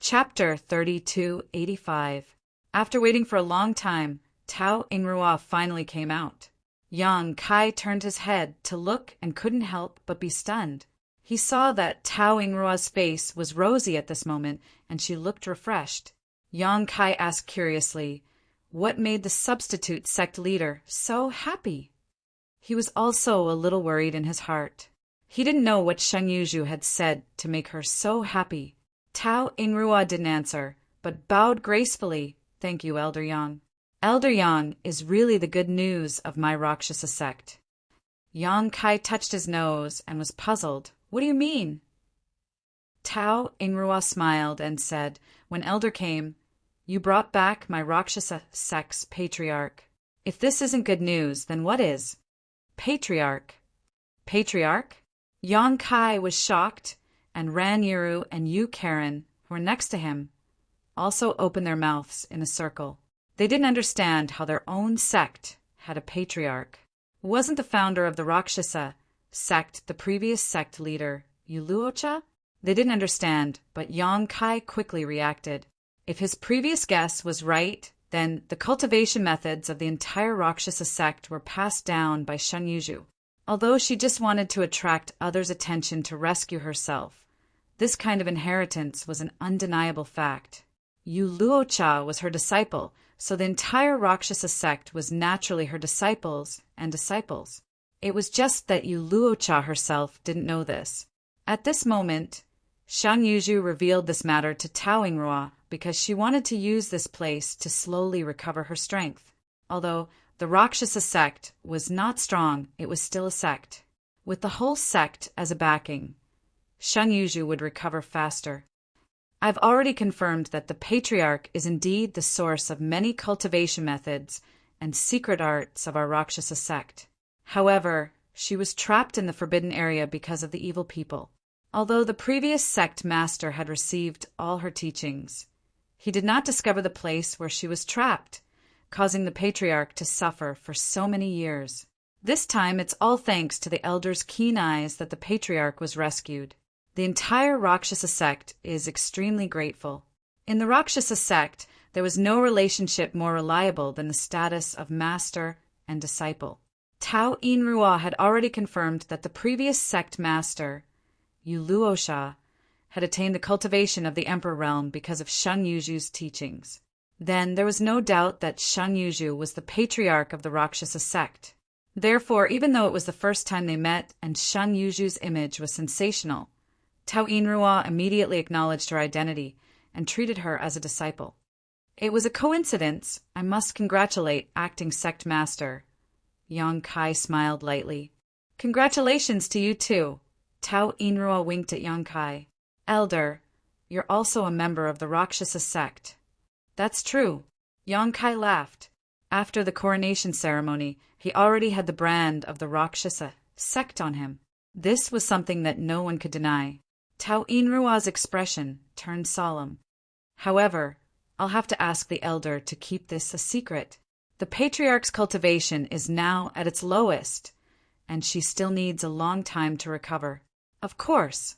Chapter 3285. After waiting for a long time, Tao Ingrua finally came out. Yang Kai turned his head to look and couldn't help but be stunned. He saw that Tao Ingrua's face was rosy at this moment, and she looked refreshed. Yang Kai asked curiously, what made the substitute sect leader so happy? He was also a little worried in his heart. He didn't know what Sheng Yuzhu had said to make her so happy. Tao Ingrua didn't answer, but bowed gracefully. Thank you, Elder Yang. Elder Yang is really the good news of my Rakshasa sect. Yang Kai touched his nose and was puzzled. What do you mean? Tao Ingrua smiled and said, when Elder came, you brought back my Rakshasa sect's patriarch. If this isn't good news, then what is? Patriarch. Patriarch? Yang Kai was shocked, and Ran Yiru and Yu Karen, who were next to him, also opened their mouths in a circle. They didn't understand how their own sect had a patriarch. Wasn't the founder of the Rakshasa sect the previous sect leader, Yuluocha? They didn't understand, but Yang Kai quickly reacted. If his previous guess was right, then the cultivation methods of the entire Rakshasa sect were passed down by Sheng Yuzhu. Although she just wanted to attract others' attention to rescue herself, this kind of inheritance was an undeniable fact. Yuluocha was her disciple, so the entire Rakshasa sect was naturally her disciples and disciples. It was just that Yuluocha herself didn't know this. At this moment, Sheng Yuzhu revealed this matter to Tao Ingrua because she wanted to use this place to slowly recover her strength. Although the Rakshasa sect was not strong, it was still a sect. With the whole sect as a backing, Sheng Yuzhu would recover faster. I've already confirmed that the patriarch is indeed the source of many cultivation methods and secret arts of our Rakshasa sect. However, she was trapped in the forbidden area because of the evil people. Although the previous sect master had received all her teachings, he did not discover the place where she was trapped, causing the patriarch to suffer for so many years. This time it's all thanks to the elder's keen eyes that the patriarch was rescued. The entire Rakshasa sect is extremely grateful. In the Rakshasa sect, there was no relationship more reliable than the status of master and disciple. Tao Ingrua had already confirmed that the previous sect master, Yuluosha, had attained the cultivation of the Emperor realm because of Sheng Yuzhu's teachings. Then there was no doubt that Sheng Yuzhu was the patriarch of the Rakshasa sect. Therefore, even though it was the first time they met and Sheng Yuzhu's image was sensational, Tao Ingrua immediately acknowledged her identity and treated her as a disciple. It was a coincidence. I must congratulate acting sect master. Yang Kai smiled lightly. Congratulations to you too. Tao Ingrua winked at Yang Kai. Elder, you're also a member of the Rakshasa sect. That's true. Yang Kai laughed. After the coronation ceremony, he already had the brand of the Rakshasa sect on him. This was something that no one could deny. Tao Inrua's expression turned solemn. However, I'll have to ask the elder to keep this a secret. The patriarch's cultivation is now at its lowest, and she still needs a long time to recover. Of course.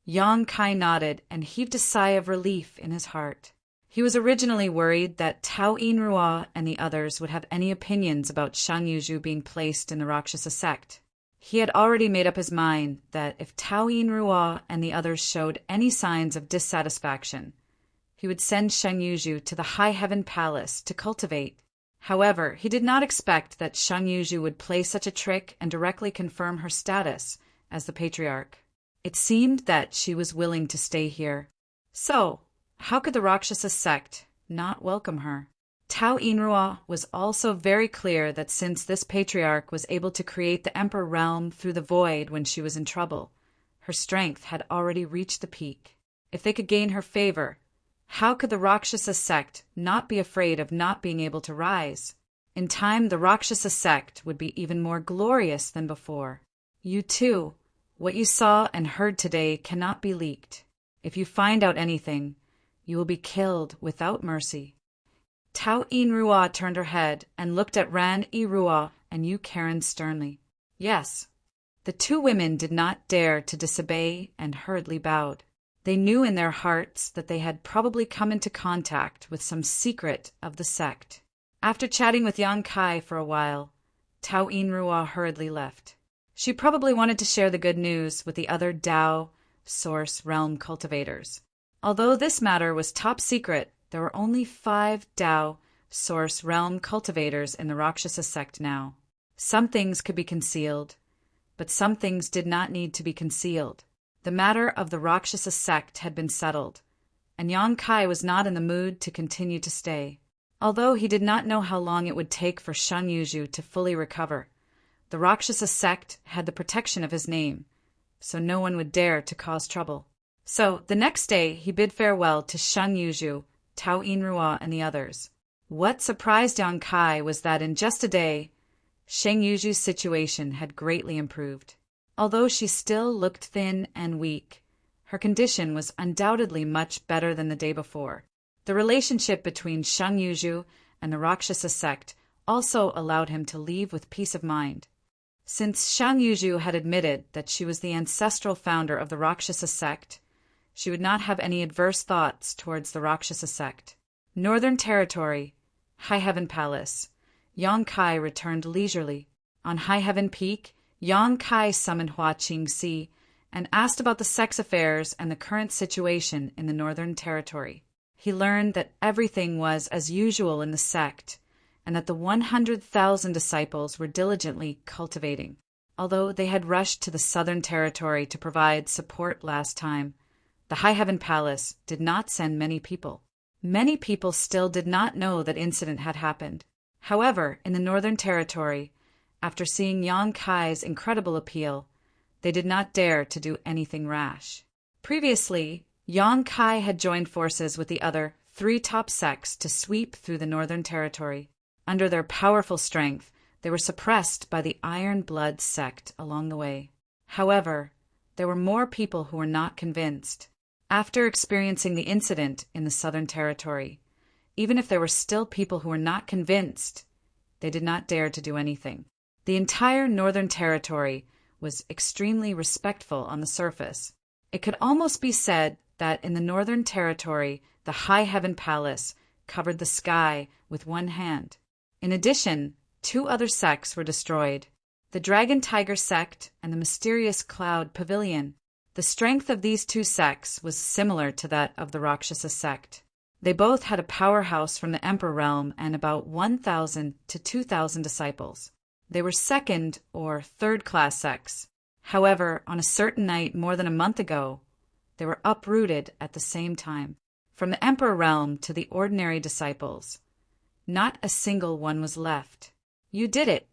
Yang Kai nodded and heaved a sigh of relief in his heart. He was originally worried that Tao Ingrua and the others would have any opinions about Sheng Yuzhu being placed in the Rakshasa sect. He had already made up his mind that if Tao Ingrua and the others showed any signs of dissatisfaction, he would send Sheng Yuzhu to the High Heaven Palace to cultivate. However, he did not expect that Sheng Yuzhu would play such a trick and directly confirm her status as the patriarch. It seemed that she was willing to stay here. So, how could the Rakshasa sect not welcome her? Tao Ingrua was also very clear that since this patriarch was able to create the Emperor realm through the void when she was in trouble, her strength had already reached the peak. If they could gain her favor, how could the Rakshasa sect not be afraid of not being able to rise? In time, the Rakshasa sect would be even more glorious than before. You too, what you saw and heard today cannot be leaked. If you find out anything, you will be killed without mercy. Tao Ingrua turned her head and looked at Ran Irua and Yu Karen sternly. Yes. The two women did not dare to disobey and hurriedly bowed. They knew in their hearts that they had probably come into contact with some secret of the sect. After chatting with Yang Kai for a while, Tao Yinrua hurriedly left. She probably wanted to share the good news with the other Tao Source Realm cultivators. Although this matter was top secret, there were only 5 Tao Source Realm cultivators in the Rakshasa sect now. Some things could be concealed, but some things did not need to be concealed. The matter of the Rakshasa sect had been settled, and Yang Kai was not in the mood to continue to stay. Although he did not know how long it would take for Shen Yuzhu to fully recover, the Rakshasa sect had the protection of his name, so no one would dare to cause trouble. So, the next day, he bid farewell to Shen Yuzhu, Tao Yinrua, and the others. What surprised Yang Kai was that in just a day, Shen Yuzhu's situation had greatly improved. Although she still looked thin and weak, her condition was undoubtedly much better than the day before. The relationship between Shen Yuzhu and the Rakshasa sect also allowed him to leave with peace of mind. Since Shen Yuzhu had admitted that she was the ancestral founder of the Rakshasa sect, she would not have any adverse thoughts towards the Rakshasa sect. Northern Territory, High Heaven Palace. Yang Kai returned leisurely. On High Heaven Peak, Yang Kai summoned Hua Qingxi and asked about the sex affairs and the current situation in the Northern Territory. He learned that everything was as usual in the sect, and that the 100,000 disciples were diligently cultivating. Although they had rushed to the Southern Territory to provide support last time, the High Heaven Palace did not send many people. Many people still did not know that incident had happened. However, in the Northern Territory, after seeing Yang Kai's incredible appeal, they did not dare to do anything rash. Previously, Yang Kai had joined forces with the other 3 top sects to sweep through the Northern Territory. Under their powerful strength, they were suppressed by the Iron Blood sect along the way. However, there were more people who were not convinced. After experiencing the incident in the Southern Territory, even if there were still people who were not convinced, they did not dare to do anything. The entire Northern Territory was extremely respectful on the surface. It could almost be said that in the Northern Territory, the High Heaven Palace covered the sky with one hand. In addition, 2 other sects were destroyed, the Dragon Tiger sect and the mysterious Cloud Pavilion. The strength of these 2 sects was similar to that of the Rakshasa sect. They both had a powerhouse from the Emperor realm and about 1,000 to 2,000 disciples. They were second or third-class sects. However, on a certain night more than a month ago, they were uprooted at the same time. From the Emperor realm to the ordinary disciples, not a single one was left. You did it.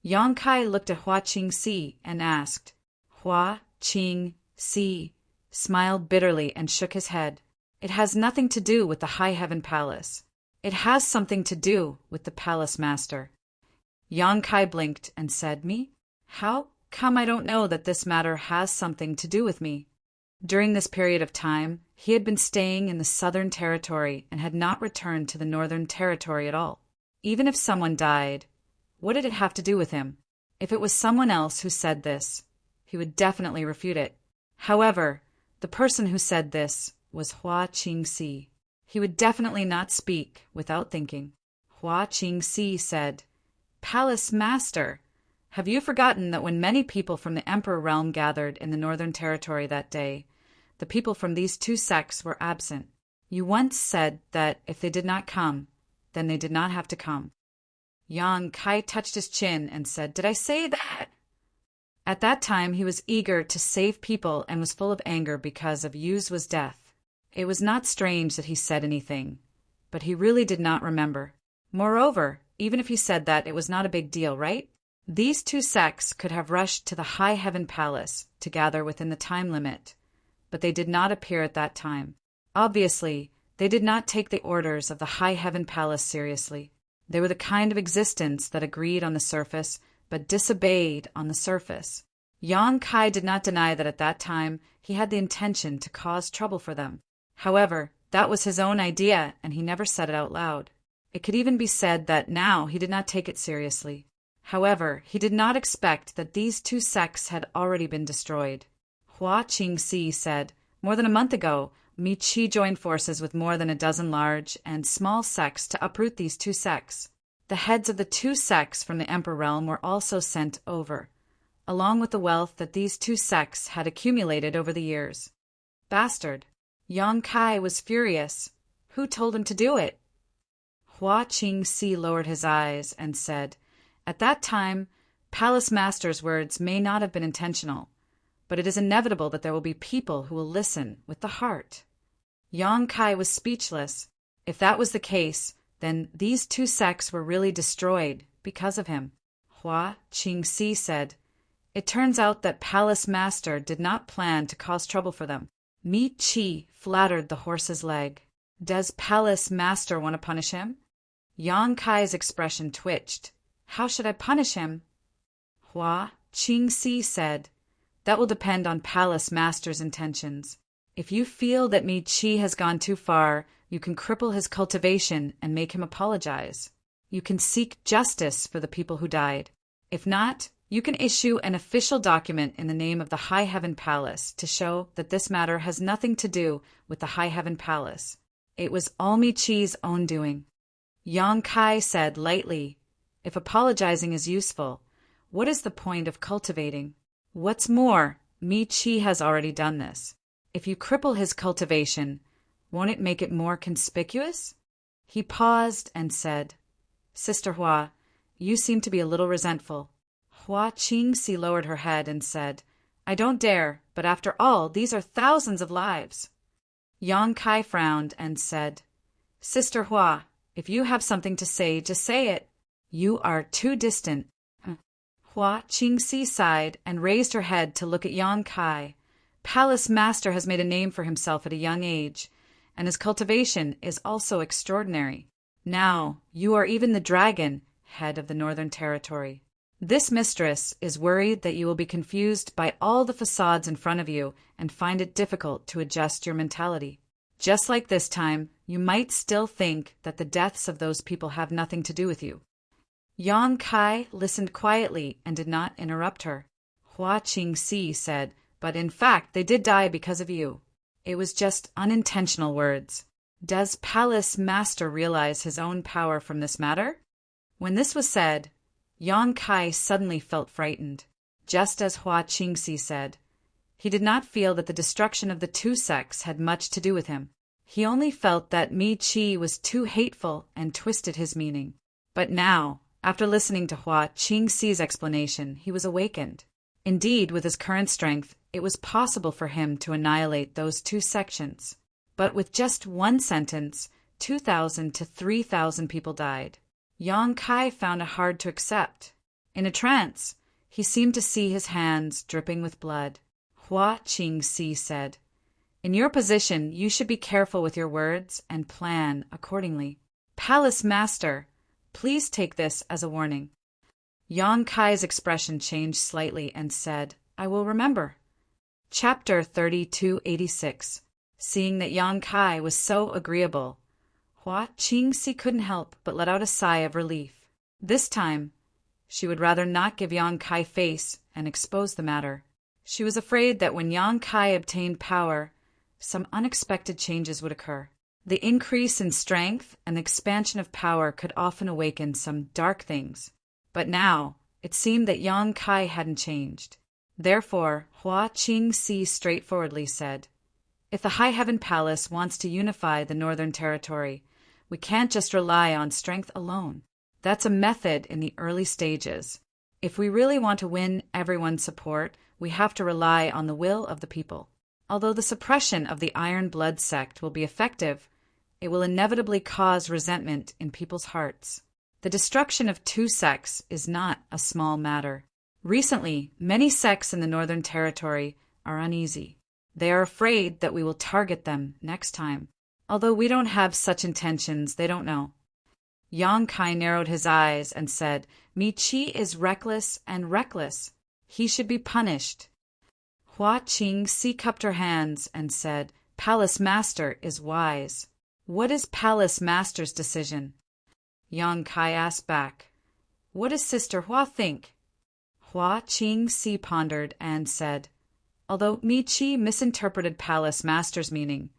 Yang Kai looked at Hua Qingxi and asked. Hua Qingxi smiled bitterly and shook his head. It has nothing to do with the High Heaven Palace. It has something to do with the Palace Master. Yang Kai blinked and said, Me? How come I don't know that this matter has something to do with me? During this period of time, he had been staying in the Southern Territory and had not returned to the Northern Territory at all. Even if someone died, what did it have to do with him? If it was someone else who said this, he would definitely refute it. However, the person who said this was Hua Qingxi. He would definitely not speak without thinking. Hua Qingxi said, Palace Master, have you forgotten that when many people from the Emperor realm gathered in the Northern Territory that day, the people from these 2 sects were absent? You once said that if they did not come, then they did not have to come. Yang Kai touched his chin and said, Did I say that? At that time, he was eager to save people and was full of anger because of Yuzu's death. It was not strange that he said anything, but he really did not remember. Moreover, even if he said that, it was not a big deal, right? These 2 sects could have rushed to the High Heaven Palace to gather within the time limit, but they did not appear at that time. Obviously, they did not take the orders of the High Heaven Palace seriously. They were the kind of existence that agreed on the surface, but disobeyed on the surface. Yang Kai did not deny that at that time he had the intention to cause trouble for them. However, that was his own idea, and he never said it out loud. It could even be said that now he did not take it seriously. However, he did not expect that these 2 sects had already been destroyed. Hua Qingxi said, "More than a month ago, Mi Qi joined forces with more than a dozen large and small sects to uproot these two sects. The heads of the two sects from the Emperor realm were also sent over, along with the wealth that these two sects had accumulated over the years." Bastard! Yang Kai was furious. Who told him to do it? Hua Qingxi lowered his eyes and said, "At that time, Palace Master's words may not have been intentional, but it is inevitable that there will be people who will listen with the heart." Yang Kai was speechless. If that was the case, then these two sects were really destroyed because of him. Hua Qingxi said, "It turns out that Palace Master did not plan to cause trouble for them." Mi Qi flattered the horse's leg. "Does Palace Master want to punish him?" Yang Kai's expression twitched. "How should I punish him?" Hua Qingxi said, "That will depend on Palace Master's intentions. If you feel that Mi Qi has gone too far, you can cripple his cultivation and make him apologize. You can seek justice for the people who died. If not, you can issue an official document in the name of the High Heaven Palace to show that this matter has nothing to do with the High Heaven Palace. It was all Mi Qi's own doing." Yang Kai said lightly, "If apologizing is useful, what is the point of cultivating? What's more, Mi Qi has already done this. If you cripple his cultivation, won't it make it more conspicuous?" He paused and said, "Sister Hua, you seem to be a little resentful." Hua Qingxi lowered her head and said, "I don't dare, but after all, these are thousands of lives." Yang Kai frowned and said, "Sister Hua, if you have something to say, just say it. You are too distant." Hua Qingxi sighed and raised her head to look at Yang Kai. Palace Master has made a name for himself at a young age, and his cultivation is also extraordinary. Now, you are even the dragon, head of the Northern Territory. This mistress is worried that you will be confused by all the facades in front of you and find it difficult to adjust your mentality. Just like this time, you might still think that the deaths of those people have nothing to do with you." Yang Kai listened quietly and did not interrupt her. Hua Qingxi said, "But in fact, they did die because of you. It was just unintentional words. Does Palace Master realize his own power from this matter?" When this was said, Yang Kai suddenly felt frightened. Just as Hua Qingxi said, he did not feel that the destruction of the two sects had much to do with him. He only felt that Mi Qi was too hateful and twisted his meaning. But now, after listening to Hua Qingxi's explanation, he was awakened. Indeed, with his current strength, it was possible for him to annihilate those two sections. But with just one sentence, 2,000 to 3,000 people died. Yang Kai found it hard to accept. In a trance, he seemed to see his hands dripping with blood. Hua Qingxi said, "In your position, you should be careful with your words and plan accordingly. Palace Master, please take this as a warning." Yang Kai's expression changed slightly and said, "I will remember." Chapter 3286. Seeing that Yang Kai was so agreeable, Hua Qingxi couldn't help but let out a sigh of relief. This time, she would rather not give Yang Kai face and expose the matter. She was afraid that when Yang Kai obtained power, some unexpected changes would occur. The increase in strength and the expansion of power could often awaken some dark things. But now, it seemed that Yang Kai hadn't changed. Therefore, Hua Qingxi straightforwardly said, "If the High Heaven Palace wants to unify the Northern Territory, we can't just rely on strength alone. That's a method in the early stages. If we really want to win everyone's support, we have to rely on the will of the people. Although the suppression of the Iron Blood sect will be effective, it will inevitably cause resentment in people's hearts. The destruction of two sects is not a small matter. Recently, many sects in the Northern Territory are uneasy. They are afraid that we will target them next time. Although we don't have such intentions, they don't know." Yang Kai narrowed his eyes and said, "Mi Qi is reckless and reckless. He should be punished." Hua Qingxi cupped her hands and said, "Palace Master is wise. What is Palace Master's decision?" Yang Kai asked back, "What does Sister Hua think?" Hua Qingxi pondered and said, Although Mi-Chi misinterpreted Palace Master's meaning,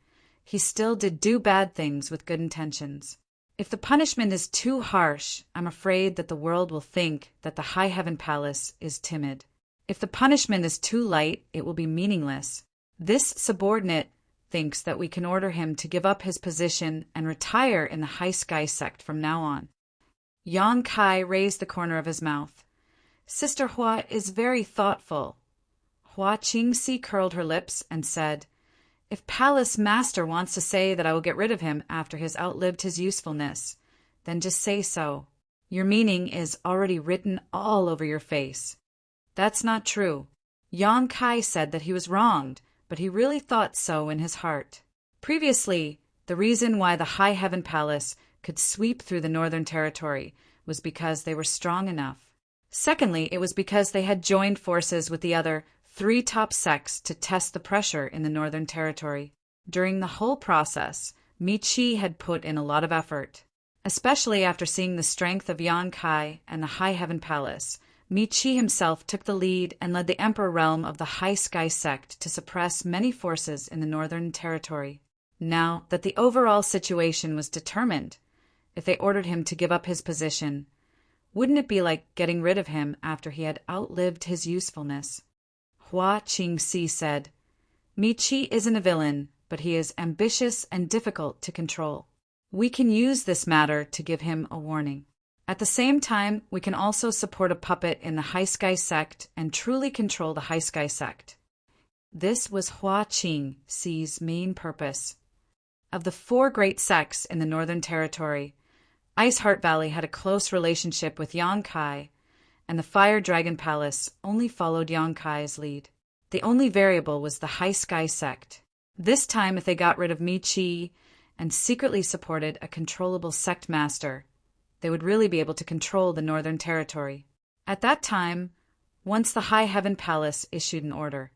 he still did do bad things with good intentions. If the punishment is too harsh, I'm afraid that the world will think that the High Heaven Palace is timid. If the punishment is too light, it will be meaningless. This subordinate thinks that we can order him to give up his position and retire in the High Sky sect from now on. Yang Kai raised the corner of his mouth. Sister Hua is very thoughtful. Hua Qingxi curled her lips and said, If Palace Master wants to say that I will get rid of him after he has outlived his usefulness, then just say so. Your meaning is already written all over your face. That's not true. Yang Kai said that he was wronged, but he really thought so in his heart. Previously, the reason why the High Heaven Palace could sweep through the Northern Territory was because they were strong enough. Secondly, it was because they had joined forces with the other 3 top sects to test the pressure in the Northern Territory. During the whole process, Mi-Chi had put in a lot of effort. Especially after seeing the strength of Yang Kai and the High Heaven Palace, Mi-Chi himself took the lead and led the Emperor realm of the High Sky sect to suppress many forces in the Northern Territory. Now that the overall situation was determined, if they ordered him to give up his position, wouldn't it be like getting rid of him after he had outlived his usefulness? Hua Qingxi said, Mi-Chi isn't a villain, but he is ambitious and difficult to control. We can use this matter to give him a warning. At the same time, we can also support a puppet in the High Sky sect and truly control the High Sky sect. This was Hua Qingxi's main purpose. Of the 4 great sects in the Northern Territory, Ice Heart Valley had a close relationship with Yang Kai, and the Fire Dragon Palace only followed Yang Kai's lead. The only variable was the High Sky sect. This time, if they got rid of Mi-Chi and secretly supported a controllable sect master, they would really be able to control the Northern Territory. At that time, once the High Heaven Palace issued an order,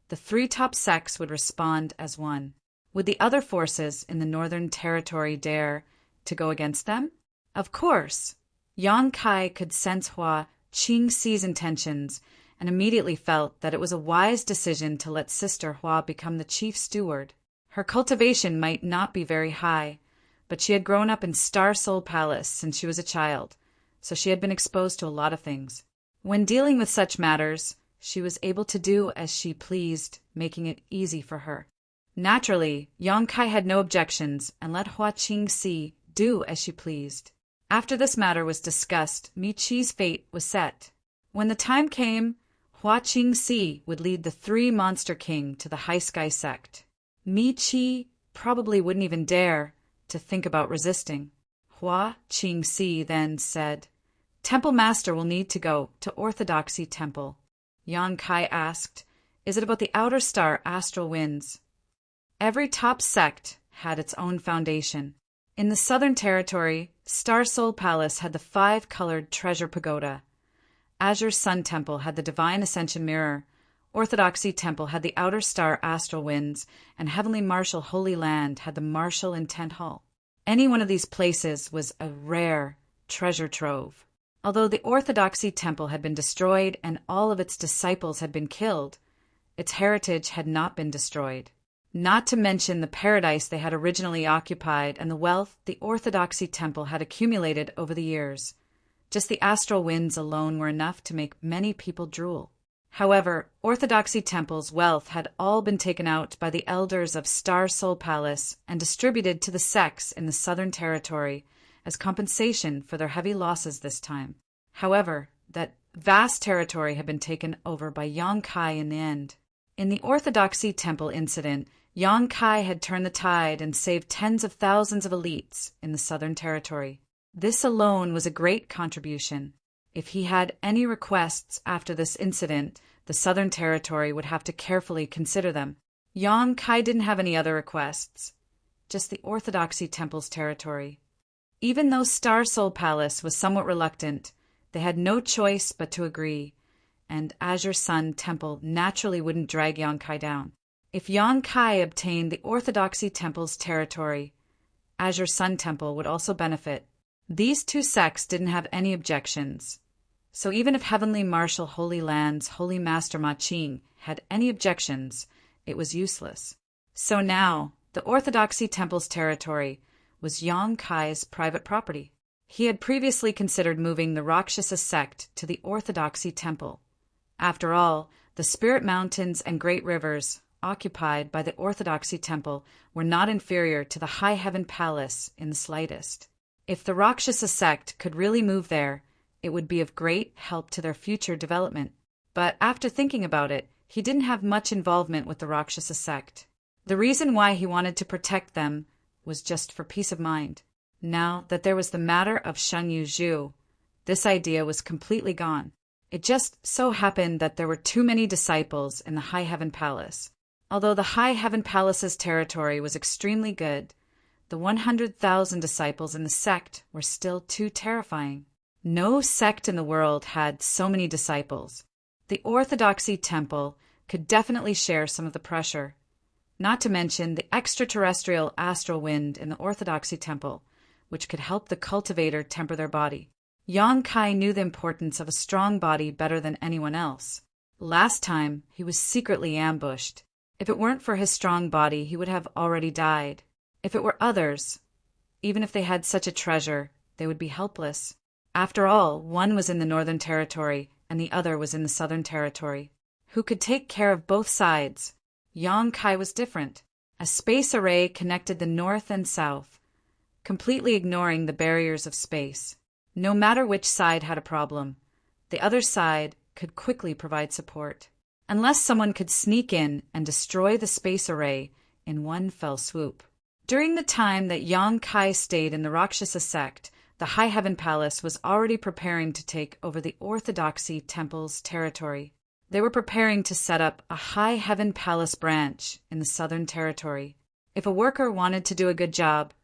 the 3 top sects would respond as one. Would the other forces in the Northern Territory dare to go against them? Of course. Yang Kai could sense Hua Qingxi's intentions and immediately felt that it was a wise decision to let Sister Hua become the chief steward. Her cultivation might not be very high, but she had grown up in Star Soul Palace since she was a child, so she had been exposed to a lot of things. When dealing with such matters, she was able to do as she pleased, making it easy for her. Naturally, Yang Kai had no objections and let Hua Qingxi do as she pleased. After this matter was discussed, Mi-Chi's fate was set. When the time came, Hua Qingxi would lead the 3 Monster King to the High Sky sect. Mi-Chi probably wouldn't even dare to think about resisting. Hua Qingxi then said, Temple Master will need to go to Orthodoxy Temple. Yang Kai asked, Is it about the outer star astral winds? Every top sect had its own foundation. In the Southern Territory, Star Soul Palace had the 5-colored treasure pagoda. Azure Sun Temple had the Divine Ascension Mirror. Orthodoxy Temple had the Outer Star Astral Winds, and Heavenly Martial Holy Land had the Martial Intent Hall. Any one of these places was a rare treasure trove. Although the Orthodoxy Temple had been destroyed and all of its disciples had been killed, its heritage had not been destroyed. Not to mention the paradise they had originally occupied and the wealth the Orthodoxy Temple had accumulated over the years. Just the astral winds alone were enough to make many people drool. However, Orthodoxy Temple's wealth had all been taken out by the elders of Star Soul Palace and distributed to the sects in the Southern Territory as compensation for their heavy losses this time. However, that vast territory had been taken over by Yang Kai in the end. In the Orthodoxy Temple incident, Yang Kai had turned the tide and saved tens of thousands of elites in the Southern Territory. This alone was a great contribution. If he had any requests after this incident, the Southern Territory would have to carefully consider them. Yang Kai didn't have any other requests, just the Orthodoxy Temple's territory. Even though Star Soul Palace was somewhat reluctant, they had no choice but to agree, and Azure Sun Temple naturally wouldn't drag Yang Kai down. If Yang Kai obtained the Orthodoxy Temple's territory, Azure Sun Temple would also benefit. These 2 sects didn't have any objections, So even if Heavenly Marshal Holy Land's Holy Master Ma Ching had any objections, it was useless. So now, the Orthodoxy Temple's territory was Yang Kai's private property. He had previously considered moving the Rakshasa sect to the Orthodoxy Temple. After all, the Spirit Mountains and Great Rivers, occupied by the Orthodoxy Temple, were not inferior to the High Heaven Palace in the slightest. If the Rakshasa sect could really move there, it would be of great help to their future development. But after thinking about it, he didn't have much involvement with the Rakshasa sect. The reason why he wanted to protect them was just for peace of mind. Now that there was the matter of Shengyu Zhu, this idea was completely gone. It just so happened that there were too many disciples in the High Heaven Palace. Although the High Heaven Palace's territory was extremely good, the 100,000 disciples in the sect were still too terrifying. No sect in the world had so many disciples. The Orthodoxy Temple could definitely share some of the pressure. Not to mention the extraterrestrial astral wind in the Orthodoxy Temple, which could help the cultivator temper their body. Yang Kai knew the importance of a strong body better than anyone else. Last time, he was secretly ambushed. If it weren't for his strong body, he would have already died. If it were others, even if they had such a treasure, they would be helpless. After all, one was in the Northern Territory and the other was in the Southern Territory. Who could take care of both sides? Yang Kai was different. A space array connected the North and South, completely ignoring the barriers of space. No matter which side had a problem, the other side could quickly provide support. Unless someone could sneak in and destroy the space array in one fell swoop. During the time that Yang Kai stayed in the Rakshasa sect, the High Heaven Palace was already preparing to take over the Orthodoxy Temple's territory. They were preparing to set up a High Heaven Palace branch in the Southern Territory. If a worker wanted to do a good job,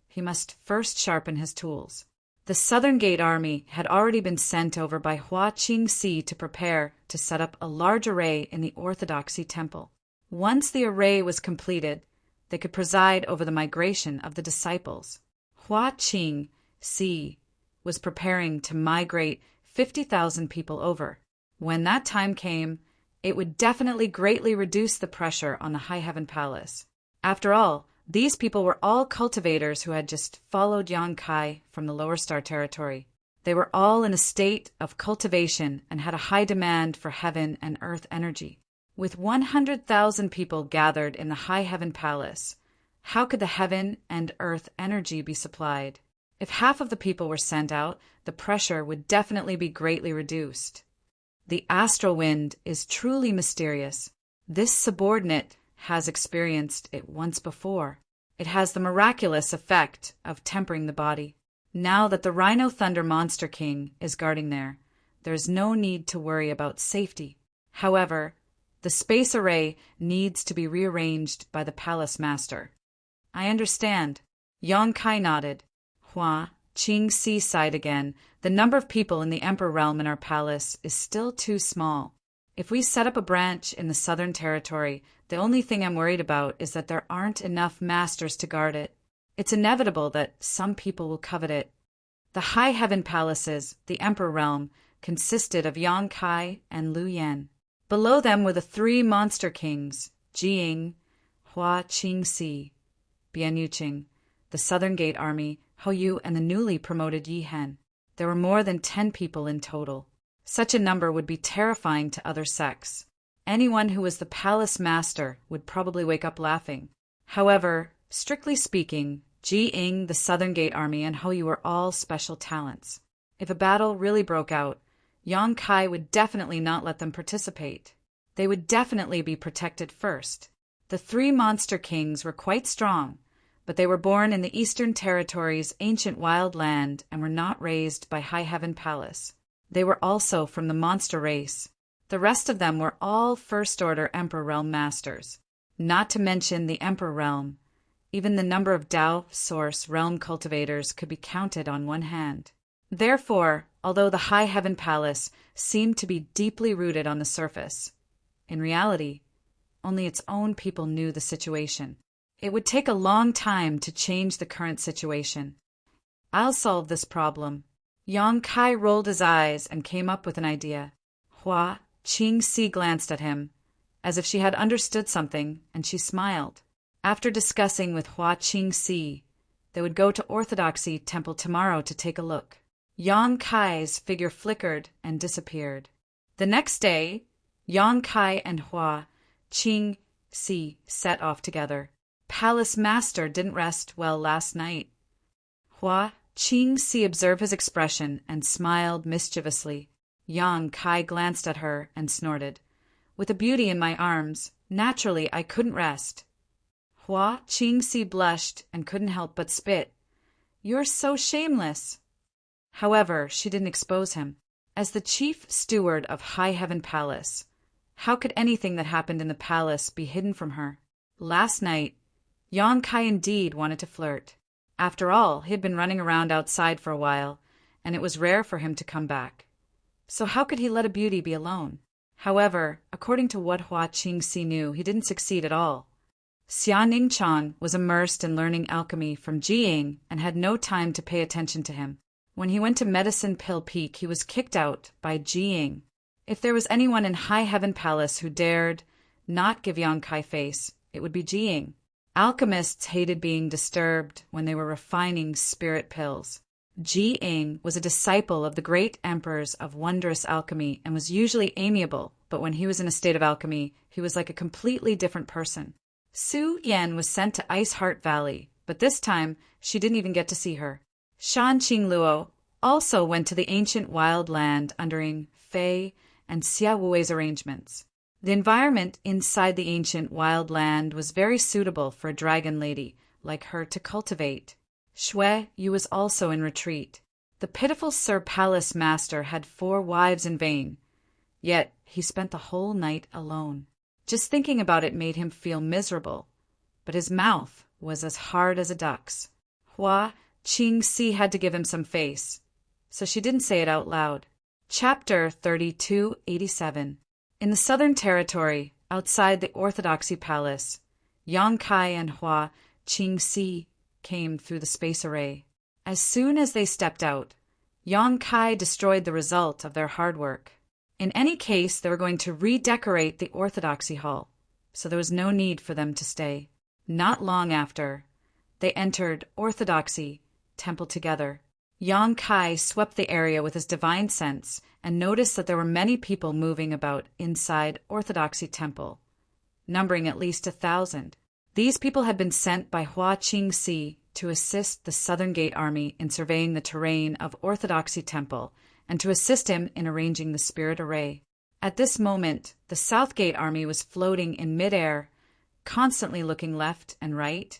he must first sharpen his tools. The Southern Gate Army had already been sent over by Hua Qingxi to prepare to set up a large array in the Orthodoxy Temple. Once the array was completed, they could preside over the migration of the disciples. Hua Qingxi was preparing to migrate 50,000 people over. When that time came, it would definitely greatly reduce the pressure on the High Heaven Palace. After all, these people were all cultivators who had just followed Yang Kai from the Lower Star Territory. They were all in a state of cultivation and had a high demand for heaven and earth energy. With 100,000 people gathered in the High Heaven Palace, how could the heaven and earth energy be supplied? If half of the people were sent out, the pressure would definitely be greatly reduced. The astral wind is truly mysterious. This subordinate has experienced it once before. It has the miraculous effect of tempering the body. Now that the Rhino Thunder Monster King is guarding there, there's no need to worry about safety. However, the space array needs to be rearranged by the Palace Master. I understand. Yang Kai nodded. Hua Qingxi sighed again. The number of people in the Emperor Realm in our palace is still too small. If we set up a branch in the Southern Territory, the only thing I'm worried about is that there aren't enough masters to guard it. It's inevitable that some people will covet it. The High Heaven Palaces, the Emperor Realm, consisted of Yang Kai and Lu Yan. Below them were the three monster kings, Jiying, Hua Qingxi, Bian Yuqing, the Southern Gate Army, Hou Yu, and the newly promoted Yi Hen. There were more than 10 people in total. Such a number would be terrifying to other sects. Anyone who was the palace master would probably wake up laughing. However, strictly speaking, Ji Ying, the Southern Gate Army, and Hou Yu were all special talents. If a battle really broke out, Yang Kai would definitely not let them participate. They would definitely be protected first. The three monster kings were quite strong, but they were born in the Eastern Territory's ancient wild land and were not raised by High Heaven Palace. They were also from the monster race. The rest of them were all First-Order Emperor Realm masters. Not to mention the Emperor Realm. Even the number of Tao Source Realm cultivators could be counted on one hand. Therefore, although the High Heaven Palace seemed to be deeply rooted on the surface, in reality, only its own people knew the situation. It would take a long time to change the current situation. I'll solve this problem. Yang Kai rolled his eyes and came up with an idea. Hua Qingxi glanced at him, as if she had understood something, and she smiled. After discussing with Hua Qingxi, they would go to Orthodoxy Temple tomorrow to take a look. Yang Kai's figure flickered and disappeared. The next day, Yang Kai and Hua Qingxi set off together. Palace Master didn't rest well last night. Hua Qingxi observed his expression and smiled mischievously. Yang Kai glanced at her and snorted. With a beauty in my arms, naturally I couldn't rest. Hua Qingxi blushed and couldn't help but spit. You're so shameless. However, she didn't expose him. As the chief steward of High Heaven Palace, how could anything that happened in the palace be hidden from her? Last night, Yang Kai indeed wanted to flirt. After all, he had been running around outside for a while, and it was rare for him to come back. So how could he let a beauty be alone? However, according to what Hua Qingxi knew, he didn't succeed at all. Xia Ningchang was immersed in learning alchemy from Jiying and had no time to pay attention to him. When he went to Medicine Pill Peak, he was kicked out by Jiying. If there was anyone in High Heaven Palace who dared not give Yang Kai face, it would be Jiying. Alchemists hated being disturbed when they were refining spirit pills. Jiying was a disciple of the great emperors of wondrous alchemy and was usually amiable, but when he was in a state of alchemy, he was like a completely different person. Su Yan was sent to Ice Heart Valley, but this time she didn't even get to see her. Shan Qingluo also went to the ancient wild land under Fei and Xia Wui's arrangements. The environment inside the ancient wild land was very suitable for a dragon lady like her to cultivate. Shui Yu was also in retreat. The pitiful Sir Palace Master had 4 wives in vain, yet he spent the whole night alone. Just thinking about it made him feel miserable, but his mouth was as hard as a duck's. Hua Qingxi had to give him some face, so she didn't say it out loud. Chapter 3287. In the Southern Territory, outside the Orthodoxy Palace, Yang Kai and Hua Qingxi came through the space array. As soon as they stepped out, Yang Kai destroyed the result of their hard work. In any case, they were going to redecorate the Orthodoxy Hall, so there was no need for them to stay. Not long after, they entered Orthodoxy Temple together. Yang Kai swept the area with his divine sense and noticed that there were many people moving about inside Orthodoxy Temple, numbering at least 1,000. These people had been sent by Hua Qingxi to assist the Southern Gate Army in surveying the terrain of Orthodoxy Temple and to assist him in arranging the spirit array. At this moment, the South Gate Army was floating in midair, constantly looking left and right,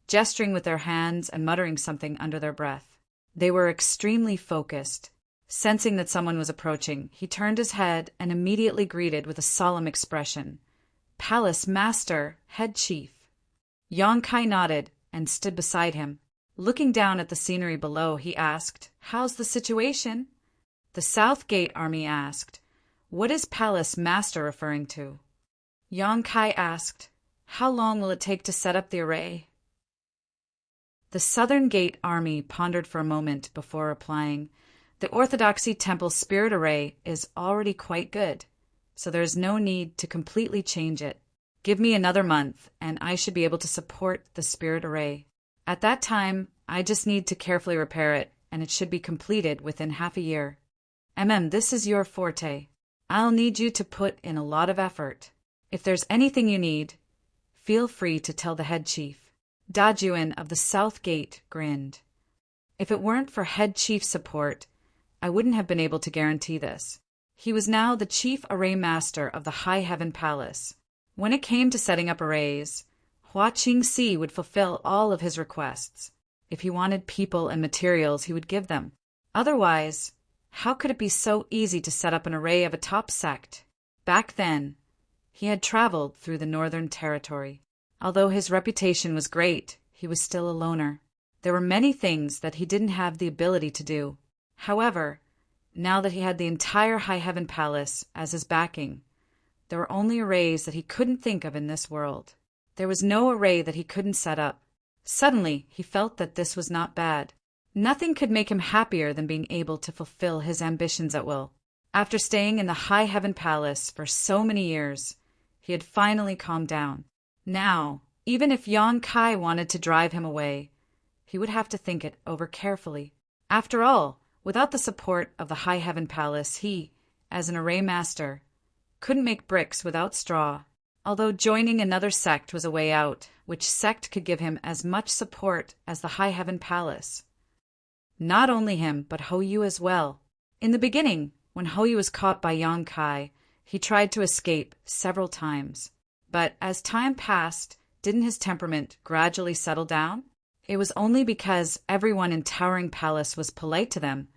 gesturing with their hands and muttering something under their breath. They were extremely focused. Sensing that someone was approaching, he turned his head and immediately greeted with a solemn expression, "Palace Master, Head Chief." Yang Kai nodded and stood beside him. Looking down at the scenery below, he asked, "How's the situation?" The South Gate Army asked, "What is Palace Master referring to?" Yang Kai asked, "How long will it take to set up the array?" The Southern Gate Army pondered for a moment before replying, "The Orthodoxy Temple Spirit Array is already quite good, so there is no need to completely change it. Give me another month, and I should be able to support the Spirit Array. At that time, I just need to carefully repair it, and it should be completed within half a year. This is your forte. I'll need you to put in a lot of effort. If there's anything you need, feel free to tell the head chief." Dajuan of the South Gate grinned. If it weren't for head chief support, I wouldn't have been able to guarantee this. He was now the chief array master of the High Heaven Palace. When it came to setting up arrays, Hua Qingxi would fulfill all of his requests. If he wanted people and materials, he would give them. Otherwise, how could it be so easy to set up an array of a top sect? Back then, he had traveled through the Northern Territory. Although his reputation was great, he was still a loner. There were many things that he didn't have the ability to do. However, now that he had the entire High Heaven Palace as his backing, there were only arrays that he couldn't think of in this world. There was no array that he couldn't set up. Suddenly, he felt that this was not bad. Nothing could make him happier than being able to fulfill his ambitions at will. After staying in the High Heaven Palace for so many years, he had finally calmed down. Now, even if Yang Kai wanted to drive him away, he would have to think it over carefully. After all, without the support of the High Heaven Palace, he, as an array master, couldn't make bricks without straw. Although joining another sect was a way out, which sect could give him as much support as the High Heaven Palace? Not only him, but Hou as well. In the beginning, when Hou was caught by Yang Kai, he tried to escape several times. But as time passed, didn't his temperament gradually settle down? It was only because everyone in Towering Palace was polite to them,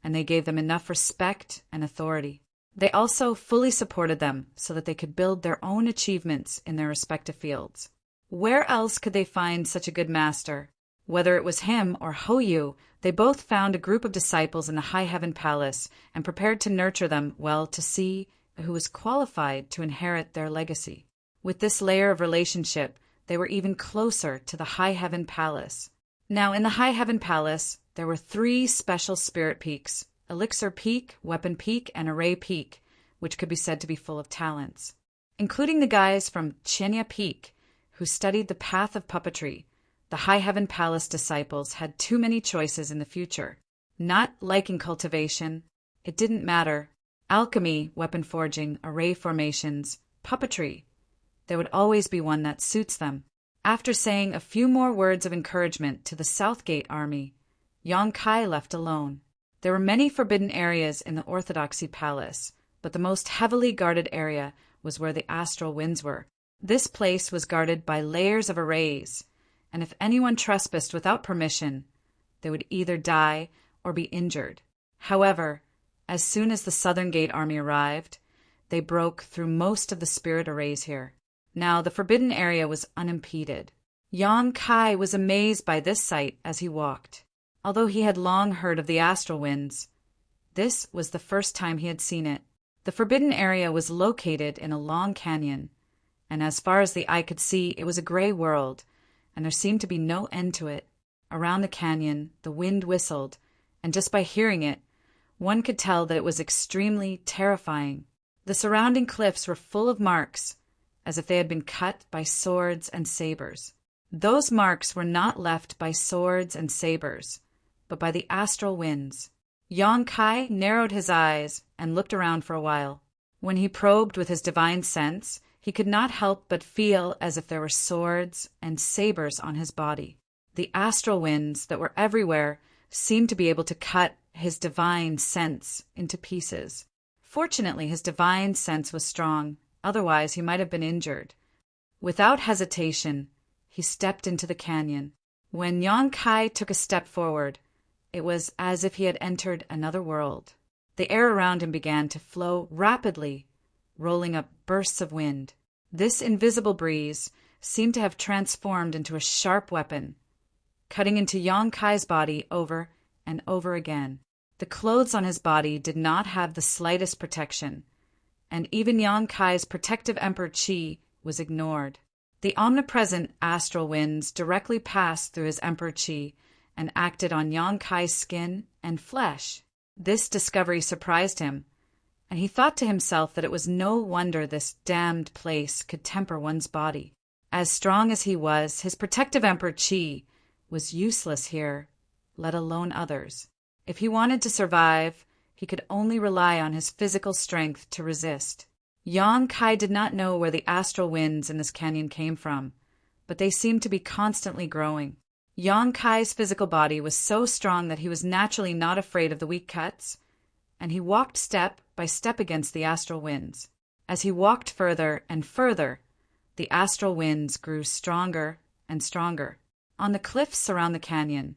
and they gave them enough respect and authority. They also fully supported them so that they could build their own achievements in their respective fields. Where else could they find such a good master? Whether it was him or Hou, they both found a group of disciples in the High Heaven Palace and prepared to nurture them well to see who was qualified to inherit their legacy. With this layer of relationship, they were even closer to the High Heaven Palace. Now, in the High Heaven Palace, there were 3 special spirit peaks: Elixir Peak, Weapon Peak, and Array Peak, which could be said to be full of talents. Including the guys from Chenya Peak, who studied the path of puppetry, the High Heaven Palace disciples had too many choices in the future. Not liking cultivation, it didn't matter. Alchemy, weapon forging, array formations, puppetry. There would always be one that suits them. After saying a few more words of encouragement to the Southgate army, Yang Kai left alone. There were many forbidden areas in the Orthodoxy Palace, but the most heavily guarded area was where the astral winds were. This place was guarded by layers of arrays, and if anyone trespassed without permission, they would either die or be injured. However, as soon as the Southern Gate army arrived, they broke through most of the spirit arrays here. Now the forbidden area was unimpeded. Yang Kai was amazed by this sight as he walked. Although he had long heard of the astral winds, this was the first time he had seen it. The forbidden area was located in a long canyon, and as far as the eye could see, it was a gray world, and there seemed to be no end to it. Around the canyon, the wind whistled, and just by hearing it, one could tell that it was extremely terrifying. The surrounding cliffs were full of marks, as if they had been cut by swords and sabers. Those marks were not left by swords and sabers, but by the astral winds. Yang Kai narrowed his eyes and looked around for a while. When he probed with his divine sense, he could not help but feel as if there were swords and sabers on his body. The astral winds that were everywhere seemed to be able to cut his divine sense into pieces. Fortunately, his divine sense was strong, otherwise he might have been injured. Without hesitation, he stepped into the canyon. When Yang Kai took a step forward, it was as if he had entered another world. The air around him began to flow rapidly, rolling up bursts of wind. This invisible breeze seemed to have transformed into a sharp weapon, cutting into Yang Kai's body over and over again. The clothes on his body did not have the slightest protection, and even Yang Kai's protective Emperor Qi was ignored. The omnipresent astral winds directly passed through his Emperor Qi and acted on Yang Kai's skin and flesh. This discovery surprised him, and he thought to himself that it was no wonder this damned place could temper one's body. As strong as he was, his protective Emperor Qi was useless here, let alone others. If he wanted to survive, he could only rely on his physical strength to resist. Yang Kai did not know where the astral winds in this canyon came from, but they seemed to be constantly growing. Yang Kai's physical body was so strong that he was naturally not afraid of the weak cuts, and he walked step by step against the astral winds. As he walked further and further, the astral winds grew stronger and stronger. On the cliffs around the canyon,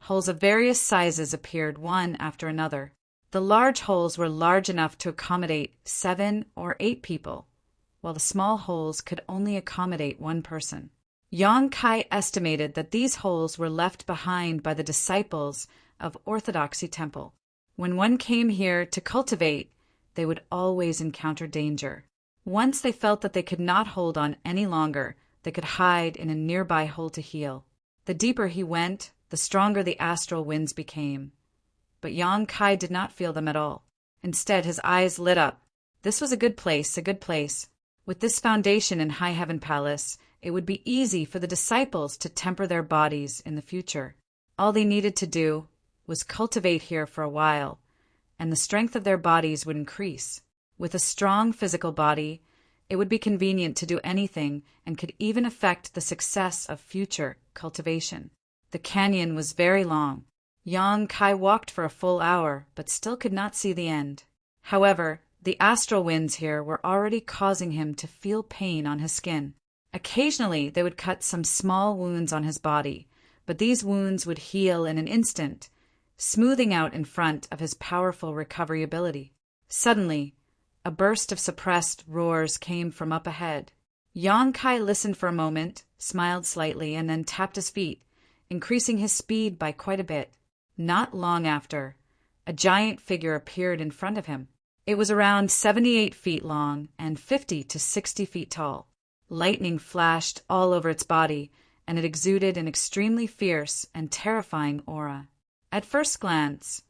holes of various sizes appeared one after another. The large holes were large enough to accommodate 7 or 8 people, while the small holes could only accommodate 1 person. Yang Kai estimated that these holes were left behind by the disciples of Orthodoxy Temple. When one came here to cultivate, they would always encounter danger. Once they felt that they could not hold on any longer, they could hide in a nearby hole to heal. The deeper he went, the stronger the astral winds became. But Yang Kai did not feel them at all. Instead, his eyes lit up. This was a good place, a good place. With this foundation in High Heaven Palace, it would be easy for the disciples to temper their bodies in the future. All they needed to do was cultivate here for a while, and the strength of their bodies would increase. With a strong physical body, it would be convenient to do anything and could even affect the success of future cultivation. The canyon was very long. Yang Kai walked for a full hour, but still could not see the end. However, the astral winds here were already causing him to feel pain on his skin. Occasionally, they would cut some small wounds on his body, but these wounds would heal in an instant, smoothing out in front of his powerful recovery ability. Suddenly, a burst of suppressed roars came from up ahead. Yang Kai listened for a moment, smiled slightly, and then tapped his feet, increasing his speed by quite a bit. Not long after, a giant figure appeared in front of him. It was around 78 feet long and 50 to 60 feet tall. Lightning flashed all over its body, and it exuded an extremely fierce and terrifying aura. At first glance,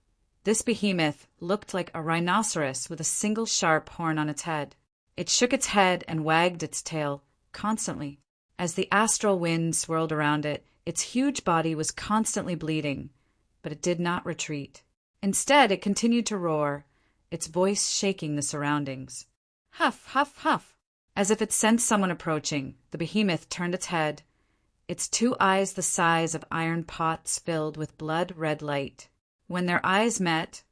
this behemoth looked like a rhinoceros with a single sharp horn on its head. It shook its head and wagged its tail constantly. As the astral wind swirled around it, its huge body was constantly bleeding, but it did not retreat. Instead, it continued to roar, its voice shaking the surroundings. Huff, huff, huff. As if it sensed someone approaching, the behemoth turned its head, its two eyes the size of iron pots filled with blood-red light. When their eyes met,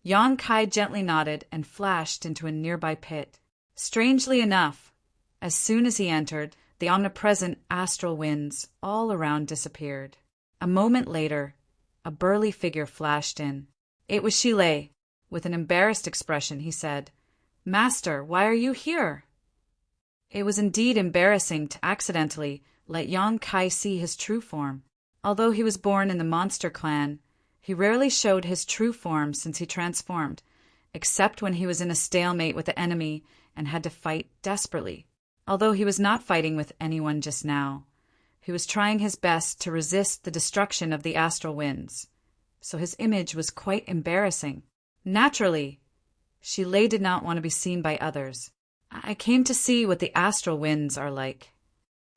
Yang Kai gently nodded and flashed into a nearby pit. Strangely enough, as soon as he entered, the omnipresent astral winds all around disappeared. A moment later, a burly figure flashed in. It was Shilei. With an embarrassed expression, he said, "Master, why are you here?" It was indeed embarrassing to accidentally let Yang Kai see his true form. Although he was born in the monster clan, he rarely showed his true form since he transformed, except when he was in a stalemate with the enemy and had to fight desperately. Although he was not fighting with anyone just now, he was trying his best to resist the destruction of the astral winds, so his image was quite embarrassing. Naturally, Shilei did not want to be seen by others. "I came to see what the astral winds are like."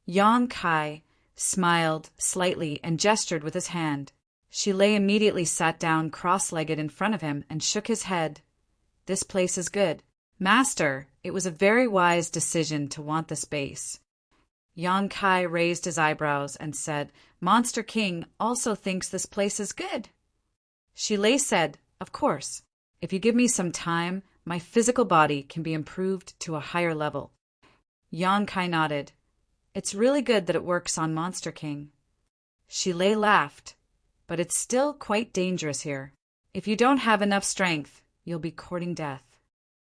Yang Kai smiled slightly and gestured with his hand. Shilei immediately sat down cross-legged in front of him and shook his head. "This place is good. Master, it was a very wise decision to want this base." Yang Kai raised his eyebrows and said, "Monster King also thinks this place is good." Shilei said, "Of course. If you give me some time, my physical body can be improved to a higher level." Yang Kai nodded. "It's really good that it works on Monster King." Shilei laughed. "But it's still quite dangerous here. If you don't have enough strength, you'll be courting death."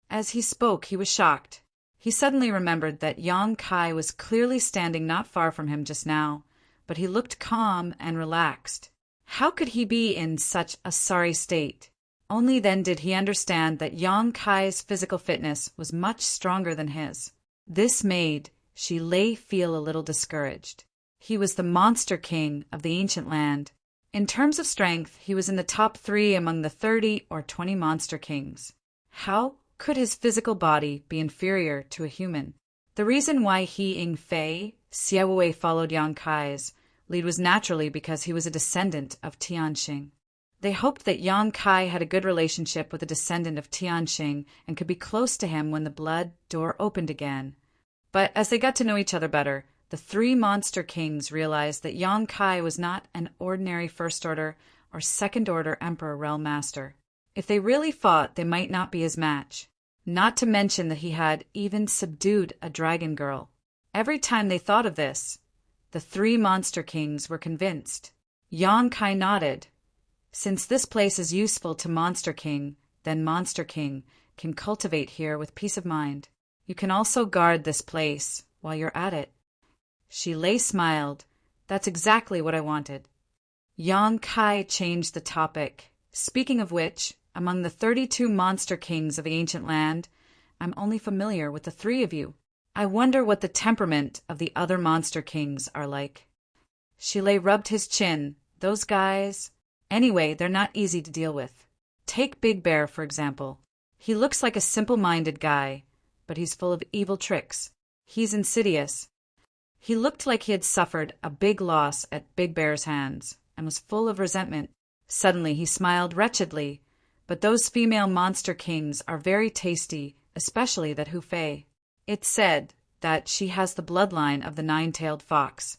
As he spoke, he was shocked. He suddenly remembered that Yang Kai was clearly standing not far from him just now, but he looked calm and relaxed. How could he be in such a sorry state? Only then did he understand that Yang Kai's physical fitness was much stronger than his. This made Shilei feel a little discouraged. He was the Monster King of the ancient land. In terms of strength, he was in the top 3 among the 30 or 20 Monster Kings. How could his physical body be inferior to a human? The reason why he, Ing Fei, Xiaowei followed Yang Kai's lead was naturally because he was a descendant of Tianxing. They hoped that Yang Kai had a good relationship with a descendant of Tianxing and could be close to him when the blood door opened again. But as they got to know each other better, the 3 Monster Kings realized that Yang Kai was not an ordinary First-Order or Second-Order Emperor Realm Master. If they really fought, they might not be his match. Not to mention that he had even subdued a dragon girl. Every time they thought of this, the 3 Monster Kings were convinced. Yang Kai nodded. "Since this place is useful to Monster King, then Monster King can cultivate here with peace of mind. You can also guard this place while you're at it." Shilei smiled. "That's exactly what I wanted." Yang Kai changed the topic. "Speaking of which, among the 32 Monster Kings of the ancient land, I'm only familiar with the 3 of you. I wonder what the temperament of the other Monster Kings are like." Shilei rubbed his chin, Those guys. Anyway, they're not easy to deal with. Take Big Bear, for example. He looks like a simple-minded guy, but he's full of evil tricks. He's insidious. He looked like he had suffered a big loss at Big Bear's hands and was full of resentment. Suddenly he smiled wretchedly. But those female monster kings are very tasty, especially that Hu Fei. It's said that she has the bloodline of the nine-tailed fox.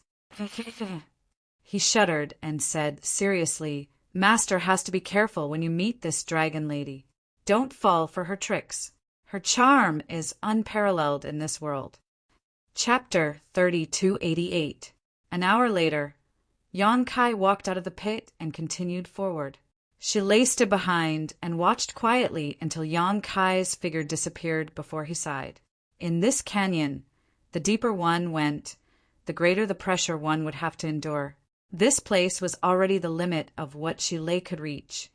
He shuddered and said seriously, Master has to be careful when you meet this dragon lady. Don't fall for her tricks. Her charm is unparalleled in this world. Chapter 3288. An hour later, Yang Kai walked out of the pit and continued forward. She lay still behind and watched quietly until Yang Kai's figure disappeared before he sighed. In this canyon, the deeper one went, the greater the pressure one would have to endure. This place was already the limit of what Shilei could reach.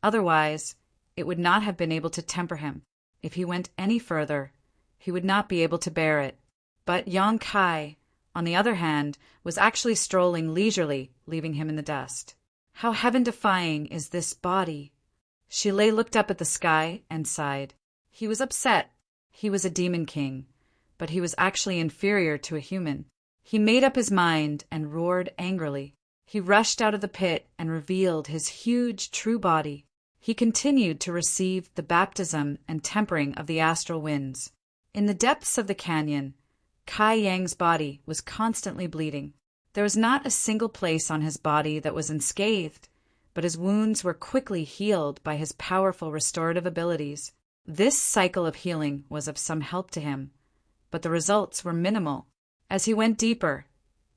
Otherwise, it would not have been able to temper him. If he went any further, he would not be able to bear it. But Yang Kai, on the other hand, was actually strolling leisurely, leaving him in the dust. How heaven-defying is this body? Shilei looked up at the sky and sighed. He was upset. He was a demon king, but he was actually inferior to a human. He made up his mind and roared angrily. He rushed out of the pit and revealed his huge true body. He continued to receive the baptism and tempering of the astral winds. In the depths of the canyon, Kai Yang's body was constantly bleeding. There was not a single place on his body that was unscathed, but his wounds were quickly healed by his powerful restorative abilities. This cycle of healing was of some help to him, but the results were minimal. As he went deeper,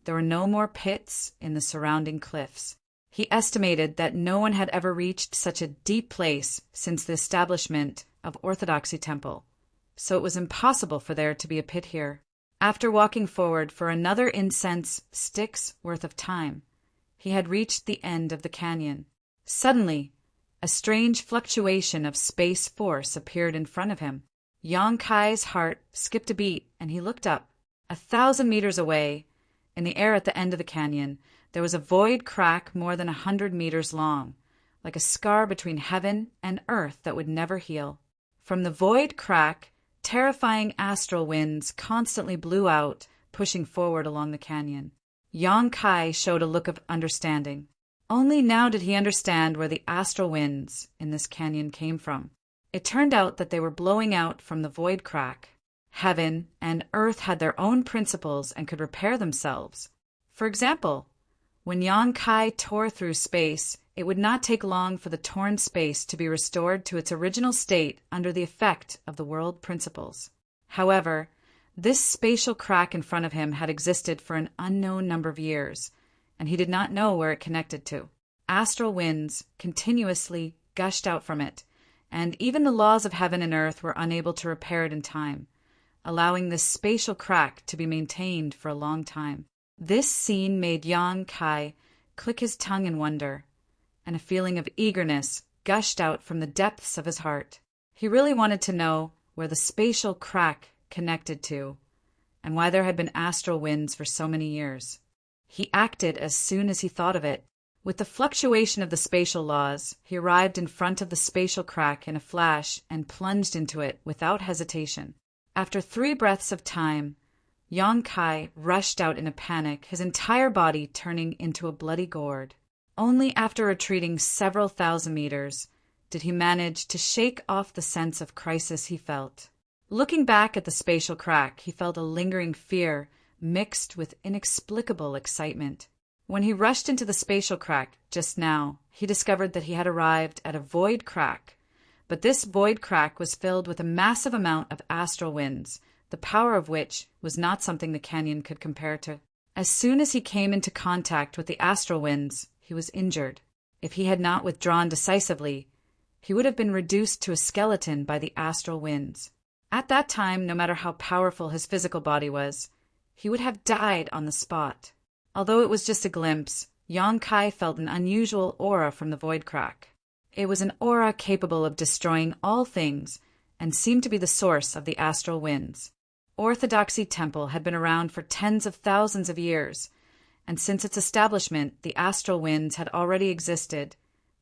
there were no more pits in the surrounding cliffs. He estimated that no one had ever reached such a deep place since the establishment of Orthodoxy Temple, so it was impossible for there to be a pit here. After walking forward for another incense stick's worth of time, he had reached the end of the canyon. Suddenly, a strange fluctuation of space force appeared in front of him. Yang Kai's heart skipped a beat, and he looked up. 1,000 meters away, in the air at the end of the canyon, there was a void crack more than 100 meters long, like a scar between heaven and earth that would never heal. From the void crack, terrifying astral winds constantly blew out, pushing forward along the canyon. Yang Kai showed a look of understanding. Only now did he understand where the astral winds in this canyon came from. It turned out that they were blowing out from the void crack. Heaven and earth had their own principles and could repair themselves. For example, when Yang Kai tore through space, it would not take long for the torn space to be restored to its original state under the effect of the world principles. However, this spatial crack in front of him had existed for an unknown number of years, and he did not know where it connected to. Astral winds continuously gushed out from it, and even the laws of heaven and earth were unable to repair it in time, allowing this spatial crack to be maintained for a long time. This scene made Yang Kai click his tongue in wonder, and a feeling of eagerness gushed out from the depths of his heart. He really wanted to know where the spatial crack connected to, and why there had been astral winds for so many years. He acted as soon as he thought of it. With the fluctuation of the spatial laws, he arrived in front of the spatial crack in a flash and plunged into it without hesitation. After 3 breaths of time, Yang Kai rushed out in a panic, his entire body turning into a bloody gourd. Only after retreating several thousand meters did he manage to shake off the sense of crisis he felt. Looking back at the spatial crack, he felt a lingering fear mixed with inexplicable excitement. When he rushed into the spatial crack just now, he discovered that he had arrived at a void crack, but this void crack was filled with a massive amount of astral winds, the power of which was not something the canyon could compare to. As soon as he came into contact with the astral winds, he was injured. If he had not withdrawn decisively, he would have been reduced to a skeleton by the astral winds. At that time, no matter how powerful his physical body was, he would have died on the spot. Although it was just a glimpse, Yang Kai felt an unusual aura from the void crack. It was an aura capable of destroying all things and seemed to be the source of the astral winds. Orthodoxy Temple had been around for tens of thousands of years, and since its establishment, the astral winds had already existed,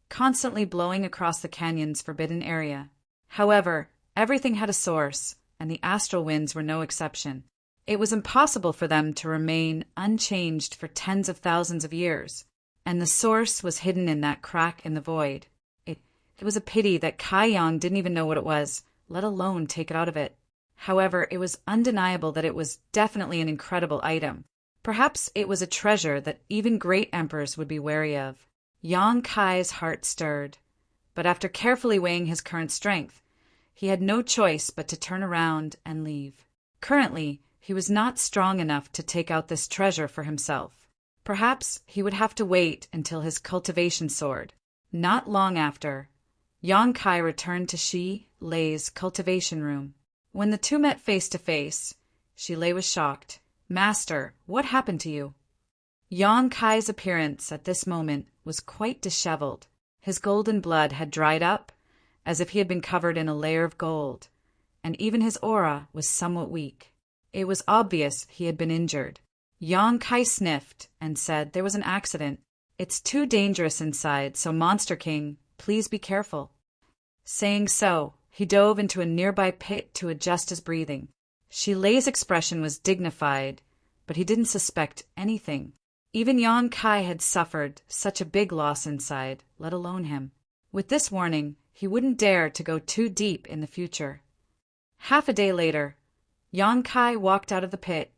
constantly blowing across the canyon's forbidden area. However, everything had a source, and the astral winds were no exception. It was impossible for them to remain unchanged for tens of thousands of years, and the source was hidden in that crack in the void. It was a pity that Kai Yang didn't even know what it was, let alone take it out of it. However, it was undeniable that it was definitely an incredible item. Perhaps it was a treasure that even great emperors would be wary of. Yang Kai's heart stirred, but after carefully weighing his current strength, he had no choice but to turn around and leave. Currently, he was not strong enough to take out this treasure for himself. Perhaps he would have to wait until his cultivation soared. Not long after, Yang Kai returned to Shi Lei's cultivation room. When the two met face to face, Shi Lei was shocked. "Master, what happened to you?" Yang Kai's appearance at this moment was quite disheveled. His golden blood had dried up, as if he had been covered in a layer of gold, and even his aura was somewhat weak. It was obvious he had been injured. Yang Kai sniffed and said there was an accident. "It's too dangerous inside, so Monster King, please be careful." Saying so, he dove into a nearby pit to adjust his breathing. Shi Lei's expression was dignified, but he didn't suspect anything. Even Yang Kai had suffered such a big loss inside, let alone him. With this warning, he wouldn't dare to go too deep in the future. Half a day later, Yang Kai walked out of the pit,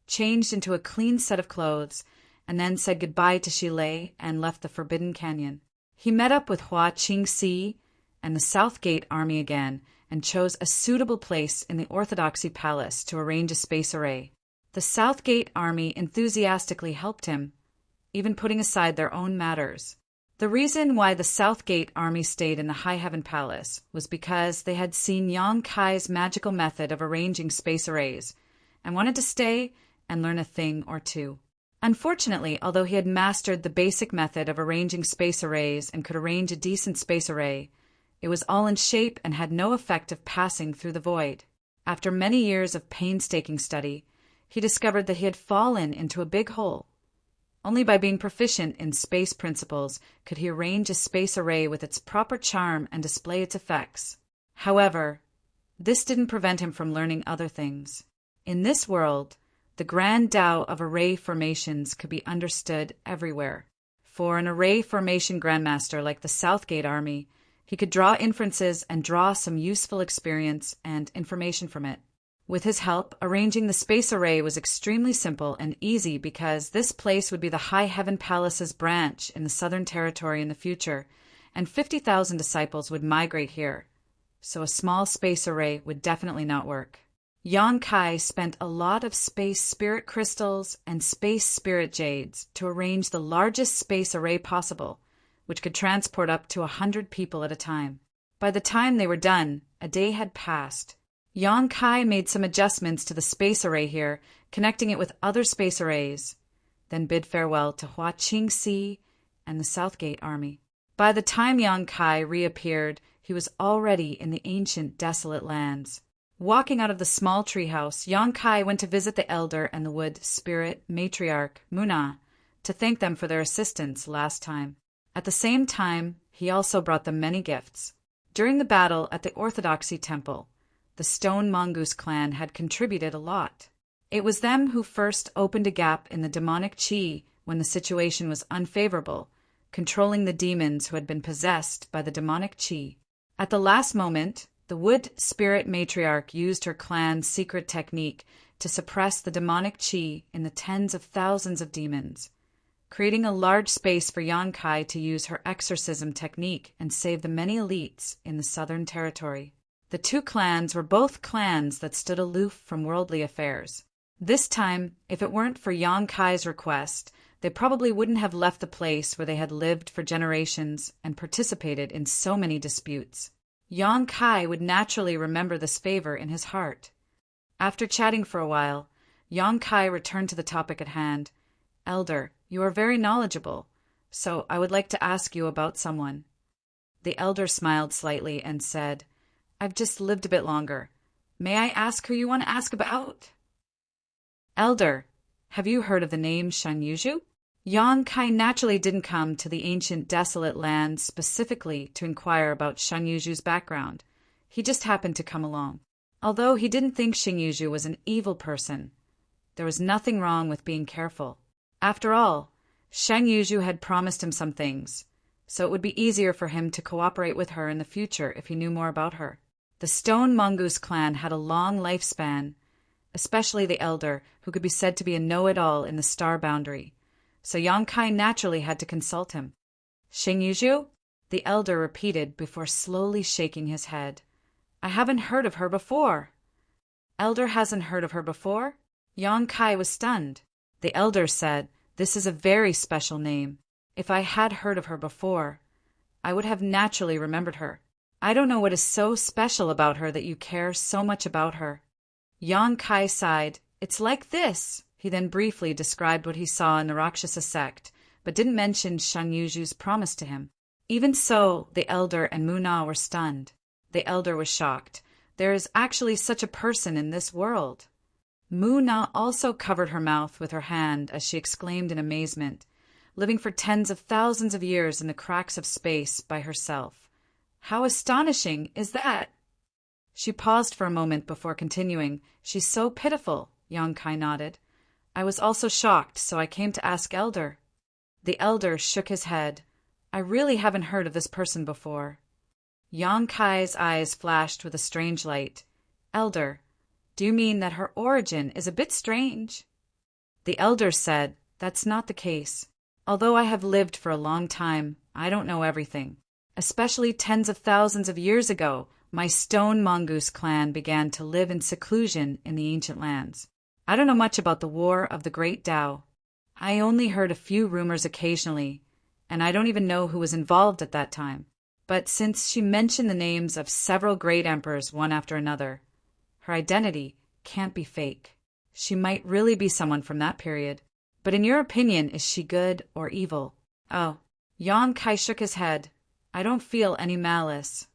changed into a clean set of clothes, and then said goodbye to Shi Lei and left the Forbidden Canyon. He met up with Hua Qingxi and the South Gate Army again and chose a suitable place in the Orthodoxy Palace to arrange a space array. The South Gate Army enthusiastically helped him, even putting aside their own matters. The reason why the South Gate Army stayed in the High Heaven Palace was because they had seen Yang Kai's magical method of arranging space arrays and wanted to stay and learn a thing or two. Unfortunately, although he had mastered the basic method of arranging space arrays and could arrange a decent space array, it was all in shape and had no effect of passing through the void. After many years of painstaking study, he discovered that he had fallen into a big hole. Only by being proficient in space principles could he arrange a space array with its proper charm and display its effects. However, this didn't prevent him from learning other things. In this world, the grand Tao of array formations could be understood everywhere. For an array formation grandmaster like the Southgate Army, he could draw inferences and draw some useful experience and information from it. With his help, arranging the space array was extremely simple and easy because this place would be the High Heaven Palace's branch in the Southern Territory in the future, and 50,000 disciples would migrate here. So a small space array would definitely not work. Yang Kai spent a lot of space spirit crystals and space spirit jades to arrange the largest space array possible, which could transport up to 100 people at a time. By the time they were done, a day had passed. Yang Kai made some adjustments to the space array here, connecting it with other space arrays, then bid farewell to Hua Qingxi and the Southgate Army. By the time Yang Kai reappeared, he was already in the ancient desolate lands. Walking out of the small treehouse, Yang Kai went to visit the elder and the wood spirit matriarch, Muna, to thank them for their assistance last time. At the same time, he also brought them many gifts. During the battle at the Orthodoxy Temple, the Stone Mongoose clan had contributed a lot. It was them who first opened a gap in the demonic chi when the situation was unfavorable, controlling the demons who had been possessed by the demonic chi. At the last moment, the wood spirit matriarch used her clan's secret technique to suppress the demonic chi in the tens of thousands of demons, creating a large space for Yang Kai to use her exorcism technique and save the many elites in the Southern Territory. The two clans were both clans that stood aloof from worldly affairs. This time, if it weren't for Yang Kai's request, they probably wouldn't have left the place where they had lived for generations and participated in so many disputes. Yang Kai would naturally remember this favor in his heart. After chatting for a while, Yang Kai returned to the topic at hand. "Elder, you are very knowledgeable, so I would like to ask you about someone." The elder smiled slightly and said, "I've just lived a bit longer. May I ask who you want to ask about?" "Elder, have you heard of the name Shan Yuju?" Yang Kai naturally didn't come to the ancient desolate land specifically to inquire about Shang Yuju's background. He just happened to come along. Although he didn't think Shang Yuju was an evil person, there was nothing wrong with being careful. After all, Shang Yuju had promised him some things, so it would be easier for him to cooperate with her in the future if he knew more about her. The Stone Mongoose clan had a long lifespan, especially the elder, who could be said to be a know-it-all in the star boundary. So Yang Kai naturally had to consult him. Shang Yuju? The elder repeated before slowly shaking his head. I haven't heard of her before. Elder hasn't heard of her before? Yang Kai was stunned. The elder said, This is a very special name. If I had heard of her before, I would have naturally remembered her. I don't know what is so special about her that you care so much about her. Yang Kai sighed. It's like this. He then briefly described what he saw in the Rakshasa sect, but didn't mention Shang Yuju's promise to him. Even so, the elder and Muna were stunned. The elder was shocked. There is actually such a person in this world. Muna also covered her mouth with her hand as she exclaimed in amazement, living for tens of thousands of years in the cracks of space by herself. How astonishing is that? She paused for a moment before continuing. She's so pitiful, Yang Kai nodded. I was also shocked, so I came to ask Elder. The elder shook his head. I really haven't heard of this person before. Yang Kai's eyes flashed with a strange light. Elder, do you mean that her origin is a bit strange? The elder said, That's not the case. Although I have lived for a long time, I don't know everything. Especially tens of thousands of years ago, my Stone Mongoose clan began to live in seclusion in the ancient lands. I don't know much about the War of the Great Tao. I only heard a few rumors occasionally, and I don't even know who was involved at that time. But since she mentioned the names of several great emperors one after another, her identity can't be fake. She might really be someone from that period. But in your opinion, is she good or evil? Oh, Yang Kai shook his head. I don't feel any malice.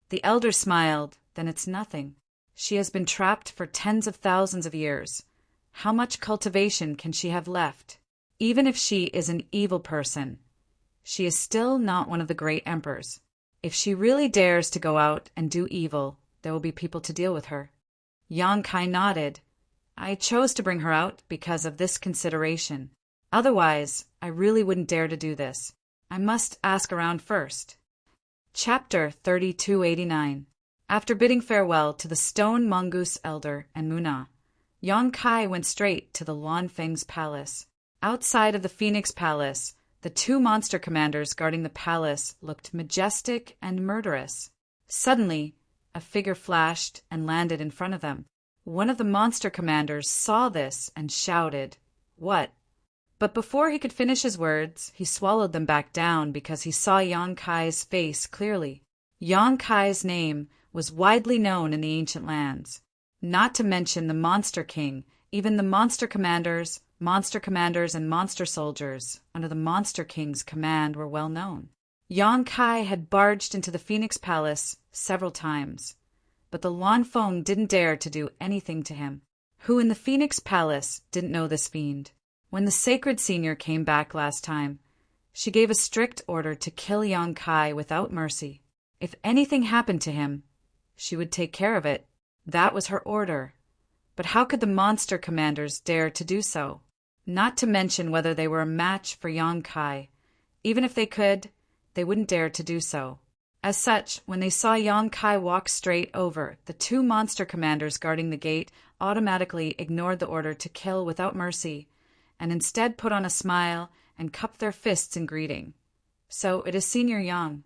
The elder smiled. Then it's nothing. She has been trapped for tens of thousands of years. How much cultivation can she have left? Even if she is an evil person, she is still not one of the great emperors. If she really dares to go out and do evil, there will be people to deal with her. Yang Kai nodded. I chose to bring her out because of this consideration. Otherwise, I really wouldn't dare to do this. I must ask around first. Chapter 3289. After bidding farewell to the Stone Mongoose elder and Muna, Yang Kai went straight to the Lanfeng's palace. Outside of the Phoenix Palace, the two monster commanders guarding the palace looked majestic and murderous. Suddenly, a figure flashed and landed in front of them. One of the monster commanders saw this and shouted, What? But before he could finish his words, he swallowed them back down because he saw Yang Kai's face clearly. Yang Kai's name was widely known in the ancient lands. Not to mention the Monster King, even the monster commanders, and monster soldiers under the Monster King's command were well known. Yang Kai had barged into the Phoenix Palace several times, but the Lanfeng didn't dare to do anything to him. Who in the Phoenix Palace didn't know this fiend? When the Sacred Senior came back last time, she gave a strict order to kill Yang Kai without mercy. If anything happened to him, she would take care of it. That was her order. But how could the monster commanders dare to do so? Not to mention whether they were a match for Yang Kai. Even if they could, they wouldn't dare to do so. As such, when they saw Yang Kai walk straight over, the two monster commanders guarding the gate automatically ignored the order to kill without mercy, and instead put on a smile and cupped their fists in greeting. So it is Senior Yang.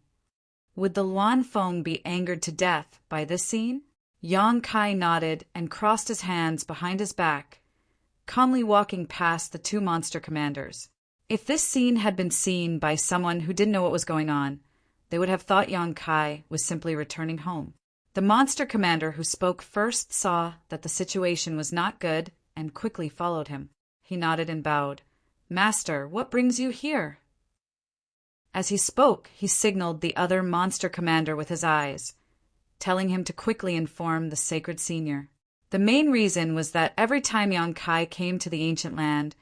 Would the Lanfeng be angered to death by this scene? Yang Kai nodded and crossed his hands behind his back, calmly walking past the two monster commanders. If this scene had been seen by someone who didn't know what was going on, they would have thought Yang Kai was simply returning home. The monster commander who spoke first saw that the situation was not good and quickly followed him. He nodded and bowed. Master, what brings you here? As he spoke, he signaled the other monster commander with his eyes, telling him to quickly inform the Sacred Senior. The main reason was that every time Yang Kai came to the ancient land,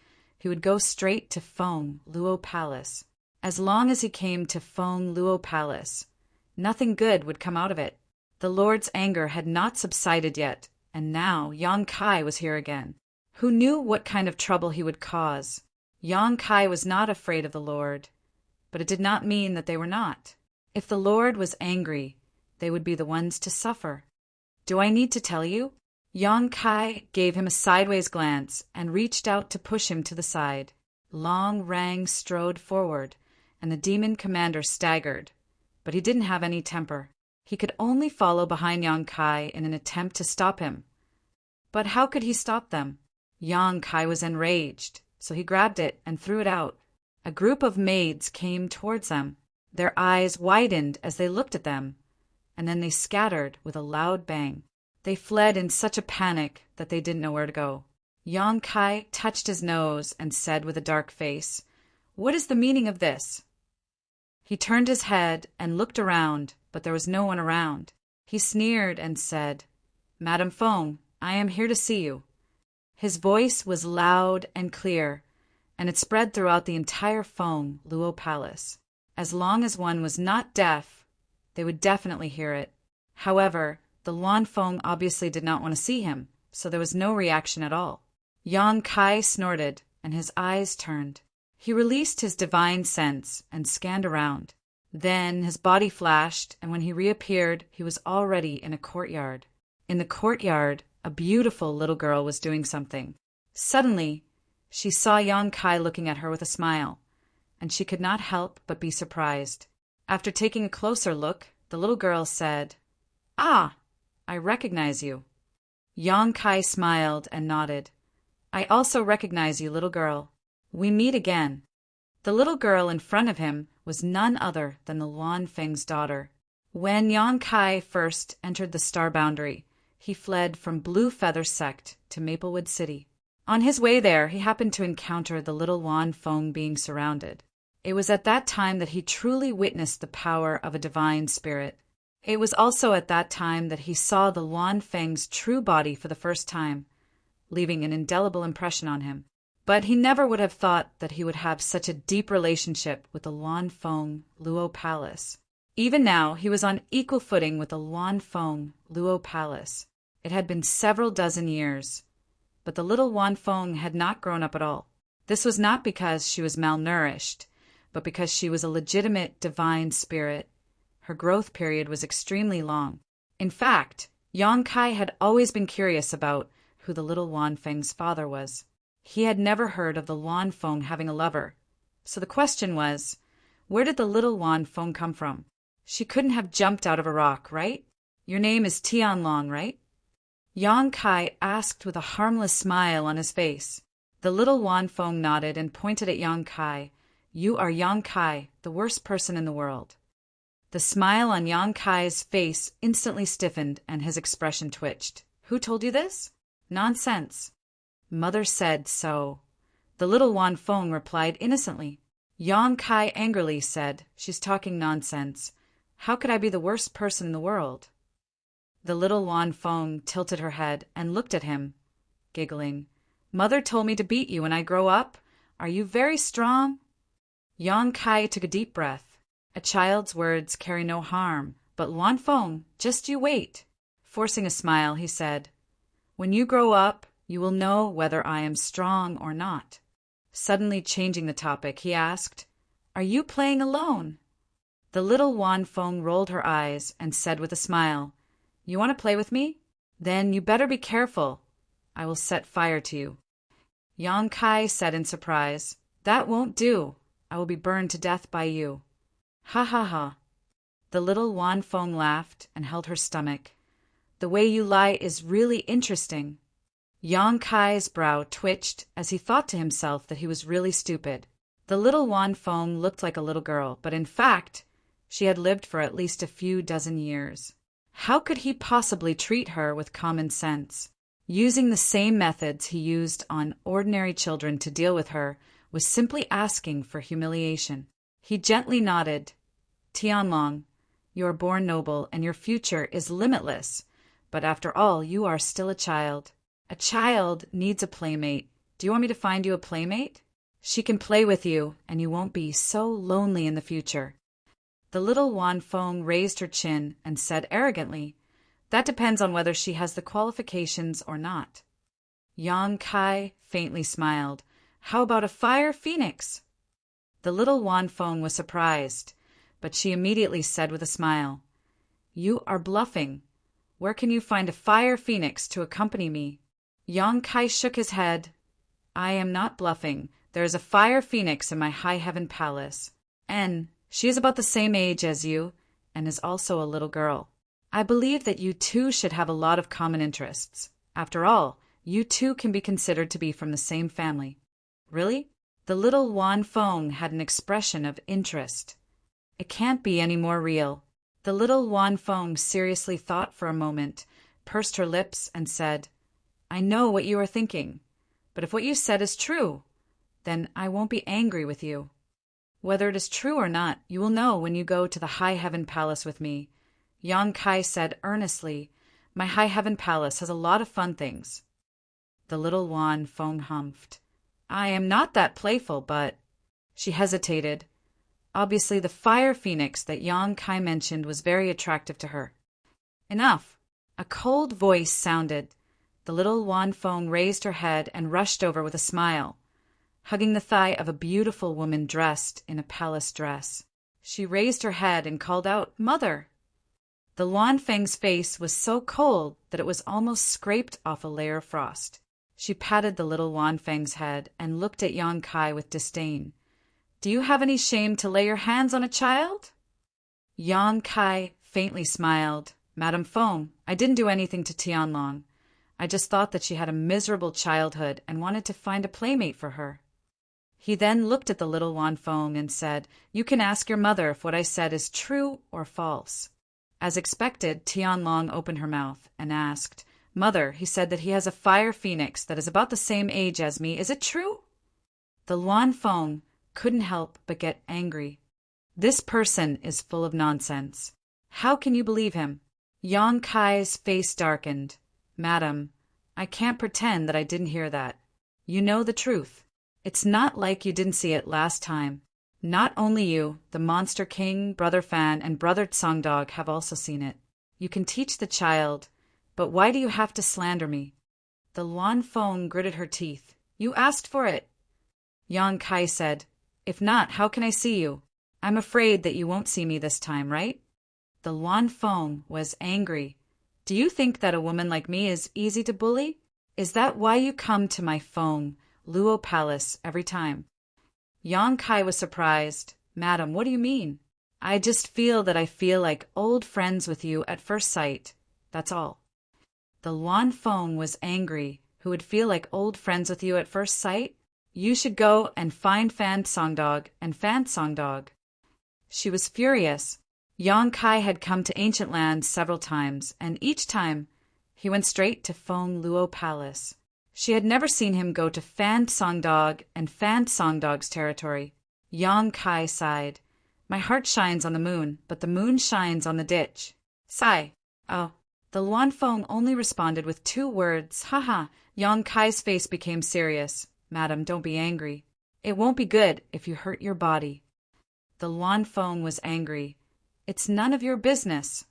he would go straight to Feng Luo Palace. As long as he came to Feng Luo Palace, nothing good would come out of it. The Lord's anger had not subsided yet, and now Yang Kai was here again. Who knew what kind of trouble he would cause? Yang Kai was not afraid of the Lord, but it did not mean that they were not. If the Lord was angry, they would be the ones to suffer. Do I need to tell you? Yang Kai gave him a sideways glance and reached out to push him to the side. Long Rang strode forward, and the demon commander staggered, but he didn't have any temper. He could only follow behind Yang Kai in an attempt to stop him. But how could he stop them? Yang Kai was enraged, so he grabbed it and threw it out. A group of maids came towards them. Their eyes widened as they looked at them, and then they scattered with a loud bang. They fled in such a panic that they didn't know where to go. Yang Kai touched his nose and said with a dark face, "What is the meaning of this?" He turned his head and looked around, but there was no one around. He sneered and said, "Madame Feng, I am here to see you." His voice was loud and clear, and it spread throughout the entire Feng Luo Palace. As long as one was not deaf, they would definitely hear it. However, the Luan Feng obviously did not want to see him, so there was no reaction at all. Yang Kai snorted, and his eyes turned. He released his divine sense and scanned around. Then his body flashed, and when he reappeared, he was already in a courtyard. In the courtyard, a beautiful little girl was doing something. Suddenly, she saw Yang Kai looking at her with a smile, and she could not help but be surprised. After taking a closer look, the little girl said, "Ah, I recognize you." Yang Kai smiled and nodded. "I also recognize you, little girl. We meet again." The little girl in front of him was none other than the Luan Feng's daughter. When Yang Kai first entered the Star Boundary, he fled from Blue Feather Sect to Maplewood City. On his way there, he happened to encounter the little Luan Feng being surrounded. It was at that time that he truly witnessed the power of a divine spirit. It was also at that time that he saw the Luan Feng's true body for the first time, leaving an indelible impression on him. But he never would have thought that he would have such a deep relationship with the Luan Feng Luo Palace. Even now, he was on equal footing with the Luan Feng Luo Palace. It had been several dozen years, but the little Luan Feng had not grown up at all. This was not because she was malnourished, but because she was a legitimate divine spirit. Her growth period was extremely long. In fact, Yang Kai had always been curious about who the little Luan Feng's father was. He had never heard of the Luan Feng having a lover. So the question was, where did the little Luan Feng come from? She couldn't have jumped out of a rock, right? Your name is Tianlong, right? Yang Kai asked with a harmless smile on his face. The little Luan Feng nodded and pointed at Yang Kai. "You are Yang Kai, the worst person in the world." The smile on Yang Kai's face instantly stiffened and his expression twitched. "Who told you this?" "Nonsense. Mother said so." The little Luan Feng replied innocently. Yang Kai angrily said, "She's talking nonsense. How could I be the worst person in the world?" The little Luan Feng tilted her head and looked at him, giggling. "Mother told me to beat you when I grow up. Are you very strong?" Yang Kai took a deep breath. A child's words carry no harm, but Luan Feng, just you wait. Forcing a smile, he said, "When you grow up, you will know whether I am strong or not." Suddenly changing the topic, he asked, "Are you playing alone?" The little Luan Feng rolled her eyes and said with a smile, "You want to play with me? Then you better be careful. I will set fire to you." Yang Kai said in surprise, "That won't do. I will be burned to death by you." "Ha ha ha." The little Luan Feng laughed and held her stomach. "The way you lie is really interesting." Yang Kai's brow twitched as he thought to himself that he was really stupid. The little Luan Feng looked like a little girl, but in fact, she had lived for at least a few dozen years. How could he possibly treat her with common sense? Using the same methods he used on ordinary children to deal with her was simply asking for humiliation. He gently nodded. "Tianlong, you are born noble and your future is limitless, but after all, you are still a child. A child needs a playmate. Do you want me to find you a playmate?" She can play with you, and you won't be so lonely in the future. The little Wan Fong raised her chin and said arrogantly, "That depends on whether she has the qualifications or not." Yang Kai faintly smiled. "How about a fire phoenix?" The little Wan Fong was surprised, but she immediately said with a smile, "You are bluffing. Where can you find a fire phoenix to accompany me?" Yang Kai shook his head. "I am not bluffing. There is a fire phoenix in my high heaven palace. And she is about the same age as you, and is also a little girl. I believe that you two should have a lot of common interests. After all, you two can be considered to be from the same family." "Really?" The little Wan Fong had an expression of interest. "It can't be any more real." The little Wan Fong seriously thought for a moment, pursed her lips, and said, "I know what you are thinking, but if what you said is true, then I won't be angry with you. Whether it is true or not, you will know when you go to the High Heaven Palace with me." Yang Kai said earnestly, "My High Heaven Palace has a lot of fun things." The little Wan Fong humphed. "I am not that playful, but—" She hesitated. Obviously, the fire phoenix that Yang Kai mentioned was very attractive to her. "Enough!" A cold voice sounded. The little Wan Fong raised her head and rushed over with a smile, hugging the thigh of a beautiful woman dressed in a palace dress. She raised her head and called out, "Mother!" The Wan Feng's face was so cold that it was almost scraped off a layer of frost. She patted the little Wan Feng's head and looked at Yang Kai with disdain. "Do you have any shame to lay your hands on a child?" Yang Kai faintly smiled. "Madame Fong, I didn't do anything to Tianlong. I just thought that she had a miserable childhood and wanted to find a playmate for her." He then looked at the little Wan Fong and said, "You can ask your mother if what I said is true or false." As expected, Tianlong opened her mouth and asked, "Mother, he said that he has a fire phoenix that is about the same age as me. Is it true?" The Wan Fong couldn't help but get angry. This person is full of nonsense. How can you believe him? Yang Kai's face darkened. "Madam, I can't pretend that I didn't hear that. You know the truth. It's not like you didn't see it last time. Not only you, the Monster King, Brother Fan, and Brother Tsongdog have also seen it. You can teach the child, but why do you have to slander me?" The Wan Fong gritted her teeth. "You asked for it." Yang Kai said, "If not, how can I see you? I'm afraid that you won't see me this time, right?" The Wan Fong was angry. "Do you think that a woman like me is easy to bully? Is that why you come to my Fong Luo Palace every time?" Yang Kai was surprised. "Madam, what do you mean?" "I just feel that I feel like old friends with you at first sight. That's all." The Wan Fong was angry. "Who would feel like old friends with you at first sight? You should go and find Fan Songdog and Fan Songdog." She was furious. Yang Kai had come to Ancient Land several times, and each time he went straight to Fong Luo Palace. She had never seen him go to Fan Songdog and Fan Songdog's territory. Yang Kai sighed. "My heart shines on the moon, but the moon shines on the ditch." Sigh. "Oh." The Luan Fong only responded with 2 words. "Haha." Yang Kai's face became serious. "Madam, don't be angry. It won't be good if you hurt your body." The Luan Fong was angry. "It's none of your business."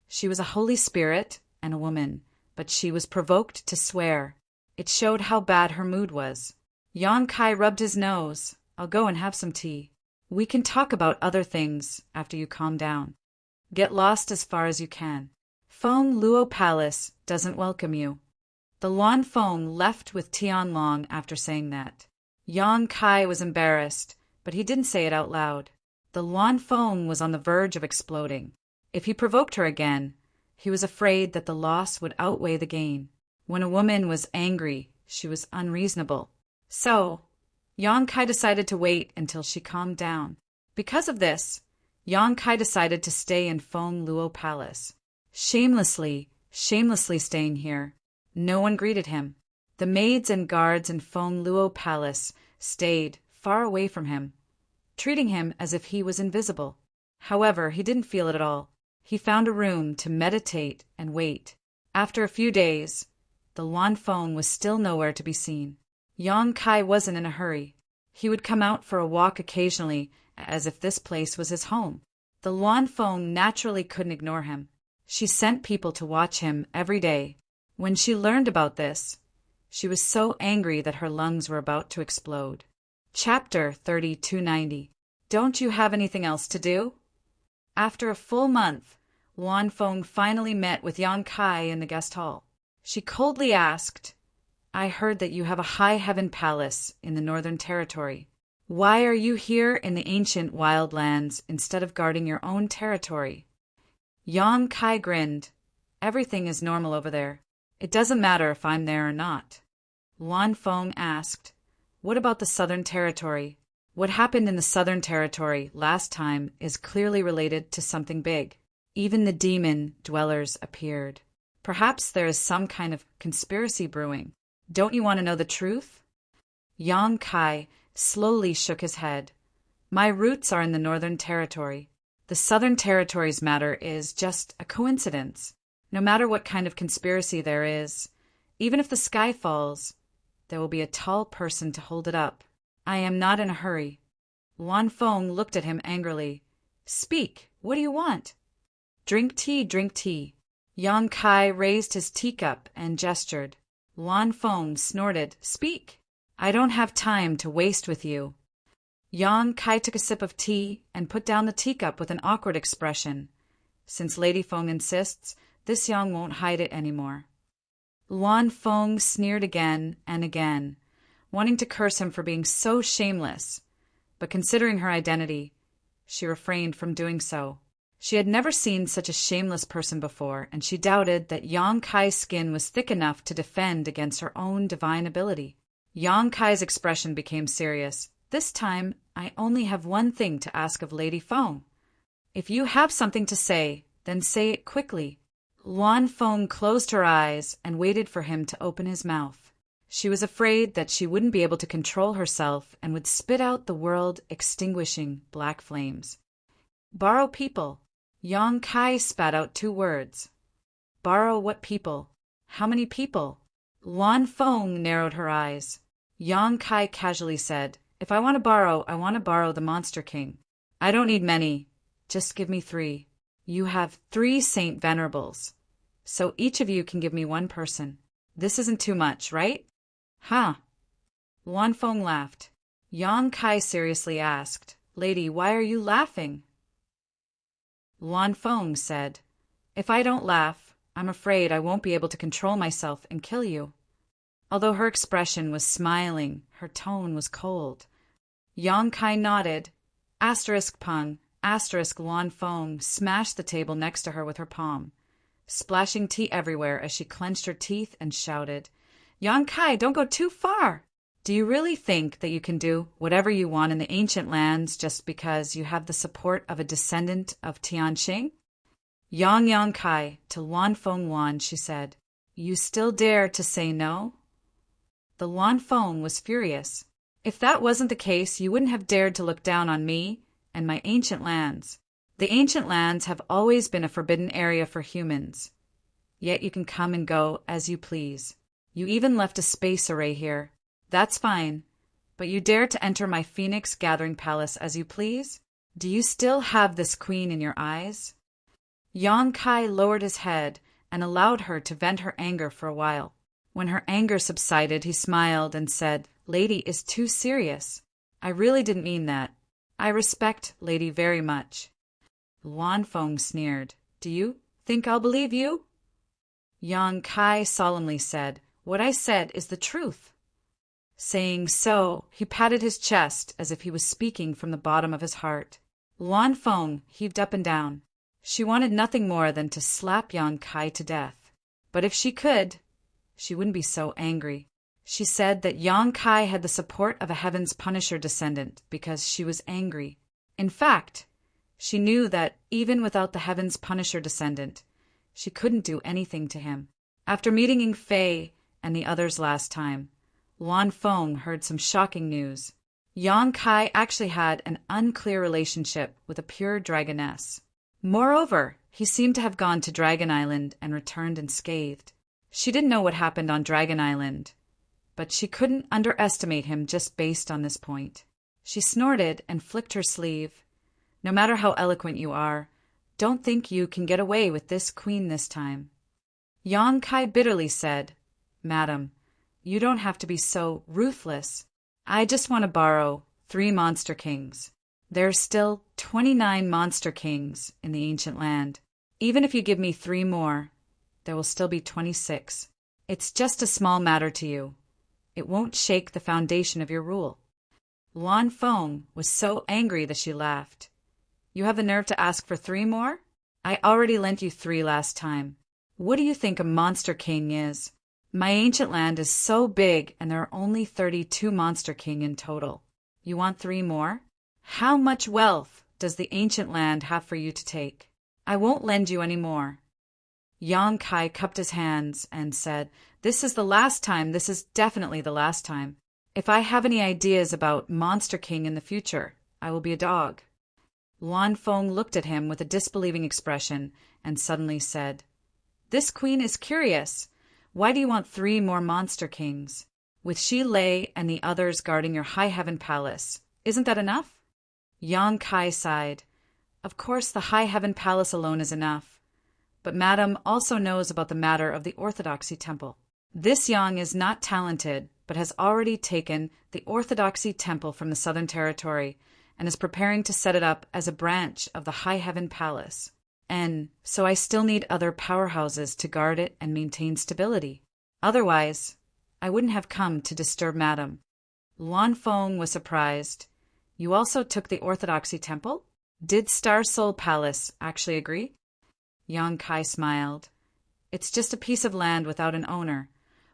She was a holy spirit and a woman, but she was provoked to swear. It showed how bad her mood was. Yang Kai rubbed his nose. "I'll go and have some tea. We can talk about other things after you calm down. Get lost as far as you can. Fong Luo Palace doesn't welcome you." The Luan Fong left with Tianlong after saying that. Yang Kai was embarrassed, but he didn't say it out loud. The Luan Fong was on the verge of exploding. If he provoked her again, he was afraid that the loss would outweigh the gain. When a woman was angry, she was unreasonable. So, Yang Kai decided to wait until she calmed down. Because of this, Yang Kai decided to stay in Fong Luo Palace. Shamelessly staying here. No one greeted him. The maids and guards in Fong Luo Palace stayed far away from him, treating him as if he was invisible. However, he didn't feel it at all. He found a room to meditate and wait. After a few days, the Luan Fong was still nowhere to be seen. Yang Kai wasn't in a hurry. He would come out for a walk occasionally, as if this place was his home. The Luan Feng naturally couldn't ignore him. She sent people to watch him every day. When she learned about this, she was so angry that her lungs were about to explode. Chapter 3290. Don't you have anything else to do? After a full month, Luan Feng finally met with Yang Kai in the guest hall. She coldly asked, I heard that you have a high heaven palace in the Northern Territory. Why are you here in the ancient wildlands instead of guarding your own territory? Yang Kai grinned. Everything is normal over there. It doesn't matter if I'm there or not. Luan Feng asked, What about the Southern Territory? What happened in the Southern Territory last time is clearly related to something big. Even the demon dwellers appeared. Perhaps there is some kind of conspiracy brewing. Don't you want to know the truth? Yang Kai slowly shook his head. My roots are in the Northern Territory. The Southern Territory's matter is just a coincidence. No matter what kind of conspiracy there is, even if the sky falls, there will be a tall person to hold it up. I am not in a hurry. Luan Feng looked at him angrily. Speak, what do you want? Drink tea, drink tea. Yang Kai raised his teacup and gestured. Luan Feng snorted. Speak. I don't have time to waste with you. Yang Kai took a sip of tea and put down the teacup with an awkward expression. Since Lady Feng insists, this Yang won't hide it anymore. Luan Feng sneered again and again, wanting to curse him for being so shameless, but considering her identity, she refrained from doing so. She had never seen such a shameless person before, and she doubted that Yang Kai's skin was thick enough to defend against her own divine ability. Yang Kai's expression became serious. This time, I only have one thing to ask of Lady Feng. If you have something to say, then say it quickly. Luan Feng closed her eyes and waited for him to open his mouth. She was afraid that she wouldn't be able to control herself and would spit out the world-extinguishing black flames. Borrow people. Yang Kai spat out 2 words. Borrow what people? How many people? Luan Feng narrowed her eyes. Yang Kai casually said, If I want to borrow, I want to borrow the Monster King. I don't need many. Just give me 3. You have 3 Saint Venerables. So each of you can give me 1 person. This isn't too much, right? Huh? Luan Feng laughed. Yang Kai seriously asked, Lady, why are you laughing? Luan Feng said, If I don't laugh, I'm afraid I won't be able to control myself and kill you. Although her expression was smiling, her tone was cold. Yang Kai nodded. Pung. Luan Feng smashed the table next to her with her palm, splashing tea everywhere as she clenched her teeth and shouted, Yang Kai, don't go too far! Do you really think that you can do whatever you want in the ancient lands just because you have the support of a descendant of Tianqing? Yang Kai, to Luan Feng, she said, You still dare to say no? The Luan Feng was furious. If that wasn't the case, you wouldn't have dared to look down on me and my ancient lands. The ancient lands have always been a forbidden area for humans. Yet you can come and go as you please. You even left a space array here. That's fine. But you dare to enter my Phoenix Gathering Palace as you please? Do you still have this queen in your eyes? Yang Kai lowered his head and allowed her to vent her anger for a while. When her anger subsided, he smiled and said, Lady is too serious. I really didn't mean that. I respect Lady very much. Luan Feng sneered. Do you think I'll believe you? Yang Kai solemnly said, What I said is the truth. Saying so, he patted his chest as if he was speaking from the bottom of his heart. Luan Feng heaved up and down. She wanted nothing more than to slap Yang Kai to death. But if she could, she wouldn't be so angry. She said that Yang Kai had the support of a Heaven's Punisher descendant because she was angry. In fact, she knew that even without the Heaven's Punisher descendant, she couldn't do anything to him. After meeting Ying Fei and the others last time, Luan Feng heard some shocking news. Yang Kai actually had an unclear relationship with a pure dragoness. Moreover, he seemed to have gone to Dragon Island and returned unscathed. She didn't know what happened on Dragon Island, but she couldn't underestimate him just based on this point. She snorted and flicked her sleeve. No matter how eloquent you are, don't think you can get away with this queen this time. Yang Kai bitterly said, Madam, you don't have to be so ruthless. I just want to borrow 3 Monster Kings. There's still 29 Monster Kings in the ancient land. Even if you give me 3 more, there will still be 26. It's just a small matter to you. It won't shake the foundation of your rule. Luan Feng was so angry that she laughed. You have the nerve to ask for 3 more? I already lent you 3 last time. What do you think a Monster King is? My ancient land is so big and there are only 32 Monster King in total. You want 3 more? How much wealth does the ancient land have for you to take? I won't lend you any more. Yang Kai cupped his hands and said, This is the last time. This is definitely the last time. If I have any ideas about Monster King in the future, I will be a dog. Luan Feng looked at him with a disbelieving expression and suddenly said, This queen is curious. Why do you want 3 more Monster Kings? With Shi Lei and the others guarding your high heaven palace, isn't that enough? Yang Kai sighed. Of course the high heaven palace alone is enough. But Madame also knows about the matter of the Orthodoxy Temple. This Yang is not talented, but has already taken the Orthodoxy Temple from the Southern Territory and is preparing to set it up as a branch of the High Heaven Palace. And so I still need other powerhouses to guard it and maintain stability. Otherwise, I wouldn't have come to disturb Madame. Luan Feng was surprised. You also took the Orthodoxy Temple? Did Star Soul Palace actually agree? Yang Kai smiled. It's just a piece of land without an owner.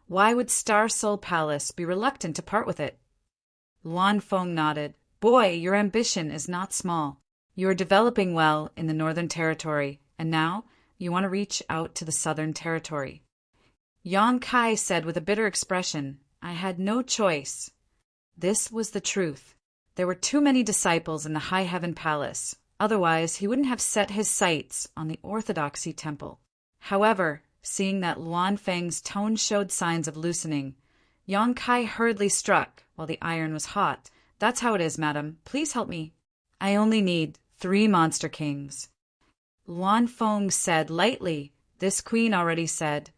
Why would Star Soul Palace be reluctant to part with it? Luan Feng nodded. Boy, your ambition is not small. You are developing well in the Northern Territory, and now you want to reach out to the Southern Territory. Yang Kai said with a bitter expression, I had no choice. This was the truth. There were too many disciples in the High Heaven Palace. Otherwise, he wouldn't have set his sights on the Orthodoxy Temple. However, seeing that Luan Feng's tone showed signs of loosening, Yang Kai hurriedly struck while the iron was hot. That's how it is, madam. Please help me. I only need 3 Monster Kings. Luan Feng said lightly, This queen already said,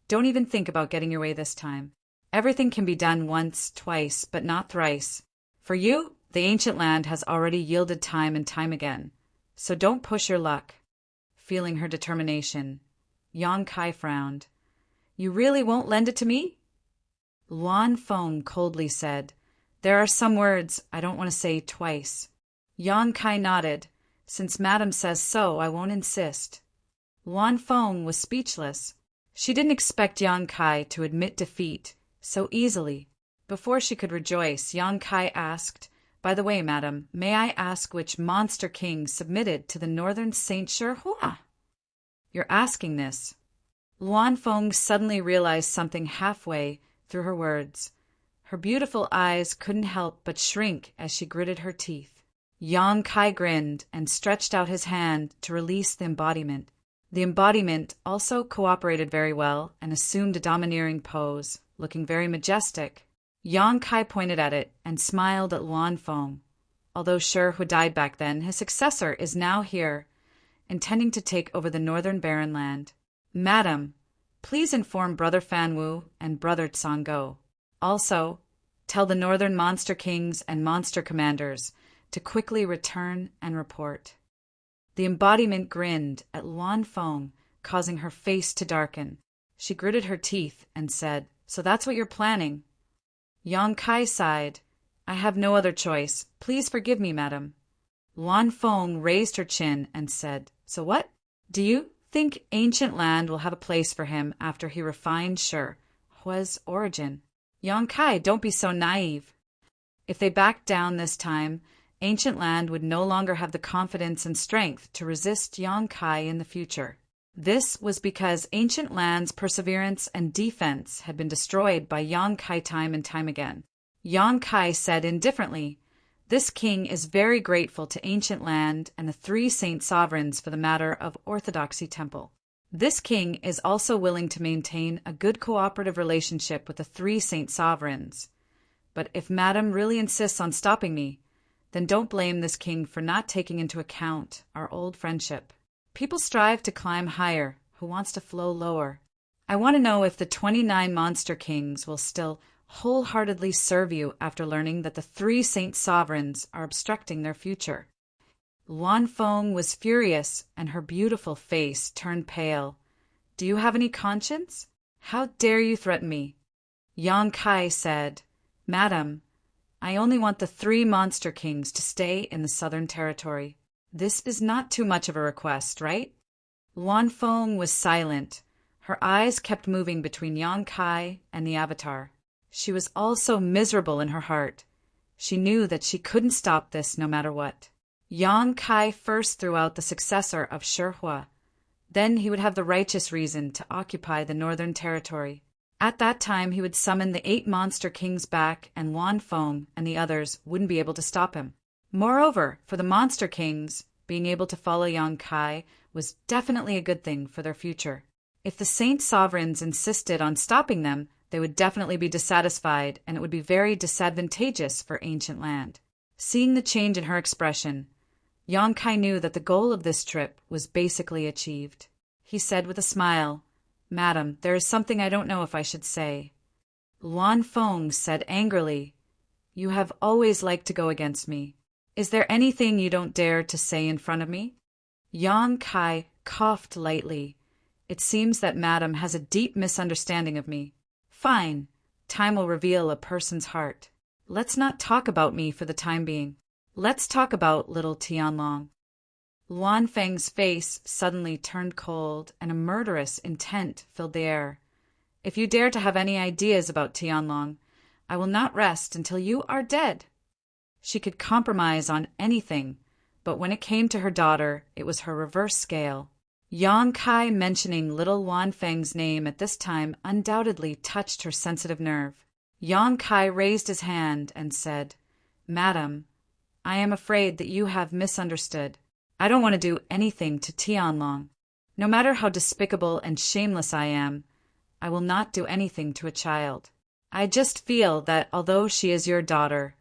Don't even think about getting your way this time. Everything can be done once, twice, but not thrice. For you, the ancient land has already yielded time and time again. So don't push your luck. Feeling her determination, Yang Kai frowned. You really won't lend it to me? Luan Feng coldly said, There are some words I don't want to say twice. Yang Kai nodded. Since Madame says so, I won't insist. Luan Feng was speechless. She didn't expect Yang Kai to admit defeat so easily. Before she could rejoice, Yang Kai asked, By the way, madam, may I ask which Monster King submitted to the Northern Saint Shihua? You're asking this. Luan Feng suddenly realized something halfway through her words. Her beautiful eyes couldn't help but shrink as she gritted her teeth. Yang Kai grinned and stretched out his hand to release the embodiment. The embodiment also cooperated very well and assumed a domineering pose, looking very majestic. Yang Kai pointed at it and smiled at Luan Feng. Although sure who died back then, his successor is now here, intending to take over the northern barren land. Madam, please inform Brother Fanwu and Brother Tsanggo. Also, tell the northern Monster Kings and Monster Commanders to quickly return and report. The embodiment grinned at Luan Feng, causing her face to darken. She gritted her teeth and said, So that's what you're planning? Yang Kai sighed. I have no other choice. Please forgive me, madam. Luan Feng raised her chin and said, So what? Do you think ancient land will have a place for him after he refines Hua's origin? Yang Kai, don't be so naive. If they backed down this time, ancient land would no longer have the confidence and strength to resist Yang Kai in the future. This was because ancient land's perseverance and defense had been destroyed by Yang Kai time and time again. Yang Kai said indifferently, This king is very grateful to ancient land and the 3 saint sovereigns for the matter of Orthodoxy Temple. This king is also willing to maintain a good cooperative relationship with the three saint sovereigns. But if Madam really insists on stopping me, then don't blame this king for not taking into account our old friendship. People strive to climb higher, who wants to flow lower. I want to know if the 29 monster kings will still wholeheartedly serve you after learning that the three saint sovereigns are obstructing their future. Luan Feng was furious, and her beautiful face turned pale. Do you have any conscience? How dare you threaten me? Yang Kai said, Madam, I only want the three monster kings to stay in the Southern Territory. This is not too much of a request, right? Luan Feng was silent. Her eyes kept moving between Yang Kai and the Avatar. She was also miserable in her heart. She knew that she couldn't stop this no matter what. Yang Kai first threw out the successor of Shihua. Then he would have the righteous reason to occupy the Northern Territory. At that time, he would summon the 8 monster kings back, and Luan Feng and the others wouldn't be able to stop him. Moreover, for the monster kings, being able to follow Yang Kai was definitely a good thing for their future. If the saint sovereigns insisted on stopping them, they would definitely be dissatisfied, and it would be very disadvantageous for ancient land. Seeing the change in her expression, Yang Kai knew that the goal of this trip was basically achieved. He said with a smile, Madam, there is something I don't know if I should say. Luan Feng said angrily, You have always liked to go against me. Is there anything you don't dare to say in front of me? Yang Kai coughed lightly. It seems that Madam has a deep misunderstanding of me. Fine. Time will reveal a person's heart. Let's not talk about me for the time being. Let's talk about little Tianlong. Luan Feng's face suddenly turned cold, and a murderous intent filled the air. If you dare to have any ideas about Tianlong, I will not rest until you are dead. She could compromise on anything, but when it came to her daughter, it was her reverse scale. Yang Kai mentioning little Luan Feng's name at this time undoubtedly touched her sensitive nerve. Yang Kai raised his hand and said, Madam, I am afraid that you have misunderstood. I don't want to do anything to Tianlong. No matter how despicable and shameless I am, I will not do anything to a child. I just feel that although she is your daughter,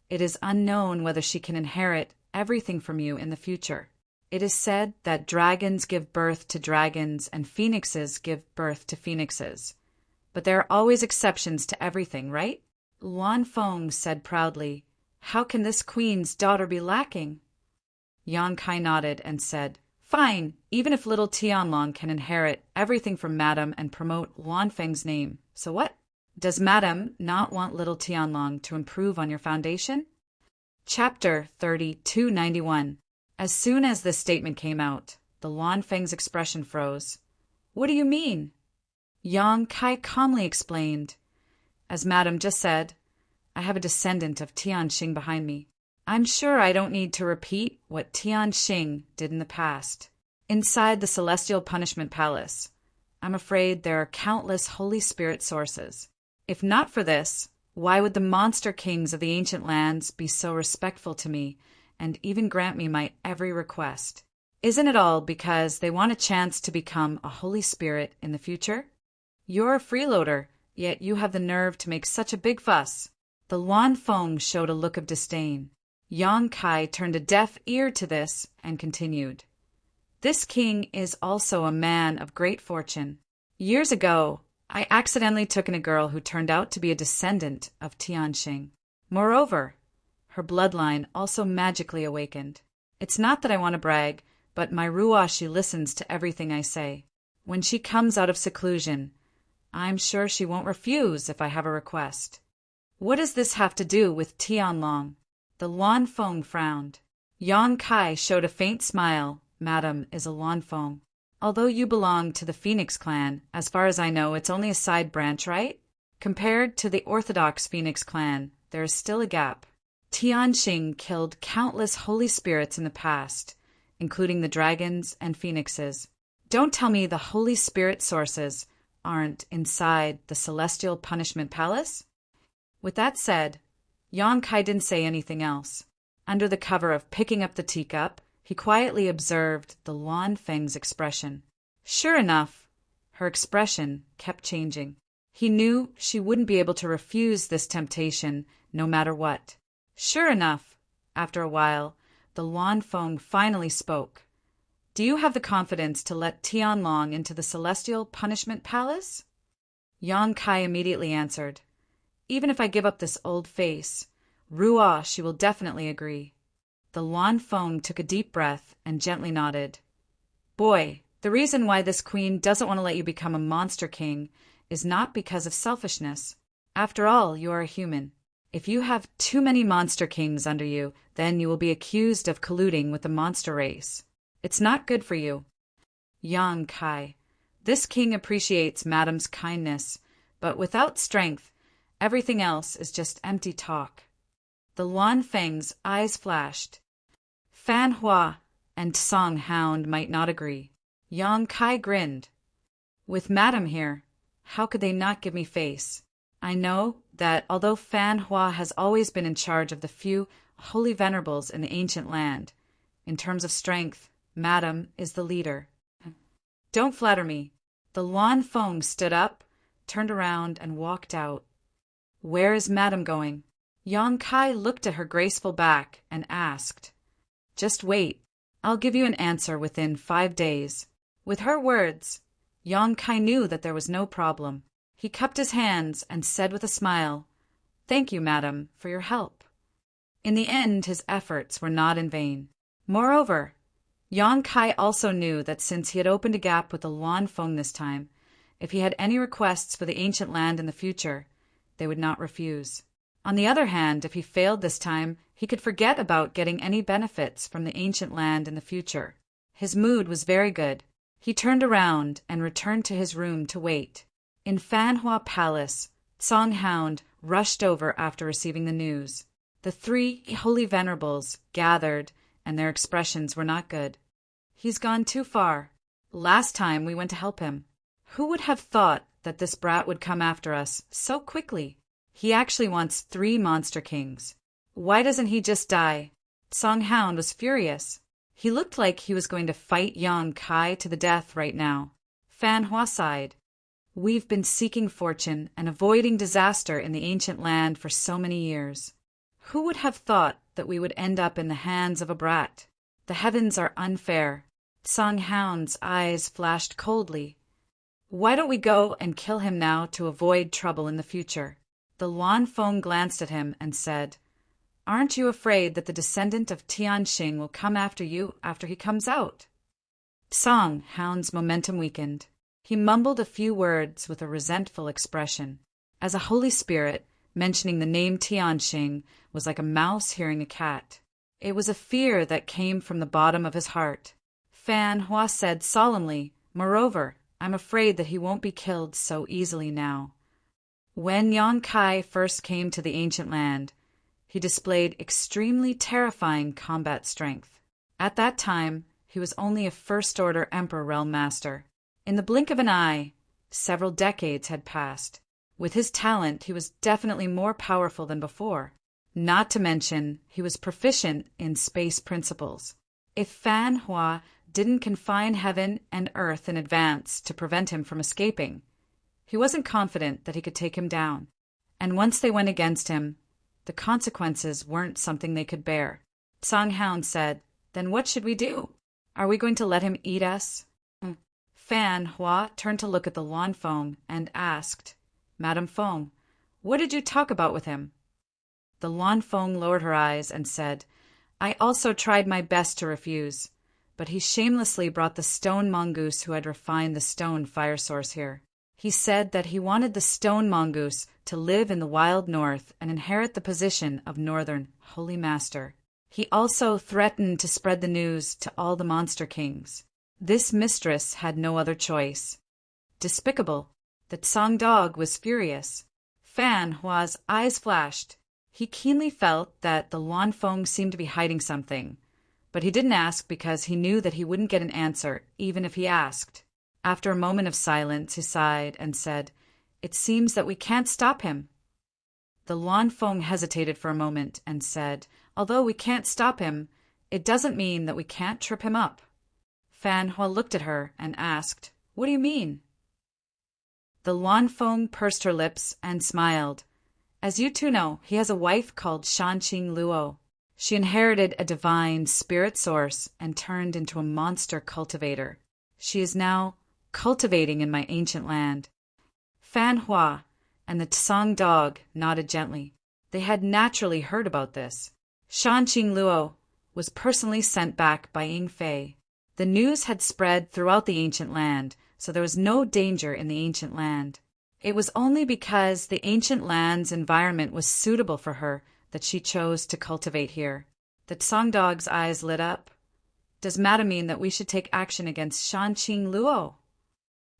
it is unknown whether she can inherit everything from you in the future. It is said that dragons give birth to dragons and phoenixes give birth to phoenixes. But there are always exceptions to everything, right? Luan Feng said proudly, How can this queen's daughter be lacking? Yang Kai nodded and said, Fine, even if little Tianlong can inherit everything from Madam and promote Luan Feng's name. So what? Does Madam not want little Tianlong to improve on your foundation? Chapter 3291. As soon as this statement came out, the Luan Feng's expression froze. What do you mean? Yang Kai calmly explained. As Madam just said, I have a descendant of Tianxing behind me. I'm sure I don't need to repeat what Tianxing did in the past. Inside the Celestial Punishment Palace, I'm afraid there are countless Holy Spirit sources. If not for this, why would the monster kings of the ancient lands be so respectful to me and even grant me my every request? Isn't it all because they want a chance to become a Holy Spirit in the future? You're a freeloader, yet you have the nerve to make such a big fuss. The Luan Feng showed a look of disdain. Yang Kai turned a deaf ear to this and continued. This king is also a man of great fortune. Years ago, I accidentally took in a girl who turned out to be a descendant of Tianxing. Moreover, her bloodline also magically awakened. It's not that I want to brag, but my Ruashi listens to everything I say. When she comes out of seclusion, I'm sure she won't refuse if I have a request. What does this have to do with Tianlong? The Luan Feng frowned. Yang Kai showed a faint smile. Madam is a Luan Feng. Although you belong to the Phoenix clan, as far as I know, it's only a side branch, right? Compared to the orthodox Phoenix clan, there is still a gap. Tianxing killed countless holy spirits in the past, including the dragons and phoenixes. Don't tell me the Holy Spirit sources aren't inside the Celestial Punishment Palace? With that said, Yang Kai didn't say anything else. Under the cover of picking up the teacup, he quietly observed the Luan Feng's expression. Sure enough, her expression kept changing. He knew she wouldn't be able to refuse this temptation no matter what. Sure enough, after a while, the Luan Feng finally spoke. Do you have the confidence to let Tianlong into the Celestial Punishment Palace? Yang Kai immediately answered, Even if I give up this old face, Ruo, she will definitely agree. The Luan Feng took a deep breath and gently nodded. Boy, the reason why this queen doesn't want to let you become a monster king is not because of selfishness. After all, you are a human. If you have too many monster kings under you, then you will be accused of colluding with the monster race. It's not good for you. Yang Kai, this king appreciates Madam's kindness, but without strength, everything else is just empty talk. The Luan Feng's eyes flashed. Fan Hua and Song Hound might not agree. Yang Kai grinned. With Madam here, how could they not give me face? I know that although Fan Hua has always been in charge of the few holy venerables in the ancient land, in terms of strength, Madam is the leader. Don't flatter me. The Luan Feng stood up, turned around, and walked out. Where is Madam going? Yang Kai looked at her graceful back and asked. Just wait. I'll give you an answer within 5 days. With her words, Yang Kai knew that there was no problem. He cupped his hands and said with a smile, Thank you, Madam, for your help. In the end, his efforts were not in vain. Moreover, Yang Kai also knew that since he had opened a gap with the Luan Feng this time, if he had any requests for the ancient land in the future, they would not refuse. On the other hand, if he failed this time, he could forget about getting any benefits from the ancient land in the future. His mood was very good. He turned around and returned to his room to wait. In Fanhua Palace, Song Hound rushed over after receiving the news. The 3 holy venerables gathered, and their expressions were not good. He's gone too far. Last time we went to help him. Who would have thought that this brat would come after us so quickly? He actually wants 3 monster kings. Why doesn't he just die? Song Hound was furious. He looked like he was going to fight Yang Kai to the death right now. Fan Hua sighed. We've been seeking fortune and avoiding disaster in the ancient land for so many years. Who would have thought that we would end up in the hands of a brat? The heavens are unfair. Song Hound's eyes flashed coldly. Why don't we go and kill him now to avoid trouble in the future? The Luan Feng glanced at him and said, Aren't you afraid that the descendant of Tianxing will come after you after he comes out? Song Hound's momentum weakened. He mumbled a few words with a resentful expression. As a holy spirit, mentioning the name Tianxing was like a mouse hearing a cat. It was a fear that came from the bottom of his heart. Fan Hua said solemnly, Moreover, I'm afraid that he won't be killed so easily now. When Yang Kai first came to the ancient land, he displayed extremely terrifying combat strength. At that time, he was only a first-order Emperor Realm Master. In the blink of an eye, several decades had passed. With his talent, he was definitely more powerful than before. Not to mention, he was proficient in space principles. If Fan Hua didn't confine heaven and earth in advance to prevent him from escaping, he wasn't confident that he could take him down. And once they went against him, the consequences weren't something they could bear. Song Hound said, Then what should we do? Are we going to let him eat us? Fan Hua turned to look at the Luan Feng and asked, Madam Feng, what did you talk about with him? The Luan Feng lowered her eyes and said, I also tried my best to refuse, but he shamelessly brought the stone mongoose who had refined the stone fire source here. He said that he wanted the stone mongoose to live in the wild north and inherit the position of northern holy master. He also threatened to spread the news to all the monster kings. This mistress had no other choice. Despicable. The Tsang dog was furious. Fan Hua's eyes flashed. He keenly felt that the Luan Feng seemed to be hiding something, but he didn't ask because he knew that he wouldn't get an answer, even if he asked. After a moment of silence, he sighed and said, It seems that we can't stop him. The Luan Feng hesitated for a moment and said, Although we can't stop him, it doesn't mean that we can't trip him up. Fan Hua looked at her and asked, "What do you mean?" The Luan Feng pursed her lips and smiled. "As you two know, he has a wife called Shanqing Luo. She inherited a divine spirit source and turned into a monster cultivator. She is now cultivating in my ancient land." Fan Hua and the Tsang dog nodded gently. They had naturally heard about this. Shanqing Luo was personally sent back by Ying Fei. The news had spread throughout the ancient land, so there was no danger in the ancient land. It was only because the ancient land's environment was suitable for her that she chose to cultivate here. The Tsang dog's eyes lit up. "Does Madam mean that we should take action against Shanqing Luo?"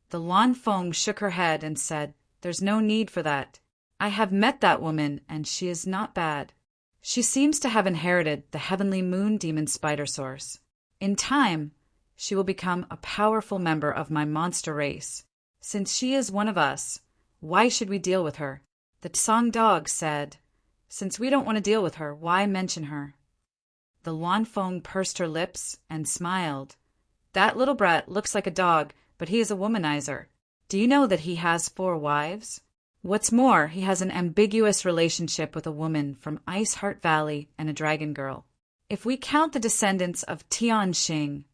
The Luan Feng shook her head and said, "There's no need for that. I have met that woman, and she is not bad. She seems to have inherited the heavenly moon demon spider source. In time, she will become a powerful member of my monster race. Since she is one of us, why should we deal with her?" The Tsang dog said, "Since we don't want to deal with her, why mention her?" The Luan Feng pursed her lips and smiled. "That little brat looks like a dog, but he is a womanizer. Do you know that he has 4 wives? What's more, he has an ambiguous relationship with a woman from Ice Heart Valley and a dragon girl. If we count the descendants of Tianxing,"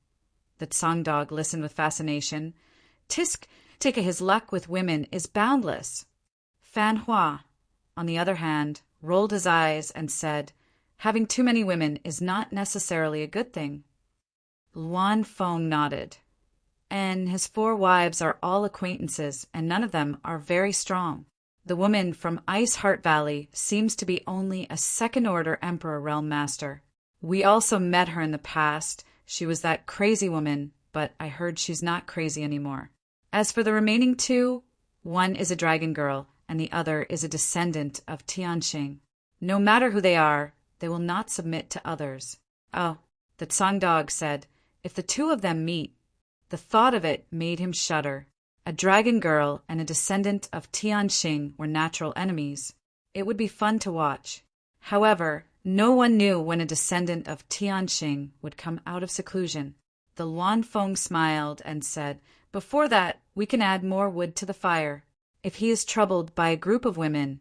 the Tsang dog listened with fascination, "Tika his luck with women is boundless." Fan Hua, on the other hand, rolled his eyes and said, "Having too many women is not necessarily a good thing." Luan Feng nodded. "And his 4 wives are all acquaintances, and none of them are very strong. The woman from Ice Heart Valley seems to be only a second-order Emperor Realm Master. We also met her in the past. She was that crazy woman, but I heard she's not crazy anymore. As for the remaining 2, one is a dragon girl, and the other is a descendant of Tianxing. No matter who they are, they will not submit to others." "Oh," the Tsang dog said, "if the 2 of them meet," the thought of it made him shudder. A dragon girl and a descendant of Tianxing were natural enemies. It would be fun to watch. However, no one knew when a descendant of Tianxing would come out of seclusion. The Luan Feng smiled and said, "Before that, we can add more wood to the fire. If he is troubled by a group of women,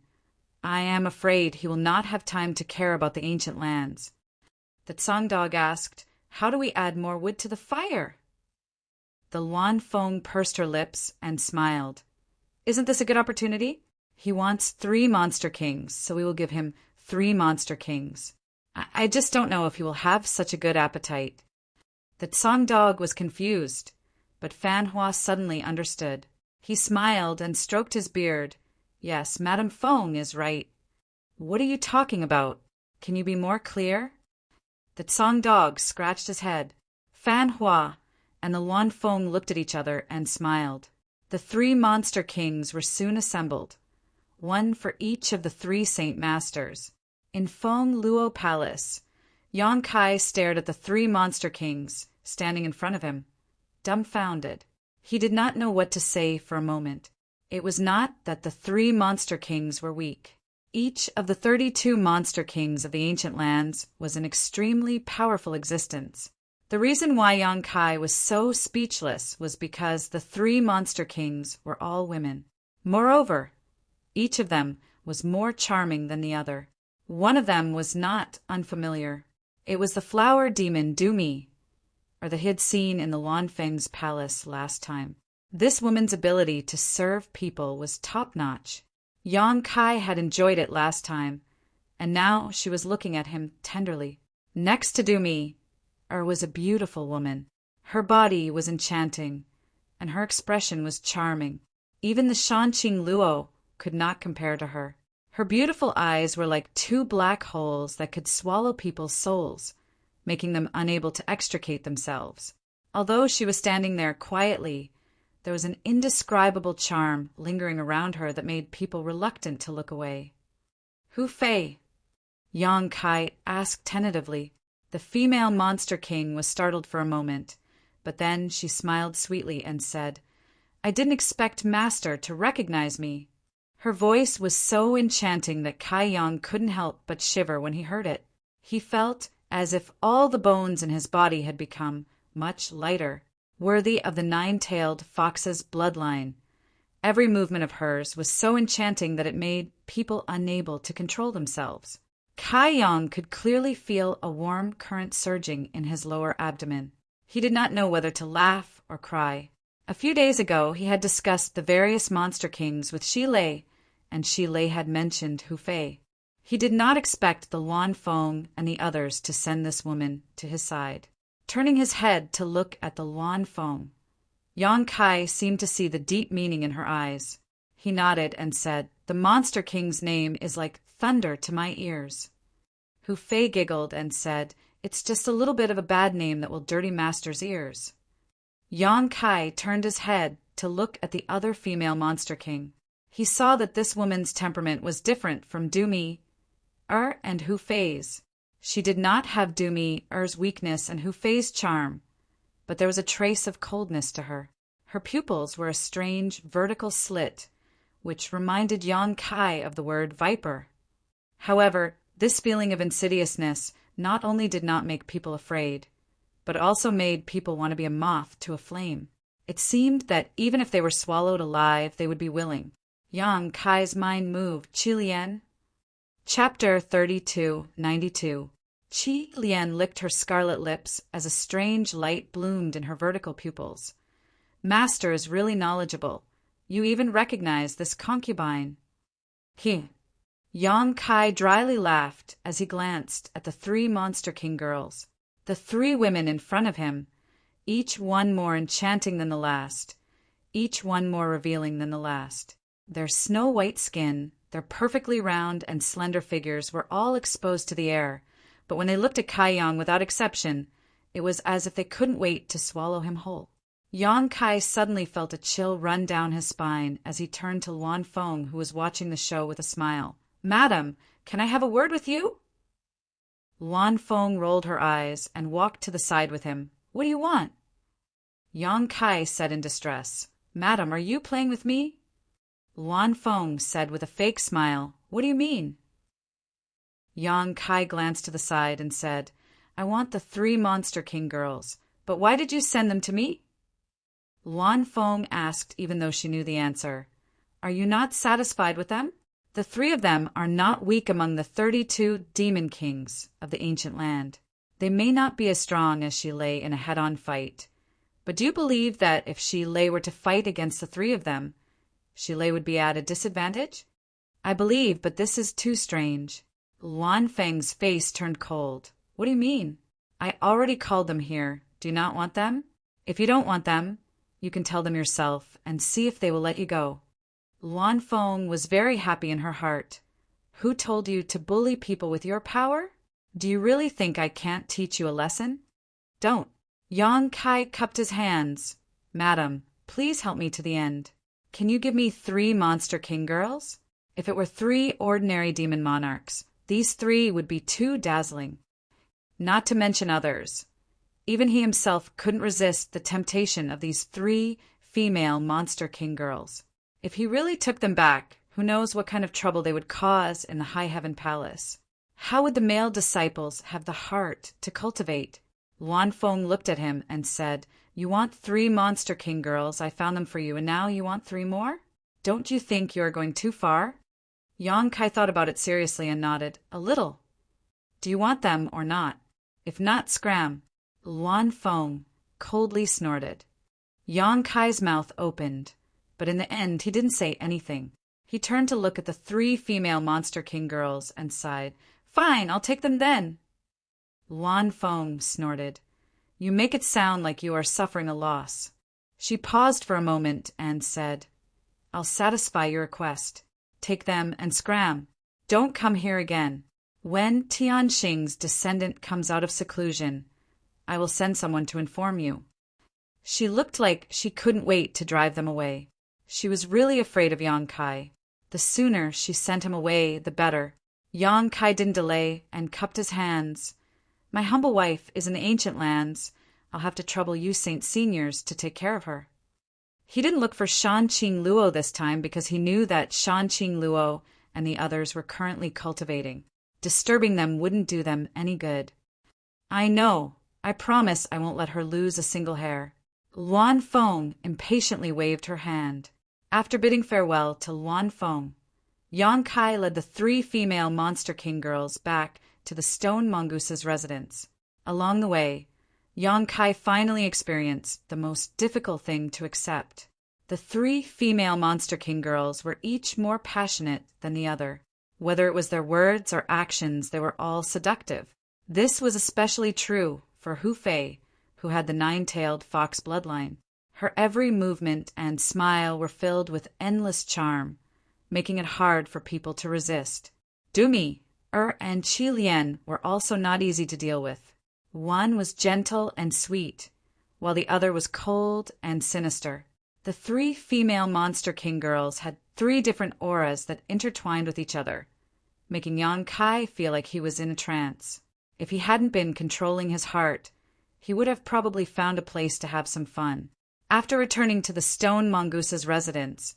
I am afraid he will not have time to care about the ancient lands." The Tsang dog asked, "How do we add more wood to the fire?" The Luan Feng pursed her lips and smiled. "Isn't this a good opportunity? He wants 3 monster kings, so we will give him 3 monster kings. I just don't know if he will have such a good appetite." The Tsang dog was confused, but Fan Hua suddenly understood. He smiled and stroked his beard. "Yes, Madame Feng is right." "What are you talking about? Can you be more clear?" The Tsang dog scratched his head. Fan Hua and the Luan Feng looked at each other and smiled. The 3 monster kings were soon assembled, one for each of the 3 Saint Masters. In Feng Luo Palace, Yang Kai stared at the 3 monster kings standing in front of him, dumbfounded. He did not know what to say for a moment. It was not that the 3 monster kings were weak. Each of the 32 monster kings of the ancient lands was an extremely powerful existence. The reason why Yang Kai was so speechless was because the 3 monster kings were all women. Moreover, each of them was more charming than the other. One of them was not unfamiliar. It was the flower demon Dumi, or the he had seen in the Luan Feng's palace last time. This woman's ability to serve people was top-notch. Yang Kai had enjoyed it last time, and now she was looking at him tenderly. Next to Dumi was a beautiful woman. Her body was enchanting, and her expression was charming. Even the Shanqing Luo could not compare to her. Her beautiful eyes were like 2 black holes that could swallow people's souls, making them unable to extricate themselves. Although she was standing there quietly, there was an indescribable charm lingering around her that made people reluctant to look away. "Hu Fei?" Yang Kai asked tentatively. The female monster king was startled for a moment, but then she smiled sweetly and said, "I didn't expect Master to recognize me." Her voice was so enchanting that Kai Yang couldn't help but shiver when he heard it. He felt as if all the bones in his body had become much lighter. worthy of the nine-tailed fox's bloodline. Every movement of hers was so enchanting that it made people unable to control themselves. Kai Yang could clearly feel a warm current surging in his lower abdomen. He did not know whether to laugh or cry. A few days ago, he had discussed the various monster kings with Shi Lei, and Shi Lei had mentioned Hu Fei. He did not expect the Luan Feng and the others to send this woman to his side. Turning his head to look at the Luan Feng, Yang Kai seemed to see the deep meaning in her eyes. He nodded and said, "The monster king's name is like thunder to my ears." Hu Fei giggled and said, "It's just a little bit of a bad name that will dirty master's ears." Yang Kai turned his head to look at the other female monster king. He saw that this woman's temperament was different from Du Mi, and Hu Fei's. She did not have Du Mi's weakness and Hu Fei's charm, but there was a trace of coldness to her. Her pupils were a strange vertical slit, which reminded Yang Kai of the word viper. However, this feeling of insidiousness not only did not make people afraid, but also made people want to be a moth to a flame. It seemed that even if they were swallowed alive, they would be willing. Yang Kai's mind moved. Qi Lian. Chapter 3292. Qi Lian licked her scarlet lips as a strange light bloomed in her vertical pupils. "Master is really knowledgeable. You even recognize this concubine." He. Yang Kai dryly laughed as he glanced at the three Monster King girls. The three women in front of him, each one more enchanting than the last, each one more revealing than the last. Their snow-white skin, their perfectly round and slender figures were all exposed to the air, but when they looked at Kai Yang without exception, it was as if they couldn't wait to swallow him whole. Yang Kai suddenly felt a chill run down his spine as he turned to Luan Feng, who was watching the show with a smile. "Madam, can I have a word with you?" Luan Feng rolled her eyes and walked to the side with him. "What do you want?" Yang Kai said in distress, "Madam, are you playing with me?" Luan Feng said with a fake smile, "What do you mean?" Yang Kai glanced to the side and said, "I want the three Monster King girls, but why did you send them to me?" Luan Feng asked, even though she knew the answer, "Are you not satisfied with them? The three of them are not weak among the 32 demon kings of the ancient land. They may not be as strong as Shi Lei in a head-on fight, but do you believe that if Shi Lei were to fight against the three of them, Shi Lei would be at a disadvantage?" "I believe, but this is too strange." Luan Feng's face turned cold. "What do you mean?" "I already called them here. Do you not want them? If you don't want them, you can tell them yourself and see if they will let you go." Luan Feng was very happy in her heart. "Who told you to bully people with your power? Do you really think I can't teach you a lesson? Don't." Yang Kai cupped his hands. "Madam, please help me to the end. Can you give me 3 Monster King girls? If it were 3 ordinary demon monarchs, these 3 would be too dazzling. Not to mention others. Even he himself couldn't resist the temptation of these 3 female Monster King girls. If he really took them back, who knows what kind of trouble they would cause in the High Heaven Palace? How would the male disciples have the heart to cultivate? Luan Feng looked at him and said, "You want 3 Monster King girls, I found them for you, and now you want 3 more? Don't you think you are going too far?" Yang Kai thought about it seriously and nodded. "A little. Do you want them or not? If not, scram." Luan Feng coldly snorted. Yang Kai's mouth opened, but in the end he didn't say anything. He turned to look at the 3 female Monster King girls and sighed. "Fine, I'll take them then." Luan Feng snorted. "You make it sound like you are suffering a loss." She paused for a moment and said, "I'll satisfy your request. Take them and scram. Don't come here again. When Tianxing's descendant comes out of seclusion, I will send someone to inform you." She looked like she couldn't wait to drive them away. She was really afraid of Yang Kai. The sooner she sent him away, the better. Yang Kai didn't delay and cupped his hands. "My humble wife is in the ancient lands. I'll have to trouble you Saint Seniors to take care of her." He didn't look for Shan Qing Luo this time because he knew that Shan Qing Luo and the others were currently cultivating. Disturbing them wouldn't do them any good. "I know. I promise I won't let her lose a single hair." Luan Feng impatiently waved her hand. After bidding farewell to Luan Feng, Yang Kai led the 3 female Monster King girls back to the stone mongoose's residence. Along the way, Yang Kai finally experienced the most difficult thing to accept. The 3 female Monster King girls were each more passionate than the other. Whether it was their words or actions, they were all seductive. This was especially true for Hu Fei, who had the 9-tailed fox bloodline. Her every movement and smile were filled with endless charm, making it hard for people to resist. Dumi, and Qi Lian were also not easy to deal with. One was gentle and sweet, while the other was cold and sinister. The 3 female Monster King girls had 3 different auras that intertwined with each other, making Yang Kai feel like he was in a trance. If he hadn't been controlling his heart, he would have probably found a place to have some fun. After returning to the stone mongoose's residence,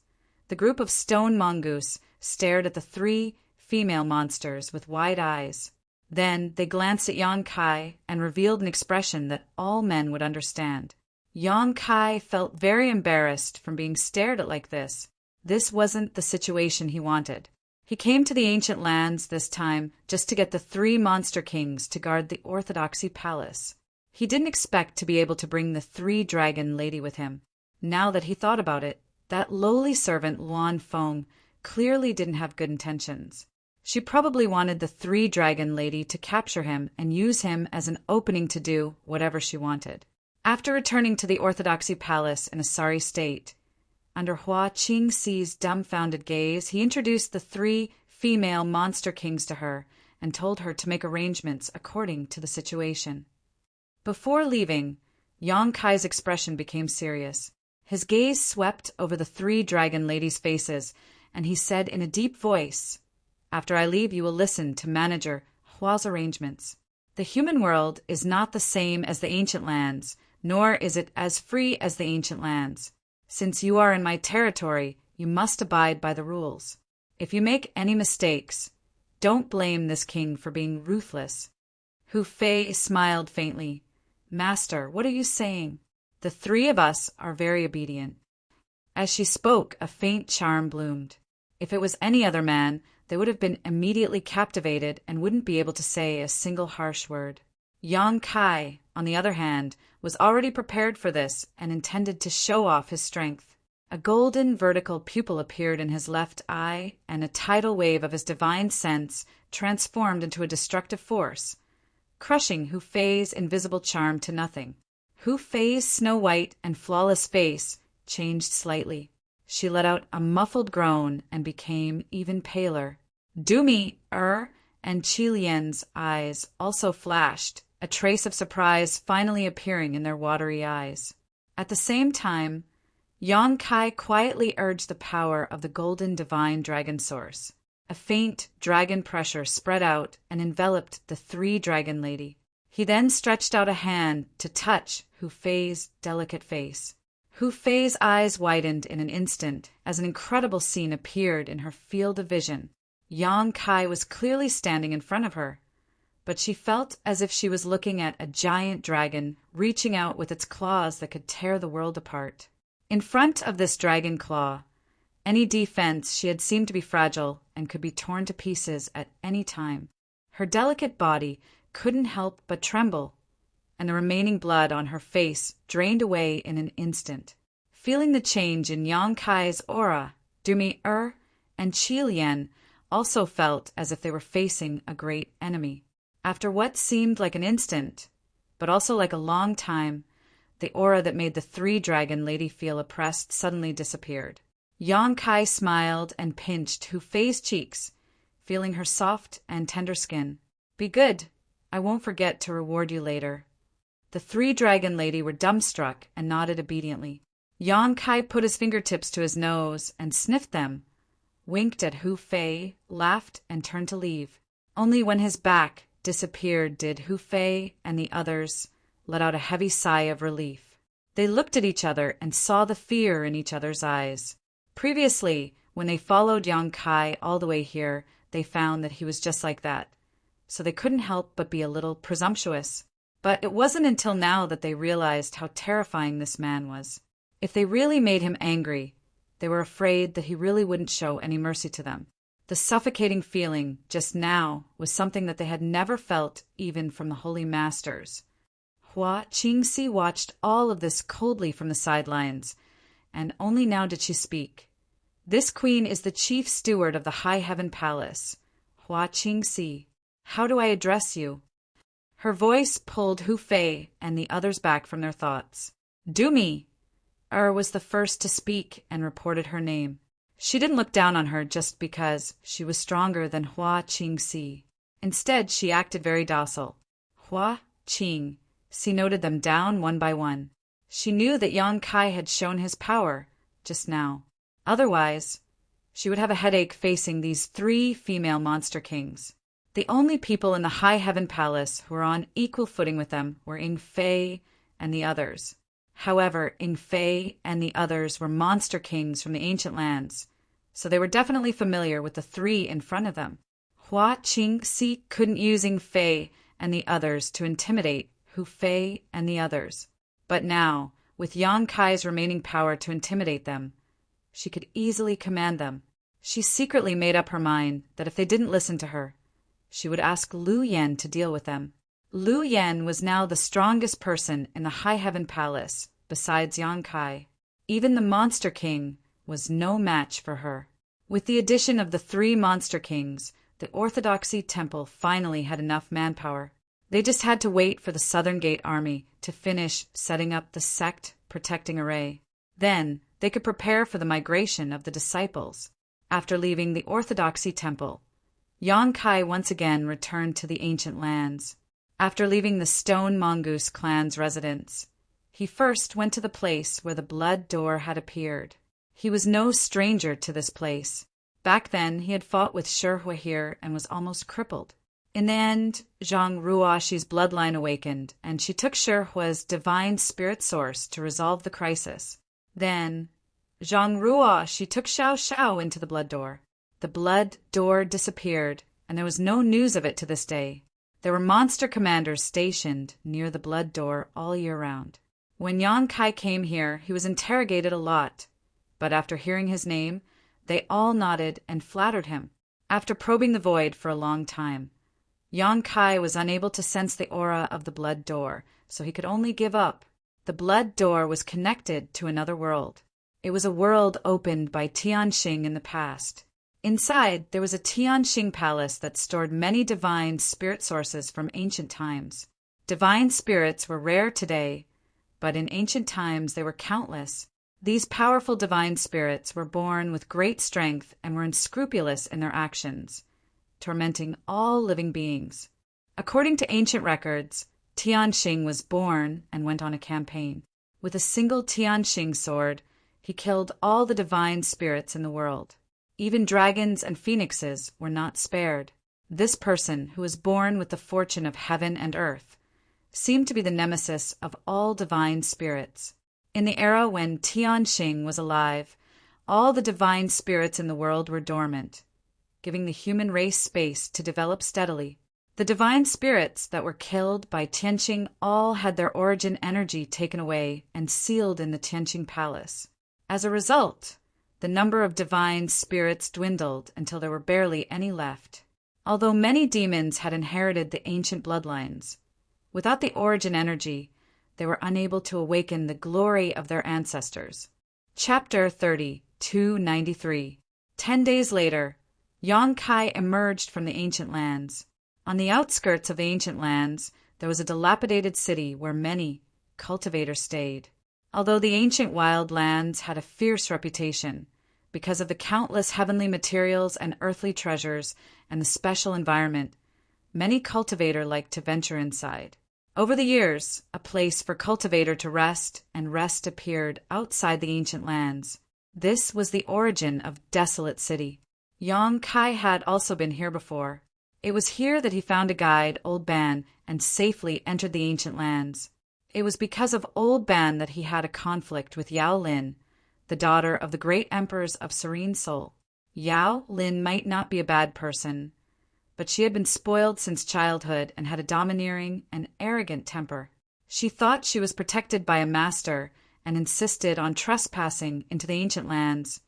the group of stone mongoose stared at the 3 female monsters with wide eyes. Then they glanced at Yang Kai and revealed an expression that all men would understand. Yang Kai felt very embarrassed from being stared at like this. This wasn't the situation he wanted. He came to the ancient lands this time just to get the 3 monster kings to guard the Orthodoxy Palace. He didn't expect to be able to bring the 3-dragon lady with him. Now that he thought about it, that lowly servant Luan Feng clearly didn't have good intentions. She probably wanted the 3-dragon lady to capture him and use him as an opening to do whatever she wanted. After returning to the Orthodoxy Palace in a sorry state, under Hua Qingxi's dumbfounded gaze, he introduced the 3 female monster kings to her and told her to make arrangements according to the situation. Before leaving, Yang Kai's expression became serious. His gaze swept over the 3 dragon ladies' faces, and he said in a deep voice, "After I leave, you will listen to Manager Hua's arrangements. The human world is not the same as the ancient lands, nor is it as free as the ancient lands. Since you are in my territory, you must abide by the rules. If you make any mistakes, don't blame this king for being ruthless." Hu Fei smiled faintly. "Master, what are you saying? The 3 of us are very obedient." As she spoke, a faint charm bloomed. If it was any other man, they would have been immediately captivated and wouldn't be able to say a single harsh word. Yang Kai, on the other hand, was already prepared for this and intended to show off his strength. A golden vertical pupil appeared in his left eye, and a tidal wave of his divine sense transformed into a destructive force, crushing Hu Fei's invisible charm to nothing. Hu Fei's snow-white and flawless face changed slightly. She let out a muffled groan and became even paler. Dumi, and Qi Lian's eyes also flashed, a trace of surprise finally appearing in their watery eyes. At the same time, Yang Kai quietly urged the power of the golden divine dragon source. A faint dragon pressure spread out and enveloped the 3-dragon lady. He then stretched out a hand to touch Hu Fei's delicate face. Hu Fei's eyes widened in an instant as an incredible scene appeared in her field of vision. Yang Kai was clearly standing in front of her, but she felt as if she was looking at a giant dragon reaching out with its claws that could tear the world apart. In front of this dragon claw, any defense she had seemed to be fragile and could be torn to pieces at any time. Her delicate body couldn't help but tremble, and the remaining blood on her face drained away in an instant. Feeling the change in Yang Kai's aura, Dumi and Qi Lian also felt as if they were facing a great enemy. After what seemed like an instant, but also like a long time, the aura that made the 3-dragon lady feel oppressed suddenly disappeared. Yang Kai smiled and pinched Hu Fei's cheeks, feeling her soft and tender skin. "Be good. I won't forget to reward you later." The 3-dragon lady were dumbstruck and nodded obediently. Yang Kai put his fingertips to his nose and sniffed them, winked at Hu Fei, laughed, and turned to leave. Only when his back disappeared did Hu Fei and the others let out a heavy sigh of relief. They looked at each other and saw the fear in each other's eyes. Previously, when they followed Yang Kai all the way here, they found that he was just like that, so they couldn't help but be a little presumptuous. But it wasn't until now that they realized how terrifying this man was. If they really made him angry, they were afraid that he really wouldn't show any mercy to them. The suffocating feeling just now was something that they had never felt even from the holy masters. Hua Qingxi watched all of this coldly from the sidelines, and only now did she speak. This queen is the chief steward of the High Heaven Palace. Hua Qingxi, how do I address you? Her voice pulled Hu Fei and the others back from their thoughts. Dumi! Was the first to speak and reported her name. She didn't look down on her just because she was stronger than Hua Qingxi. Instead, she acted very docile. Hua Qingxi noted them down one by one. She knew that Yang Kai had shown his power just now. Otherwise, she would have a headache facing these 3 female monster kings. The only people in the High Heaven Palace who were on equal footing with them were Ying Fei and the others. However, Ying Fei and the others were monster kings from the ancient lands, so they were definitely familiar with the 3 in front of them. Hua Qingxi couldn't use Ying Fei and the others to intimidate Hu Fei and the others. But now, with Yang Kai's remaining power to intimidate them, she could easily command them. She secretly made up her mind that if they didn't listen to her, she would ask Lu Yan to deal with them. Lu Yan was now the strongest person in the High Heaven Palace, besides Yang Kai. Even the Monster King was no match for her. With the addition of the 3 Monster Kings, the Orthodoxy Temple finally had enough manpower. They just had to wait for the Southern Gate Army to finish setting up the sect protecting array. Then they could prepare for the migration of the disciples. After leaving the Orthodoxy Temple, Yang Kai once again returned to the ancient lands. After leaving the Stone Mongoose clan's residence, he first went to the place where the blood door had appeared. He was no stranger to this place. Back then, he had fought with Shi Huahir and was almost crippled. In the end, Zhang Ruoxi's bloodline awakened, and she took Shi Hua's divine spirit source to resolve the crisis. Then, Zhang Ruoxi took Xiao Xiao into the blood door. The blood door disappeared, and there was no news of it to this day. There were monster commanders stationed near the blood door all year round. When Yang Kai came here, he was interrogated a lot, but after hearing his name, they all nodded and flattered him. After probing the void for a long time, Yang Kai was unable to sense the aura of the blood door, so he could only give up. The blood door was connected to another world. It was a world opened by Tianxing in the past. Inside, there was a Tianxing palace that stored many divine spirit sources from ancient times. Divine spirits were rare today, but in ancient times they were countless. These powerful divine spirits were born with great strength and were unscrupulous in their actions, tormenting all living beings. According to ancient records, Tianxing was born and went on a campaign. With a single Tianxing sword, he killed all the divine spirits in the world. Even dragons and phoenixes were not spared. This person, who was born with the fortune of heaven and earth, seemed to be the nemesis of all divine spirits. In the era when Tianxing was alive, all the divine spirits in the world were dormant, giving the human race space to develop steadily. The divine spirits that were killed by Tianxing all had their origin energy taken away and sealed in the Tianxing palace. As a result, the number of divine spirits dwindled until there were barely any left. Although many demons had inherited the ancient bloodlines, without the origin energy, they were unable to awaken the glory of their ancestors. Chapter 30, 293. 10 days later, Yang Kai emerged from the ancient lands. On the outskirts of the ancient lands, there was a dilapidated city where many cultivators stayed. Although the ancient wild lands had a fierce reputation because of the countless heavenly materials and earthly treasures and the special environment, many cultivators liked to venture inside. Over the years, a place for cultivator to rest and rest appeared outside the ancient lands. This was the origin of Desolate City. Yang Kai had also been here before. It was here that he found a guide, Old Ban, and safely entered the ancient lands. It was because of Old Ban that he had a conflict with Yao Lin, the daughter of the great emperors of Serene Soul. Yao Lin might not be a bad person, but she had been spoiled since childhood and had a domineering and arrogant temper. She thought she was protected by a master and insisted on trespassing into the ancient lands,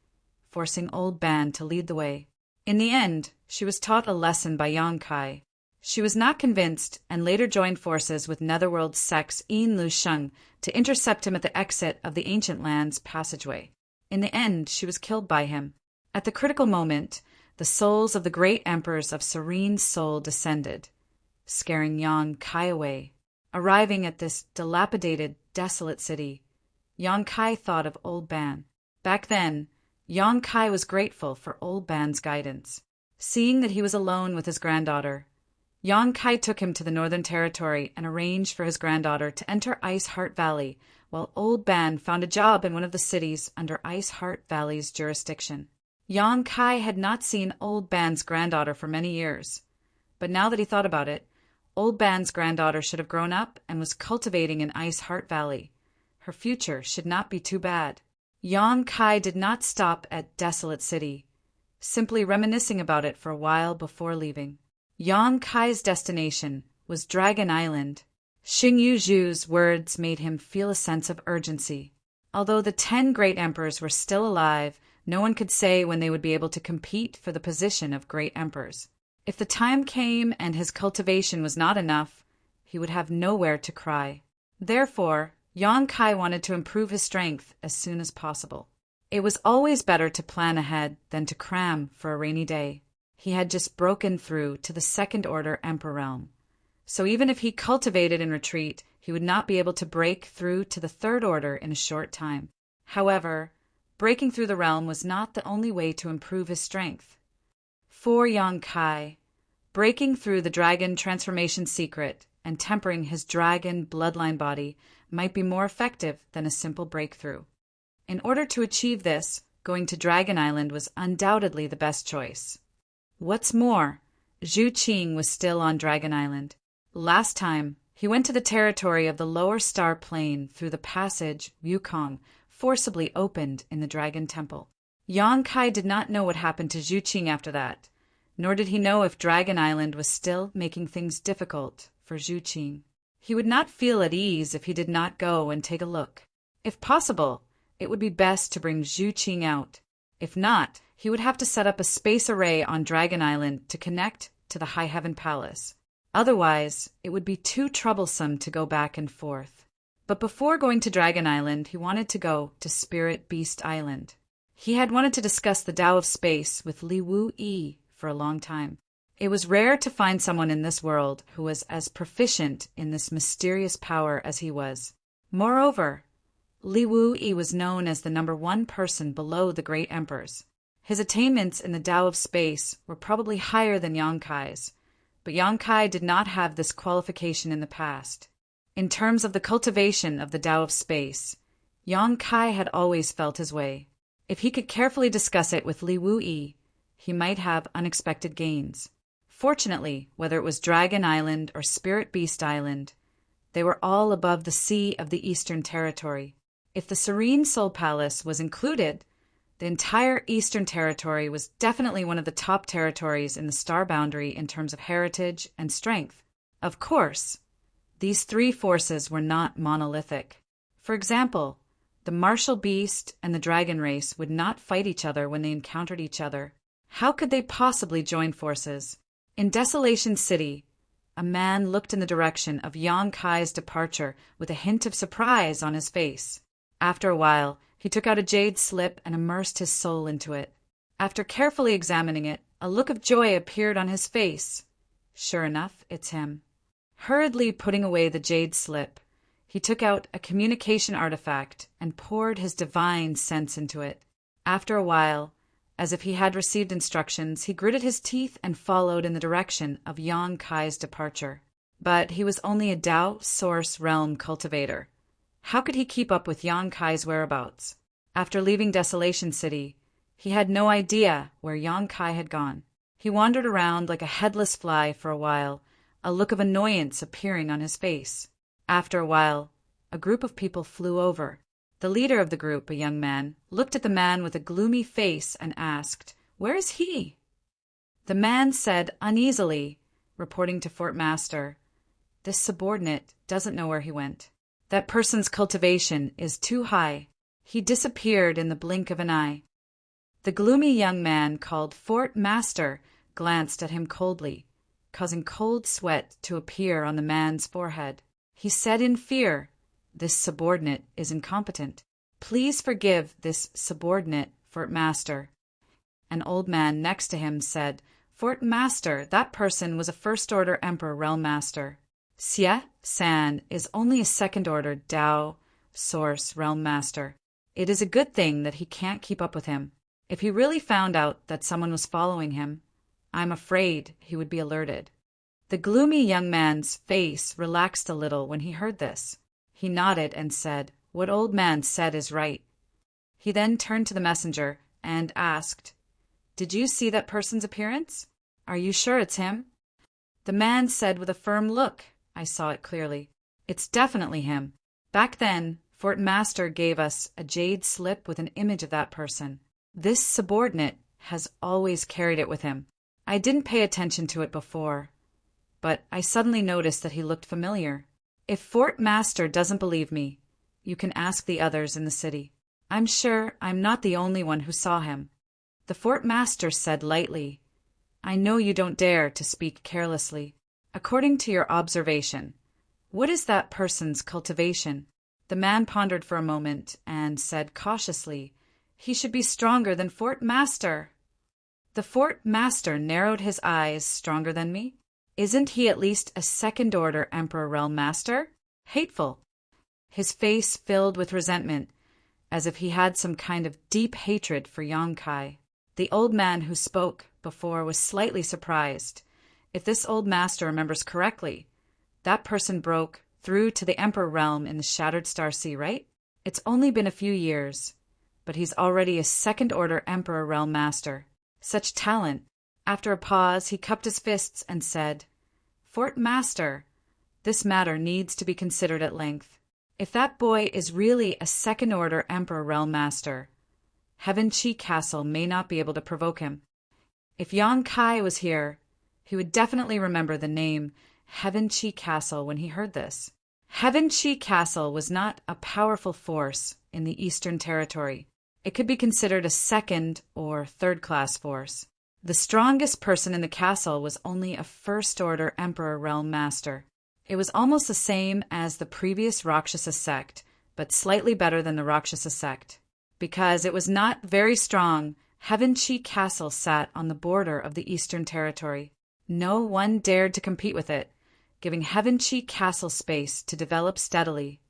forcing Old Ban to lead the way. In the end, she was taught a lesson by Yongkai. She was not convinced and later joined forces with Netherworld's Sex Yin Lu Sheng to intercept him at the exit of the ancient lands passageway. In the end, she was killed by him. At the critical moment, the souls of the great emperors of serene soul descended, scaring Yongkai away. Arriving at this dilapidated, desolate city, Yongkai thought of Old Ban. Back then, Yongkai was grateful for Old Ban's guidance. Seeing that he was alone with his granddaughter, Yongkai took him to the Northern Territory and arranged for his granddaughter to enter Ice Heart Valley, while Old Ban found a job in one of the cities under Ice Heart Valley's jurisdiction. Yongkai had not seen Old Ban's granddaughter for many years, but now that he thought about it, Old Ban's granddaughter should have grown up and was cultivating in Ice Heart Valley. Her future should not be too bad. Yongkai did not stop at Desolate City, simply reminiscing about it for a while before leaving. Yongkai's destination was Dragon Island. Xingyu Zhu's words made him feel a sense of urgency. Although the 10 great emperors were still alive, no one could say when they would be able to compete for the position of great emperors. If the time came and his cultivation was not enough, he would have nowhere to cry. Therefore, Yongkai wanted to improve his strength as soon as possible. It was always better to plan ahead than to cram for a rainy day. He had just broken through to the second-order Emperor realm, so even if he cultivated in retreat, he would not be able to break through to the third order in a short time. However, breaking through the realm was not the only way to improve his strength. For Yongkai, breaking through the dragon transformation secret and tempering his dragon bloodline body might be more effective than a simple breakthrough. In order to achieve this, going to Dragon Island was undoubtedly the best choice. What's more, Zhu Qing was still on Dragon Island. Last time, he went to the territory of the lower star plane through the passage Wukong forcibly opened in the Dragon Temple. Yongkai did not know what happened to Zhu Qing after that, nor did he know if Dragon Island was still making things difficult for Zhu Qing. He would not feel at ease if he did not go and take a look. If possible, it would be best to bring Zhu Qing out. If not, he would have to set up a space array on Dragon Island to connect to the High Heaven Palace. Otherwise, it would be too troublesome to go back and forth. But before going to Dragon Island, he wanted to go to Spirit Beast Island. He had wanted to discuss the Tao of Space with Li Wu Yi for a long time. It was rare to find someone in this world who was as proficient in this mysterious power as he was. Moreover, Li Wu Yi was known as the #1 person below the great emperors. His attainments in the Tao of Space were probably higher than Yongkai's, but Yongkai did not have this qualification in the past. In terms of the cultivation of the Tao of Space, Yongkai had always felt his way. If he could carefully discuss it with Li Wu Yi, he might have unexpected gains. Fortunately, whether it was Dragon Island or Spirit Beast Island, they were all above the sea of the Eastern Territory. If the Serene Soul Palace was included, the entire Eastern Territory was definitely one of the top territories in the star boundary in terms of heritage and strength. Of course, these 3 forces were not monolithic. For example, the martial beast and the dragon race would not fight each other when they encountered each other. How could they possibly join forces? In Desolation City, a man looked in the direction of Yongkai's departure with a hint of surprise on his face. After a while, he took out a jade slip and immersed his soul into it. After carefully examining it, a look of joy appeared on his face. Sure enough, it's him. Hurriedly putting away the jade slip, he took out a communication artifact and poured his divine sense into it. After a while, as if he had received instructions, he gritted his teeth and followed in the direction of Yongkai's departure. But he was only a Tao Source Realm cultivator. How could he keep up with Yongkai's whereabouts? After leaving Desolation City, he had no idea where Yongkai had gone. He wandered around like a headless fly for a while, a look of annoyance appearing on his face. After a while, a group of people flew over. The leader of the group, a young man, looked at the man with a gloomy face and asked, "Where is he?" The man said uneasily, reporting to Fort Master. This subordinate doesn't know where he went. That person's cultivation is too high. He disappeared in the blink of an eye. The gloomy young man called Fort Master glanced at him coldly, causing cold sweat to appear on the man's forehead. He said in fear, "This subordinate is incompetent. Please forgive this subordinate, Fort Master." An old man next to him said, "Fort Master, that person was a first-order Emperor Realm Master. Xie San is only a second-order Dao Source Realm Master. It is a good thing that he can't keep up with him. If he really found out that someone was following him, I'm afraid he would be alerted." The gloomy young man's face relaxed a little when he heard this. He nodded and said, "What old man said is right." He then turned to the messenger and asked, "Did you see that person's appearance? Are you sure it's him?" The man said with a firm look, "I saw it clearly. It's definitely him. Back then, Fort Master gave us a jade slip with an image of that person. This subordinate has always carried it with him. I didn't pay attention to it before, but I suddenly noticed that he looked familiar. If Fort Master doesn't believe me, you can ask the others in the city. I'm sure I'm not the only one who saw him." The Fort Master said lightly, "I know you don't dare to speak carelessly. According to your observation, what is that person's cultivation?" The man pondered for a moment and said cautiously, "He should be stronger than Fort Master." The Fort Master narrowed his eyes. "Stronger than me? Isn't he at least a second-order Emperor Realm Master? Hateful." His face filled with resentment, as if he had some kind of deep hatred for Yongkai. The old man who spoke before was slightly surprised. If this old master remembers correctly, that person broke through to the Emperor realm in the Shattered Star Sea, right? It's only been a few years, but he's already a second-order Emperor Realm Master. Such talent. After a pause, he cupped his fists and said, "Fort Master, this matter needs to be considered at length. If that boy is really a second-order Emperor Realm Master, Heaven Chi Castle may not be able to provoke him. If Yang Kai was here, he would definitely remember the name Heaven Chi Castle when he heard this." Heaven Chi Castle was not a powerful force in the Eastern Territory. It could be considered a second or third-class force. The strongest person in the castle was only a first-order Emperor Realm Master. It was almost the same as the previous Rakshasa sect, but slightly better than the Rakshasa sect. Because it was not very strong, Heaven Chi Castle sat on the border of the Eastern Territory. No one dared to compete with it, giving Heaven Chi Castle space to develop steadily.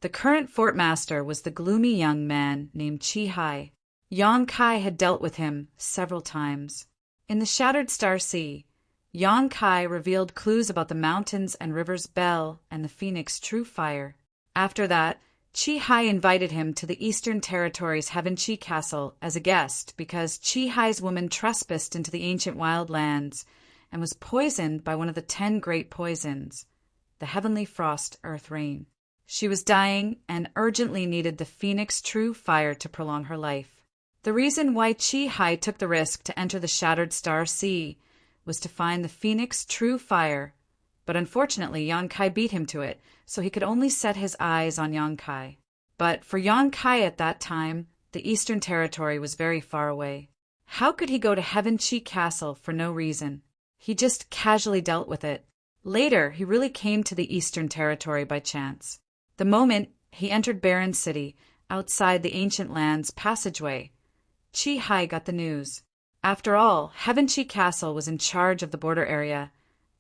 The current fort master was the gloomy young man named Chi Hai. Yang Kai had dealt with him several times. In the Shattered Star Sea, Yang Kai revealed clues about the mountains and rivers Bell and the Phoenix True Fire. After that, Chi Hai invited him to the Eastern Territory's Heaven Chi Castle as a guest because Chi Hai's woman trespassed into the ancient wild lands and was poisoned by one of the 10 great poisons, the Heavenly Frost Earth Rain. She was dying and urgently needed the Phoenix True Fire to prolong her life. The reason why Chi Hai took the risk to enter the Shattered Star Sea was to find the Phoenix True Fire, but unfortunately Yang Kai beat him to it, so he could only set his eyes on Yang Kai. But for Yang Kai at that time, the Eastern Territory was very far away. How could he go to Heaven Chi Castle for no reason? He just casually dealt with it. Later, he really came to the Eastern Territory by chance. The moment he entered Barren City, outside the Ancient Land's passageway, Chi Hai got the news. After all, Heaven Chi Castle was in charge of the border area,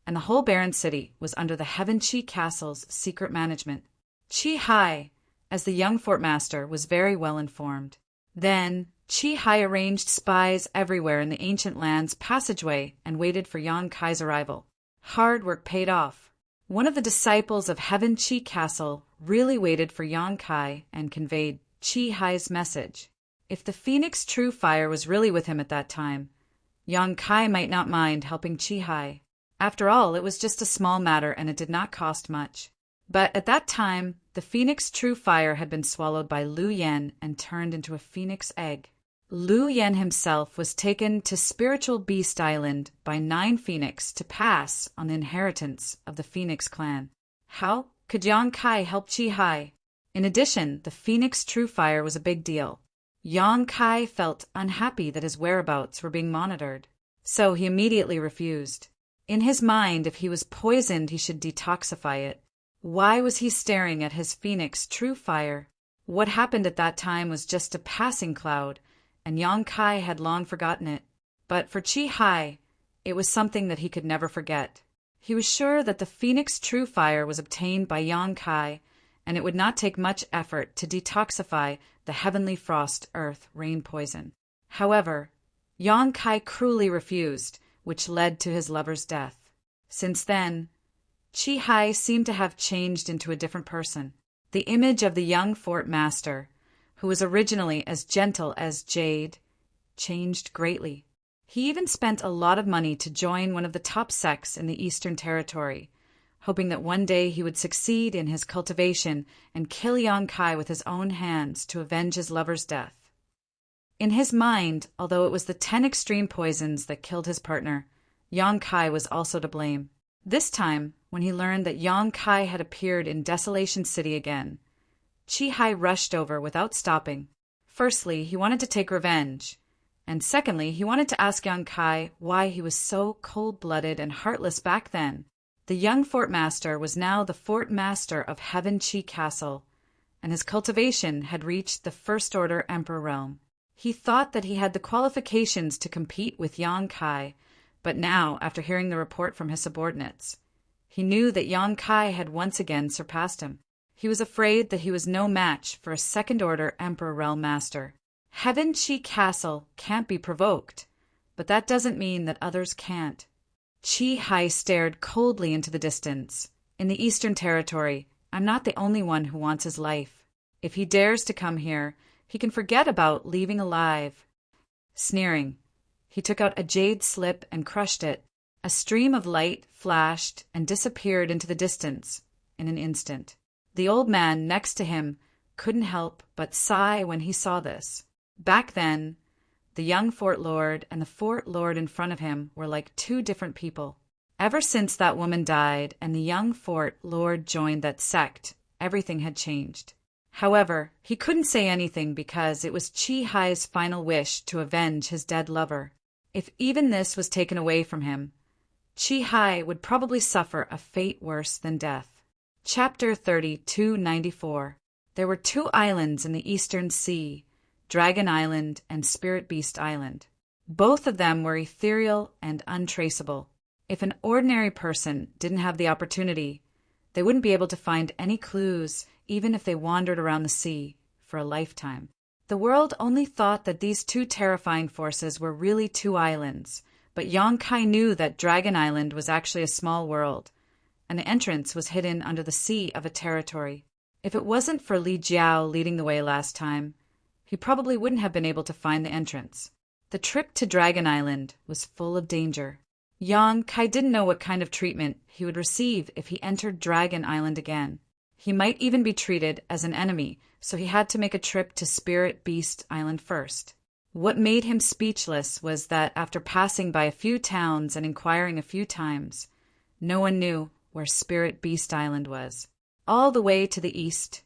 and the whole Barren City was under the Heaven Chi Castle's secret management. Chi Hai, as the young fort master, was very well informed. Then, Chi Hai arranged spies everywhere in the Ancient Land's passageway and waited for Yang Kai's arrival. Hard work paid off. One of the disciples of Heaven Chi Castle really waited for Yang Kai and conveyed Chi Hai's message. If the Phoenix True Fire was really with him at that time, Yang Kai might not mind helping Chi Hai. After all, it was just a small matter and it did not cost much. But at that time, the Phoenix True Fire had been swallowed by Lu Yen and turned into a phoenix egg. Lu Yen himself was taken to Spiritual Beast Island by 9 Phoenix to pass on the inheritance of the Phoenix clan. How could Yang Kai help Chi Hai? In addition, the Phoenix True Fire was a big deal. Yang Kai felt unhappy that his whereabouts were being monitored, so he immediately refused. In his mind, if he was poisoned, he should detoxify it. Why was he staring at his Phoenix True Fire? What happened at that time was just a passing cloud, and Yang Kai had long forgotten it. But for Chi Hai, it was something that he could never forget. He was sure that the Phoenix True Fire was obtained by Yang Kai, and it would not take much effort to detoxify the heavenly frost earth rain poison. However, Yang Kai cruelly refused, which led to his lover's death. Since then, Chi Hai seemed to have changed into a different person. The image of the young fort master, who was originally as gentle as jade, changed greatly. He even spent a lot of money to join one of the top sects in the Eastern Territory, hoping that one day he would succeed in his cultivation and kill Yang Kai with his own hands to avenge his lover's death. In his mind, although it was the 10 extreme poisons that killed his partner, Yang Kai was also to blame. This time, when he learned that Yang Kai had appeared in Desolation City again, Chi Hai rushed over without stopping. Firstly, he wanted to take revenge, and secondly, he wanted to ask Yang Kai why he was so cold-blooded and heartless back then. The young fort master was now the fort master of Heaven Chi Castle, and his cultivation had reached the First Order Emperor realm. He thought that he had the qualifications to compete with Yang Kai, but now, after hearing the report from his subordinates, he knew that Yang Kai had once again surpassed him. He was afraid that he was no match for a Second Order Emperor realm master. Heaven Chi Castle can't be provoked, but that doesn't mean that others can't. Chi Hai stared coldly into the distance. In the Eastern Territory, I'm not the only one who wants his life. If he dares to come here, he can forget about leaving alive. Sneering, he took out a jade slip and crushed it. A stream of light flashed and disappeared into the distance in an instant. The old man next to him couldn't help but sigh when he saw this. Back then, the young fort lord and the fort lord in front of him were like 2 different people. Ever since that woman died and the young fort lord joined that sect, everything had changed. However, he couldn't say anything because it was Chi Hai's final wish to avenge his dead lover. If even this was taken away from him, Chi Hai would probably suffer a fate worse than death. Chapter 3294. There were 2 islands in the Eastern Sea, Dragon Island and Spirit Beast Island. Both of them were ethereal and untraceable. If an ordinary person didn't have the opportunity, they wouldn't be able to find any clues, even if they wandered around the sea for a lifetime. The world only thought that these 2 terrifying forces were really 2 islands, but Yang Kai knew that Dragon Island was actually a small world, and the entrance was hidden under the sea of a territory. If it wasn't for Li Jiao leading the way last time, he probably wouldn't have been able to find the entrance. The trip to Dragon Island was full of danger. Yang Kai didn't know what kind of treatment he would receive if he entered Dragon Island again. He might even be treated as an enemy, so he had to make a trip to Spirit Beast Island first. What made him speechless was that after passing by a few towns and inquiring a few times, no one knew where Spirit Beast Island was. All the way to the east,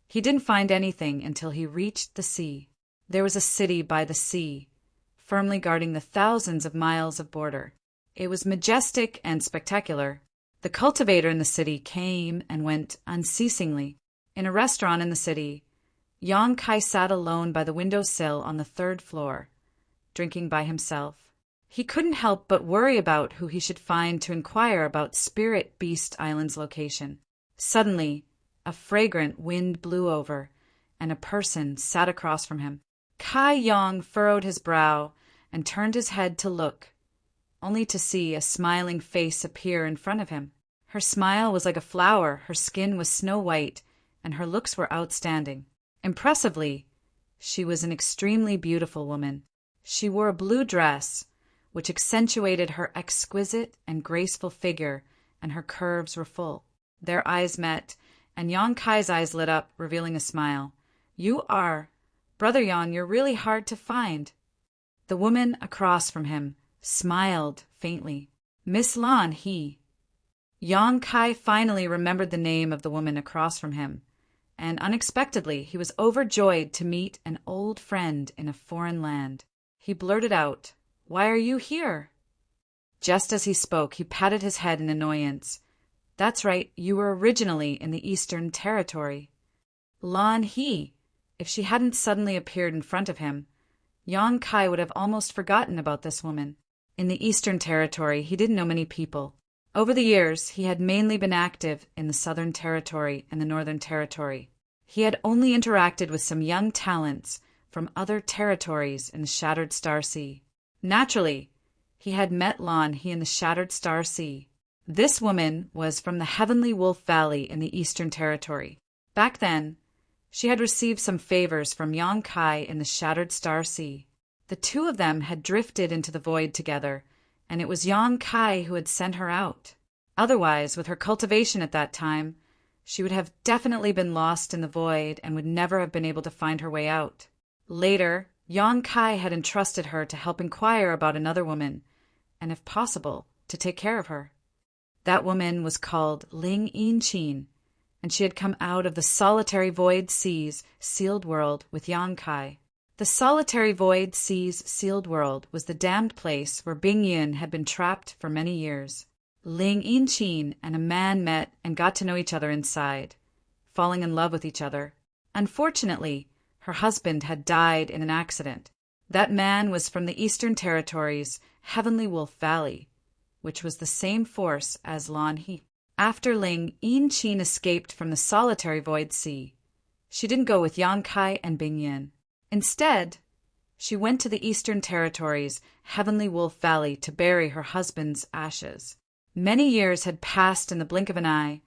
he didn't find anything until he reached the sea. There was a city by the sea, firmly guarding the thousands of miles of border. It was majestic and spectacular. The cultivator in the city came and went unceasingly. In a restaurant in the city, Yang Kai sat alone by the windowsill on the 3rd floor, drinking by himself. He couldn't help but worry about who he should find to inquire about Spirit Beast Island's location. Suddenly, a fragrant wind blew over, and a person sat across from him. Kai Yang furrowed his brow and turned his head to look, only to see a smiling face appear in front of him. Her smile was like a flower, her skin was snow white, and her looks were outstanding. Impressively, she was an extremely beautiful woman. She wore a blue dress, which accentuated her exquisite and graceful figure, and her curves were full. Their eyes met, and Yang Kai's eyes lit up, revealing a smile. "You are Brother Yang, you're really hard to find. The woman across from him smiled faintly. Miss Lan, he. Yang Kai finally remembered the name of the woman across from him, and unexpectedly he was overjoyed to meet an old friend in a foreign land. He blurted out, "Why are you here?" Just as he spoke, he patted his head in annoyance. "That's right, you were originally in the Eastern Territory." Lan He. If she hadn't suddenly appeared in front of him, Yang Kai would have almost forgotten about this woman. In the Eastern Territory, he didn't know many people. Over the years, he had mainly been active in the Southern Territory and the Northern Territory. He had only interacted with some young talents from other territories in the Shattered Star Sea. Naturally, he had met Lan He in the Shattered Star Sea. This woman was from the Heavenly Wolf Valley in the Eastern Territory. Back then, she had received some favors from Yang Kai in the Shattered Star Sea. The two of them had drifted into the void together, and it was Yang Kai who had sent her out. Otherwise, with her cultivation at that time, she would have definitely been lost in the void and would never have been able to find her way out. Later, Yang Kai had entrusted her to help inquire about another woman, and if possible, to take care of her. That woman was called Ling Yinchin, and she had come out of the solitary void seas sealed world with Yang Kai. The solitary void seas sealed world was the damned place where Bing Yun had been trapped for many years. Ling Yinchin and a man met and got to know each other inside, falling in love with each other. Unfortunately, her husband had died in an accident. That man was from the Eastern Territory's Heavenly Wolf Valley, which was the same force as Lan He. After Ling Yinchin escaped from the solitary void sea, she didn't go with Yang Kai and Bing Yin. Instead, she went to the Eastern Territory's Heavenly Wolf Valley to bury her husband's ashes. Many years had passed in the blink of an eye,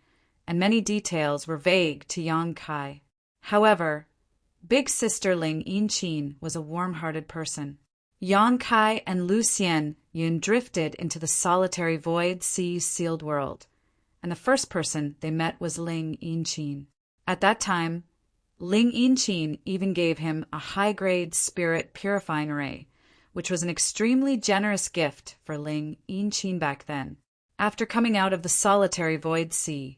and many details were vague to Yang Kai. However, Big Sister Ling Yinchin was a warm-hearted person. Yang Kai and Lucien Yun drifted into the solitary void sea sealed world, and the first person they met was Ling Yinchin. At that time, Ling Yinchin even gave him a high-grade spirit purifying array, which was an extremely generous gift for Ling Yinchin back then. After coming out of the solitary void sea,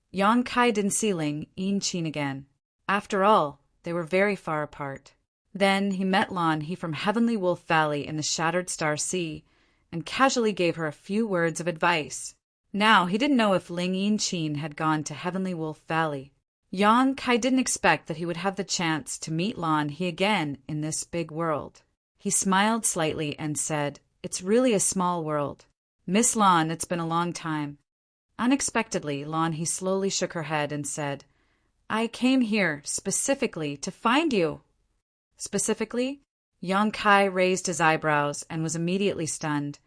Yang Kai didn't see Ling Yinchin again. After all, they were very far apart. Then he met Lan He from Heavenly Wolf Valley in the Shattered Star Sea and casually gave her a few words of advice. Now, he didn't know if Ling Yinchin had gone to Heavenly Wolf Valley. Yang Kai didn't expect that he would have the chance to meet Lan He again in this big world. He smiled slightly and said, "It's really a small world. Miss Lan, it's been a long time." Unexpectedly, Lan He slowly shook her head and said, "I came here specifically to find you." Specifically? Yang Kai raised his eyebrows and was immediately stunned.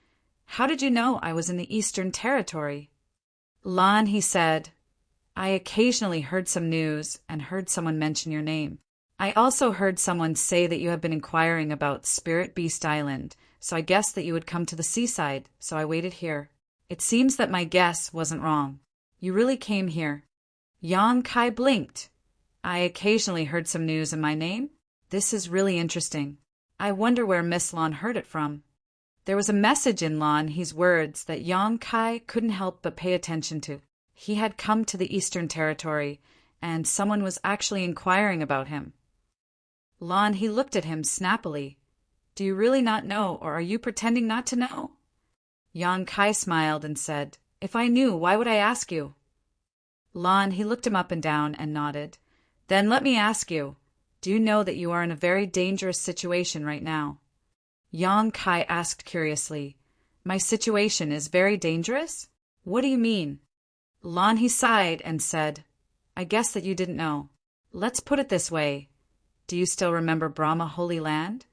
"How did you know I was in the Eastern Territory?" Lan He said, "I occasionally heard some news and heard someone mention your name. I also heard someone say that you have been inquiring about Spirit Beast Island, so I guessed that you would come to the seaside, so I waited here. It seems that my guess wasn't wrong. You really came here." Yang Kai blinked. "I occasionally heard some news in my name? This is really interesting. I wonder where Miss Lan heard it from." There was a message in Lan He's words that Yang Kai couldn't help but pay attention to. He had come to the Eastern Territory, and someone was actually inquiring about him. Lan He looked at him snappily. "Do you really not know, or are you pretending not to know?" Yang Kai smiled and said, "If I knew, why would I ask you?" Lan He looked him up and down and nodded. "Then let me ask you, do you know that you are in a very dangerous situation right now?" Yang Kai asked curiously, "My situation is very dangerous? What do you mean?" Lan He sighed and said, "I guess that you didn't know. Let's put it this way. Do you still remember Brahma Holy Land?"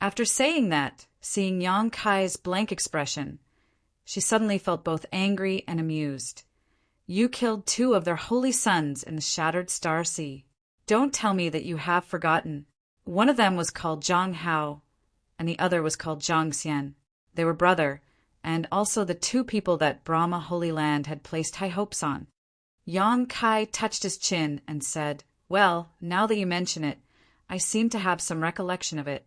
After saying that, seeing Yang Kai's blank expression, she suddenly felt both angry and amused. "You killed 2 of their holy sons in the Shattered Star Sea. Don't tell me that you have forgotten. One of them was called Zhang Hao, and the other was called Zhang Xian. They were brother, and also the 2 people that Brahma Holy Land had placed high hopes on." Yang Kai touched his chin and said, "Well, now that you mention it, I seem to have some recollection of it.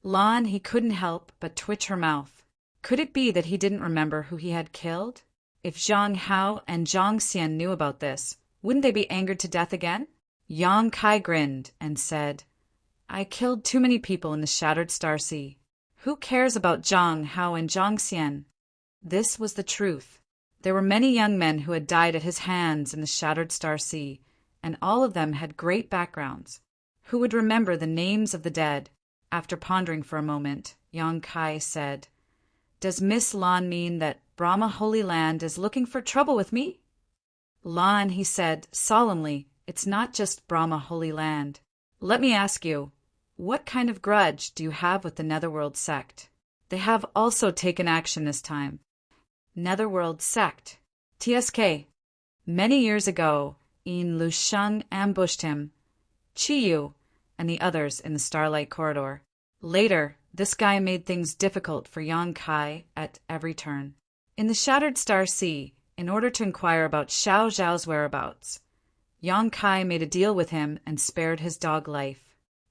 Lan, he couldn't help but twitch her mouth. Could it be that he didn't remember who he had killed? If Zhang Hao and Zhang Xian knew about this, wouldn't they be angered to death again? Yang Kai grinned and said, I killed too many people in the Shattered Star Sea. Who cares about Zhang Hao and Zhang Xian? This was the truth. There were many young men who had died at his hands in the Shattered Star Sea, and all of them had great backgrounds. Who would remember the names of the dead? After pondering for a moment, Yang Kai said, Does Miss Lan mean that Brahma Holy Land is looking for trouble with me? Lan, he said solemnly, it's not just Brahma Holy Land. Let me ask you, what kind of grudge do you have with the Netherworld sect? They have also taken action this time. Netherworld sect. TSK. Many years ago, Yin Lusheng ambushed him, Chiyu, and the others in the Starlight Corridor. Later, this guy made things difficult for Yang Kai at every turn. In the Shattered Star Sea, in order to inquire about Xiao Zhao's whereabouts, Yang Kai made a deal with him and spared his dog life.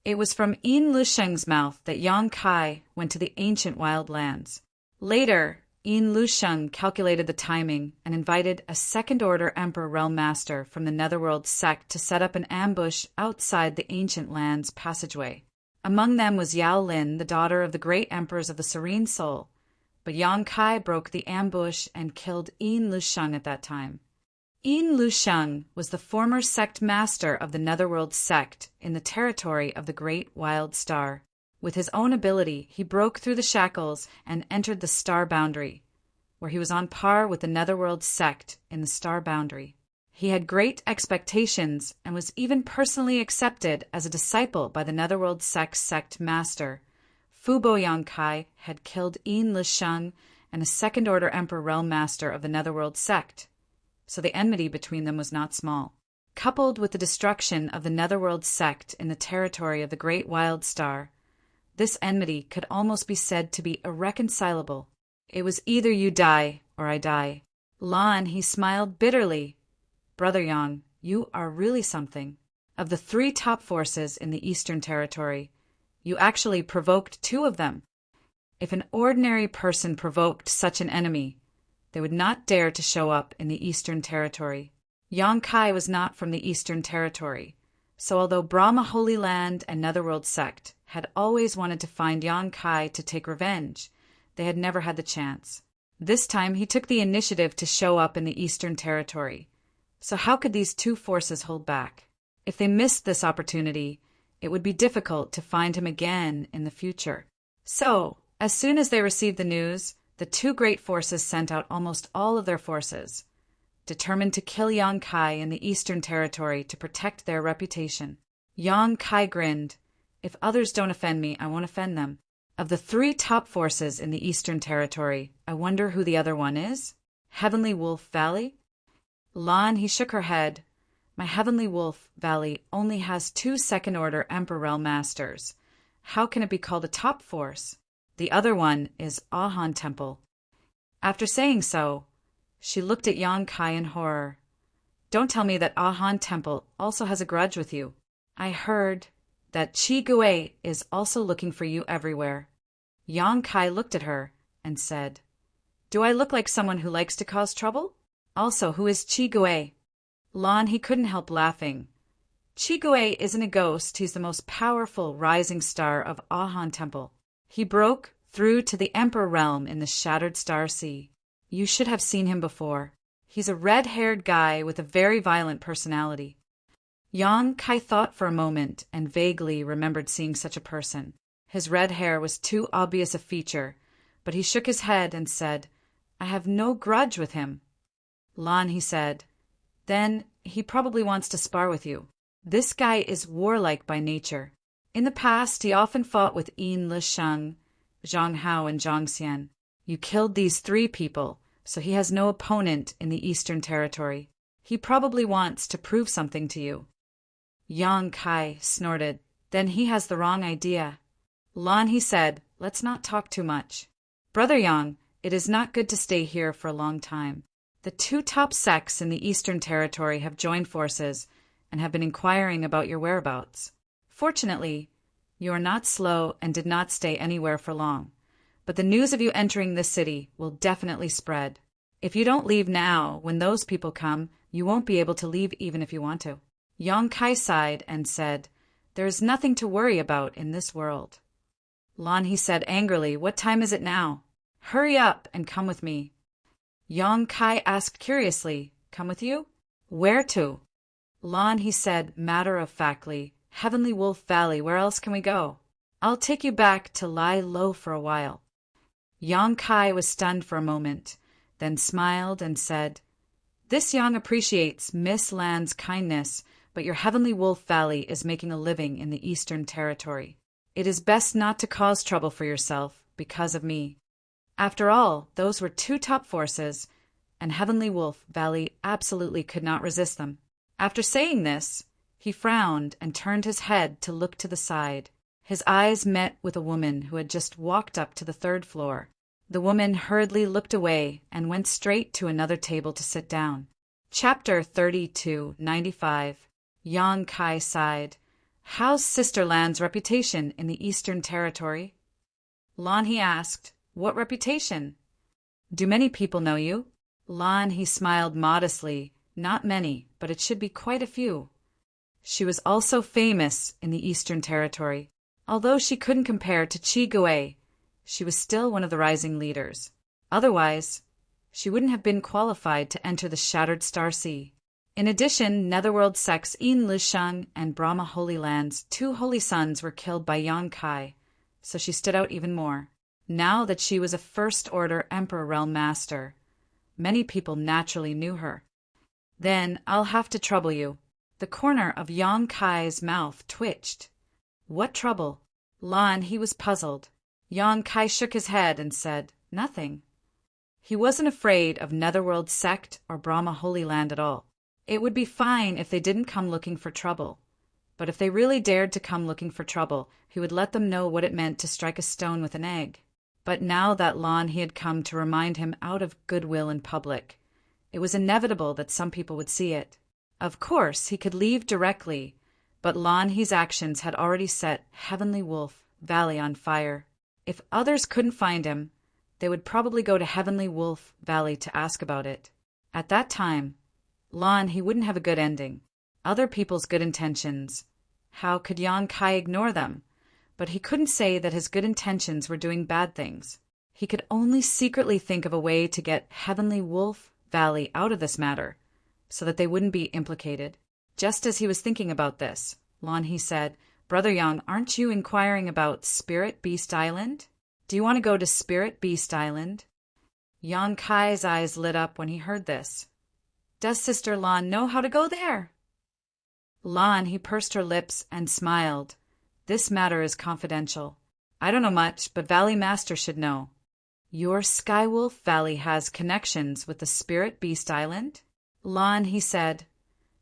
It was from Yin Lusheng's mouth that Yang Kai went to the ancient wild lands. Later, Yin Lusheng calculated the timing and invited a second-order Emperor Realm Master from the Netherworld sect to set up an ambush outside the ancient lands passageway. Among them was Yao Lin, the daughter of the great emperors of the Serene Soul, but Yang Kai broke the ambush and killed Yin Lusheng at that time. Yin Lusheng was the former sect master of the Netherworld sect in the territory of the Great Wild Star. With his own ability, he broke through the shackles and entered the Star Boundary, where he was on par with the Netherworld sect in the Star Boundary. He had great expectations and was even personally accepted as a disciple by the Netherworld sect master. Fubo Yang Kai had killed Yin Lusheng and a second-order Emperor Realm Master of the Netherworld sect, so the enmity between them was not small. Coupled with the destruction of the Netherworld sect in the territory of the Great Wild Star, this enmity could almost be said to be irreconcilable. It was either you die or I die. Lan, he smiled bitterly. Brother Yang, you are really something. Of the 3 top forces in the Eastern Territory, you actually provoked 2 of them. If an ordinary person provoked such an enemy, they would not dare to show up in the Eastern Territory. Yang Kai was not from the Eastern Territory, so although Brahma Holy Land and Netherworld sect had always wanted to find Yang Kai to take revenge, they had never had the chance. This time he took the initiative to show up in the Eastern Territory. So how could these 2 forces hold back? If they missed this opportunity, it would be difficult to find him again in the future. So, as soon as they received the news, the 2 great forces sent out almost all of their forces, determined to kill Yang Kai in the Eastern Territory to protect their reputation. Yang Kai grinned. If others don't offend me, I won't offend them. Of the 3 top forces in the Eastern Territory, I wonder who the other one is? Heavenly Wolf Valley? Lan, he shook her head. My Heavenly Wolf Valley only has 2 second-order Emperor Realm Masters. How can it be called a top force? The other one is Ahan Temple. After saying so, she looked at Yang Kai in horror. Don't tell me that Ahan Temple also has a grudge with you. I heard that Chi Gui is also looking for you everywhere. Yang Kai looked at her and said, Do I look like someone who likes to cause trouble? Also, who is Chi Gui? Lan, he couldn't help laughing. Chi Gui isn't a ghost, he's the most powerful rising star of Ahan Temple. He broke through to the Emperor Realm in the Shattered Star Sea. You should have seen him before. He's a red-haired guy with a very violent personality. Yang Kai thought for a moment and vaguely remembered seeing such a person. His red hair was too obvious a feature, but he shook his head and said, I have no grudge with him. Lan, he said, then he probably wants to spar with you. This guy is warlike by nature. In the past, he often fought with Yin Lusheng, Zhang Hao, and Zhang Xian. You killed these 3 people, so he has no opponent in the Eastern Territory. He probably wants to prove something to you. Yang Kai snorted. Then he has the wrong idea. Lan, he said, let's not talk too much. Brother Yang, it is not good to stay here for a long time. The 2 top sects in the Eastern Territory have joined forces and have been inquiring about your whereabouts. Fortunately, you are not slow and did not stay anywhere for long. But the news of you entering this city will definitely spread. If you don't leave now, when those people come, you won't be able to leave even if you want to." Yong Kai sighed and said, "There is nothing to worry about in this world." Lan He said angrily, "What time is it now? Hurry up and come with me." Yong Kai asked curiously, "Come with you? Where to?" Lan He said matter-of-factly, "Heavenly Wolf Valley, where else can we go? I'll take you back to lie low for a while." Yong Kai was stunned for a moment, then smiled and said, "This Yang appreciates Miss Lan's kindness, but your Heavenly Wolf Valley is making a living in the Eastern Territory. It is best not to cause trouble for yourself because of me." After all, those were two top forces, and Heavenly Wolf Valley absolutely could not resist them. After saying this, he frowned and turned his head to look to the side. His eyes met with a woman who had just walked up to the third floor. The woman hurriedly looked away and went straight to another table to sit down. Chapter 3295. Yong Kai sighed. "How's Sister Lan's reputation in the Eastern Territory?" Lan He asked, "What reputation? Do many people know you?" Lan He smiled modestly. "Not many, but it should be quite a few." She was also famous in the Eastern Territory. Although she couldn't compare to Chi Gui, she was still one of the rising leaders. Otherwise, she wouldn't have been qualified to enter the Shattered Star Sea. In addition, Netherworld sects Yin Lisheng and Brahma Holy Land's 2 holy sons were killed by Yong Kai, so she stood out even more. Now that she was a First Order Emperor Realm Master, many people naturally knew her. "Then I'll have to trouble you." The corner of Yong Kai's mouth twitched. "What trouble?" Lan He was puzzled. Yong Kai shook his head and said, "Nothing." He wasn't afraid of Netherworld sect or Brahma Holy Land at all. It would be fine if they didn't come looking for trouble. But if they really dared to come looking for trouble, he would let them know what it meant to strike a stone with an egg. But now that Lan He had come to remind him out of goodwill in public, it was inevitable that some people would see it. Of course, he could leave directly, but Lan He's actions had already set Heavenly Wolf Valley on fire. If others couldn't find him, they would probably go to Heavenly Wolf Valley to ask about it. At that time, Lan He wouldn't have a good ending. Other people's good intentions. How could Yong Kai ignore them? But he couldn't say that his good intentions were doing bad things. He could only secretly think of a way to get Heavenly Wolf Valley out of this matter, so that they wouldn't be implicated. Just as he was thinking about this, Lan He said, "Brother Yang, aren't you inquiring about Spirit Beast Island? Do you want to go to Spirit Beast Island?" Yong Kai's eyes lit up when he heard this. "Does Sister Lan know how to go there?" Lan He pursed her lips and smiled. "This matter is confidential. I don't know much, but Valley Master should know. Your Skywolf Valley has connections with the Spirit Beast Island?" Lan He said,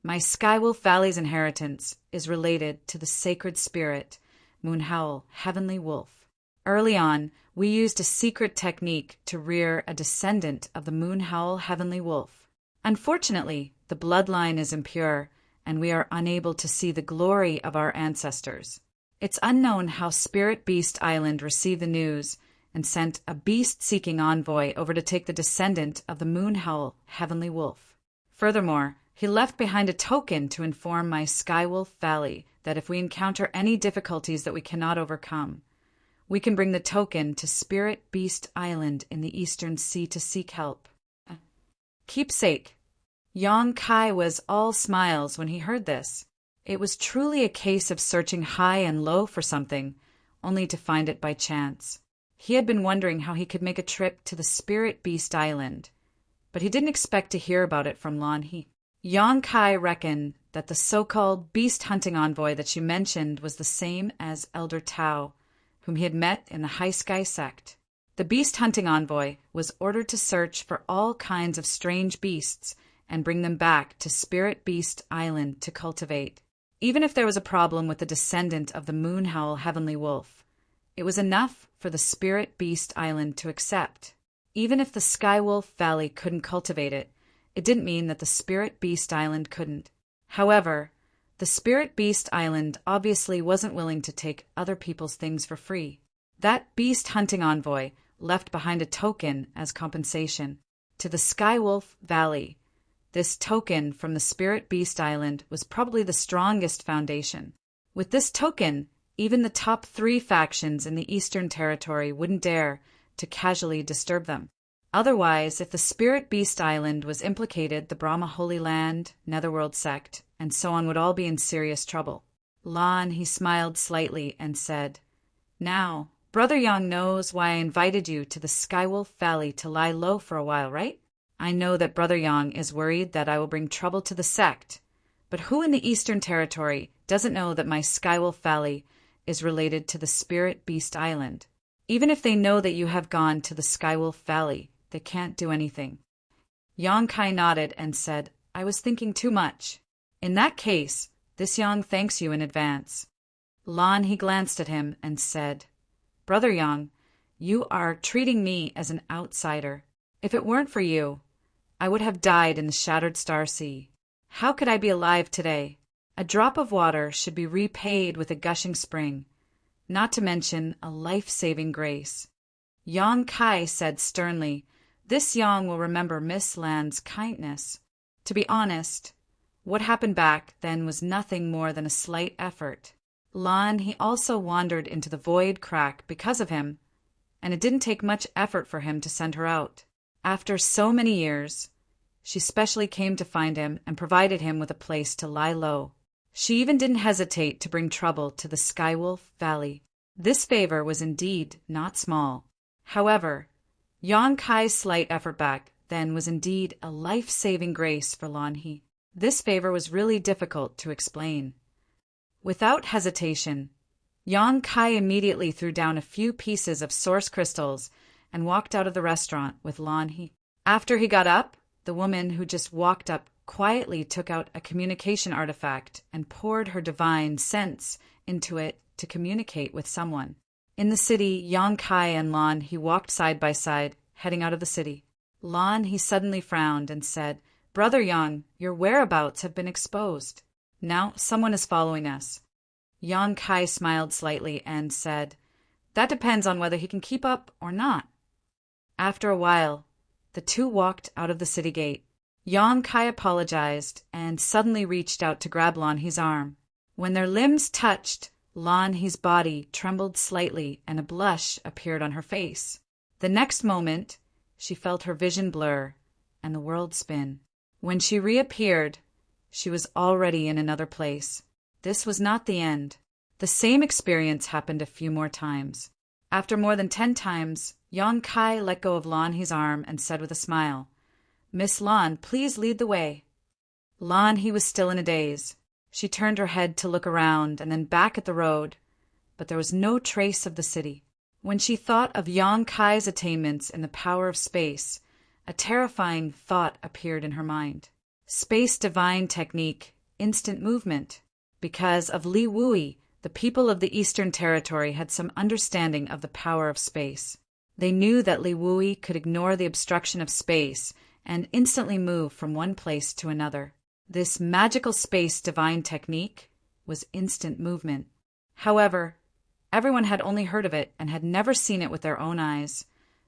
"My Skywolf Valley's inheritance is related to the sacred spirit, Moonhowl, Heavenly Wolf. Early on, we used a secret technique to rear a descendant of the Moonhowl Heavenly Wolf. Unfortunately, the bloodline is impure, and we are unable to see the glory of our ancestors. It's unknown how Spirit Beast Island received the news and sent a beast-seeking envoy over to take the descendant of the Moonhowl Heavenly Wolf. Furthermore, he left behind a token to inform my Skywolf Valley that if we encounter any difficulties that we cannot overcome, we can bring the token to Spirit Beast Island in the Eastern Sea to seek help. Keepsake." Yong Kai was all smiles when he heard this. It was truly a case of searching high and low for something, only to find it by chance. He had been wondering how he could make a trip to the Spirit Beast Island, but he didn't expect to hear about it from Lan He. Yong Kai reckoned that the so-called beast hunting envoy that she mentioned was the same as Elder Tao, whom he had met in the High Sky sect. The beast hunting envoy was ordered to search for all kinds of strange beasts and bring them back to Spirit Beast Island to cultivate. Even if there was a problem with the descendant of the Moonhowl Heavenly Wolf, it was enough for the Spirit Beast Island to accept. Even if the Skywolf Valley couldn't cultivate it, it didn't mean that the Spirit Beast Island couldn't. However, The Spirit Beast Island obviously wasn't willing to take other people's things for free. That beast hunting envoy left behind a token as compensation to the Skywolf Valley. This token from the Spirit Beast Island was probably the strongest foundation. With this token, even the top 3 factions in the Eastern Territory wouldn't dare to casually disturb them. Otherwise, if the Spirit Beast Island was implicated, the Brahma Holy Land, Netherworld Sect, and so on would all be in serious trouble. Lon, he smiled slightly and said, "Now, Brother Young knows why I invited you to the Skywolf Valley to lie low for a while, right? I know that Brother Young is worried that I will bring trouble to the sect, but who in the Eastern Territory doesn't know that my Skywolf Valley is related to the Spirit Beast Island? Even if they know that you have gone to the Skywolf Valley, they can't do anything." Yong-kai nodded and said, "I was thinking too much. In that case, this Yang thanks you in advance." Lon, he glanced at him and said, "Brother Yang, you are treating me as an outsider. If it weren't for you, I would have died in the Shattered Star Sea. How could I be alive today? A drop of water should be repaid with a gushing spring, not to mention a life-saving grace." Yong-kai said sternly, "This Yang will remember Miss Lan's kindness. To be honest, what happened back then was nothing more than a slight effort. Lon, he also wandered into the void crack because of him, and it didn't take much effort for him to send her out. After so many years, she specially came to find him and provided him with a place to lie low. She even didn't hesitate to bring trouble to the Skywolf Valley. This favor was indeed not small. However, Yong-kai's slight effort back then was indeed a life-saving grace for Lanhe. This favor was really difficult to explain. Without hesitation, Yong-kai immediately threw down a few pieces of source crystals and walked out of the restaurant with Lanhe. After he got up, the woman who just walked up quietly took out a communication artifact and poured her divine sense into it to communicate with someone. In the city, Yong-kai and Lanhe walked side by side, heading out of the city. Lanhe suddenly frowned and said, "Brother Yang, your whereabouts have been exposed. Now someone is following us." Yong-kai smiled slightly and said, "That depends on whether he can keep up or not." After a while, the two walked out of the city gate. Yong-kai apologized and suddenly reached out to grab Lanhe's arm. When their limbs touched, Lanhe's body trembled slightly and a blush appeared on her face. The next moment, she felt her vision blur and the world spin. When she reappeared, she was already in another place. This was not the end. The same experience happened a few more times. After more than 10 times, Yong-kai let go of Lanhe's arm and said with a smile, "Miss Lan, please lead the way." Lanhe was still in a daze. She turned her head to look around and then back at the road, but there was no trace of the city. When she thought of Yong-kai's attainments in the power of space, a terrifying thought appeared in her mind. Space divine technique, instant movement. Because of Li Wui, the people of the Eastern Territory had some understanding of the power of space. They knew that Li Wui could ignore the obstruction of space and instantly move from one place to another. This magical space divine technique was instant movement. However, everyone had only heard of it and had never seen it with their own eyes,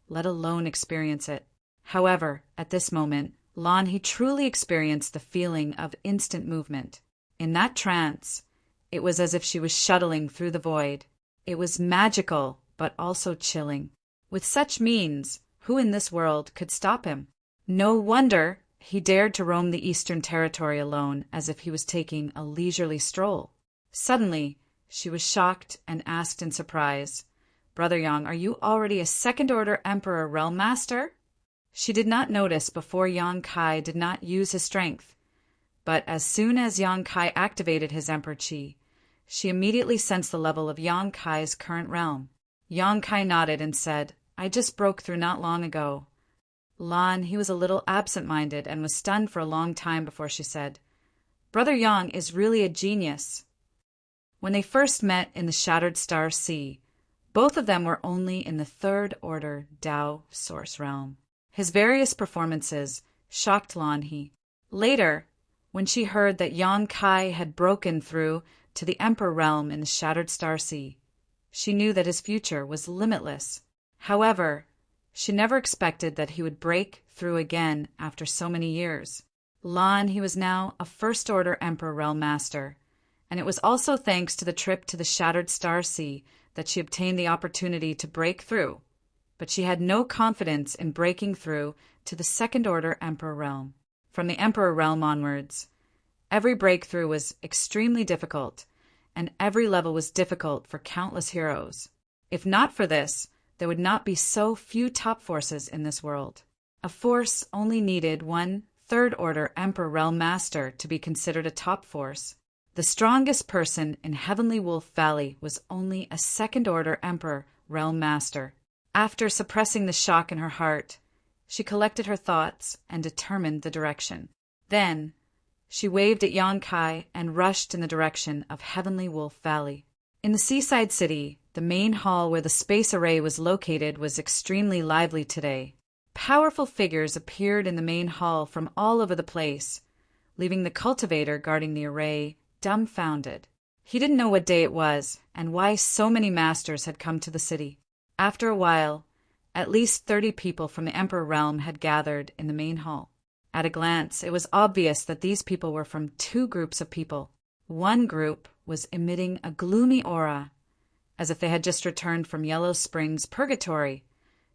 let alone experience it. However, at this moment, Lanhe truly experienced the feeling of instant movement. In that trance, it was as if she was shuttling through the void. It was magical, but also chilling. With such means, who in this world could stop him? No wonder he dared to roam the Eastern Territory alone, as if he was taking a leisurely stroll. Suddenly, she was shocked and asked in surprise, "Brother Yang, are you already a second-order Emperor Realm Master?" She did not notice before Yong-kai did not use his strength, but as soon as Yong-kai activated his Emperor Chi, she immediately sensed the level of Yong-kai's current realm. Yong-kai nodded and said, "I just broke through not long ago." Lan, he was a little absent-minded and was stunned for a long time before she said, "Brother Yang is really a genius." When they first met in the Shattered Star Sea, both of them were only in the third-order Tao source realm. His various performances shocked Lanhe. Later, when she heard that Yang Kai had broken through to the Emperor realm in the Shattered Star Sea. She knew that his future was limitless. However, she never expected that he would break through again after so many years. Lan, he was now a First Order Emperor Realm Master, and it was also thanks to the trip to the Shattered Star Sea that she obtained the opportunity to break through. But she had no confidence in breaking through to the Second Order Emperor Realm. From the Emperor Realm onwards, every breakthrough was extremely difficult, and every level was difficult for countless heroes. If not for this, there would not be so few top forces in this world. A force only needed one Third Order Emperor Realm Master to be considered a top force. The strongest person in Heavenly Wolf Valley was only a Second Order Emperor Realm Master. After suppressing the shock in her heart, she collected her thoughts and determined the direction. Then, she waved at Yang Kai and rushed in the direction of Heavenly Wolf Valley. In the seaside city, the main hall where the space array was located was extremely lively today. Powerful figures appeared in the main hall from all over the place, leaving the cultivator guarding the array dumbfounded. He didn't know what day it was and why so many masters had come to the city. After a while, at least 30 people from the Emperor Realm had gathered in the main hall. At a glance, it was obvious that these people were from two groups of people. One group was emitting a gloomy aura, as if they had just returned from Yellow Springs Purgatory,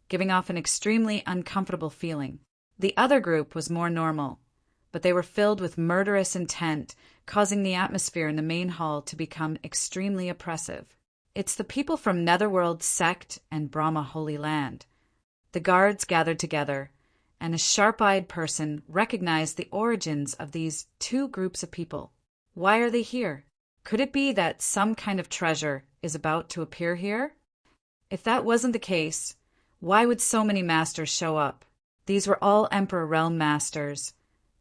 giving off an extremely uncomfortable feeling. The other group was more normal, but they were filled with murderous intent, causing the atmosphere in the main hall to become extremely oppressive. It's the people from Netherworld Sect and Brahma Holy Land. The guards gathered together, and a sharp-eyed person recognized the origins of these two groups of people. Why are they here? Could it be that some kind of treasure is about to appear here? If that wasn't the case, why would so many masters show up? These were all Emperor Realm Masters,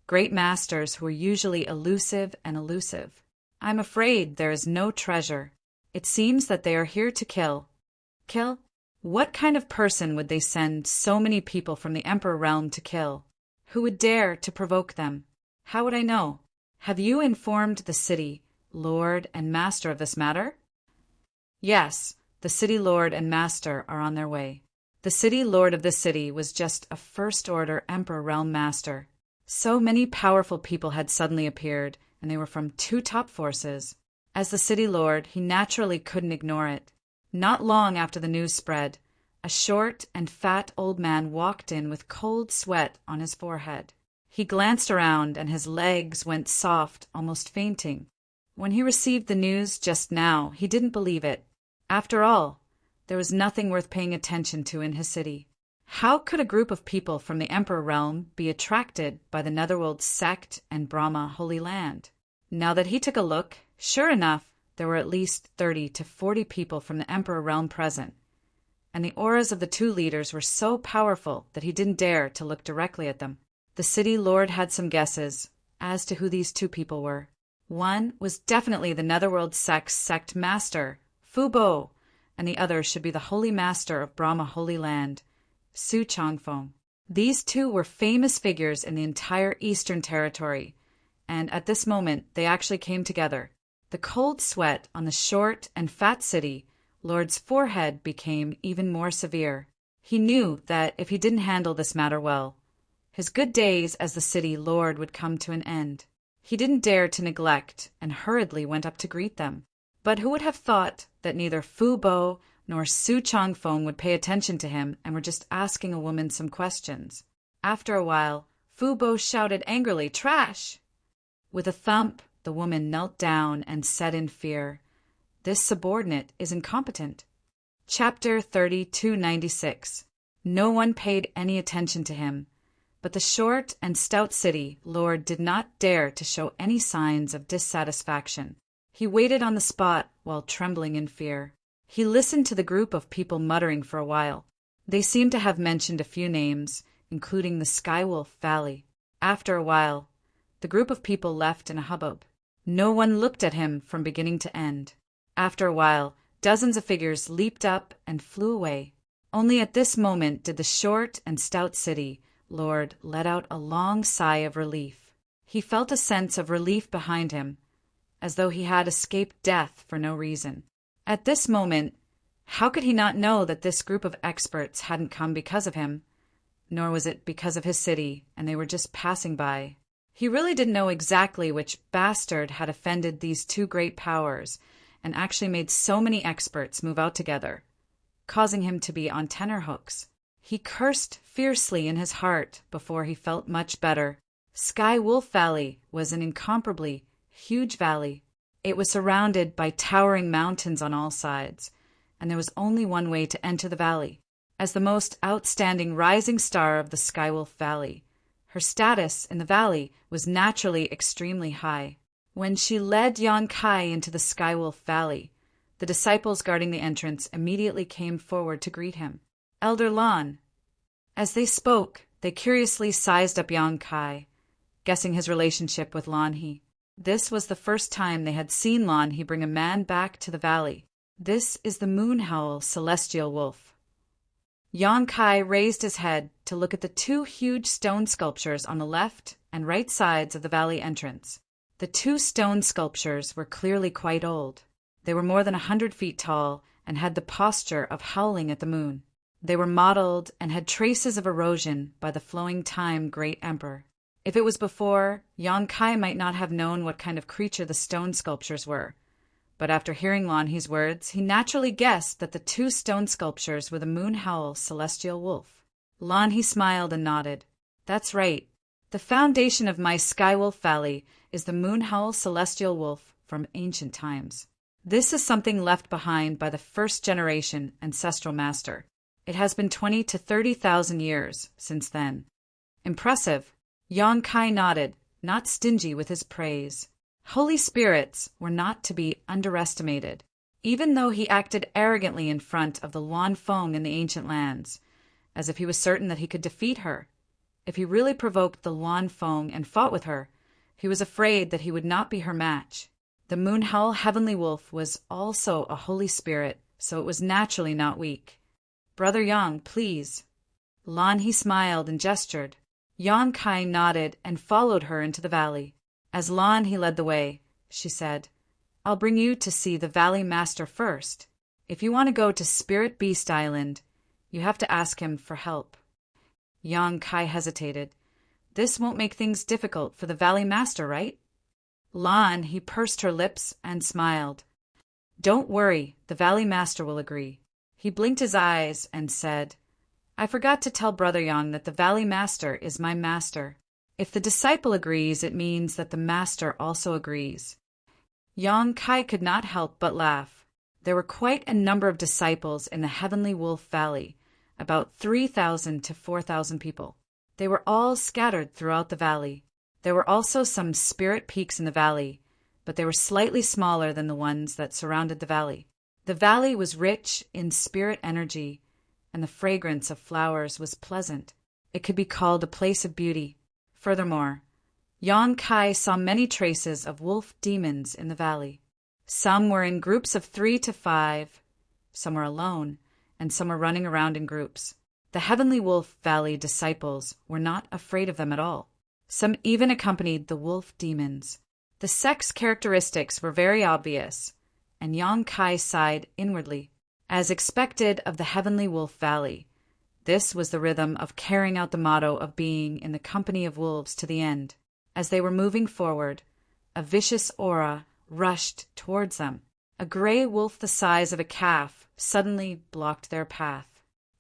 great masters who were usually elusive. I'm afraid there is no treasure. It seems that they are here to kill. Kill? What kind of person would they send so many people from the Emperor Realm to kill? Who would dare to provoke them? How would I know? Have you informed the city Lord and Master of this matter? Yes, the City Lord and Master are on their way. The City Lord of the city was just a First Order Emperor Realm Master. So many powerful people had suddenly appeared, and they were from two top forces. As the City Lord, he naturally couldn't ignore it. Not long after the news spread, a short and fat old man walked in with cold sweat on his forehead. He glanced around, and his legs went soft, almost fainting. When he received the news just now, he didn't believe it. After all, there was nothing worth paying attention to in his city. How could a group of people from the Emperor Realm be attracted by the Netherworld Sect and Brahma Holy Land? Now that he took a look, sure enough, there were at least 30 to 40 people from the Emperor Realm present, and the auras of the two leaders were so powerful that he didn't dare to look directly at them. The City Lord had some guesses as to who these two people were. One was definitely the Netherworld Sect's Sect Master, Fu Bo, and the other should be the Holy Master of Brahma Holy Land, Su Changfeng. These two were famous figures in the entire Eastern Territory, and at this moment they actually came together. The cold sweat on the short and fat City Lord's forehead became even more severe. He knew that if he didn't handle this matter well, his good days as the City Lord would come to an end. He didn't dare to neglect and hurriedly went up to greet them. But who would have thought that neither Fu Bo nor Su Changfeng would pay attention to him and were just asking a woman some questions? After a while, Fu Bo shouted angrily, "Trash!" With a thump, the woman knelt down and said in fear, "This subordinate is incompetent." Chapter 3296. No one paid any attention to him, but the short and stout City Lord did not dare to show any signs of dissatisfaction. He waited on the spot while trembling in fear. He listened to the group of people muttering for a while. They seemed to have mentioned a few names, including the Skywolf Valley. After a while, the group of people left in a hubbub. No one looked at him from beginning to end. After a while, dozens of figures leaped up and flew away. Only at this moment did the short and stout City Lord let out a long sigh of relief. He felt a sense of relief behind him, as though he had escaped death for no reason. At this moment, how could he not know that this group of experts hadn't come because of him, nor was it because of his city, and they were just passing by? He really didn't know exactly which bastard had offended these two great powers and actually made so many experts move out together, causing him to be on tenterhooks. He cursed fiercely in his heart before he felt much better. Sky Wolf Valley was an incomparably huge valley. It was surrounded by towering mountains on all sides, and there was only one way to enter the valley. As the most outstanding rising star of the Skywolf Valley, her status in the valley was naturally extremely high. When she led Yan Kai into the Skywolf Valley, the disciples guarding the entrance immediately came forward to greet him. Elder Lan. As they spoke, they curiously sized up Yan Kai, guessing his relationship with Lan He. This was the first time they had seen Lan He bring a man back to the valley. This is the Moon Howl Celestial Wolf. Yan Kai raised his head to look at the two huge stone sculptures on the left and right sides of the valley entrance. The two stone sculptures were clearly quite old. They were more than 100 feet tall and had the posture of howling at the moon. They were mottled and had traces of erosion by the flowing time Great Emperor. If it was before, Yan Kai might not have known what kind of creature the stone sculptures were, but after hearing Lan He's words, he naturally guessed that the two stone sculptures were the Moon Howl Celestial Wolf. Lan He smiled and nodded. That's right. The foundation of my Skywolf Valley is the Moon Howl Celestial Wolf from ancient times. This is something left behind by the first generation ancestral master. It has been 20 to 30,000 years since then. Impressive. Yan Kai nodded, not stingy with his praise. Holy spirits were not to be underestimated. Even though he acted arrogantly in front of the Luan Feng in the ancient lands, as if he was certain that he could defeat her, if he really provoked the Luan Feng and fought with her, he was afraid that he would not be her match. The Moon Howl Heavenly Wolf was also a holy spirit, so it was naturally not weak. Brother Yang, please. Lan He smiled and gestured. Yan Kai nodded and followed her into the valley. As Lan He led the way, she said, I'll bring you to see the Valley Master first. If you want to go to Spirit Beast Island, you have to ask him for help. Yan Kai hesitated. This won't make things difficult for the Valley Master, right? Lan He pursed her lips and smiled. Don't worry, the Valley Master will agree. He blinked his eyes and said, I forgot to tell Brother Yang that the Valley Master is my master. If the disciple agrees, it means that the master also agrees. Yan Kai could not help but laugh. There were quite a number of disciples in the Heavenly Wolf Valley, about 3,000 to 4,000 people. They were all scattered throughout the valley. There were also some spirit peaks in the valley, but they were slightly smaller than the ones that surrounded the valley. The valley was rich in spirit energy, and the fragrance of flowers was pleasant. It could be called a place of beauty. Furthermore, Yan Kai saw many traces of wolf demons in the valley. Some were in groups of 3 to 5, some were alone, and some were running around in groups. The Heavenly Wolf Valley disciples were not afraid of them at all. Some even accompanied the wolf demons. The sex characteristics were very obvious, and Yan Kai sighed inwardly. As expected of the Heavenly Wolf Valley, this was the rhythm of carrying out the motto of being in the company of wolves to the end. As they were moving forward, a vicious aura rushed towards them. A gray wolf the size of a calf suddenly blocked their path.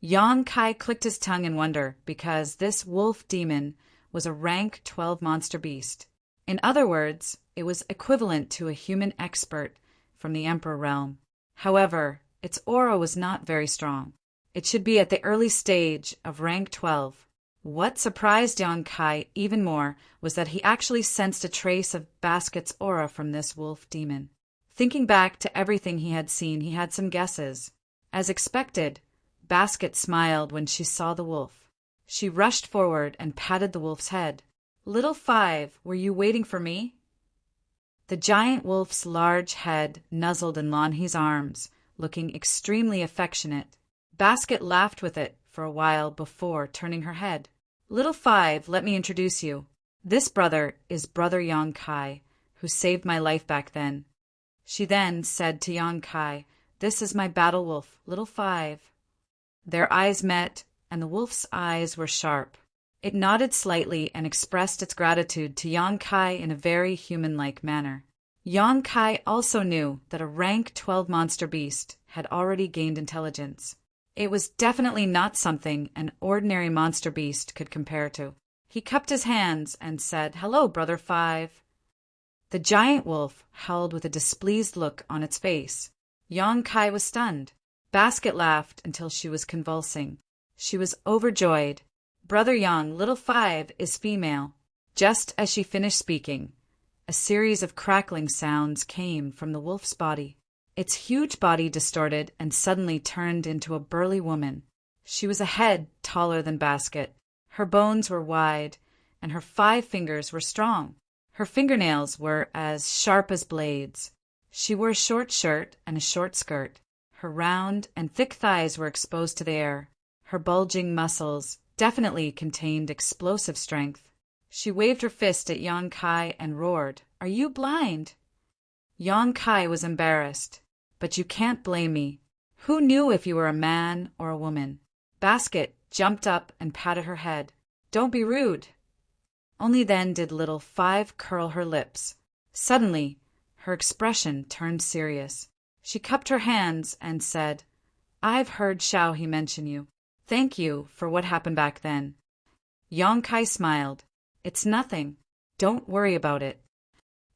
Yan Kai clicked his tongue in wonder because this wolf demon was a rank 12 monster beast. In other words, it was equivalent to a human expert from the Emperor realm. However, its aura was not very strong. It should be at the early stage of rank 12. What surprised Yan Kai even more was that he actually sensed a trace of Basket's aura from this wolf demon. Thinking back to everything he had seen, he had some guesses. As expected, Basket smiled when she saw the wolf. She rushed forward and patted the wolf's head. Little Five, were you waiting for me? The giant wolf's large head nuzzled in Lan He's arms, looking extremely affectionate. Basket laughed with it for a while before turning her head. Little Five, let me introduce you. This brother is Brother Yang Kai, who saved my life back then. She then said to Yang Kai, "This is my battle wolf, Little Five." Their eyes met, and the wolf's eyes were sharp. It nodded slightly and expressed its gratitude to Yang Kai in a very human-like manner. Yang Kai also knew that a rank 12 monster beast had already gained intelligence. It was definitely not something an ordinary monster beast could compare to. He cupped his hands and said, "Hello, Brother Five." The giant wolf howled with a displeased look on its face. Yang Kai was stunned. Basket laughed until she was convulsing. She was overjoyed. "Brother Yang, Little Five is female." Just as she finished speaking, a series of crackling sounds came from the wolf's body. Its huge body distorted and suddenly turned into a burly woman. She was a head taller than Basket. Her bones were wide, and her 5 fingers were strong. Her fingernails were as sharp as blades. She wore a short shirt and a short skirt. Her round and thick thighs were exposed to the air. Her bulging muscles definitely contained explosive strength. She waved her fist at Yang Kai and roared, "Are you blind?" Yang Kai was embarrassed. "But you can't blame me. Who knew if you were a man or a woman?" Basket jumped up and patted her head. "Don't be rude." Only then did Little Five curl her lips. Suddenly, her expression turned serious. She cupped her hands and said, "I've heard Xiao mention you. Thank you for what happened back then." Yang Kai smiled. "It's nothing. Don't worry about it."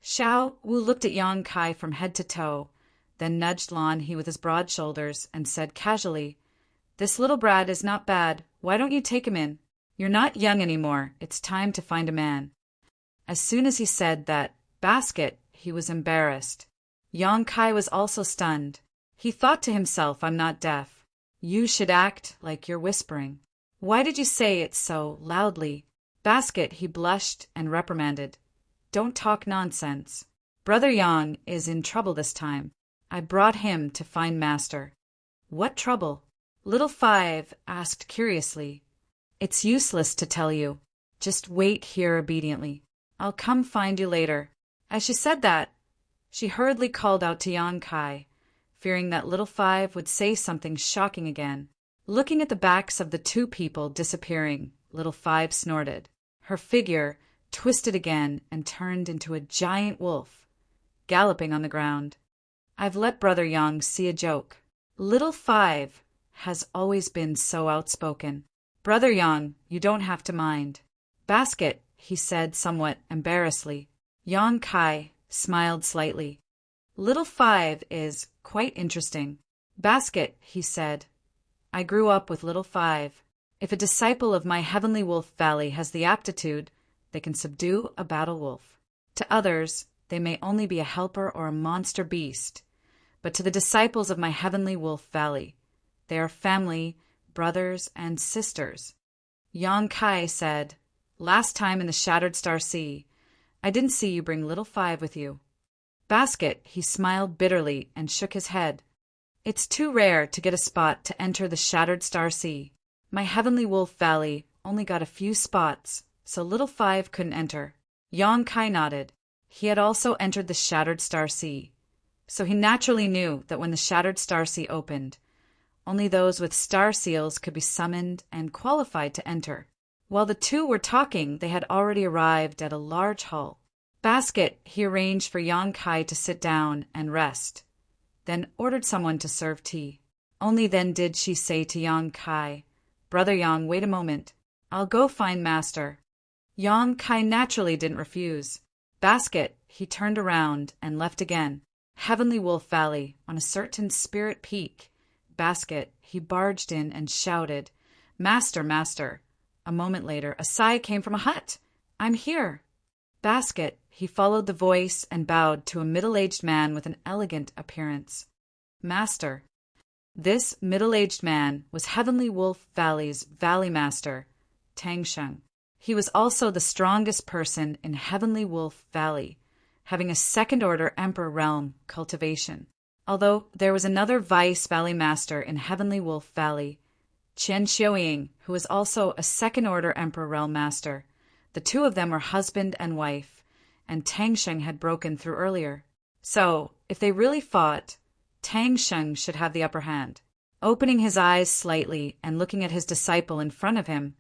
Xiao Wu looked at Yang Kai from head to toe, then nudged Lan He with his broad shoulders and said casually, "This little brat is not bad. Why don't you take him in? You're not young anymore. It's time to find a man." As soon as he said that, Basket, he was embarrassed. Yang Kai was also stunned. He thought to himself, "I'm not deaf. You should act like you're whispering. Why did you say it so loudly?" Basket, he blushed and reprimanded, "Don't talk nonsense. Brother Yang is in trouble this time. I brought him to find Master." "What trouble?" Little Five asked curiously. "It's useless to tell you. Just wait here obediently. I'll come find you later." As she said that, she hurriedly called out to Yang Kai, fearing that Little Five would say something shocking again. Looking at the backs of the 2 people disappearing, Little Five snorted. Her figure twisted again and turned into a giant wolf, galloping on the ground. "I've let Brother Yang see a joke. Little Five has always been so outspoken. Brother Yang, you don't have to mind." "Basket," he said somewhat embarrassedly. Yang Kai smiled slightly. "Little Five is quite interesting." "Basket," he said, "I grew up with Little Five. If a disciple of my Heavenly Wolf Valley has the aptitude, they can subdue a battle wolf. To others, they may only be a helper or a monster beast. But to the disciples of my Heavenly Wolf Valley, they are family, brothers, and sisters." Yang Kai said, "Last time in the Shattered Star Sea, I didn't see you bring Little Five with you." Basket, he smiled bitterly and shook his head. "It's too rare to get a spot to enter the Shattered Star Sea. My Heavenly Wolf Valley only got a few spots, so Little Five couldn't enter." Yang Kai nodded. He had also entered the Shattered Star Sea, so he naturally knew that when the Shattered Star Sea opened, only those with star seals could be summoned and qualified to enter. While the 2 were talking, they had already arrived at a large hall. Basket, he arranged for Yang Kai to sit down and rest, then ordered someone to serve tea. Only then did she say to Yang Kai, "Brother Yang, wait a moment. I'll go find Master." Yang Kai naturally didn't refuse. Basket, he turned around and left again. Heavenly Wolf Valley, on a certain Spirit Peak. Basket, he barged in and shouted, "Master, Master." A moment later, a sigh came from a hut. "I'm here." Basket, he followed the voice and bowed to a middle-aged man with an elegant appearance. "Master." This middle-aged man was Heavenly Wolf Valley's Valley Master, Tang Sheng. He was also the strongest person in Heavenly Wolf Valley, having a second-order Emperor Realm cultivation. Although there was another Vice Valley Master in Heavenly Wolf Valley, Chen Xiuying, who was also a second-order Emperor Realm Master, The two of them were husband and wife, and Tang Sheng had broken through earlier. So, if they really fought, Tang Sheng should have the upper hand. Opening his eyes slightly and looking at his disciple in front of him,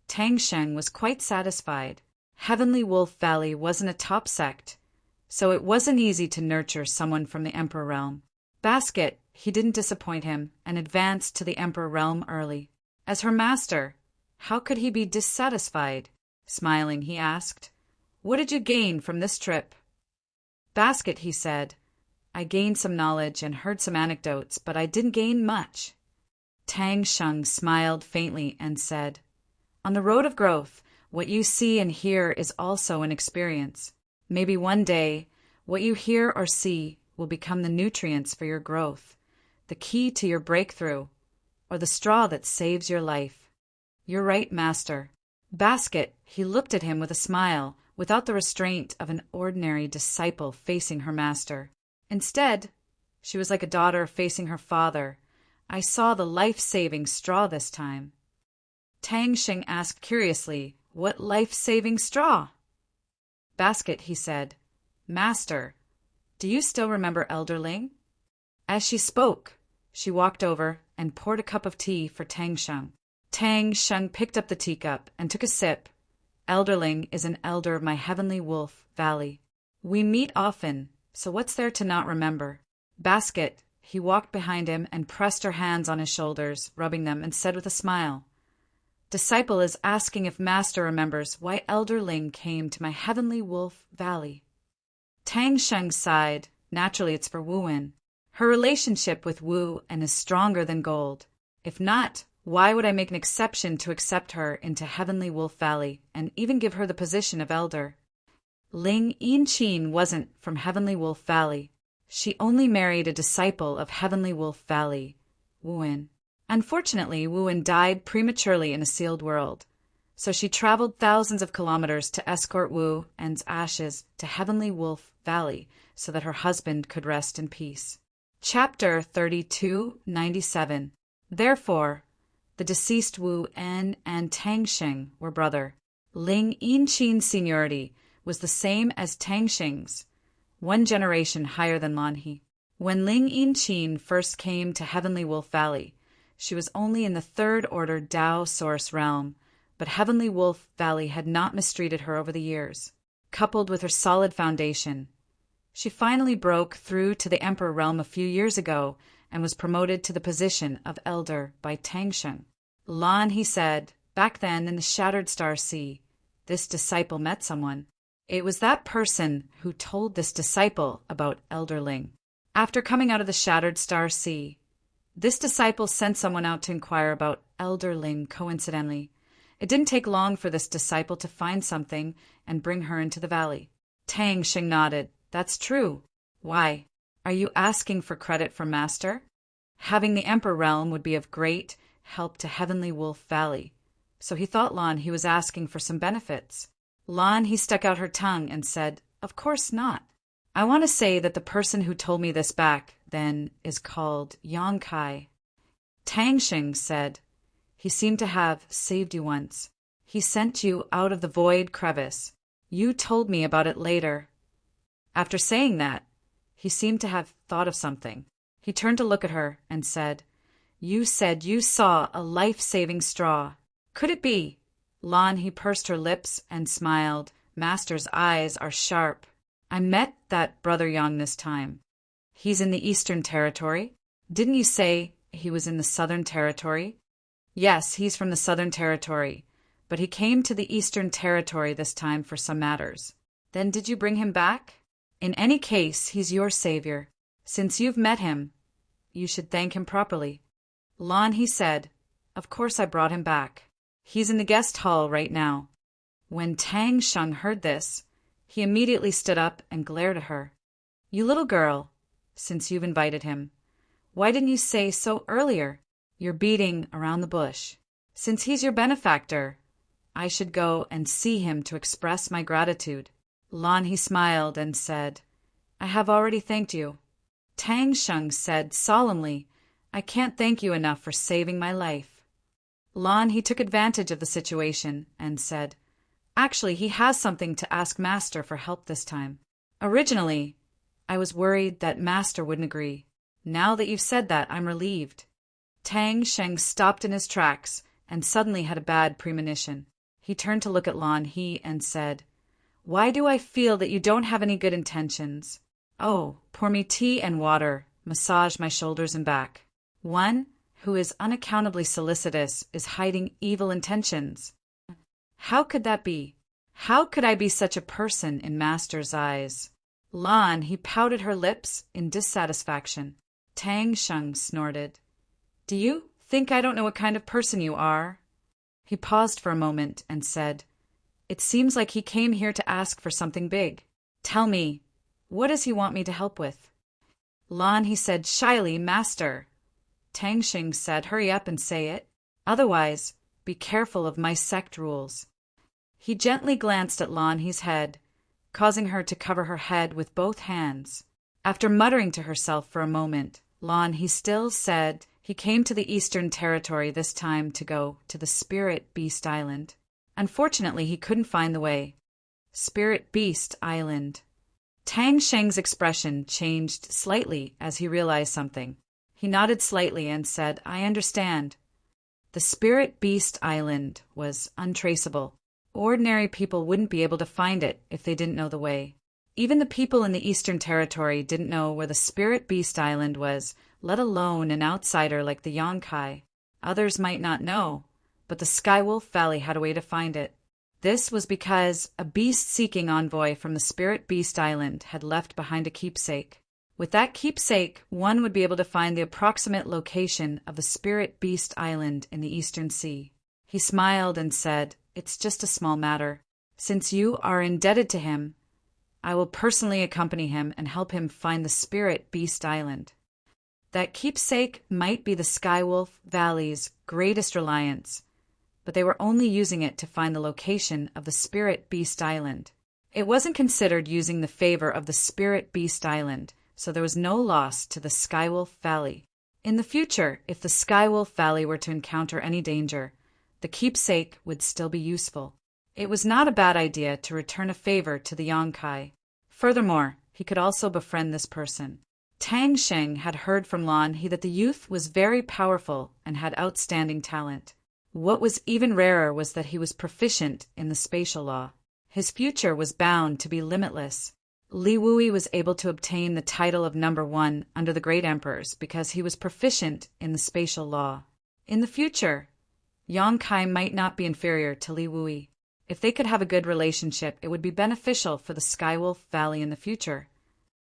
Tang Sheng was quite satisfied. Heavenly Wolf Valley wasn't a top sect, so it wasn't easy to nurture someone from the Emperor Realm. Basket, he didn't disappoint him and advanced to the Emperor Realm early. As her master, how could he be dissatisfied? Smiling, he asked, "What did you gain from this trip?" "Basket," he said, "I gained some knowledge and heard some anecdotes, but I didn't gain much." Tang Sheng smiled faintly and said, "On the road of growth, what you see and hear is also an experience. Maybe one day, what you hear or see will become the nutrients for your growth, the key to your breakthrough, or the straw that saves your life." "You're right, Master." Basket, he looked at him with a smile, without the restraint of an ordinary disciple facing her master. Instead, she was like a daughter facing her father. "I saw the life-saving straw this time." Tang Sheng asked curiously, "What life-saving straw?" "Basket," he said, "Master, do you still remember Elderling?" As she spoke, she walked over and poured a cup of tea for Tang Sheng. Tang Sheng picked up the teacup and took a sip. "Elderling is an elder of my Heavenly Wolf Valley. We meet often, so what's there to not remember?" Basket, he walked behind him and pressed her hands on his shoulders, rubbing them, and said with a smile, "Disciple is asking if Master remembers why Elderling came to my Heavenly Wolf Valley." Tang Sheng sighed. Naturally, it's for Wu-Wen. Her relationship with Wu and is stronger than gold. If not, why would I make an exception to accept her into Heavenly Wolf Valley and even give her the position of elder? Ling Yinchin wasn't from Heavenly Wolf Valley. She only married a disciple of Heavenly Wolf Valley, Wu-Wen. Unfortunately, Wu-Wen died prematurely in a sealed world, so she traveled thousands of kilometers to escort Wu-Wen's ashes to Heavenly Wolf Valley so that her husband could rest in peace. Chapter 3297. Therefore, the deceased Wu-En and Tang Sheng were brother. Ling Yinchin's seniority was the same as Tang Sheng's, one generation higher than Lanhe. When Ling Yinchin first came to Heavenly Wolf Valley, she was only in the third order Dao Source realm, but Heavenly Wolf Valley had not mistreated her over the years. Coupled with her solid foundation, she finally broke through to the Emperor realm a few years ago and was promoted to the position of elder by Tang Sheng. "Lan," he said, "back then in the Shattered Star Sea, this disciple met someone. It was that person who told this disciple about Elderling. After coming out of the Shattered Star Sea, this disciple sent someone out to inquire about Elderling coincidentally. It didn't take long for this disciple to find something and bring her into the valley." Tang Sheng nodded. "That's true. Why? Are you asking for credit for Master?" Having the Emperor realm would be of great help to Heavenly Wolf Valley, so he thought Lan he was asking for some benefits. Lan he stuck out her tongue and said, "Of course not. I want to say that the person who told me this back then is called Yang Kai." Tang Sheng said, "He seemed to have saved you once. He sent you out of the void crevice. You told me about it later." After saying that, he seemed to have thought of something. He turned to look at her and said, "You said you saw a life-saving straw. Could it be?" Lan he pursed her lips and smiled. "Master's eyes are sharp. I met that Brother Yang this time. He's in the Eastern Territory. Didn't you say he was in the Southern Territory?" "Yes, he's from the Southern Territory, but he came to the Eastern Territory this time for some matters." "Then did you bring him back?" "In any case, he's your savior. Since you've met him, you should thank him properly." Lan he said, "Of course I brought him back. He's in the guest hall right now." When Tang Sheng heard this, he immediately stood up and glared at her. "You little girl, since you've invited him, why didn't you say so earlier? You're beating around the bush. Since he's your benefactor, I should go and see him to express my gratitude." Lan he smiled and said, "I have already thanked you." Tang Sheng said solemnly, "I can't thank you enough for saving my life." Lan he took advantage of the situation and said, Actually, he has something to ask Master for help this time. Originally, I was worried that Master wouldn't agree. Now that you've said that, I'm relieved. Tang Sheng stopped in his tracks and suddenly had a bad premonition. He turned to look at Lan He and said, "Why do I feel that you don't have any good intentions? Oh, pour me tea and water, massage my shoulders and back. One who is unaccountably solicitous is hiding evil intentions. How could that be? How could I be such a person in Master's eyes?" Lan He pouted her lips in dissatisfaction. Tang Sheng snorted. "Do you think I don't know what kind of person you are?" He paused for a moment and said, "It seems like he came here to ask for something big. Tell me, what does he want me to help with?" Lan He said shyly, "Master." Tang Sheng said, "Hurry up and say it. Otherwise, be careful of my sect rules." He gently glanced at Lan He's head, causing her to cover her head with both hands. After muttering to herself for a moment, Lan He still said he came to the Eastern Territory this time to go to the Spirit Beast Island. Unfortunately, he couldn't find the way. Spirit Beast Island. Tang Sheng's expression changed slightly as he realized something. He nodded slightly and said, "I understand." The Spirit Beast Island was untraceable. Ordinary people wouldn't be able to find it if they didn't know the way. Even the people in the Eastern Territory didn't know where the Spirit Beast Island was, let alone an outsider like the Yonkai. Others might not know, but the Skywolf Valley had a way to find it. This was because a beast-seeking envoy from the Spirit Beast Island had left behind a keepsake. With that keepsake, one would be able to find the approximate location of the Spirit Beast Island in the Eastern Sea. He smiled and said, "It's just a small matter. Since you are indebted to him, I will personally accompany him and help him find the Spirit Beast Island." That keepsake might be the Skywolf Valley's greatest reliance, but they were only using it to find the location of the Spirit Beast Island. It wasn't considered using the favor of the Spirit Beast Island, so there was no loss to the Skywolf Valley. In the future, if the Skywolf Valley were to encounter any danger, the keepsake would still be useful. It was not a bad idea to return a favor to the Yonkai. Furthermore, he could also befriend this person. Tang Sheng had heard from Lan He that the youth was very powerful and had outstanding talent. What was even rarer was that he was proficient in the spatial law. His future was bound to be limitless. Li Wui was able to obtain the title of #1 under the Great Emperors because he was proficient in the spatial law. In the future, Yonkai might not be inferior to Li Wui. If they could have a good relationship, it would be beneficial for the Skywolf Valley in the future.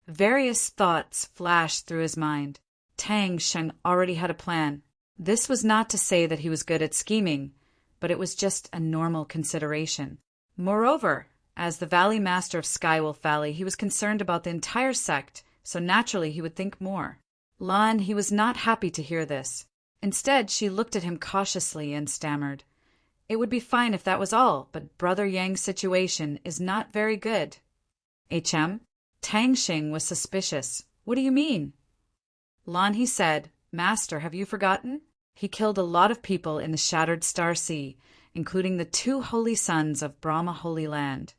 Various thoughts flashed through his mind. Tang Sheng already had a plan. This was not to say that he was good at scheming, but it was just a normal consideration. Moreover, as the Valley Master of Skywolf Valley, he was concerned about the entire sect, so naturally he would think more. Lan He was not happy to hear this. Instead, she looked at him cautiously and stammered, "It would be fine if that was all, but Brother Yang's situation is not very good." "HM?" Tang Sheng was suspicious. "What do you mean?" Lan He said, "Master, have you forgotten? He killed a lot of people in the Shattered Star Sea, including the 2 holy sons of Brahma Holy Land,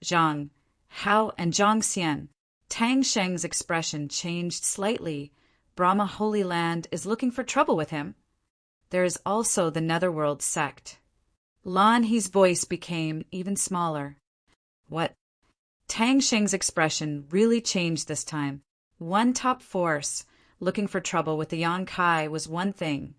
Zhang, Hao, and Zhang Xian." Tang Sheng's expression changed slightly. "Brahma Holy Land is looking for trouble with him. There is also the Netherworld sect." Lan He's voice became even smaller. "What?" Tang Sheng's expression really changed this time. One top force looking for trouble with the Yonkai was one thing,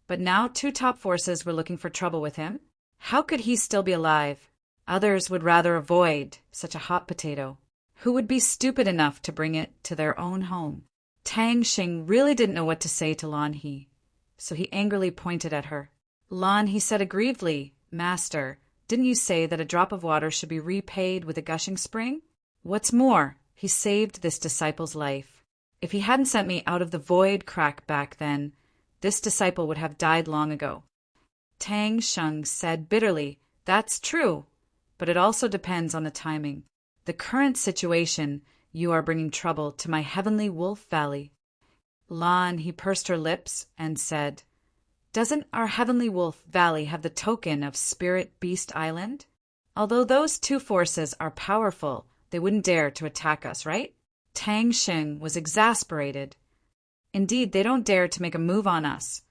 but now 2 top forces were looking for trouble with him? How could he still be alive? Others would rather avoid such a hot potato. Who would be stupid enough to bring it to their own home? Tang Sheng really didn't know what to say to Lan He, so he angrily pointed at her. Lan He said aggrievedly, "Master, didn't you say that a drop of water should be repaid with a gushing spring? What's more, he saved this disciple's life. If he hadn't sent me out of the void crack back then, this disciple would have died long ago." Tang Sheng said bitterly, "That's true, but it also depends on the timing. The current situation, you are bringing trouble to my Heavenly Wolf Valley." Lan He pursed her lips and said, "Doesn't our Heavenly Wolf Valley have the token of Spirit Beast Island?" Although those two forces are powerful, they wouldn't dare to attack us, right? Tang Xing was exasperated. Indeed, they don't dare to make a move on us.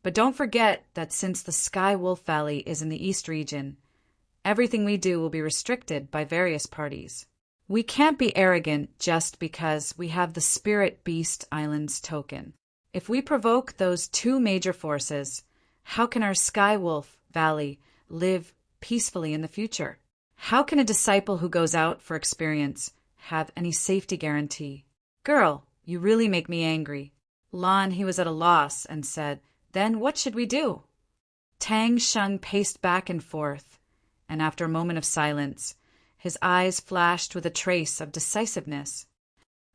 But don't forget that since the Sky Wolf Valley is in the East region, everything we do will be restricted by various parties. We can't be arrogant just because we have the Spirit Beast Islands token. If we provoke those two major forces, how can our Sky Wolf Valley live peacefully in the future? How can a disciple who goes out for experience have any safety guarantee? Girl, you really make me angry. Lan, he was at a loss and said, Then what should we do? Tang Sheng paced back and forth, and after a moment of silence, his eyes flashed with a trace of decisiveness.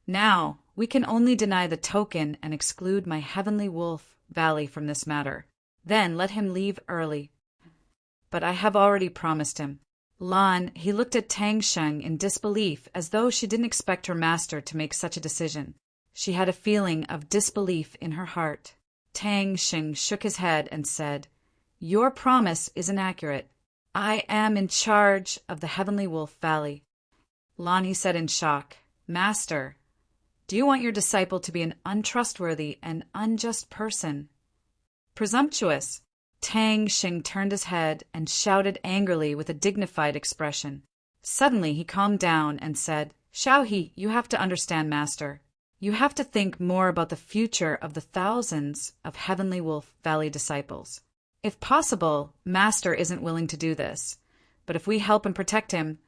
Now, we can only deny the token and exclude my Heavenly Wolf Valley from this matter. Then let him leave early. But I have already promised him. Lan, he looked at Tang Sheng in disbelief as though she didn't expect her master to make such a decision. She had a feeling of disbelief in her heart. Tang Sheng shook his head and said, Your promise is inaccurate. I am in charge of the Heavenly Wolf Valley. Lan, he said in shock, Master, do you want your disciple to be an untrustworthy and unjust person? Presumptuous. Tang Xing turned his head and shouted angrily with a dignified expression. Suddenly he calmed down and said, Xiaohe, you have to understand, Master. You have to think more about the future of the thousands of Heavenly Wolf Valley disciples. If possible, Master isn't willing to do this, but if we help and protect him,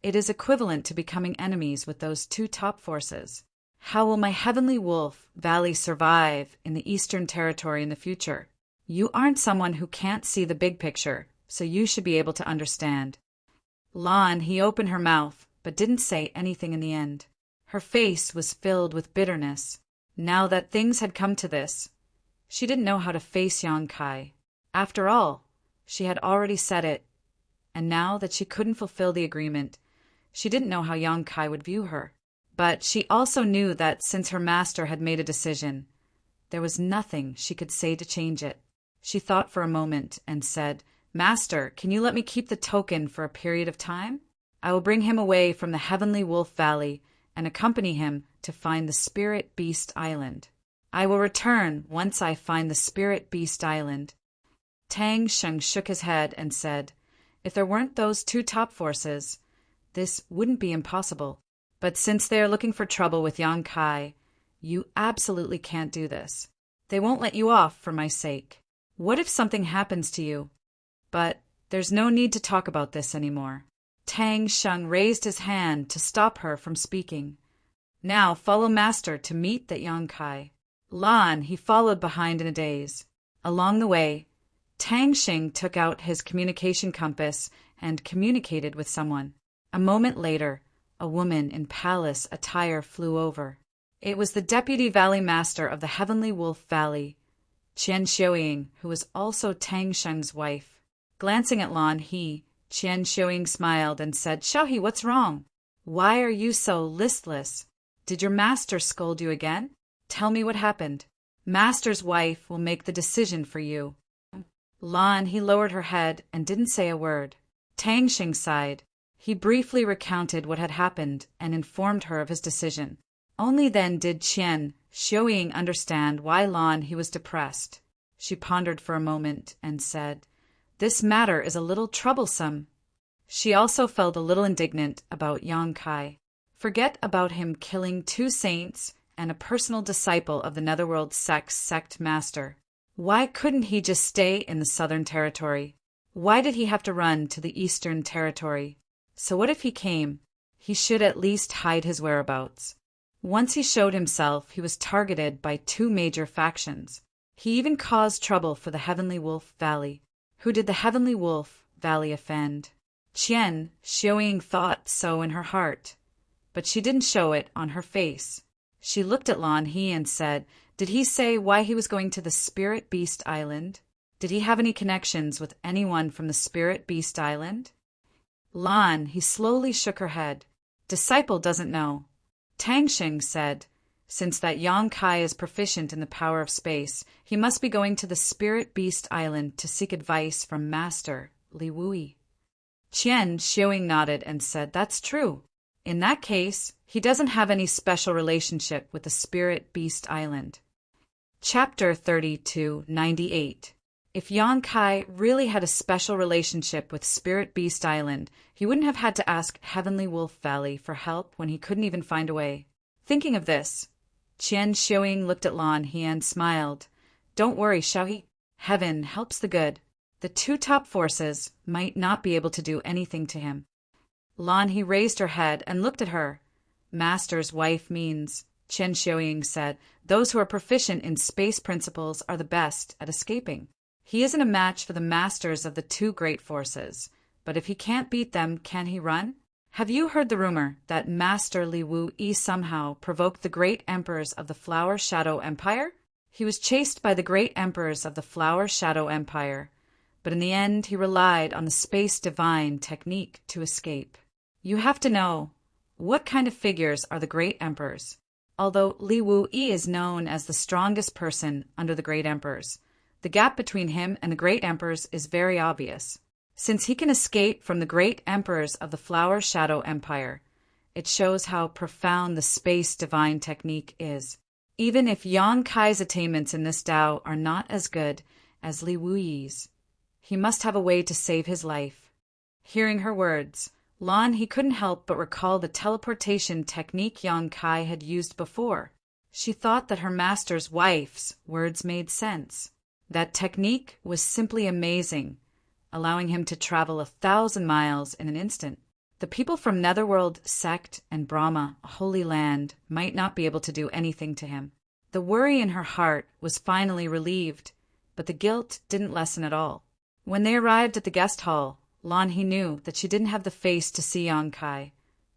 it is equivalent to becoming enemies with those two top forces. How will my Heavenly Wolf Valley survive in the Eastern Territory in the future? You aren't someone who can't see the big picture, so you should be able to understand. Lan, he opened her mouth, but didn't say anything in the end. Her face was filled with bitterness. Now that things had come to this, she didn't know how to face Yang Kai. After all, she had already said it, and now that she couldn't fulfill the agreement, she didn't know how Yang Kai would view her. But she also knew that since her master had made a decision, there was nothing she could say to change it. She thought for a moment and said, Master, can you let me keep the token for a period of time? I will bring him away from the Heavenly Wolf Valley and accompany him to find the Spirit Beast Island. I will return once I find the Spirit Beast Island. Tang Sheng shook his head and said, If there weren't those two top forces, this wouldn't be impossible. But since they are looking for trouble with Yang Kai, you absolutely can't do this. They won't let you off for my sake. What if something happens to you? But there's no need to talk about this anymore. Tang Sheng raised his hand to stop her from speaking. Now follow Master to meet that Yang Kai. Lan, he followed behind in a daze. Along the way, Tang Xing took out his communication compass and communicated with someone. A moment later, a woman in palace attire flew over. It was the Deputy Valley Master of the Heavenly Wolf Valley, Qian Xiuying, who was also Tang Sheng's wife. Glancing at Lan, Qian Xiuying smiled and said, Xiaohe, what's wrong? Why are you so listless? Did your master scold you again? Tell me what happened. Master's wife will make the decision for you. Lan, he lowered her head and didn't say a word. Tang Xing sighed. He briefly recounted what had happened and informed her of his decision. Only then did Qian Xiuying understand why Lan he was depressed. She pondered for a moment and said, This matter is a little troublesome. She also felt a little indignant about Yang Kai. Forget about him killing two saints and a personal disciple of the Netherworld sect master. Why couldn't he just stay in the Southern Territory? Why did he have to run to the Eastern Territory? So what if he came? He should at least hide his whereabouts. Once he showed himself, he was targeted by two major factions. He even caused trouble for the Heavenly Wolf Valley. Who did the Heavenly Wolf Valley offend? Qian Xiuying thought so in her heart, but she didn't show it on her face. She looked at Lan He and said, Did he say why he was going to the Spirit Beast Island? Did he have any connections with anyone from the Spirit Beast Island? Lan, he slowly shook her head. Disciple doesn't know. Tang Xing said, Since that Yang Kai is proficient in the power of space, he must be going to the Spirit Beast Island to seek advice from Master Li Wui. Qian Xiuing nodded and said, "That's true. In that case, he doesn't have any special relationship with the Spirit Beast Island." Chapter 3298. If Yang Kai really had a special relationship with Spirit Beast Island, he wouldn't have had to ask Heavenly Wolf Valley for help when he couldn't even find a way. Thinking of this, Qian Xiuing looked at Lan He and smiled. "Don't worry, Xiaohe. Heaven helps the good. The two top forces might not be able to do anything to him." Lan He raised her head and looked at her. "Master's wife means," Qian Xiuing said, "those who are proficient in space principles are the best at escaping. He isn't a match for the masters of the two great forces, but if he can't beat them, can he run? Have you heard the rumor that Master Li Wu Yi somehow provoked the great emperors of the Flower Shadow Empire? He was chased by the great emperors of the Flower Shadow Empire, but in the end he relied on the Space Divine technique to escape. You have to know, what kind of figures are the great emperors? Although Li Wu Yi is known as the strongest person under the great emperors, the gap between him and the great emperors is very obvious. Since he can escape from the great emperors of the Flower Shadow Empire, it shows how profound the Space Divine technique is. Even if Yang Kai's attainments in this Tao are not as good as Li Wu Yi's, he must have a way to save his life. Hearing her words, Lan He couldn't help but recall the teleportation technique Yang Kai had used before. She thought that her master's wife's words made sense. That technique was simply amazing, allowing him to travel 1,000 miles in an instant. The people from Netherworld Sect and Brahma, Holy Land, might not be able to do anything to him. The worry in her heart was finally relieved, but the guilt didn't lessen at all. When they arrived at the guest hall, Lan He knew that she didn't have the face to see Yang Kai,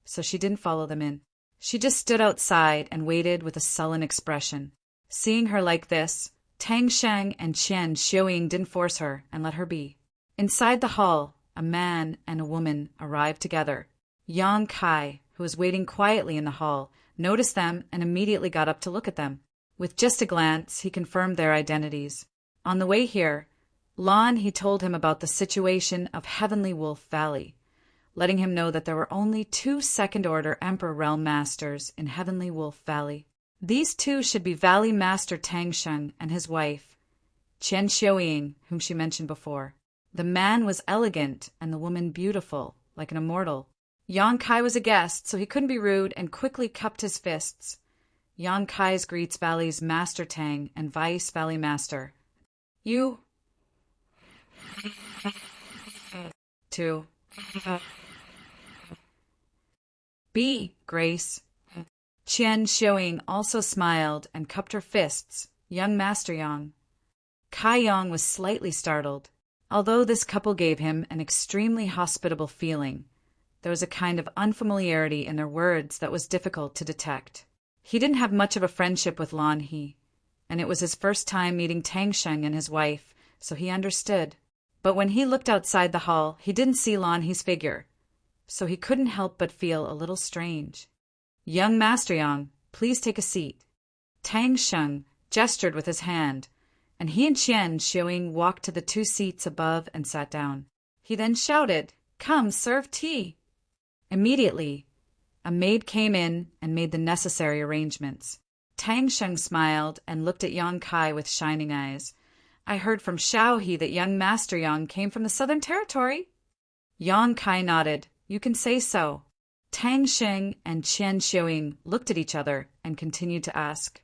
so she didn't follow them in. She just stood outside and waited with a sullen expression. Seeing her like this, Tang Sheng and Qian Xiuing didn't force her and let her be. Inside the hall, a man and a woman arrived together. Yang Kai, who was waiting quietly in the hall, noticed them and immediately got up to look at them. With just a glance, he confirmed their identities. On the way here, Lan He told him about the situation of Heavenly Wolf Valley, letting him know that there were only 2 second-order Emperor Realm Masters in Heavenly Wolf Valley. These 2 should be Valley Master Tang Sheng and his wife, Qian Xiuing, whom she mentioned before. The man was elegant and the woman beautiful, like an immortal. Yang Kai was a guest, so he couldn't be rude and quickly cupped his fists. Yang Kai's greets Valley's Master Tang and Vice Valley Master. "You... to... be, Grace." Qian Xiuing also smiled and cupped her fists. "Young Master Yang." Kai Yang was slightly startled. Although this couple gave him an extremely hospitable feeling, there was a kind of unfamiliarity in their words that was difficult to detect. He didn't have much of a friendship with Lan He, and it was his first time meeting Tang Sheng and his wife, so he understood. But when he looked outside the hall, he didn't see Lan He's figure, so he couldn't help but feel a little strange. "Young Master Yang, please take a seat." Tang Sheng gestured with his hand, and he and Qian Xiuing walked to the 2 seats above and sat down. He then shouted, "Come, serve tea." Immediately, a maid came in and made the necessary arrangements. Tang Sheng smiled and looked at Yang Kai with shining eyes. "I heard from Xiaohe that young Master Yang came from the Southern Territory." Yang Kai nodded. "You can say so." Tang Sheng and Qian Xiuing looked at each other and continued to ask,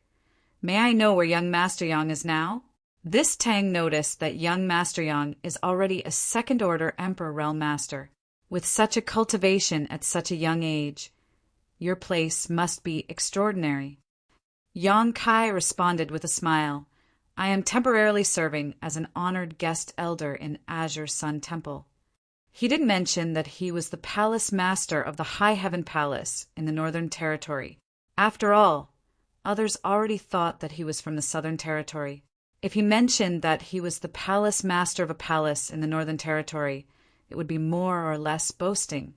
"May I know where young Master Yang is now?" This Tang noticed that young Master Yang is already a second-order Emperor Realm Master. With such a cultivation at such a young age, your place must be extraordinary. Yang Kai responded with a smile. "I am temporarily serving as an honored guest elder in Azure Sun Temple." He didn't mention that he was the palace master of the High Heaven Palace in the Northern Territory. After all, others already thought that he was from the Southern Territory. If he mentioned that he was the palace master of a palace in the Northern Territory, it would be more or less boasting.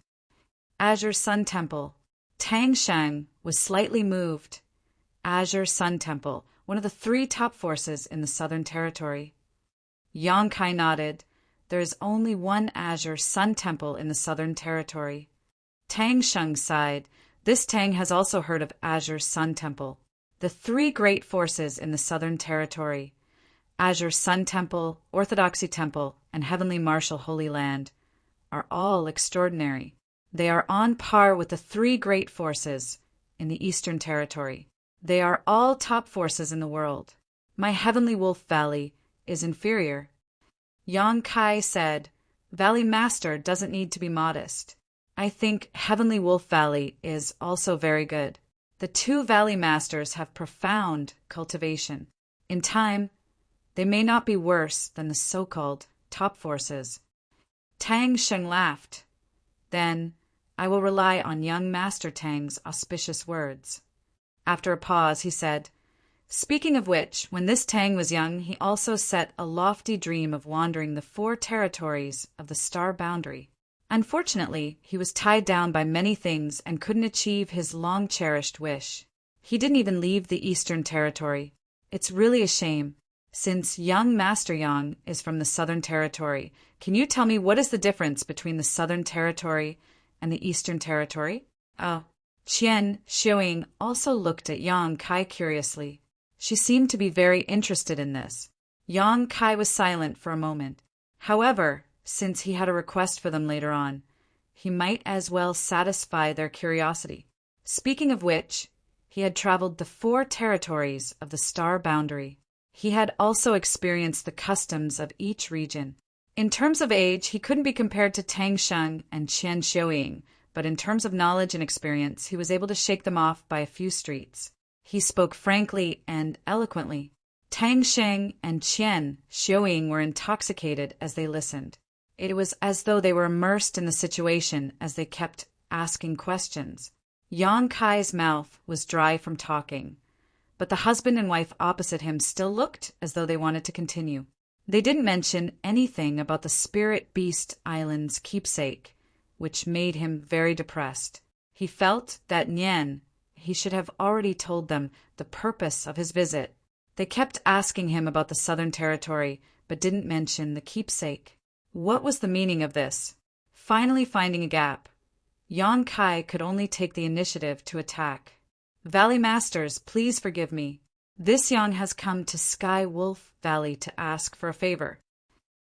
Azure Sun Temple. Tang Sheng was slightly moved. Azure Sun Temple, one of the 3 top forces in the Southern Territory. Yang Kai nodded. there is only one azure sun temple in the Southern Territory. Tang Sheng sighed. This Tang has also heard of Azure Sun Temple. The three great forces in the Southern Territory, Azure Sun Temple, Orthodoxy Temple, and Heavenly Martial Holy Land, are all extraordinary. They are on par with the three great forces in the Eastern Territory. They are all top forces in the world. My Heavenly Wolf Valley is inferior. Yang Kai said, Valley Master doesn't need to be modest. I think Heavenly Wolf Valley is also very good. The two Valley Masters have profound cultivation. In time, they may not be worse than the so-called top forces. Tang Sheng laughed. Then, I will rely on young Master Tang's auspicious words. After a pause, he said, Speaking of which, when this Tang was young, he also set a lofty dream of wandering the 4 territories of the star boundary. Unfortunately, he was tied down by many things and couldn't achieve his long-cherished wish. He didn't even leave the Eastern Territory. It's really a shame. Since young Master Yang is from the Southern Territory, can you tell me what is the difference between the Southern Territory and the Eastern Territory? Oh. Qian Xiuying also looked at Yang Kai curiously. She seemed to be very interested in this. Yang Kai was silent for a moment. However, since he had a request for them later on, he might as well satisfy their curiosity. Speaking of which, he had traveled the 4 territories of the star boundary. He had also experienced the customs of each region. In terms of age, he couldn't be compared to Tang Sheng and Qian Xiuying, but in terms of knowledge and experience, he was able to shake them off by a few streets. He spoke frankly and eloquently. Tang Sheng and Qian Xiuying were intoxicated as they listened. It was as though they were immersed in the situation as they kept asking questions. Yang Kai's mouth was dry from talking, but the husband and wife opposite him still looked as though they wanted to continue. They didn't mention anything about the Spirit Beast Island's keepsake, which made him very depressed. He felt that he should have already told them the purpose of his visit. They kept asking him about the Southern Territory, but didn't mention the keepsake. What was the meaning of this? Finally finding a gap, Yang Kai could only take the initiative to attack. Valley Masters, please forgive me. This Yang has come to Sky Wolf Valley to ask for a favor.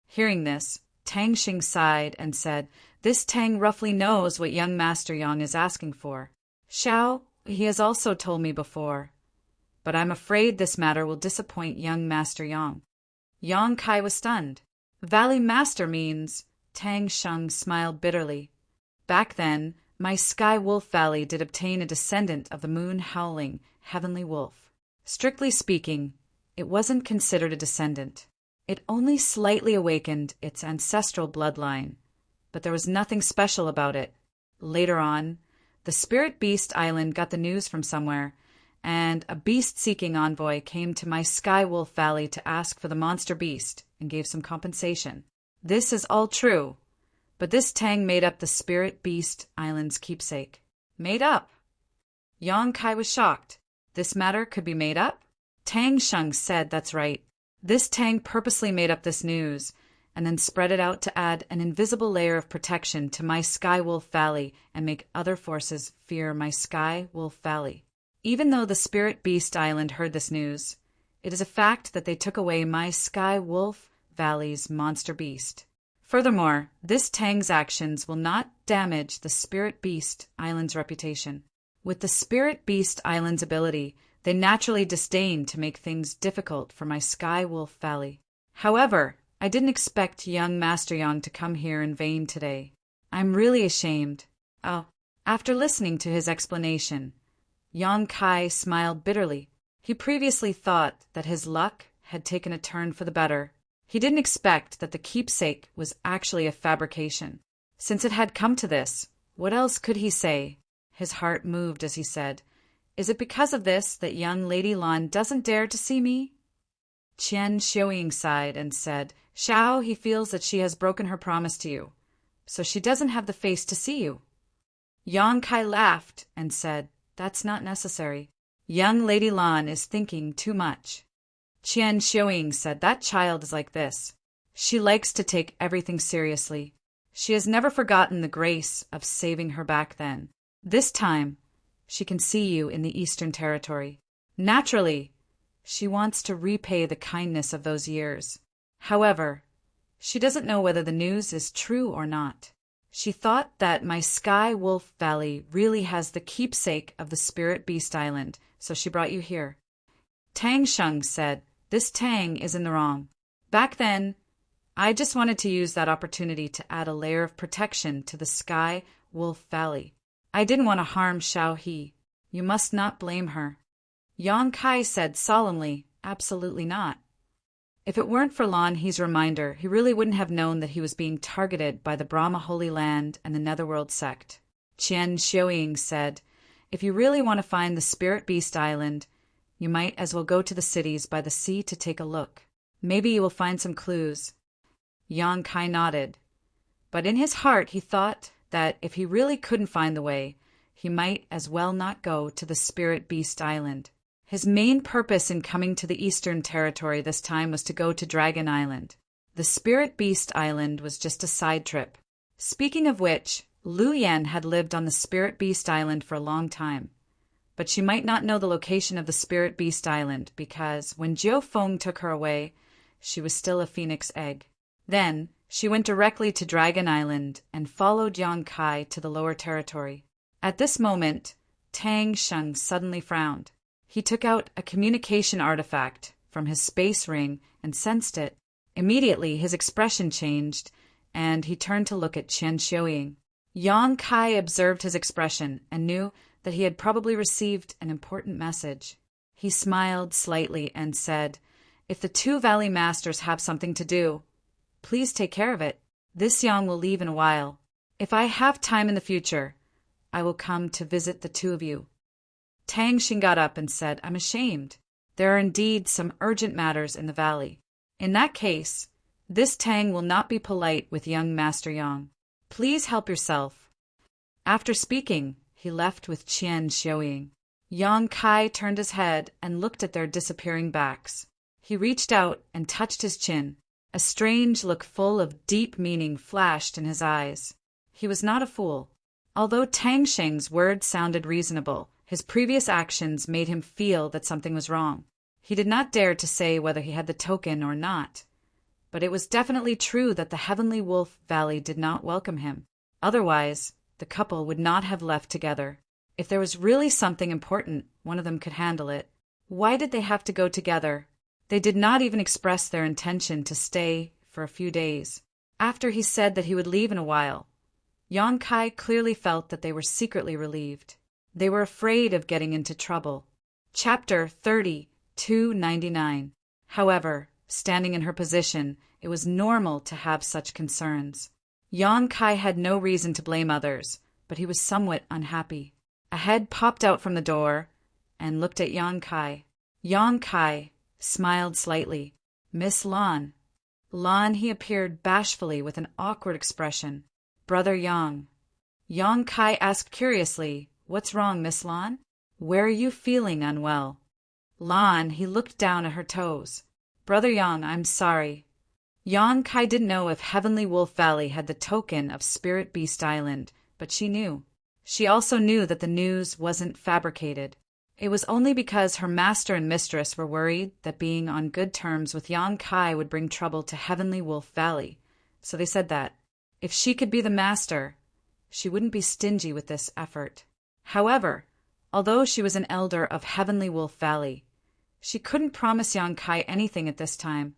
Hearing this, Tang Xing sighed and said, This Tang roughly knows what young Master Yang is asking for. Xiao, he has also told me before. But I'm afraid this matter will disappoint young Master Yang. Yang Kai was stunned. Valley Master means, Tang Sheng smiled bitterly. Back then, my Sky Wolf Valley did obtain a descendant of the moon-howling Heavenly Wolf. Strictly speaking, it wasn't considered a descendant. It only slightly awakened its ancestral bloodline, but there was nothing special about it. Later on, the Spirit Beast Island got the news from somewhere, and a beast-seeking envoy came to my Sky Wolf Valley to ask for the monster beast and gave some compensation. This is all true, but this Tang made up the Spirit Beast Island's keepsake. Made up? Yang Kai was shocked. This matter could be made up? Tang Sheng said that's right. This Tang purposely made up this news and then spread it out to add an invisible layer of protection to my Sky Wolf Valley and make other forces fear my Sky Wolf Valley. Even though the Spirit Beast Island heard this news, it is a fact that they took away my Sky Wolf Valley's monster beast. Furthermore, this Tang's actions will not damage the Spirit Beast Island's reputation. With the Spirit Beast Island's ability, they naturally disdain to make things difficult for my Sky Wolf Valley. However, I didn't expect young Master Yang to come here in vain today. I'm really ashamed. Oh, after listening to his explanation, Yang Kai smiled bitterly. He previously thought that his luck had taken a turn for the better. He didn't expect that the keepsake was actually a fabrication. Since it had come to this, what else could he say? His heart moved as he said, Is it because of this that young Lady Lan doesn't dare to see me? Qian Xiuying sighed and said, Xiao, he feels that she has broken her promise to you, so she doesn't have the face to see you. Yang Kai laughed and said, That's not necessary. Young Lady Lan is thinking too much. Qian Xiuying said, That child is like this. She likes to take everything seriously. She has never forgotten the grace of saving her back then. This time, she can see you in the Eastern Territory. Naturally, she wants to repay the kindness of those years. However, she doesn't know whether the news is true or not. She thought that my Sky Wolf Valley really has the keepsake of the Spirit Beast Island, so she brought you here. Tang Sheng said, "This Tang is in the wrong. Back then, I just wanted to use that opportunity to add a layer of protection to the Sky Wolf Valley. I didn't want to harm Xiao He. You must not blame her." Yang Kai said solemnly, "Absolutely not." If it weren't for Lan He's reminder, he really wouldn't have known that he was being targeted by the Brahma Holy Land and the Netherworld sect. Qian Xiaoying said, "If you really want to find the Spirit Beast Island, you might as well go to the cities by the sea to take a look. Maybe you will find some clues." Yang Kai nodded, but in his heart he thought that if he really couldn't find the way, he might as well not go to the Spirit Beast Island. His main purpose in coming to the Eastern Territory this time was to go to Dragon Island. The Spirit Beast Island was just a side trip. Speaking of which, Lu Yan had lived on the Spirit Beast Island for a long time. But she might not know the location of the Spirit Beast Island because when Jiu Feng took her away, she was still a phoenix egg. Then, she went directly to Dragon Island and followed Yang Kai to the lower territory. At this moment, Tang Sheng suddenly frowned. He took out a communication artifact from his space ring and sensed it. Immediately, his expression changed, and he turned to look at Qian Xiaoying. Yang Kai observed his expression and knew that he had probably received an important message. He smiled slightly and said, "If the two Valley Masters have something to do, please take care of it. This Yang will leave in a while. If I have time in the future, I will come to visit the two of you." Tang Xing got up and said, "I'm ashamed. There are indeed some urgent matters in the valley. In that case, this Tang will not be polite with young Master Yang. Please help yourself." After speaking, he left with Qian Xiaoying. Yang Kai turned his head and looked at their disappearing backs. He reached out and touched his chin. A strange look full of deep meaning flashed in his eyes. He was not a fool. Although Tang Sheng's words sounded reasonable, his previous actions made him feel that something was wrong. He did not dare to say whether he had the token or not, but it was definitely true that the Heavenly Wolf Valley did not welcome him. Otherwise, the couple would not have left together. If there was really something important, one of them could handle it. Why did they have to go together? They did not even express their intention to stay for a few days. After he said that he would leave in a while, Yang Kai clearly felt that they were secretly relieved. They were afraid of getting into trouble. Chapter 30:299. However, standing in her position, it was normal to have such concerns. Yang Kai had no reason to blame others, but he was somewhat unhappy. A head popped out from the door and looked at Yang Kai. Yang Kai smiled slightly. "Miss Lan." Lan, he appeared bashfully with an awkward expression. "Brother Yang." Yang Kai asked curiously, "What's wrong, Miss Lan? Where are you feeling unwell?" Lan, he looked down at her toes. "Brother Yang, I'm sorry." Yang Kai didn't know if Heavenly Wolf Valley had the token of Spirit Beast Island, but she knew. She also knew that the news wasn't fabricated. It was only because her master and mistress were worried that being on good terms with Yang Kai would bring trouble to Heavenly Wolf Valley. So they said that, if she could be the master, she wouldn't be stingy with this effort. However, although she was an elder of Heavenly Wolf Valley, she couldn't promise Yang Kai anything at this time,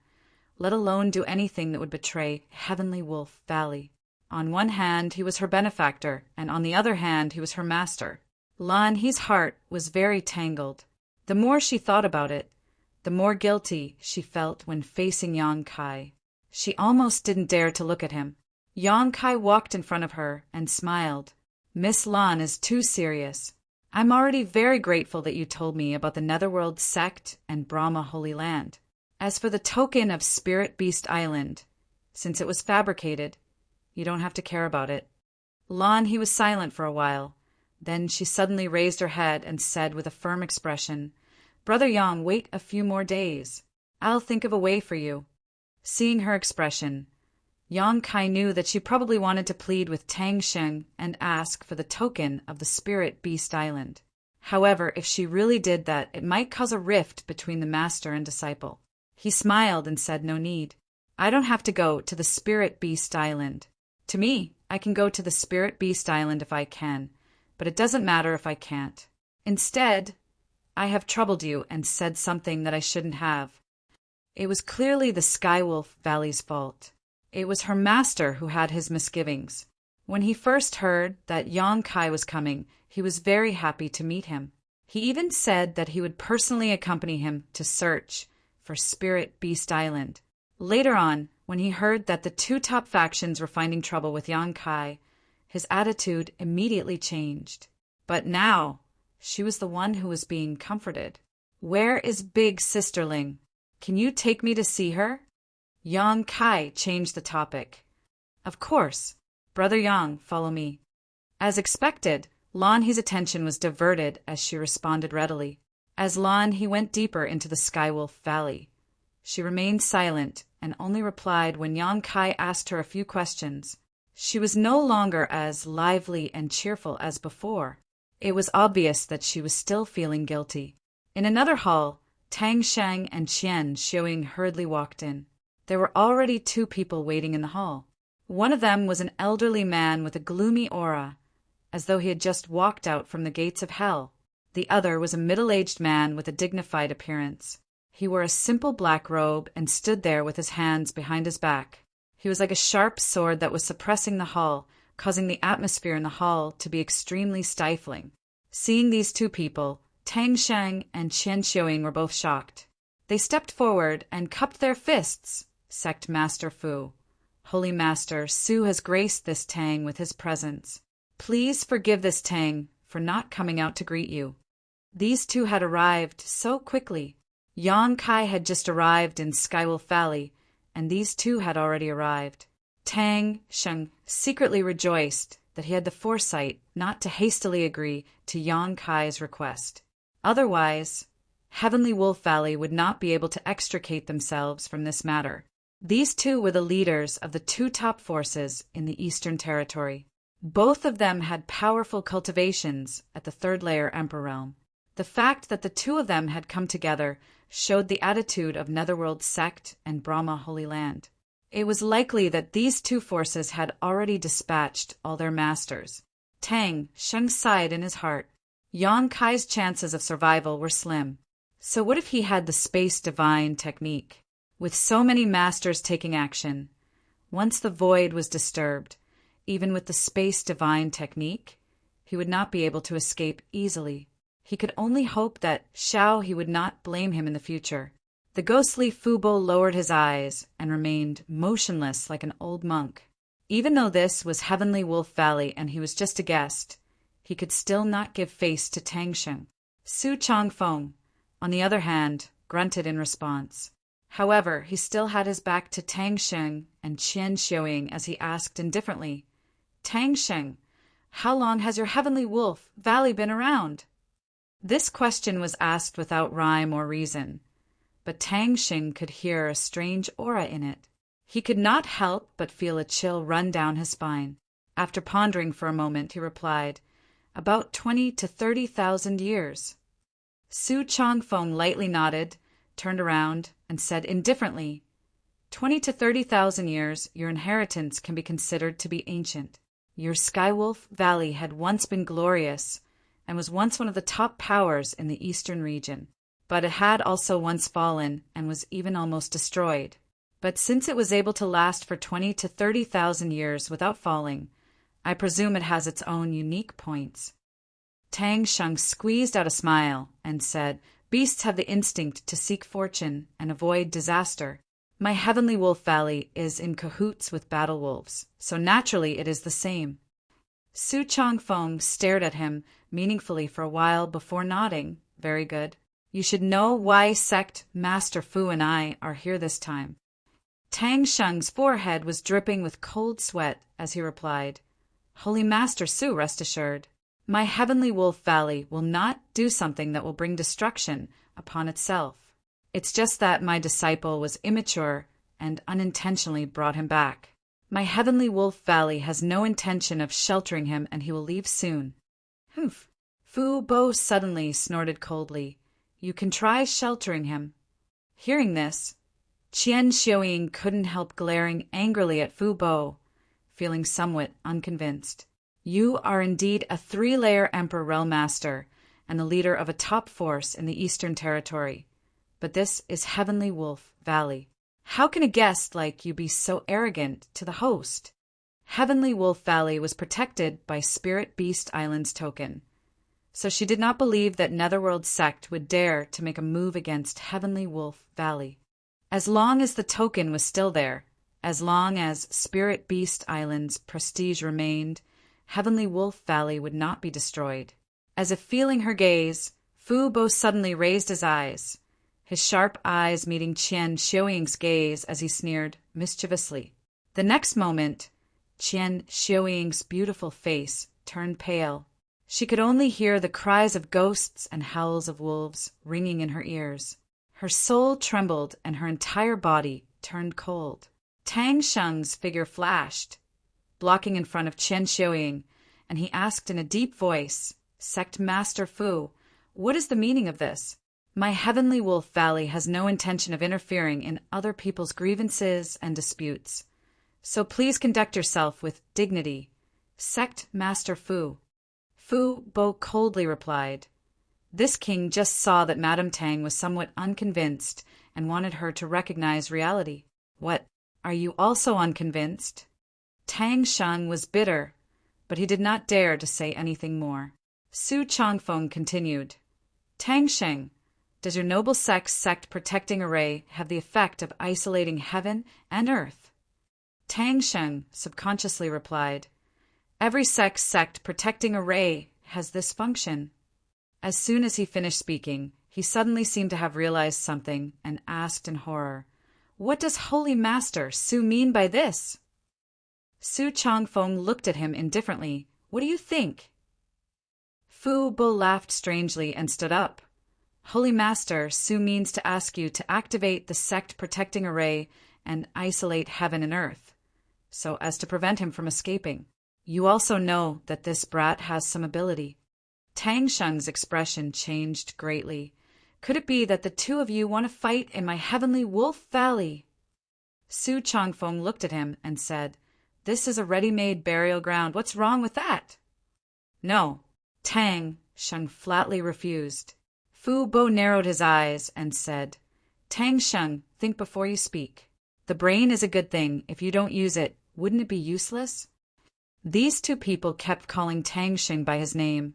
let alone do anything that would betray Heavenly Wolf Valley. On one hand, he was her benefactor, and on the other hand, he was her master. Lan He's heart was very tangled. The more she thought about it, the more guilty she felt when facing Yang Kai. She almost didn't dare to look at him. Yang Kai walked in front of her and smiled. "Miss Lan is too serious. I'm already very grateful that you told me about the Netherworld sect and Brahma Holy Land. As for the token of Spirit Beast Island, since it was fabricated, you don't have to care about it." Lan He was silent for a while. Then she suddenly raised her head and said with a firm expression, "Brother Yang, wait a few more days. I'll think of a way for you." Seeing her expression, Yang Kai knew that she probably wanted to plead with Tang Sheng and ask for the token of the Spirit Beast Island. However, if she really did that, it might cause a rift between the master and disciple. He smiled and said, "No need. I don't have to go to the Spirit Beast Island. To me, I can go to the Spirit Beast Island if I can, but it doesn't matter if I can't. Instead, I have troubled you and said something that I shouldn't have." It was clearly the Skywolf Valley's fault. It was her master who had his misgivings. When he first heard that Yang Kai was coming, he was very happy to meet him. He even said that he would personally accompany him to search for Spirit Beast Island. Later on, when he heard that the two top factions were finding trouble with Yang Kai, his attitude immediately changed. But now, she was the one who was being comforted. "Where is Big Sisterling? Can you take me to see her?" Yang Kai changed the topic. "Of course. Brother Yang, follow me." As expected, Lan He's attention was diverted as she responded readily. As Lan He went deeper into the Skywolf Valley, she remained silent and only replied when Yang Kai asked her a few questions. She was no longer as lively and cheerful as before. It was obvious that she was still feeling guilty. In another hall, Tang Sheng and Qian Xiuing hurriedly walked in. There were already two people waiting in the hall. One of them was an elderly man with a gloomy aura, as though he had just walked out from the gates of hell. The other was a middle-aged man with a dignified appearance. He wore a simple black robe and stood there with his hands behind his back. He was like a sharp sword that was suppressing the hall, causing the atmosphere in the hall to be extremely stifling. Seeing these two people, Tang Sheng and Qian Xiuing were both shocked. They stepped forward and cupped their fists. Sect Master Fu. "Holy Master, Su has graced this Tang with his presence. Please forgive this Tang for not coming out to greet you." These two had arrived so quickly. Yang Kai had just arrived in Skywolf Valley, and these two had already arrived. Tang Sheng secretly rejoiced that he had the foresight not to hastily agree to Yang Kai's request. Otherwise, Heavenly Wolf Valley would not be able to extricate themselves from this matter. These two were the leaders of the two top forces in the Eastern Territory. Both of them had powerful cultivations at the third layer Emperor Realm. The fact that the two of them had come together showed the attitude of Netherworld Sect and Brahma Holy Land. It was likely that these two forces had already dispatched all their masters. Tang Sheng sighed in his heart. Yang Kai's chances of survival were slim. So what if he had the Space Divine technique? With so many masters taking action, once the void was disturbed, even with the Space Divine technique, he would not be able to escape easily. He could only hope that Shao He would not blame him in the future. The ghostly Fubo lowered his eyes and remained motionless like an old monk. Even though this was Heavenly Wolf Valley and he was just a guest, he could still not give face to Tang Sheng. Su Changfeng, on the other hand, grunted in response. However, he still had his back to Tang Sheng and Qian Xiuing as he asked indifferently, "Tang Sheng, how long has your Heavenly Wolf Valley been around?" This question was asked without rhyme or reason, but Tang Sheng could hear a strange aura in it. He could not help but feel a chill run down his spine. After pondering for a moment, he replied, "About 20 to 30,000 years." Su Changfeng lightly nodded, turned around, and said indifferently, 20 to 30,000 years, your inheritance can be considered to be ancient. Your Skywolf Valley had once been glorious and was once one of the top powers in the eastern region. But it had also once fallen and was even almost destroyed. But since it was able to last for 20 to 30,000 years without falling, I presume it has its own unique points. Tang Sheng squeezed out a smile and said, "Beasts have the instinct to seek fortune and avoid disaster. My Heavenly Wolf Valley is in cahoots with battle wolves, so naturally it is the same." Su Changfeng stared at him meaningfully for a while before nodding. "Very good. You should know why Sect Master Fu and I are here this time." Tang Sheng's forehead was dripping with cold sweat as he replied, "Holy Master Su, rest assured. My Heavenly Wolf Valley will not do something that will bring destruction upon itself. It's just that my disciple was immature and unintentionally brought him back. My Heavenly Wolf Valley has no intention of sheltering him, and he will leave soon. Humph! Fu Bo suddenly snorted coldly. You can try sheltering him. Hearing this, Qian Xiuying couldn't help glaring angrily at Fu Bo, feeling somewhat unconvinced. You are indeed a 3-layer Emperor Realm Master and the leader of a top force in the Eastern Territory, but this is Heavenly Wolf Valley. How can a guest like you be so arrogant to the host? Heavenly Wolf Valley was protected by Spirit Beast Island's token, so she did not believe that Netherworld sect would dare to make a move against Heavenly Wolf Valley. As long as the token was still there, as long as Spirit Beast Island's prestige remained, Heavenly Wolf Valley would not be destroyed. As if feeling her gaze, Fu Bo suddenly raised his eyes, his sharp eyes meeting Qian Xiuying's gaze as he sneered mischievously. The next moment, Qian Xiuying's beautiful face turned pale. She could only hear the cries of ghosts and howls of wolves ringing in her ears. Her soul trembled and her entire body turned cold. Tang Sheng's figure flashed, blocking in front of Qian Xiuying, and he asked in a deep voice, Sect Master Fu, what is the meaning of this? My Heavenly Wolf Valley has no intention of interfering in other people's grievances and disputes, so please conduct yourself with dignity. Sect Master Fu. Fu Bo coldly replied. This king just saw that Madame Tang was somewhat unconvinced and wanted her to recognize reality. What, are you also unconvinced? Tang Sheng was bitter, but he did not dare to say anything more. Su Changfeng continued. Tang Sheng, does your noble sect protecting array have the effect of isolating heaven and earth? Tang Sheng subconsciously replied. Every sect protecting array has this function. As soon as he finished speaking, he suddenly seemed to have realized something and asked in horror, What does Holy Master Su mean by this? Su Changfeng looked at him indifferently. What do you think? Fu Bo laughed strangely and stood up. Holy Master Su means to ask you to activate the sect-protecting array and isolate heaven and earth, so as to prevent him from escaping. You also know that this brat has some ability. Tang Sheng's expression changed greatly. Could it be that the two of you want to fight in my Heavenly Wolf Valley? Su Changfeng looked at him and said, This is a ready-made burial ground. What's wrong with that? No, Tang Sheng flatly refused. Fu Bo narrowed his eyes and said, Tang Sheng, think before you speak. The brain is a good thing. If you don't use it, wouldn't it be useless? These two people kept calling Tang Sheng by his name,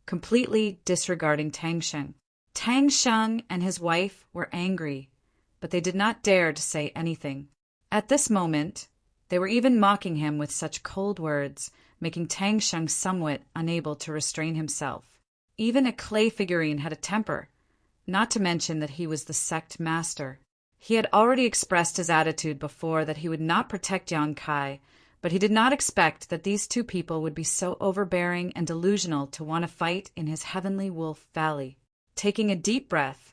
completely disregarding Tang Sheng. Tang Sheng and his wife were angry, but they did not dare to say anything. At this moment, they were even mocking him with such cold words, making Tang Sheng somewhat unable to restrain himself. Even a clay figurine had a temper, not to mention that he was the sect master. He had already expressed his attitude before that he would not protect Yang Kai, but he did not expect that these two people would be so overbearing and delusional to want to fight in his Heavenly Wolf Valley. Taking a deep breath,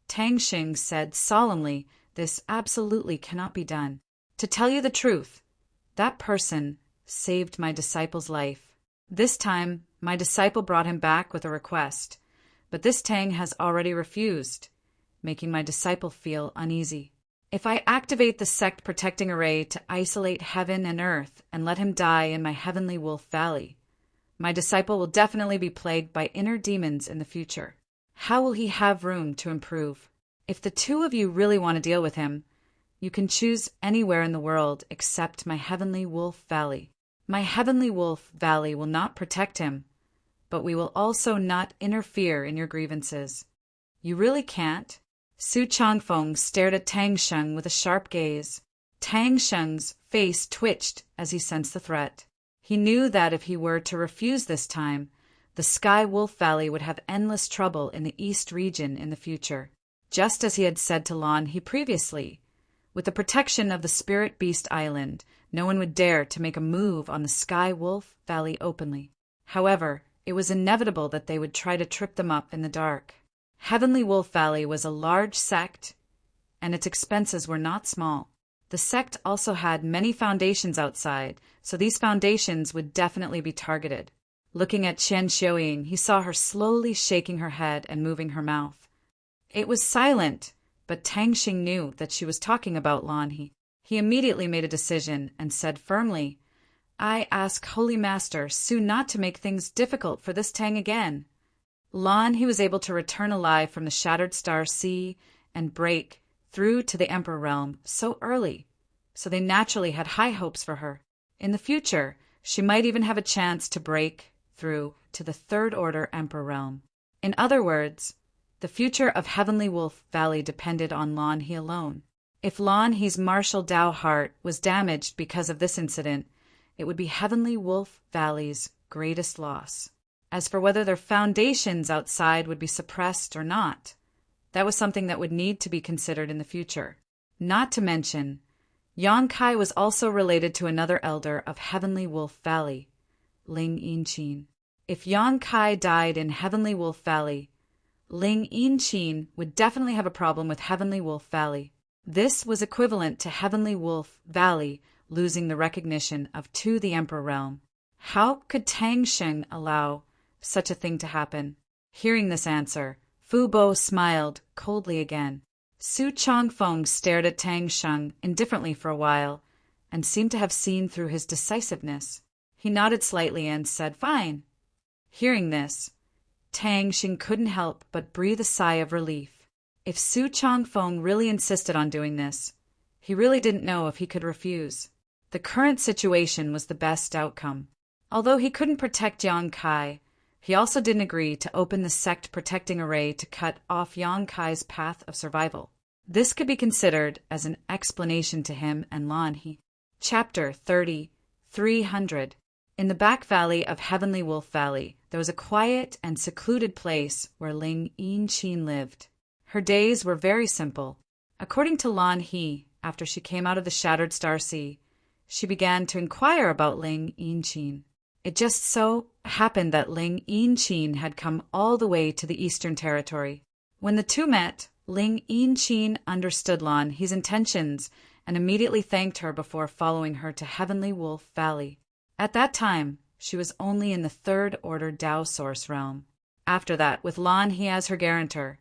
Tang Sheng said solemnly, This absolutely cannot be done. To tell you the truth, that person saved my disciple's life. This time, my disciple brought him back with a request, but this Tang has already refused, making my disciple feel uneasy. If I activate the sect-protecting array to isolate heaven and earth and let him die in my Heavenly Wolf Valley, my disciple will definitely be plagued by inner demons in the future. How will he have room to improve? If the two of you really want to deal with him, you can choose anywhere in the world except my Heavenly Wolf Valley. My Heavenly Wolf Valley will not protect him, but we will also not interfere in your grievances. You really can't? Su Changfeng stared at Tang Sheng with a sharp gaze. Tang Sheng's face twitched as he sensed the threat. He knew that if he were to refuse this time, the Sky Wolf Valley would have endless trouble in the East region in the future. Just as he had said to Lan He previously, with the protection of the Spirit Beast Island, no one would dare to make a move on the Sky Wolf Valley openly. However, it was inevitable that they would try to trip them up in the dark. Heavenly Wolf Valley was a large sect, and its expenses were not small. The sect also had many foundations outside, so these foundations would definitely be targeted. Looking at Chen Xiuying, he saw her slowly shaking her head and moving her mouth. It was silent, but Tang Xing knew that she was talking about Lan He. He immediately made a decision and said firmly, "I ask Holy Master Su not to make things difficult for this Tang again." Lan He was able to return alive from the Shattered Star Sea and break through to the Emperor realm so early, so they naturally had high hopes for her. In the future, she might even have a chance to break through to the Third Order Emperor realm. In other words, the future of Heavenly Wolf Valley depended on Lan He alone. If Lan He's martial Dao heart was damaged because of this incident, it would be Heavenly Wolf Valley's greatest loss. As for whether their foundations outside would be suppressed or not, that was something that would need to be considered in the future. Not to mention, Yang Kai was also related to another elder of Heavenly Wolf Valley, Ling Yinqin. If Yang Kai died in Heavenly Wolf Valley, Ling Yinqin would definitely have a problem with Heavenly Wolf Valley. This was equivalent to Heavenly Wolf Valley losing the recognition of to the Emperor realm. How could Tang Xing allow such a thing to happen? Hearing this answer, Fu Bo smiled coldly again. Su Chongfeng stared at Tang Xing indifferently for a while and seemed to have seen through his decisiveness. He nodded slightly and said, "Fine." Hearing this, Tang Xing couldn't help but breathe a sigh of relief. If Su Chongfeng really insisted on doing this, he really didn't know if he could refuse. The current situation was the best outcome. Although he couldn't protect Yang Kai, he also didn't agree to open the sect protecting array to cut off Yang Kai's path of survival. This could be considered as an explanation to him and Lan He. Chapter 30, 300. In the back valley of Heavenly Wolf Valley, there was a quiet and secluded place where Ling Yinqin lived. Her days were very simple. According to Lan He, after she came out of the Shattered Star Sea, she began to inquire about Ling Yinqin. It just so happened that Ling Yinqin had come all the way to the Eastern Territory. When the two met, Ling Yinqin understood Lan He's intentions and immediately thanked her before following her to Heavenly Wolf Valley. At that time, she was only in the Third Order Dao Source realm. After that, with Lan He as her guarantor,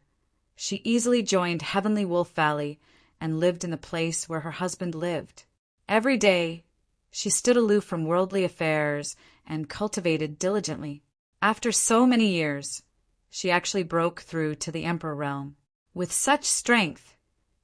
she easily joined Heavenly Wolf Valley and lived in the place where her husband lived. Every day, she stood aloof from worldly affairs and cultivated diligently. After so many years, she actually broke through to the Emperor realm. With such strength,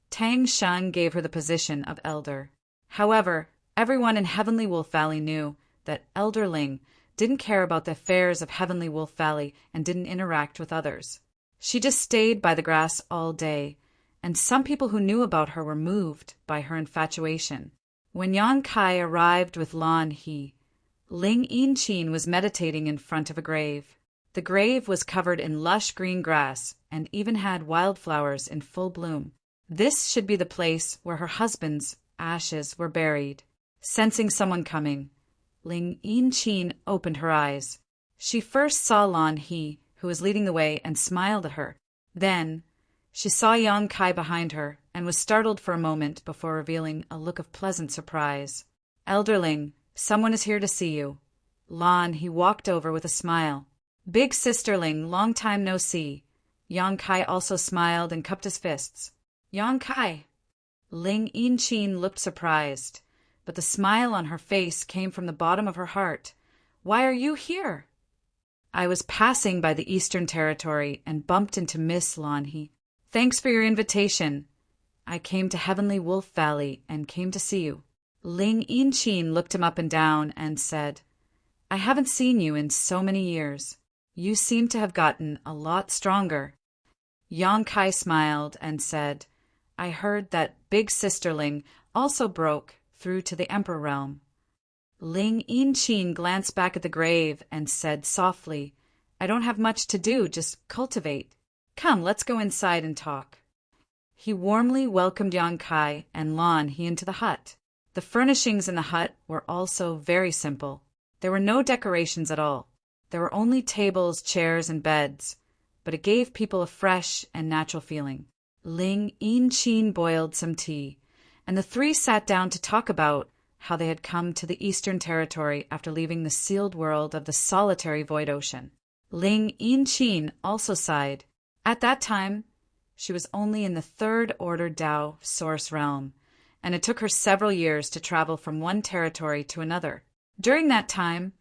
Tang Xing gave her the position of elder. However, everyone in Heavenly Wolf Valley knew that Elder Ling didn't care about the affairs of Heavenly Wolf Valley and didn't interact with others. She just stayed by the grass all day, and some people who knew about her were moved by her infatuation. When Yang Kai arrived with Lan He, Ling Yinqin was meditating in front of a grave. The grave was covered in lush green grass and even had wildflowers in full bloom. This should be the place where her husband's ashes were buried. Sensing someone coming, Ling Yinqin opened her eyes. She first saw Lan He, who was leading the way, and smiled at her. Then, she saw Yang Kai behind her and was startled for a moment before revealing a look of pleasant surprise. "Elder Ling, someone is here to see you." Lan He walked over with a smile. "Big Sister Ling, long time no see." Yang Kai also smiled and cupped his fists. "Yang Kai." Ling Yinqin looked surprised, but the smile on her face came from the bottom of her heart. "Why are you here?" "I was passing by the Eastern Territory and bumped into Miss Lan He. Thanks for your invitation. I came to Heavenly Wolf Valley and came to see you." Ling Yinqin looked him up and down and said, "I haven't seen you in so many years. You seem to have gotten a lot stronger." Yang Kai smiled and said, "I heard that Big Sister Ling also broke through to the Emperor realm." Ling Yinqin glanced back at the grave and said softly, "I don't have much to do, just cultivate. Come, let's go inside and talk." He warmly welcomed Yang Kai and Lan He into the hut. The furnishings in the hut were also very simple. There were no decorations at all. There were only tables, chairs, and beds, but it gave people a fresh and natural feeling. Ling Yinqin boiled some tea, and the three sat down to talk about how they had come to the Eastern Territory after leaving the sealed world of the solitary void ocean. Ling Yin-chin also sighed. At that time, she was only in the third order Dao source realm, and it took her several years to travel from one territory to another. During that time,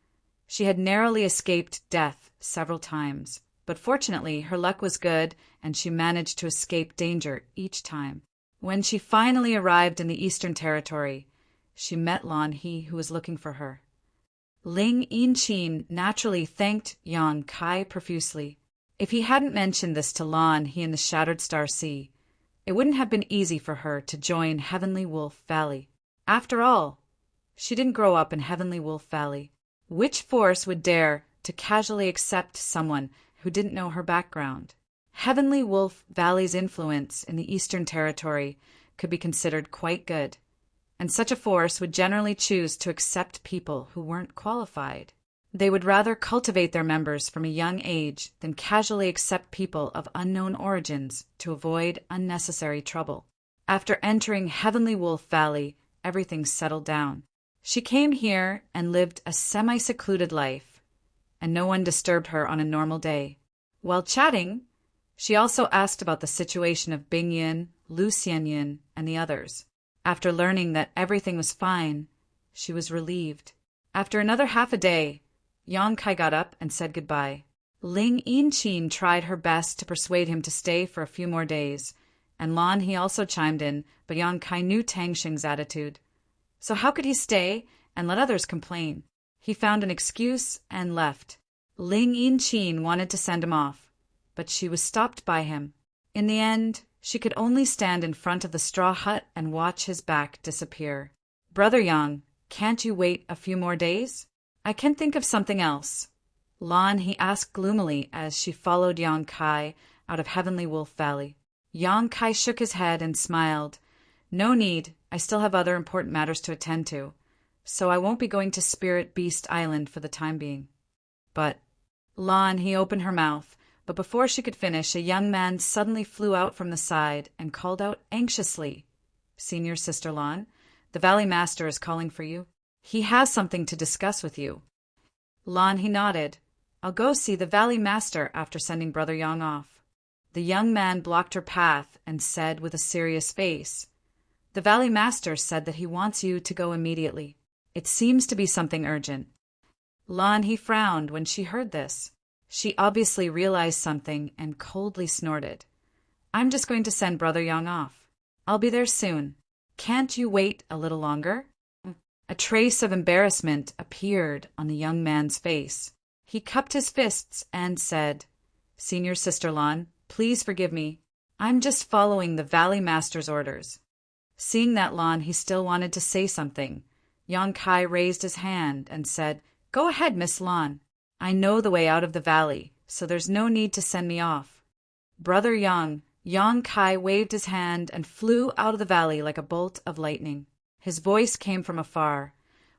she had narrowly escaped death several times, but fortunately her luck was good and she managed to escape danger each time. When she finally arrived in the Eastern Territory, she met Lan He, who was looking for her. Ling Yin-chin naturally thanked Yang Kai profusely. If he hadn't mentioned this to Lan He in the Shattered Star Sea, it wouldn't have been easy for her to join Heavenly Wolf Valley. After all, she didn't grow up in Heavenly Wolf Valley. Which force would dare to casually accept someone who didn't know her background? Heavenly Wolf Valley's influence in the Eastern Territory could be considered quite good, and such a force would generally choose to accept people who weren't qualified. They would rather cultivate their members from a young age than casually accept people of unknown origins to avoid unnecessary trouble. After entering Heavenly Wolf Valley, everything settled down. She came here and lived a semi-secluded life, and no one disturbed her on a normal day. While chatting, she also asked about the situation of Bing Yin, Lu Xianyin, and the others. After learning that everything was fine, she was relieved. After another half a day, Yang Kai got up and said goodbye. Ling Yin-chin tried her best to persuade him to stay for a few more days, and Lan He also chimed in, but Yang Kai knew Tang Xing's attitude. So how could he stay and let others complain? He found an excuse and left. Ling Yin-chin wanted to send him off, but she was stopped by him. In the end, she could only stand in front of the straw hut and watch his back disappear. Brother Yang, can't you wait a few more days? I can think of something else. Lan He asked gloomily as she followed Yang Kai out of Heavenly Wolf Valley. Yang Kai shook his head and smiled. No need, I still have other important matters to attend to, so I won't be going to Spirit Beast Island for the time being. But Lan He opened her mouth, but before she could finish, a young man suddenly flew out from the side and called out anxiously, Senior Sister Lan, the Valley Master is calling for you. He has something to discuss with you. Lan He nodded. I'll go see the Valley Master after sending Brother Yang off. The young man blocked her path and said with a serious face, The Valley Master said that he wants you to go immediately. It seems to be something urgent. Lan He frowned when she heard this. She obviously realized something and coldly snorted. I'm just going to send Brother Yang off. I'll be there soon. Can't you wait a little longer? A trace of embarrassment appeared on the young man's face. He cupped his fists and said, Senior Sister Lan, please forgive me. I'm just following the Valley Master's orders. Seeing that Lan He still wanted to say something, Yang Kai raised his hand and said, Go ahead, Miss Lan. I know the way out of the valley, so there's no need to send me off. Brother Yang Kai waved his hand and flew out of the valley like a bolt of lightning. His voice came from afar.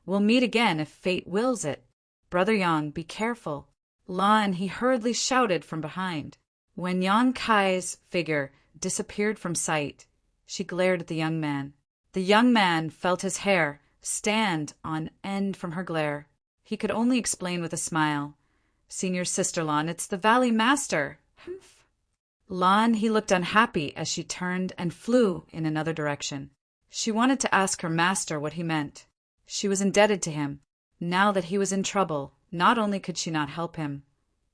We'll meet again if fate wills it. Brother Yang, be careful. Lan He hurriedly shouted from behind. When Yang Kai's figure disappeared from sight, she glared at the young man. The young man felt his hair stand on end from her glare. He could only explain with a smile. Senior Sister Lan, it's the Valley Master. Humph. Lan He looked unhappy as she turned and flew in another direction. She wanted to ask her master what he meant. She was indebted to him. Now that he was in trouble, not only could she not help him,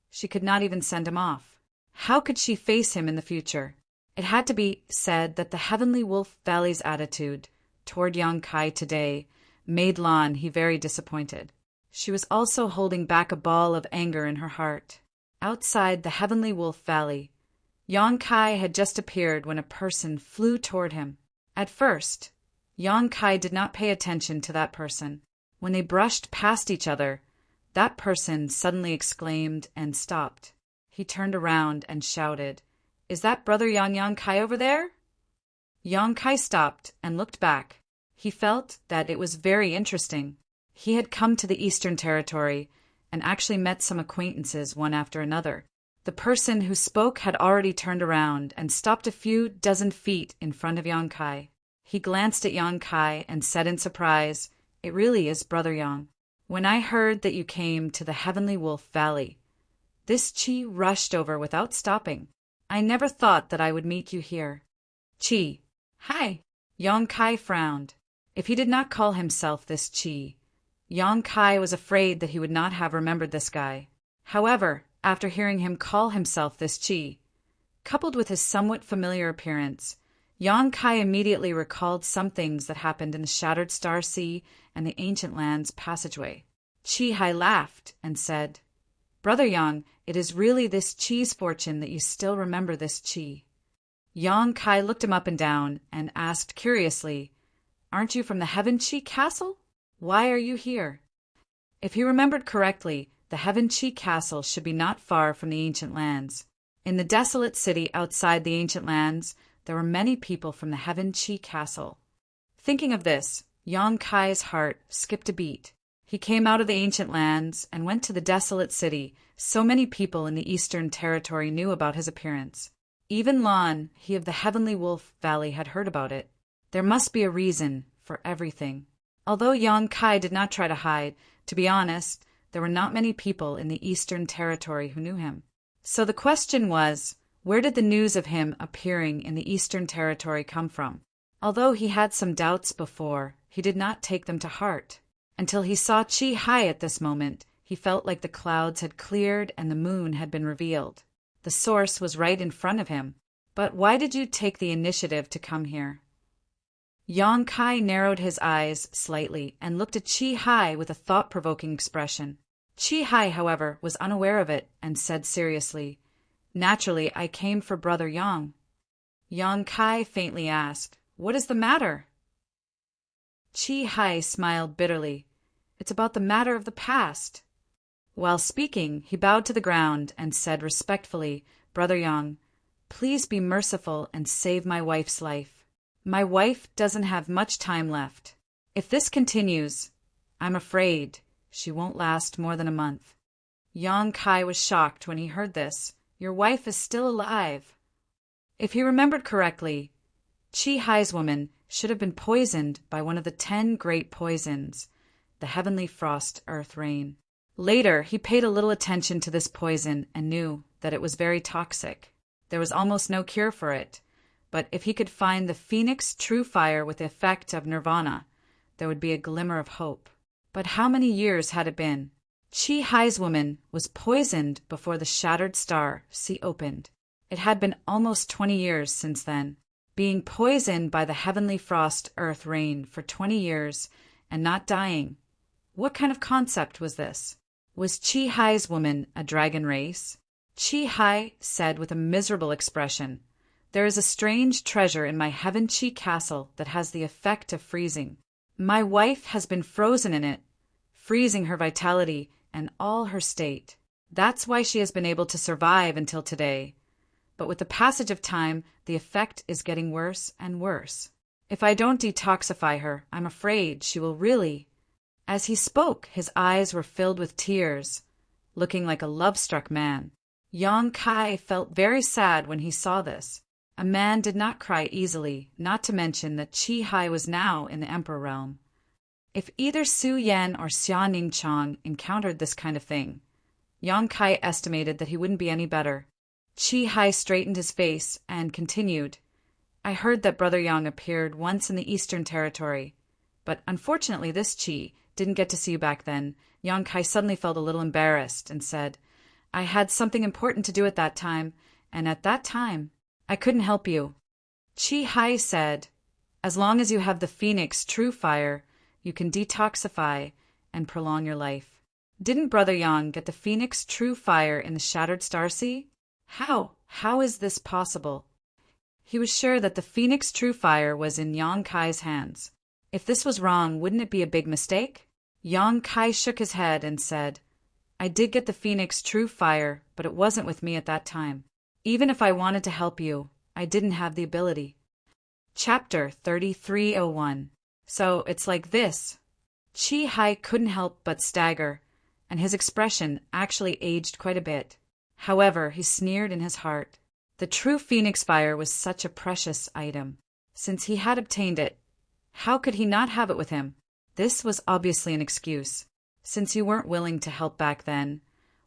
she could not even send him off. How could she face him in the future? It had to be said that the Heavenly Wolf Valley's attitude toward Yang Kai today made Lan He very disappointed. She was also holding back a ball of anger in her heart. Outside the Heavenly Wolf Valley, Yang Kai had just appeared when a person flew toward him. At first, Yang Kai did not pay attention to that person. When they brushed past each other, that person suddenly exclaimed and stopped. He turned around and shouted, Is that Brother Yang Kai over there? Yang Kai stopped and looked back. He felt that it was very interesting. He had come to the Eastern Territory and actually met some acquaintances one after another. The person who spoke had already turned around and stopped a few dozen feet in front of Yang Kai. He glanced at Yang Kai and said in surprise, "It really is Brother Yang. When I heard that you came to the Heavenly Wolf Valley, this chi rushed over without stopping. I never thought that I would meet you here." Chi. Hi. Yang Kai frowned. If he did not call himself this chi, Yang Kai was afraid that he would not have remembered this guy. However, after hearing him call himself this chi, coupled with his somewhat familiar appearance, Yang Kai immediately recalled some things that happened in the Shattered Star Sea and the Ancient Lands passageway. Chi Hai laughed and said, "Brother Yang, it is really this chi's fortune that you still remember this chi." Yang Kai looked him up and down and asked curiously, "Aren't you from the Heaven Chi Castle? Why are you here?" If he remembered correctly, the Heaven Chi Castle should be not far from the Ancient Lands. In the desolate city outside the Ancient Lands, there were many people from the Heaven Chi Castle. Thinking of this, Yang Kai's heart skipped a beat. He came out of the Ancient Lands and went to the desolate city. So many people in the Eastern Territory knew about his appearance. Even Lon, he of the Heavenly Wolf Valley, had heard about it. There must be a reason for everything. Although Yang Kai did not try to hide, to be honest, there were not many people in the Eastern Territory who knew him. So the question was, where did the news of him appearing in the Eastern Territory come from? Although he had some doubts before, he did not take them to heart. Until he saw Chi Hai at this moment, he felt like the clouds had cleared and the moon had been revealed. The source was right in front of him. But why did you take the initiative to come here? Yang Kai narrowed his eyes slightly and looked at Chi Hai with a thought-provoking expression. Chi Hai, however, was unaware of it and said seriously, "Naturally, I came for Brother Yang." Yang Kai faintly asked, "What is the matter?" Chi Hai smiled bitterly. "It's about the matter of the past." While speaking, he bowed to the ground and said respectfully, "Brother Yang, please be merciful and save my wife's life. My wife doesn't have much time left. If this continues, I'm afraid she won't last more than a month." Yang Kai was shocked when he heard this. Your wife is still alive. If he remembered correctly, Chi Hai's woman should have been poisoned by one of the 10 great poisons, the heavenly frost, earth, rain. Later, he paid a little attention to this poison and knew that it was very toxic. There was almost no cure for it, but if he could find the Phoenix True Fire with the effect of nirvana, there would be a glimmer of hope. But how many years had it been? Chi Hai's woman was poisoned before the Shattered Star Sea opened. It had been almost 20 years since then. Being poisoned by the heavenly frost, earth, rain for 20 years and not dying. What kind of concept was this? Was Chi Hai's woman a dragon race? Chi Hai said with a miserable expression, "There is a strange treasure in my Heaven Chi Castle that has the effect of freezing. My wife has been frozen in it, freezing her vitality and all her state. That's why she has been able to survive until today. But with the passage of time, the effect is getting worse and worse. If I don't detoxify her, I'm afraid she will really—" As he spoke, his eyes were filled with tears, looking like a love-struck man. Yang Kai felt very sad when he saw this. A man did not cry easily, not to mention that Chi Hai was now in the Emperor realm. If either Su Yan or Xia Ningchang encountered this kind of thing, Yang Kai estimated that he wouldn't be any better. Chi Hai straightened his face and continued, "I heard that Brother Yang appeared once in the Eastern Territory, but unfortunately this Chi didn't get to see you back then." Yang Kai suddenly felt a little embarrassed and said, "I had something important to do at that time, and at that time, I couldn't help you." Chi Hai said, "As long as you have the Phoenix True Fire, you can detoxify and prolong your life." Didn't Brother Yang get the Phoenix True Fire in the Shattered Star Sea? How is this possible? He was sure that the Phoenix True Fire was in Yang Kai's hands. If this was wrong, wouldn't it be a big mistake? Yang Kai shook his head and said, "I did get the Phoenix True Fire, but it wasn't with me at that time. Even if I wanted to help you, I didn't have the ability." Chapter 3301. So it's like this. Chi Hai couldn't help but stagger, and his expression actually aged quite a bit. However, he sneered in his heart. The true Phoenix Fire was such a precious item. Since he had obtained it, How could he not have it with him? This was obviously an excuse. Since you weren't willing to help back then,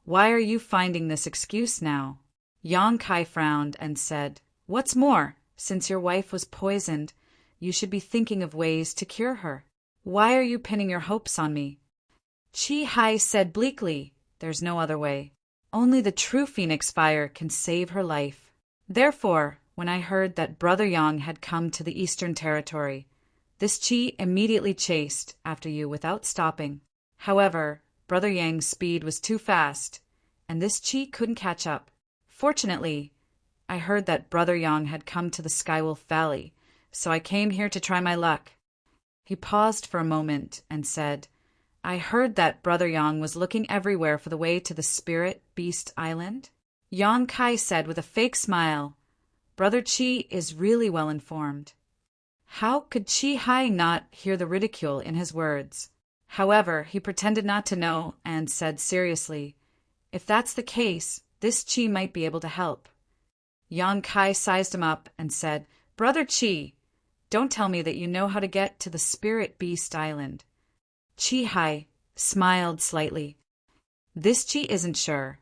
why are you finding this excuse now? Yang Kai frowned and said, What's more, since your wife was poisoned, you should be thinking of ways to cure her. Why are you pinning your hopes on me? Chi Hai said bleakly, There's no other way. Only the true phoenix fire can save her life. Therefore, when I heard that Brother Yang had come to the Eastern Territory, this Chi immediately chased after you without stopping. However, Brother Yang's speed was too fast, and this Chi couldn't catch up. Fortunately, I heard that Brother Yang had come to the Skywolf Valley, so I came here to try my luck. He paused for a moment and said, I heard that Brother Yang was looking everywhere for the way to the Spirit Beast Island. Yang Kai said with a fake smile, Brother Chi is really well informed. How could Chi Hai not hear the ridicule in his words? However, he pretended not to know and said seriously, If that's the case, this Chi might be able to help. Yang Kai sized him up and said, Brother Chi, don't tell me that you know how to get to the Spirit Beast Island. Chi Hai smiled slightly. This Chi isn't sure,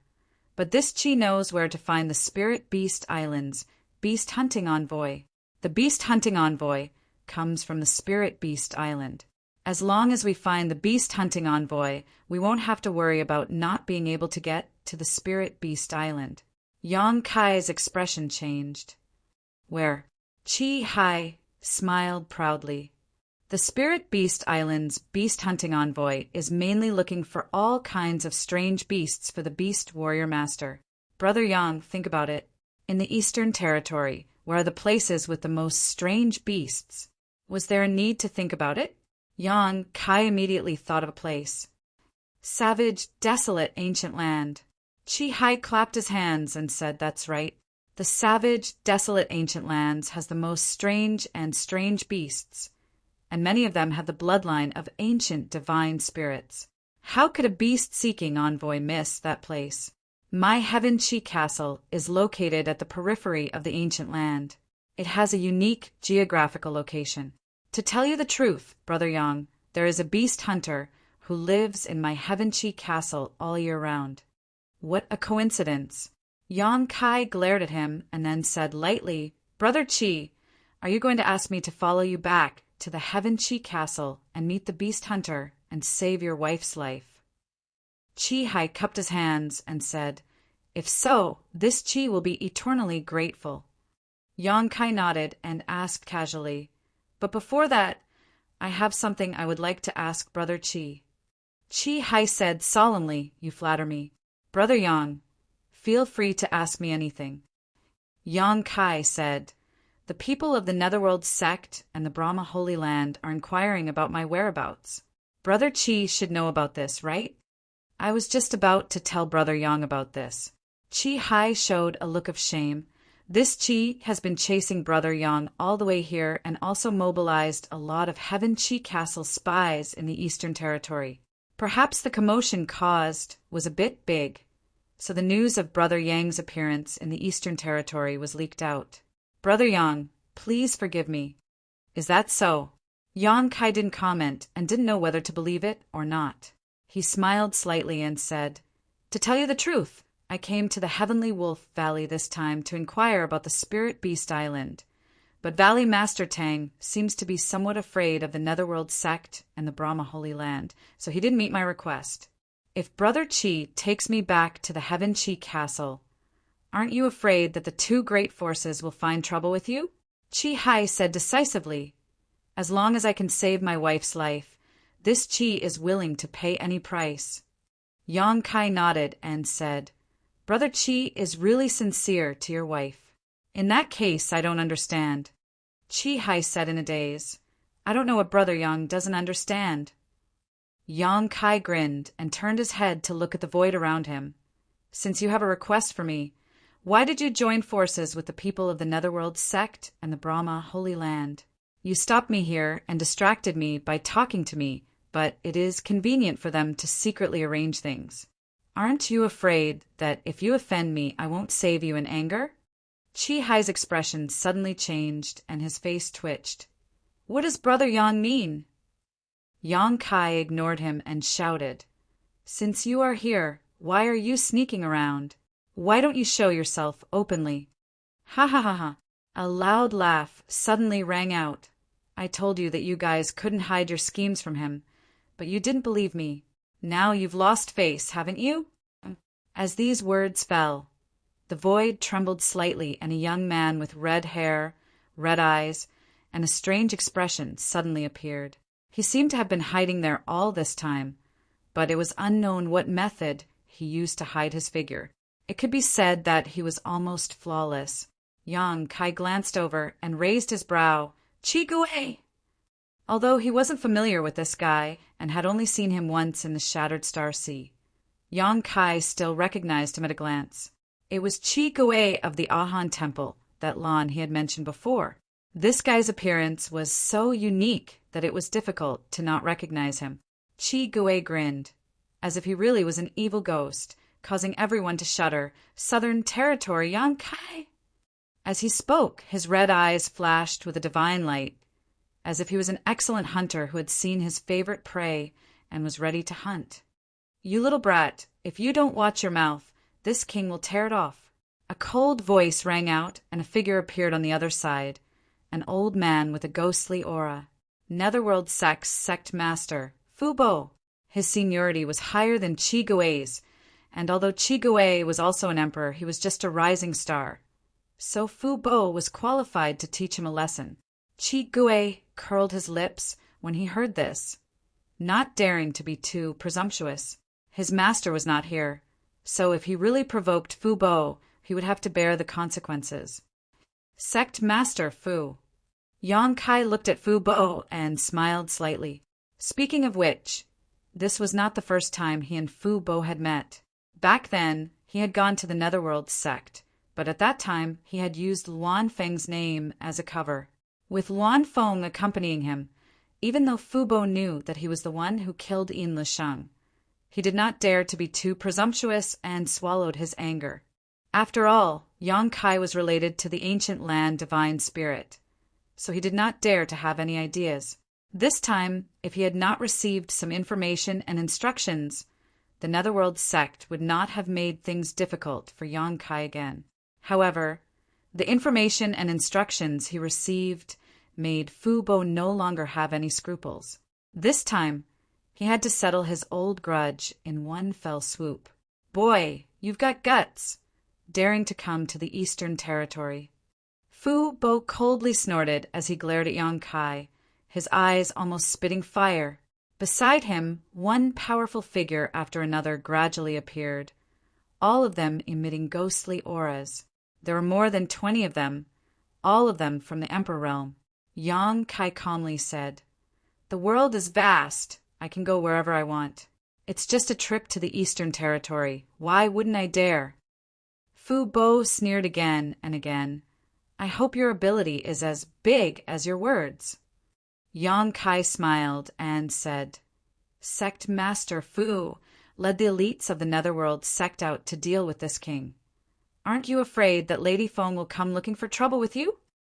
but this Chi knows where to find the Spirit Beast Island's beast hunting envoy. The beast hunting envoy comes from the Spirit Beast Island. As long as we find the beast hunting envoy, we won't have to worry about not being able to get to the Spirit Beast Island. Yang Kai's expression changed. Where? Chi Hai smiled proudly. The Spirit Beast Island's beast hunting envoy is mainly looking for all kinds of strange beasts for the Beast Warrior Master. Brother Yang, think about it. In the Eastern Territory, where are the places with the most strange beasts? Was there a need to think about it? Yang Kai immediately thought of a place. Savage, desolate ancient land. Chi Hai clapped his hands and said, That's right. The savage, desolate ancient lands has the most strange beasts, and many of them have the bloodline of ancient divine spirits. How could a beast-seeking envoy miss that place? My Heaven Chi Castle is located at the periphery of the ancient land. It has a unique geographical location. To tell you the truth, Brother Yang, there is a beast hunter who lives in my Heaven Chi Castle all year round. What a coincidence. Yang Kai glared at him and then said lightly, Brother Chi, are you going to ask me to follow you back to the Heaven Chi Castle and meet the beast hunter and save your wife's life? Chi Hai cupped his hands and said, If so, this Chi will be eternally grateful. Yang Kai nodded and asked casually, But before that, I have something I would like to ask Brother Chi. Chi Hai said solemnly, You flatter me. Brother Yang, feel free to ask me anything. Yang Kai said, The people of the Netherworld sect and the Brahma Holy Land are inquiring about my whereabouts. Brother Chi should know about this, right? I was just about to tell Brother Yang about this. Chi Hai showed a look of shame. This Chi has been chasing Brother Yang all the way here and also mobilized a lot of Heaven Chi Castle spies in the Eastern Territory. Perhaps the commotion caused was a bit big, so the news of Brother Yang's appearance in the Eastern Territory was leaked out. Brother Yang, please forgive me. Is that so? Yang Kai didn't comment and didn't know whether to believe it or not. He smiled slightly and said, To tell you the truth, I came to the Heavenly Wolf Valley this time to inquire about the Spirit Beast Island, but Valley Master Tang seems to be somewhat afraid of the Netherworld sect and the Brahma Holy Land, so he didn't meet my request. If Brother Chi takes me back to the Heaven Chi Castle, aren't you afraid that the two great forces will find trouble with you? Chi Hai said decisively, As long as I can save my wife's life, this Chi is willing to pay any price. Yang Kai nodded and said, Brother Chi is really sincere to your wife. In that case, I don't understand. Chi Hai said in a daze, I don't know what Brother Yang doesn't understand. Yang Kai grinned and turned his head to look at the void around him. Since you have a request for me, why did you join forces with the people of the Netherworld sect and the Brahma Holy Land? You stopped me here and distracted me by talking to me, but it is convenient for them to secretly arrange things. Aren't you afraid that if you offend me, I won't save you in anger? Chi Hai's expression suddenly changed and his face twitched. What does Brother Yang mean? Yang Kai ignored him and shouted, Since you are here, why are you sneaking around? Why don't you show yourself openly? Ha ha ha ha. A loud laugh suddenly rang out. I told you that you guys couldn't hide your schemes from him, but you didn't believe me. Now you've lost face, haven't you? As these words fell, the void trembled slightly and a young man with red hair, red eyes, and a strange expression suddenly appeared. He seemed to have been hiding there all this time, but it was unknown what method he used to hide his figure. It could be said that he was almost flawless. Yang Kai glanced over and raised his brow. Chi-Gui! Although he wasn't familiar with this guy and had only seen him once in the Shattered Star Sea, Yang Kai still recognized him at a glance. It was Chi-Gui of the Ahan Temple, that Lan he had mentioned before. This guy's appearance was so unique that it was difficult to not recognize him. Chi-Gui grinned, as if he really was an evil ghost, causing everyone to shudder. Southern Territory, Yang Kai! As he spoke, his red eyes flashed with a divine light, as if he was an excellent hunter who had seen his favorite prey and was ready to hunt. You little brat, if you don't watch your mouth, this king will tear it off. A cold voice rang out, and a figure appeared on the other side, an old man with a ghostly aura. Netherworld sect master, Fu Bo. His seniority was higher than Chi-Gui's, and although Chi-Gui was also an emperor, he was just a rising star. So Fu Bo was qualified to teach him a lesson. Chi-Gui curled his lips when he heard this, not daring to be too presumptuous. His master was not here, so if he really provoked Fu Bo, he would have to bear the consequences. Sect Master Fu. Yang Kai looked at Fu Bo and smiled slightly. Speaking of which, this was not the first time he and Fu Bo had met. Back then, he had gone to the Netherworld sect, but at that time he had used Luan Feng's name as a cover, with Luan Feng accompanying him, even though Fu Bo knew that he was the one who killed Yin Lisheng. He did not dare to be too presumptuous and swallowed his anger. After all, Yang Kai was related to the ancient land divine spirit, so he did not dare to have any ideas. This time, if he had not received some information and instructions, the Netherworld sect would not have made things difficult for Yang Kai again. However, the information and instructions he received made Fu Bo no longer have any scruples. This time, he had to settle his old grudge in one fell swoop. Boy, you've got guts, daring to come to the Eastern Territory. Fu Bo coldly snorted as he glared at Yang Kai, his eyes almost spitting fire. Beside him, one powerful figure after another gradually appeared, all of them emitting ghostly auras. There were more than 20 of them, all of them from the Emperor realm. Yang Kai calmly said, The world is vast. I can go wherever I want. It's just a trip to the Eastern Territory. Why wouldn't I dare? Fu Bo sneered again and again. I hope your ability is as big as your words. Yang Kai smiled and said, Sect Master Fu led the elites of the Netherworld sect out to deal with this king. Aren't you afraid that Lady Feng will come looking for trouble with you?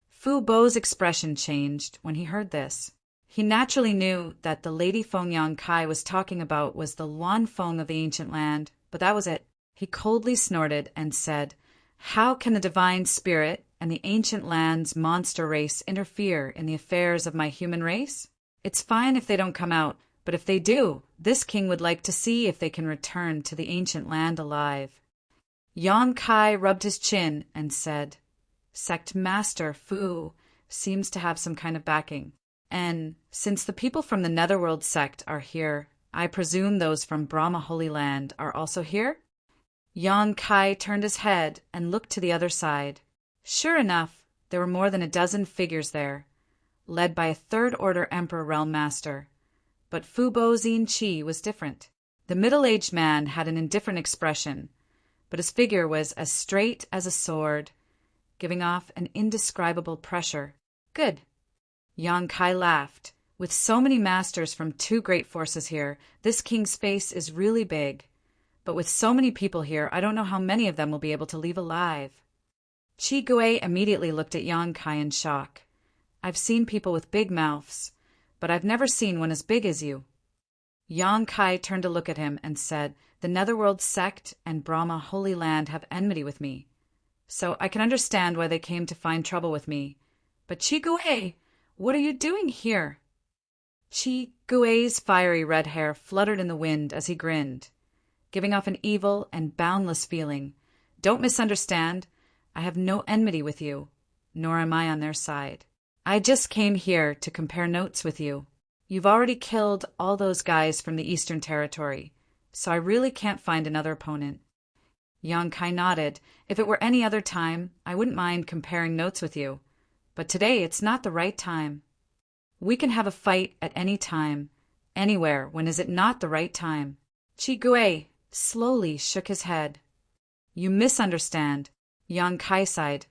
Fu Bo's expression changed when he heard this. He naturally knew that the Lady Feng Yang Kai was talking about was the Luan Feng of the ancient land, but that was it. He coldly snorted and said, How can the divine spirit and the ancient land's monster race interfere in the affairs of my human race? It's fine if they don't come out, but if they do, this king would like to see if they can return to the ancient land alive. Yang Kai rubbed his chin and said, Sect Master Fu seems to have some kind of backing. And since the people from the Netherworld sect are here, I presume those from Brahma Holy Land are also here? Yang Kai turned his head and looked to the other side. Sure enough, there were more than a dozen figures there, led by a third-order Emperor Realm Master. But Fu Bo Xin Chi was different. The middle-aged man had an indifferent expression, but his figure was as straight as a sword, giving off an indescribable pressure. Good. Yang Kai laughed. With so many masters from two great forces here, this king's face is really big. But with so many people here, I don't know how many of them will be able to leave alive. Chi Gui immediately looked at Yang Kai in shock. I've seen people with big mouths, but I've never seen one as big as you. Yang Kai turned to look at him and said, the Netherworld sect and Brahma Holy Land have enmity with me, so I can understand why they came to find trouble with me. But Chi Gui, what are you doing here? Chi Gui's fiery red hair fluttered in the wind as he grinned, giving off an evil and boundless feeling. Don't misunderstand. I have no enmity with you, nor am I on their side. I just came here to compare notes with you. You've already killed all those guys from the Eastern Territory, so I really can't find another opponent. Yang Kai nodded. If it were any other time, I wouldn't mind comparing notes with you. But today it's not the right time. We can have a fight at any time, anywhere, when is it not the right time? Chi Gui slowly shook his head. You misunderstand. Yang Kai sighed.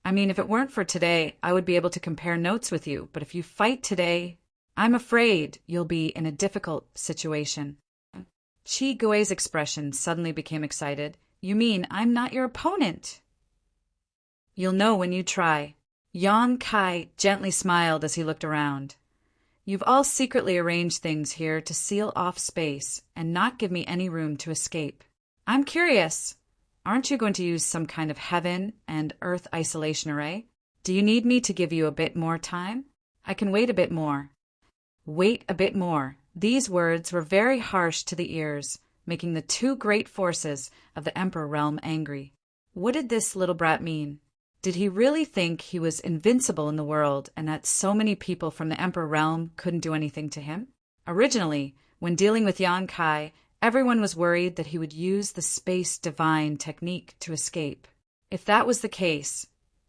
I mean, if it weren't for today, I would be able to compare notes with you, but if you fight today, I'm afraid you'll be in a difficult situation. Chi Gui's expression suddenly became excited. You mean I'm not your opponent? You'll know when you try. Yang Kai gently smiled as he looked around. You've all secretly arranged things here to seal off space and not give me any room to escape. I'm curious. Aren't you going to use some kind of heaven and earth isolation array? Do you need me to give you a bit more time? I can wait a bit more. Wait a bit more. These words were very harsh to the ears, making the two great forces of the Emperor realm angry. What did this little brat mean? Did he really think he was invincible in the world and that so many people from the Emperor realm couldn't do anything to him? Originally, when dealing with Yang Kai, everyone was worried that he would use the space divine technique to escape. If that was the case,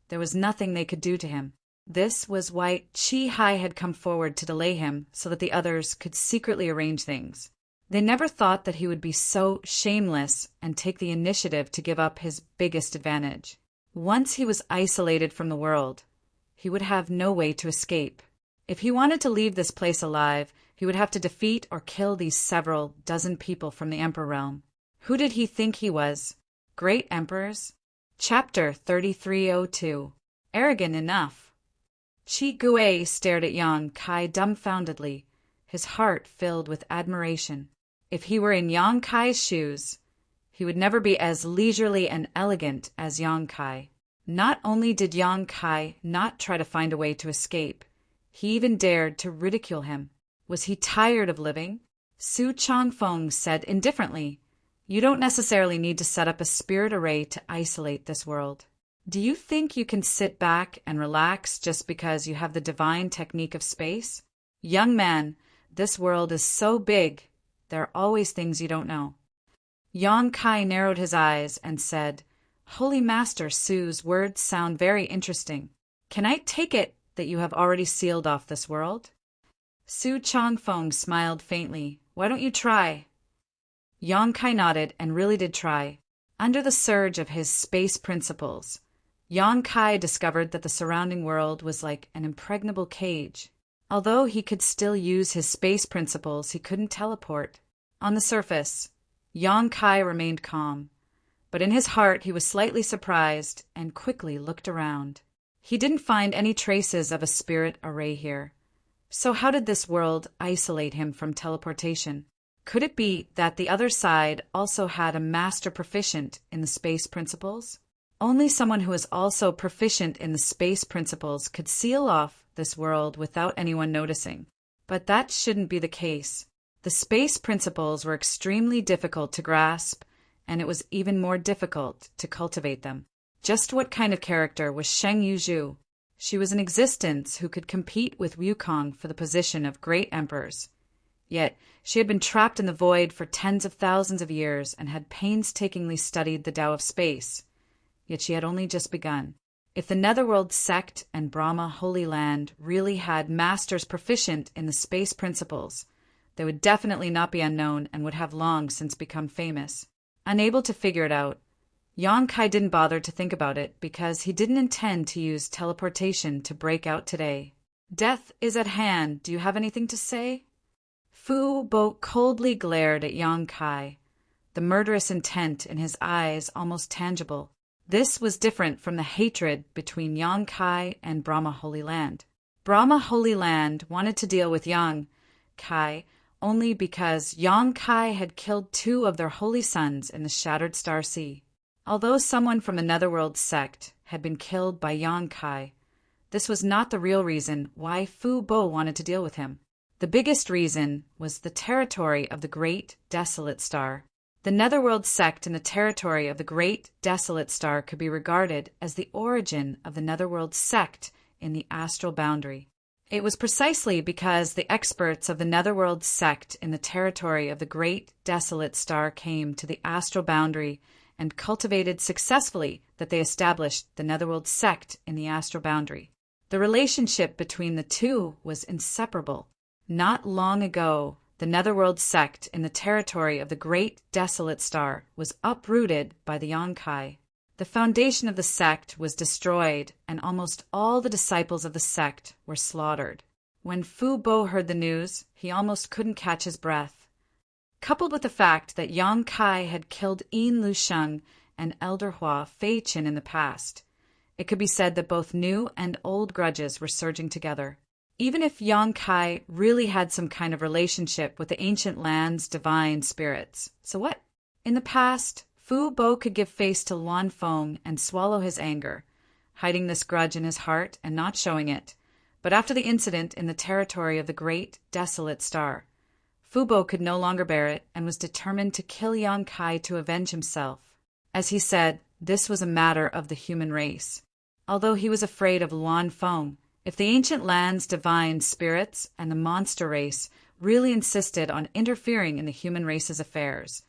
there was nothing they could do to him. This was why Chi Hai had come forward to delay him so that the others could secretly arrange things. They never thought that he would be so shameless and take the initiative to give up his biggest advantage. Once he was isolated from the world, he would have no way to escape. If he wanted to leave this place alive, he would have to defeat or kill these several dozen people from the Emperor realm. Who did he think he was? Great emperors? Chapter 3302. Arrogant enough. Chi Gui stared at Yang Kai dumbfoundedly, his heart filled with admiration. If he were in Yang Kai's shoes, he would never be as leisurely and elegant as Yang Kai. Not only did Yang Kai not try to find a way to escape, he even dared to ridicule him. Was he tired of living? Su Changfeng said indifferently, You don't necessarily need to set up a spirit array to isolate this world. Do you think you can sit back and relax just because you have the divine technique of space? Young man, this world is so big, there are always things you don't know. Yang Kai narrowed his eyes and said, Holy Master Su's words sound very interesting. Can I take it that you have already sealed off this world? Su Changfeng smiled faintly. Why don't you try? Yang Kai nodded and really did try. Under the surge of his space principles, Yang Kai discovered that the surrounding world was like an impregnable cage. Although he could still use his space principles, he couldn't teleport. On the surface, Yang Kai remained calm, but in his heart he was slightly surprised and quickly looked around. He didn't find any traces of a spirit array here. So how did this world isolate him from teleportation? Could it be that the other side also had a master proficient in the space principles? Only someone who is also proficient in the space principles could seal off this world without anyone noticing. But that shouldn't be the case. The space principles were extremely difficult to grasp, and it was even more difficult to cultivate them. Just what kind of character was Sheng Yuzhu? She was an existence who could compete with Wukong for the position of great emperors. Yet she had been trapped in the void for tens of thousands of years and had painstakingly studied the Tao of space. Yet she had only just begun. If the Netherworld sect and Brahma Holy Land really had masters proficient in the space principles, they would definitely not be unknown and would have long since become famous. Unable to figure it out, Yang Kai didn't bother to think about it because he didn't intend to use teleportation to break out today. Death is at hand. Do you have anything to say? Fu Bo coldly glared at Yang Kai, the murderous intent in his eyes almost tangible. This was different from the hatred between Yang Kai and Brahma Holy Land. Brahma Holy Land wanted to deal with Yang Kai only because Yang Kai had killed two of their holy sons in the Shattered Star Sea. Although someone from a Netherworld sect had been killed by Yang Kai, this was not the real reason why Fu Bo wanted to deal with him. The biggest reason was the territory of the Great Desolate Star. The Netherworld sect in the territory of the Great Desolate Star could be regarded as the origin of the Netherworld sect in the astral boundary. It was precisely because the experts of the Netherworld sect in the territory of the Great Desolate Star came to the astral boundary and cultivated successfully that they established the Netherworld sect in the astral boundary. The relationship between the two was inseparable. Not long ago, the Netherworld sect in the territory of the Great Desolate Star was uprooted by the Yonkai. The foundation of the sect was destroyed, and almost all the disciples of the sect were slaughtered. When Fu Bo heard the news, he almost couldn't catch his breath. Coupled with the fact that Yang Kai had killed Yin Lusheng and Elder Hua Fei-Chin in the past, it could be said that both new and old grudges were surging together. Even if Yang Kai really had some kind of relationship with the ancient land's divine spirits, so what? In the past, Fu Bo could give face to Luan Feng and swallow his anger, hiding this grudge in his heart and not showing it. But after the incident in the territory of the Great Desolate Star, Fu Bo could no longer bear it and was determined to kill Yang Kai to avenge himself. As he said, this was a matter of the human race. Although he was afraid of Luan Feng, if the ancient land's divine spirits and the monster race really insisted on interfering in the human race's affairs,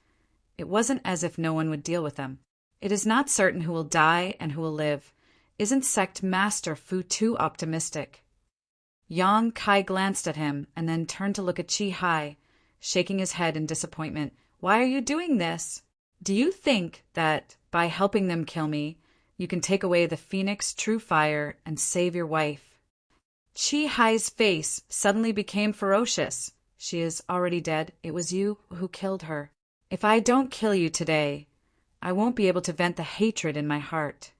it wasn't as if no one would deal with them. It is not certain who will die and who will live. Isn't sect master Fu too optimistic? Yang Kai glanced at him and then turned to look at Chi Hai, shaking his head in disappointment. Why are you doing this? Do you think that by helping them kill me, you can take away the Phoenix true fire and save your wife? Chi Hai's face suddenly became ferocious. She is already dead. It was you who killed her. If I don't kill you today, I won't be able to vent the hatred in my heart.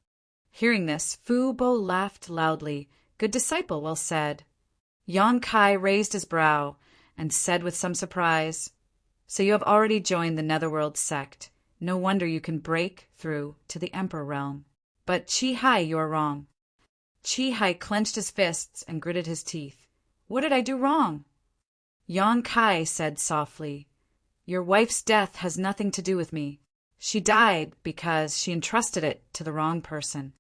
Hearing this, Fu Bo laughed loudly. Good disciple, well said. Yang Kai raised his brow and said with some surprise, So you have already joined the Netherworld sect. No wonder you can break through to the Emperor realm. But Chi Hai, you are wrong. Chi Hai clenched his fists and gritted his teeth. What did I do wrong? Yang Kai said softly, Your wife's death has nothing to do with me. She died because she entrusted it to the wrong person.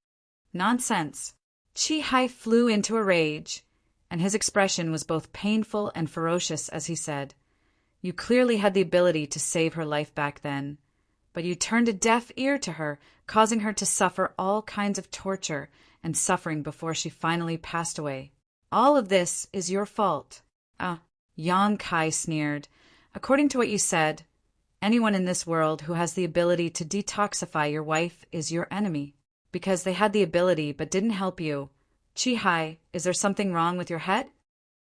Nonsense. Chi Hai flew into a rage, and his expression was both painful and ferocious as he said, You clearly had the ability to save her life back then, but you turned a deaf ear to her, causing her to suffer all kinds of torture and suffering before she finally passed away. All of this is your fault. Yang Kai sneered. According to what you said, anyone in this world who has the ability to detoxify your wife is your enemy, because they had the ability but didn't help you. Chi Hai, is there something wrong with your head?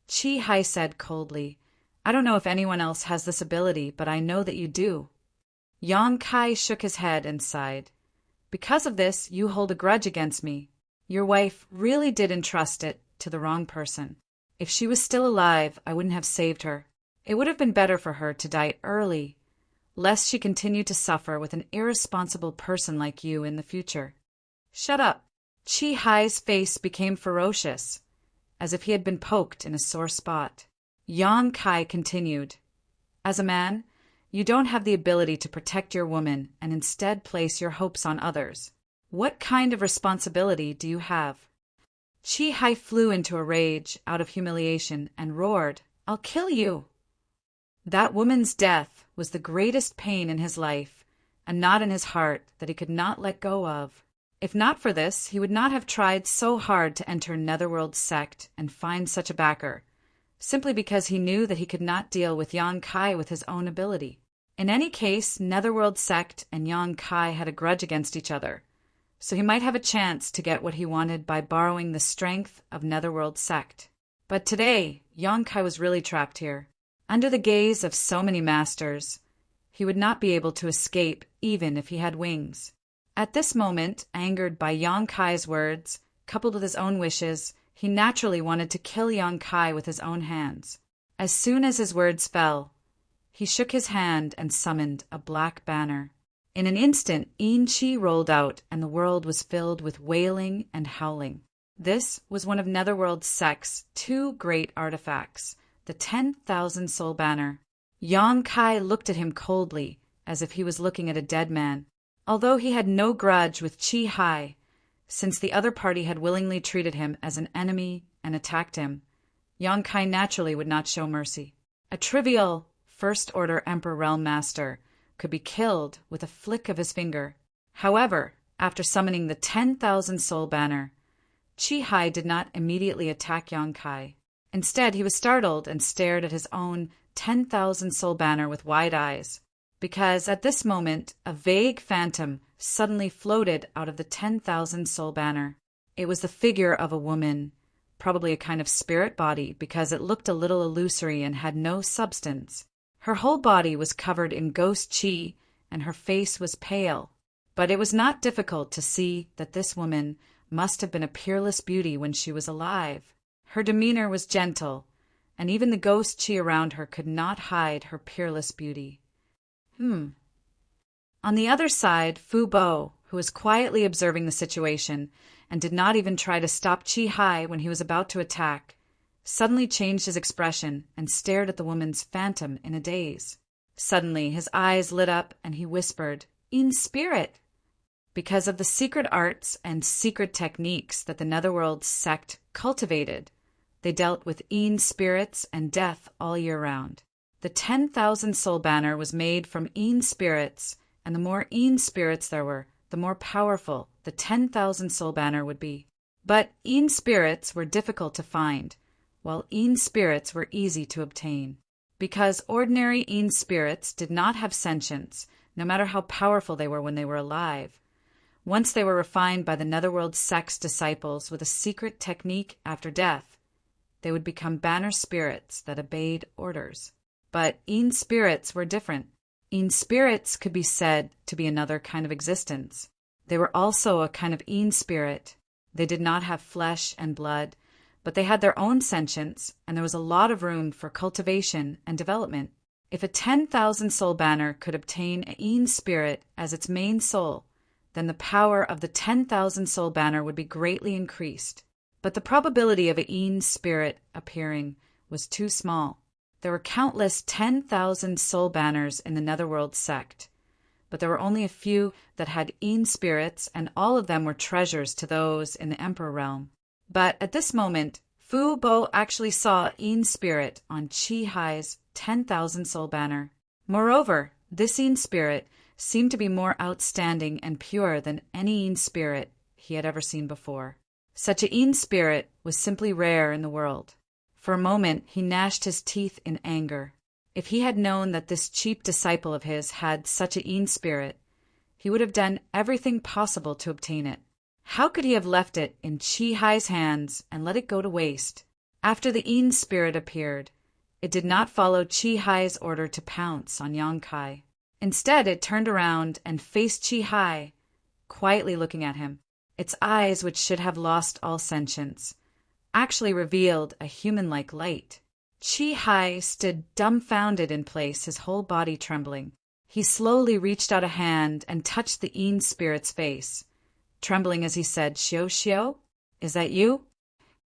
Chi Hai said coldly, I don't know if anyone else has this ability, but I know that you do. Yang Kai shook his head and sighed. Because of this, you hold a grudge against me. Your wife really did entrust it to the wrong person. If she was still alive, I wouldn't have saved her. It would have been better for her to die early, lest she continue to suffer with an irresponsible person like you in the future. Shut up. Chi Hai's face became ferocious, as if he had been poked in a sore spot. Yang Kai continued, As a man, you don't have the ability to protect your woman and instead place your hopes on others. What kind of responsibility do you have? Chi Hai flew into a rage out of humiliation and roared, I'll kill you. That woman's death was the greatest pain in his life, and not in his heart that he could not let go of. If not for this, he would not have tried so hard to enter Netherworld sect and find such a backer, simply because he knew that he could not deal with Yang Kai with his own ability. In any case, Netherworld sect and Yang Kai had a grudge against each other, so he might have a chance to get what he wanted by borrowing the strength of Netherworld sect. But today, Yang Kai was really trapped here. Under the gaze of so many masters, he would not be able to escape even if he had wings. At this moment, angered by Yang Kai's words, coupled with his own wishes, He naturally wanted to kill Yang Kai with his own hands. As soon as his words fell, he shook his hand and summoned a black banner. In an instant, Yin Qi rolled out, and the world was filled with wailing and howling. This was one of Netherworld Sect's two great artifacts, the 10,000 Soul Banner. Yang Kai looked at him coldly, as if he was looking at a dead man. Although he had no grudge with Qi Hai, since the other party had willingly treated him as an enemy and attacked him, Yang Kai naturally would not show mercy. A trivial First Order Emperor Realm Master could be killed with a flick of his finger. However, after summoning the 10,000 Soul Banner, Qi Hai did not immediately attack Yang Kai. Instead, he was startled and stared at his own 10,000 Soul Banner with wide eyes, because at this moment a vague phantom suddenly floated out of the 10,000 Soul Banner. It was the figure of a woman, probably a kind of spirit body, because it looked a little illusory and had no substance. Her whole body was covered in ghost qi, and her face was pale. But it was not difficult to see that this woman must have been a peerless beauty when she was alive. Her demeanor was gentle, and even the ghost qi around her could not hide her peerless beauty. On the other side, Fu Bo, who was quietly observing the situation and did not even try to stop Qi Hai when he was about to attack, suddenly changed his expression and stared at the woman's phantom in a daze. Suddenly his eyes lit up and he whispered, "In spirit!" Because of the secret arts and secret techniques that the Netherworld sect cultivated, they dealt with Een spirits and death all year round. The 10,000 Soul Banner was made from Een spirits, and the more Een spirits there were, the more powerful the 10,000 Soul Banner would be. But Een spirits were difficult to find, while Een spirits were easy to obtain. Because ordinary Een spirits did not have sentience, no matter how powerful they were when they were alive. Once they were refined by the Netherworld sect's disciples with a secret technique after death, they would become banner spirits that obeyed orders. But Een spirits were different. Een spirits could be said to be another kind of existence. They were also a kind of Een spirit. They did not have flesh and blood, but they had their own sentience, and there was a lot of room for cultivation and development. If a 10,000 Soul Banner could obtain an Een spirit as its main soul, then the power of the 10,000 Soul Banner would be greatly increased. But the probability of an Een spirit appearing was too small. There were countless 10,000 Soul Banners in the Netherworld sect, but there were only a few that had Een spirits, and all of them were treasures to those in the Emperor realm. But at this moment, Fu Bo actually saw Een spirit on Qi Hai's 10,000 Soul Banner. Moreover, this Een spirit seemed to be more outstanding and pure than any Een spirit he had ever seen before. Such a Een spirit was simply rare in the world. For a moment he gnashed his teeth in anger. If he had known that this cheap disciple of his had such a Een spirit, he would have done everything possible to obtain it. How could he have left it in Qi Hai's hands and let it go to waste? After the Een spirit appeared, it did not follow Qi Hai's order to pounce on Yang Kai. Instead, it turned around and faced Qi Hai, quietly looking at him. Its eyes, which should have lost all sentience, actually revealed a human-like light. Qi Hai stood dumbfounded in place, his whole body trembling. He slowly reached out a hand and touched the Een spirit's face, trembling as he said, "Xiao Xiao, is that you?"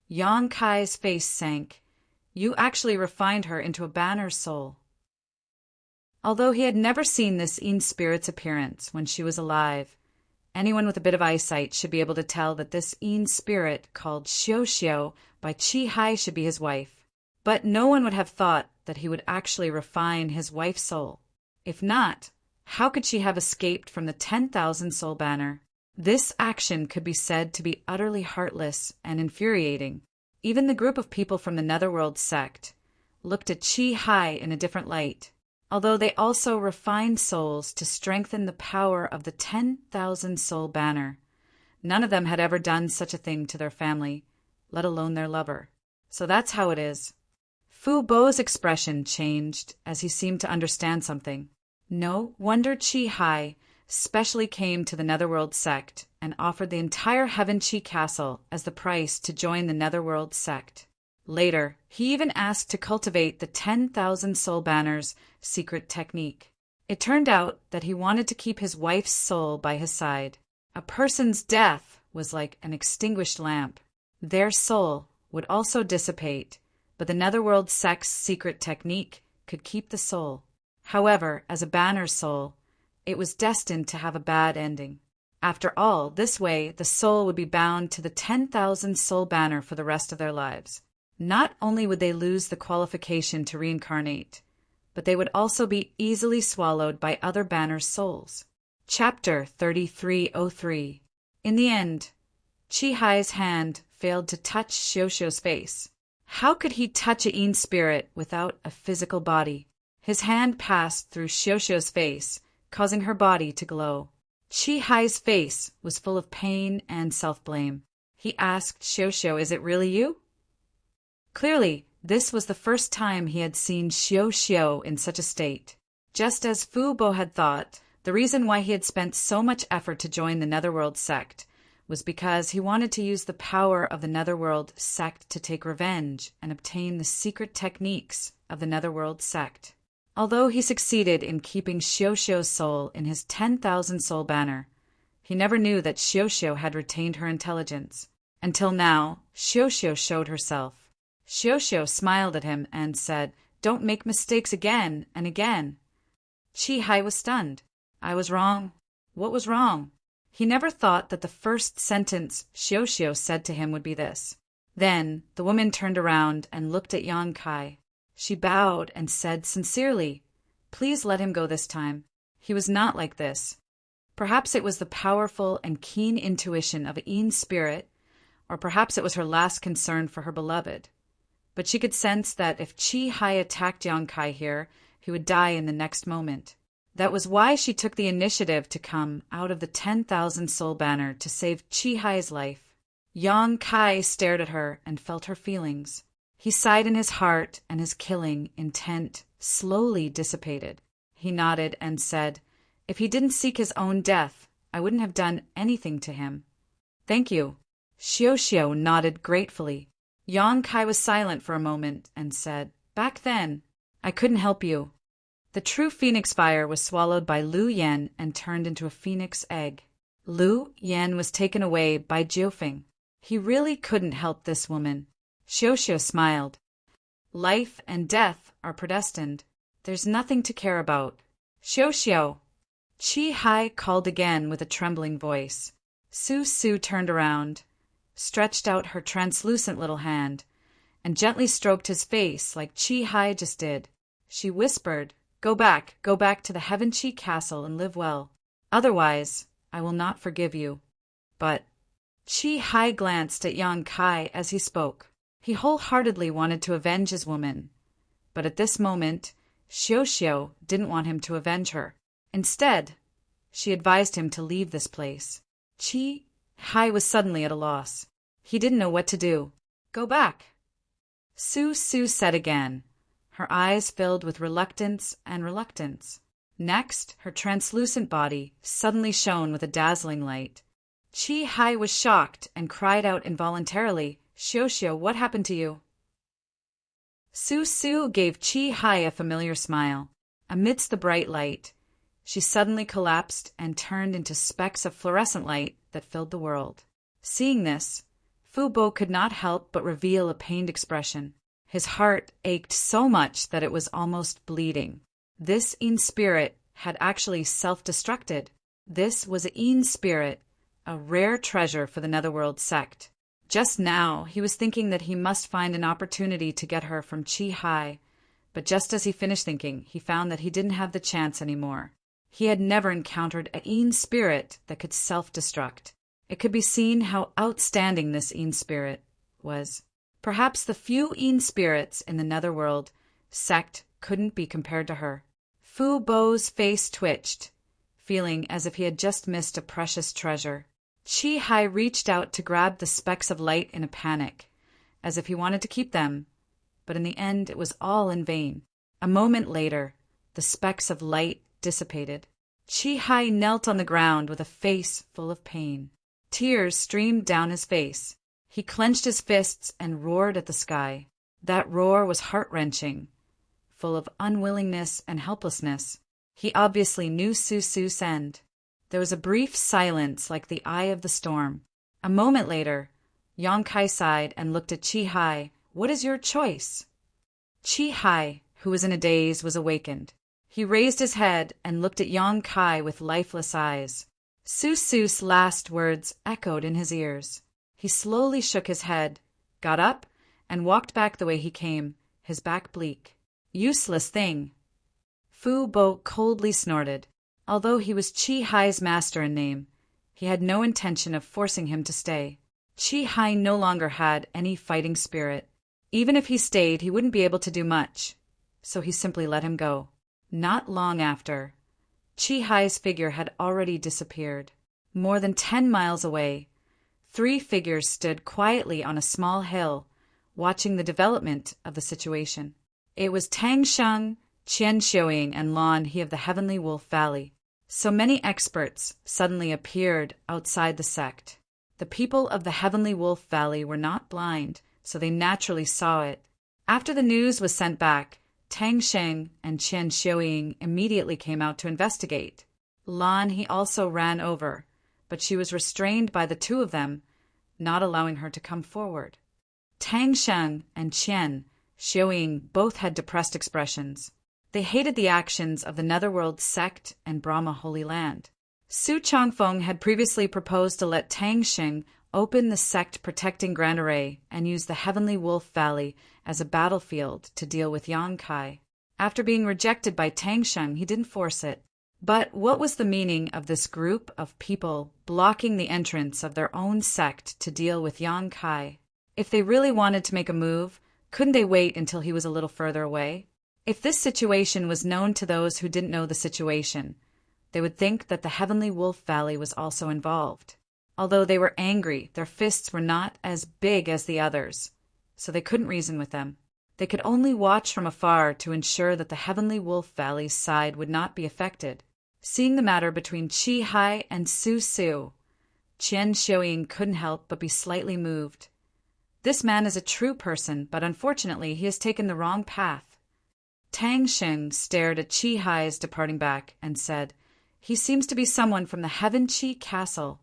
Yang Kai's face sank. "You actually refined her into a banner soul." Although he had never seen this Een spirit's appearance when she was alive, anyone with a bit of eyesight should be able to tell that this Een spirit called Xiao Xiao by Qi Hai should be his wife. But no one would have thought that he would actually refine his wife's soul. If not, how could she have escaped from the 10,000 Soul Banner? This action could be said to be utterly heartless and infuriating. Even the group of people from the Netherworld sect looked at Qi Hai in a different light, although they also refined souls to strengthen the power of the 10,000 Soul Banner. None of them had ever done such a thing to their family, let alone their lover. So that's how it is. Fu Bo's expression changed as he seemed to understand something. No wonder Qi Hai specially came to the Netherworld sect and offered the entire Heaven Chi castle as the price to join the Netherworld sect. Later, he even asked to cultivate the 10,000 soul banner's secret technique. It turned out that he wanted to keep his wife's soul by his side. A person's death was like an extinguished lamp. Their soul would also dissipate, but the Netherworld sect's secret technique could keep the soul. However, as a banner's soul, it was destined to have a bad ending. After all, this way the soul would be bound to the 10,000 soul banner for the rest of their lives. Not only would they lose the qualification to reincarnate, but they would also be easily swallowed by other banner's souls. Chapter 3303. In the end, Chi-Hi's hand failed to touch Xiao-Xiao's face. How could he touch a Yin spirit without a physical body? His hand passed through Xiao-Xiao's face, causing her body to glow. Chi-Hi's face was full of pain and self-blame. He asked Xiao-Xiao, "Is it really you?" Clearly, this was the first time he had seen Xiao-Xiao in such a state. Just as Fu Bo had thought, the reason why he had spent so much effort to join the Netherworld sect was because he wanted to use the power of the Netherworld sect to take revenge and obtain the secret techniques of the Netherworld sect. Although he succeeded in keeping Xiao-Xiao's soul in his 10,000 soul banner, he never knew that Xiao-Xiao had retained her intelligence. Until now, Xiao-Xiao showed herself. Xiao-Xiao smiled at him and said, "Don't make mistakes again and again." Chi-Hi was stunned. "I was wrong." What was wrong? He never thought that the first sentence Xiao-Xiao said to him would be this. Then the woman turned around and looked at Yang Kai. She bowed and said sincerely, "Please let him go this time. He was not like this." Perhaps it was the powerful and keen intuition of a Yin spirit, or perhaps it was her last concern for her beloved. But she could sense that if Chi-Hi attacked Yang Kai here, he would die in the next moment. That was why she took the initiative to come out of the 10,000 soul banner to save Chi-Hi's life. Yang Kai stared at her and felt her feelings. He sighed in his heart, and his killing intent slowly dissipated. He nodded and said, "If he didn't seek his own death, I wouldn't have done anything to him." "Thank you." Xiao-Xiao nodded gratefully. Yang Kai was silent for a moment and said, "Back then, I couldn't help you." The true phoenix fire was swallowed by Lu Yan and turned into a phoenix egg. Lu Yan was taken away by Jiufeng. He really couldn't help this woman. Xiao-Xiao smiled. "Life and death are predestined. There's nothing to care about." "Xiao-Xiao!" Chi-Hi called again with a trembling voice. Su turned around, stretched out her translucent little hand, and gently stroked his face like Chi-Hi just did. She whispered, go back to the Heaven Chi castle and live well. Otherwise, I will not forgive you." But Chi-Hi glanced at Yang Kai as he spoke. He wholeheartedly wanted to avenge his woman. But at this moment, Xiao-Xiao didn't want him to avenge her. Instead, she advised him to leave this place. Chi-Hi was suddenly at a loss. He didn't know what to do. "Go back," Su said again. Her eyes filled with reluctance. Next, her translucent body suddenly shone with a dazzling light. Chi-Hi was shocked and cried out involuntarily, "Xiao-Xiao, what happened to you?" Su gave Chi-Hi a familiar smile. Amidst the bright light, she suddenly collapsed and turned into specks of fluorescent light that filled the world. Seeing this, Fu Bo could not help but reveal a pained expression. His heart ached so much that it was almost bleeding. This Yin spirit had actually self-destructed. This was a Yin spirit, a rare treasure for the Netherworld sect. Just now, he was thinking that he must find an opportunity to get her from Chi-Hi, but just as he finished thinking, he found that he didn't have the chance anymore. He had never encountered a Yin spirit that could self-destruct. It could be seen how outstanding this Yin spirit was. Perhaps the few Yin spirits in the Netherworld sect couldn't be compared to her. Fu Bo's face twitched, feeling as if he had just missed a precious treasure. Chi-Hi reached out to grab the specks of light in a panic, as if he wanted to keep them, but in the end it was all in vain. A moment later, the specks of light dissipated. Chi Hai knelt on the ground with a face full of pain. Tears streamed down his face. He clenched his fists and roared at the sky. That roar was heart-wrenching, full of unwillingness and helplessness. He obviously knew Su Su's end. There was a brief silence like the eye of the storm. A moment later, Yang Kai sighed and looked at Chi Hai. "What is your choice?" Chi Hai, who was in a daze, was awakened. He raised his head and looked at Yang Kai with lifeless eyes. Su Su's last words echoed in his ears. He slowly shook his head, got up, and walked back the way he came, his back bleak. "Useless thing." Fu Bo coldly snorted. Although he was Chi Hai's master in name, he had no intention of forcing him to stay. Chi Hai no longer had any fighting spirit. Even if he stayed, he wouldn't be able to do much, so he simply let him go. Not long after, Chi Hai's figure had already disappeared. More than 10 miles away, 3 figures stood quietly on a small hill, watching the development of the situation. It was Tang Sheng, Qian Xiuying, and Lan He of the Heavenly Wolf Valley. So many experts suddenly appeared outside the sect. The people of the Heavenly Wolf Valley were not blind, so they naturally saw it. After the news was sent back, Tang Sheng and Qian Xiuying immediately came out to investigate. Lan He also ran over, but she was restrained by the 2 of them, not allowing her to come forward. Tang Sheng and Qian Xiuying both had depressed expressions. They hated the actions of the Netherworld sect and Brahma Holy Land. Su Changfeng had previously proposed to let Tang Sheng open the sect protecting Grand Array and use the Heavenly Wolf Valley as a battlefield to deal with Yang Kai. After being rejected by Tang Sheng, he didn't force it. But what was the meaning of this group of people blocking the entrance of their own sect to deal with Yang Kai? If they really wanted to make a move, couldn't they wait until he was a little further away? If this situation was known to those who didn't know the situation, they would think that the Heavenly Wolf Valley was also involved. Although they were angry, their fists were not as big as the others, so they couldn't reason with them. They could only watch from afar to ensure that the Heavenly Wolf Valley's side would not be affected. Seeing the matter between Chi Hai and Su Su, Qian Xiuying couldn't help but be slightly moved. This man is a true person, but unfortunately he has taken the wrong path. Tang Sheng stared at Chi Hai's departing back and said, "He seems to be someone from the Heaven Chi Castle."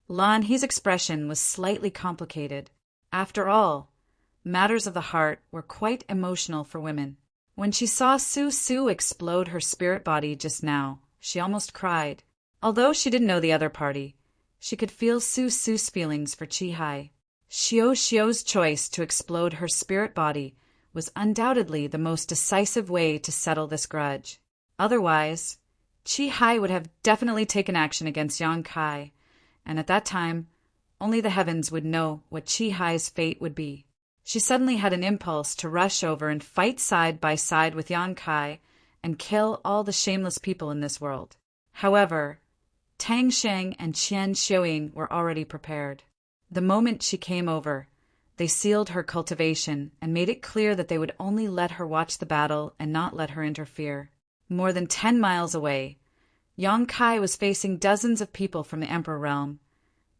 Lan He's expression was slightly complicated. After all, matters of the heart were quite emotional for women. When she saw Su Su explode her spirit body just now, she almost cried. Although she didn't know the other party, she could feel Su Su's feelings for Chi Hai. Xiu's choice to explode her spirit body was undoubtedly the most decisive way to settle this grudge. Otherwise, Chi Hai would have definitely taken action against Yang Kai, and at that time, only the heavens would know what Chi Hai's fate would be. She suddenly had an impulse to rush over and fight side by side with Yang Kai and kill all the shameless people in this world. However, Tang Sheng and Qian Xiuying were already prepared. The moment she came over, they sealed her cultivation and made it clear that they would only let her watch the battle and not let her interfere. More than 10 miles away, Yang Kai was facing dozens of people from the Emperor realm,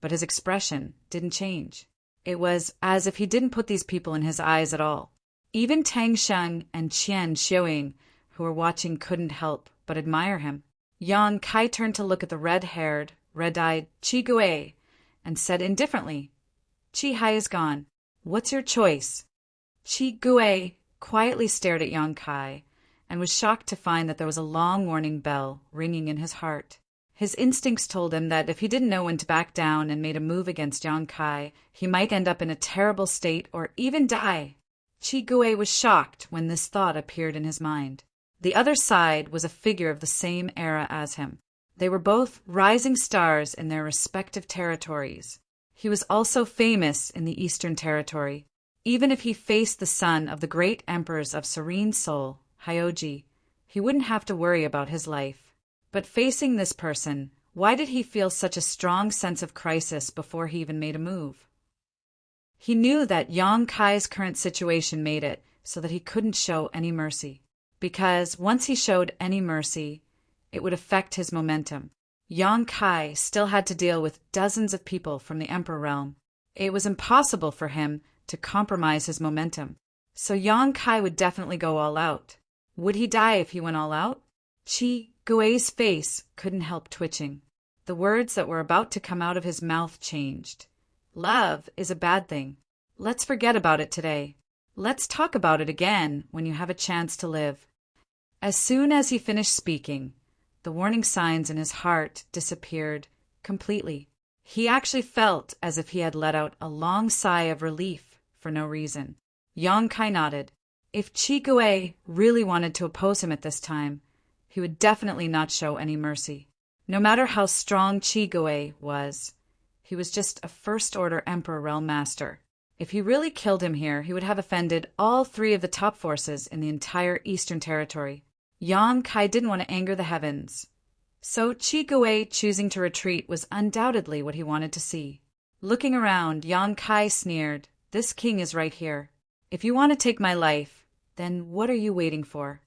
but his expression didn't change. It was as if he didn't put these people in his eyes at all. Even Tang Sheng and Qian Xiuying, who were watching, couldn't help but admire him. Yang Kai turned to look at the red-haired, red-eyed Chi Gui and said indifferently, "Chi Hai is gone. What's your choice?" Chi Gui quietly stared at Yang Kai and was shocked to find that there was a long warning bell ringing in his heart. His instincts told him that if he didn't know when to back down and made a move against Yang Kai, he might end up in a terrible state or even die. Chi Gui was shocked when this thought appeared in his mind. The other side was a figure of the same era as him. They were both rising stars in their respective territories. He was also famous in the Eastern Territory. Even if he faced the son of the great emperors of Serene Soul, Hyoji, he wouldn't have to worry about his life. But facing this person, why did he feel such a strong sense of crisis before he even made a move? He knew that Yang Kai's current situation made it so that he couldn't show any mercy. Because once he showed any mercy, it would affect his momentum. Yang Kai still had to deal with dozens of people from the Emperor realm. It was impossible for him to compromise his momentum. So Yang Kai would definitely go all out. Would he die if he went all out? Qi Gui's face couldn't help twitching. The words that were about to come out of his mouth changed. Love is a bad thing. Let's forget about it today. Let's talk about it again when you have a chance to live. As soon as he finished speaking, the warning signs in his heart disappeared completely. He actually felt as if he had let out a long sigh of relief for no reason. Yang Kai nodded. If Qi Gui really wanted to oppose him at this time, he would definitely not show any mercy. No matter how strong Qi Gui was, he was just a first-order Emperor Realm Master. If he really killed him here, he would have offended all three of the top forces in the entire Eastern Territory. Yang Kai didn't want to anger the heavens, so Qi Gui choosing to retreat was undoubtedly what he wanted to see. Looking around, Yang Kai sneered, "This king is right here. If you want to take my life, then what are you waiting for?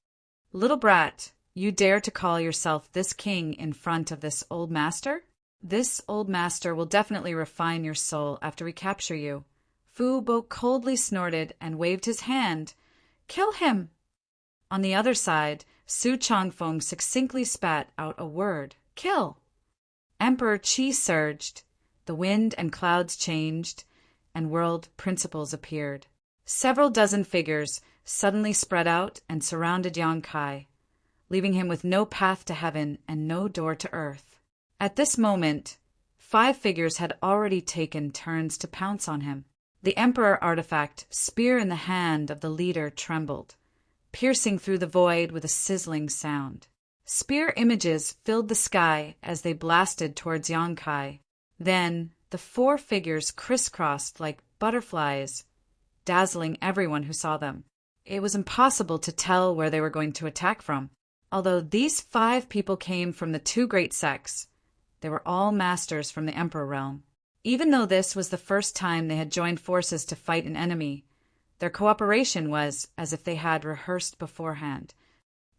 Little brat, you dare to call yourself this king in front of this old master? This old master will definitely refine your soul after we capture you." Fu Bo coldly snorted and waved his hand. "Kill him!" On the other side, Su Changfeng succinctly spat out a word, "Kill!" Emperor Qi surged, the wind and clouds changed, and world principles appeared. Several dozen figures suddenly spread out and surrounded Yang Kai, leaving him with no path to heaven and no door to earth. At this moment, 5 figures had already taken turns to pounce on him. The Emperor artifact, spear in the hand of the leader, trembled, piercing through the void with a sizzling sound. Spear images filled the sky as they blasted towards Yang Kai. Then the 4 figures crisscrossed like butterflies, dazzling everyone who saw them. It was impossible to tell where they were going to attack from. Although these 5 people came from the 2 great sects, they were all masters from the Emperor realm. Even though this was the first time they had joined forces to fight an enemy, their cooperation was as if they had rehearsed beforehand.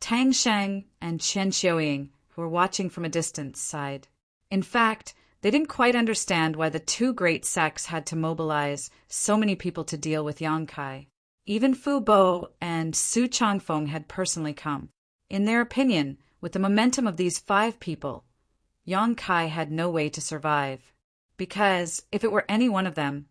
Tang Sheng and Chen Xiuying, who were watching from a distance, sighed. In fact, they didn't quite understand why the 2 great sects had to mobilize so many people to deal with Yang Kai. Even Fu Bo and Su Changfeng had personally come. In their opinion, with the momentum of these 5 people, Yang Kai had no way to survive, because if it were any one of them,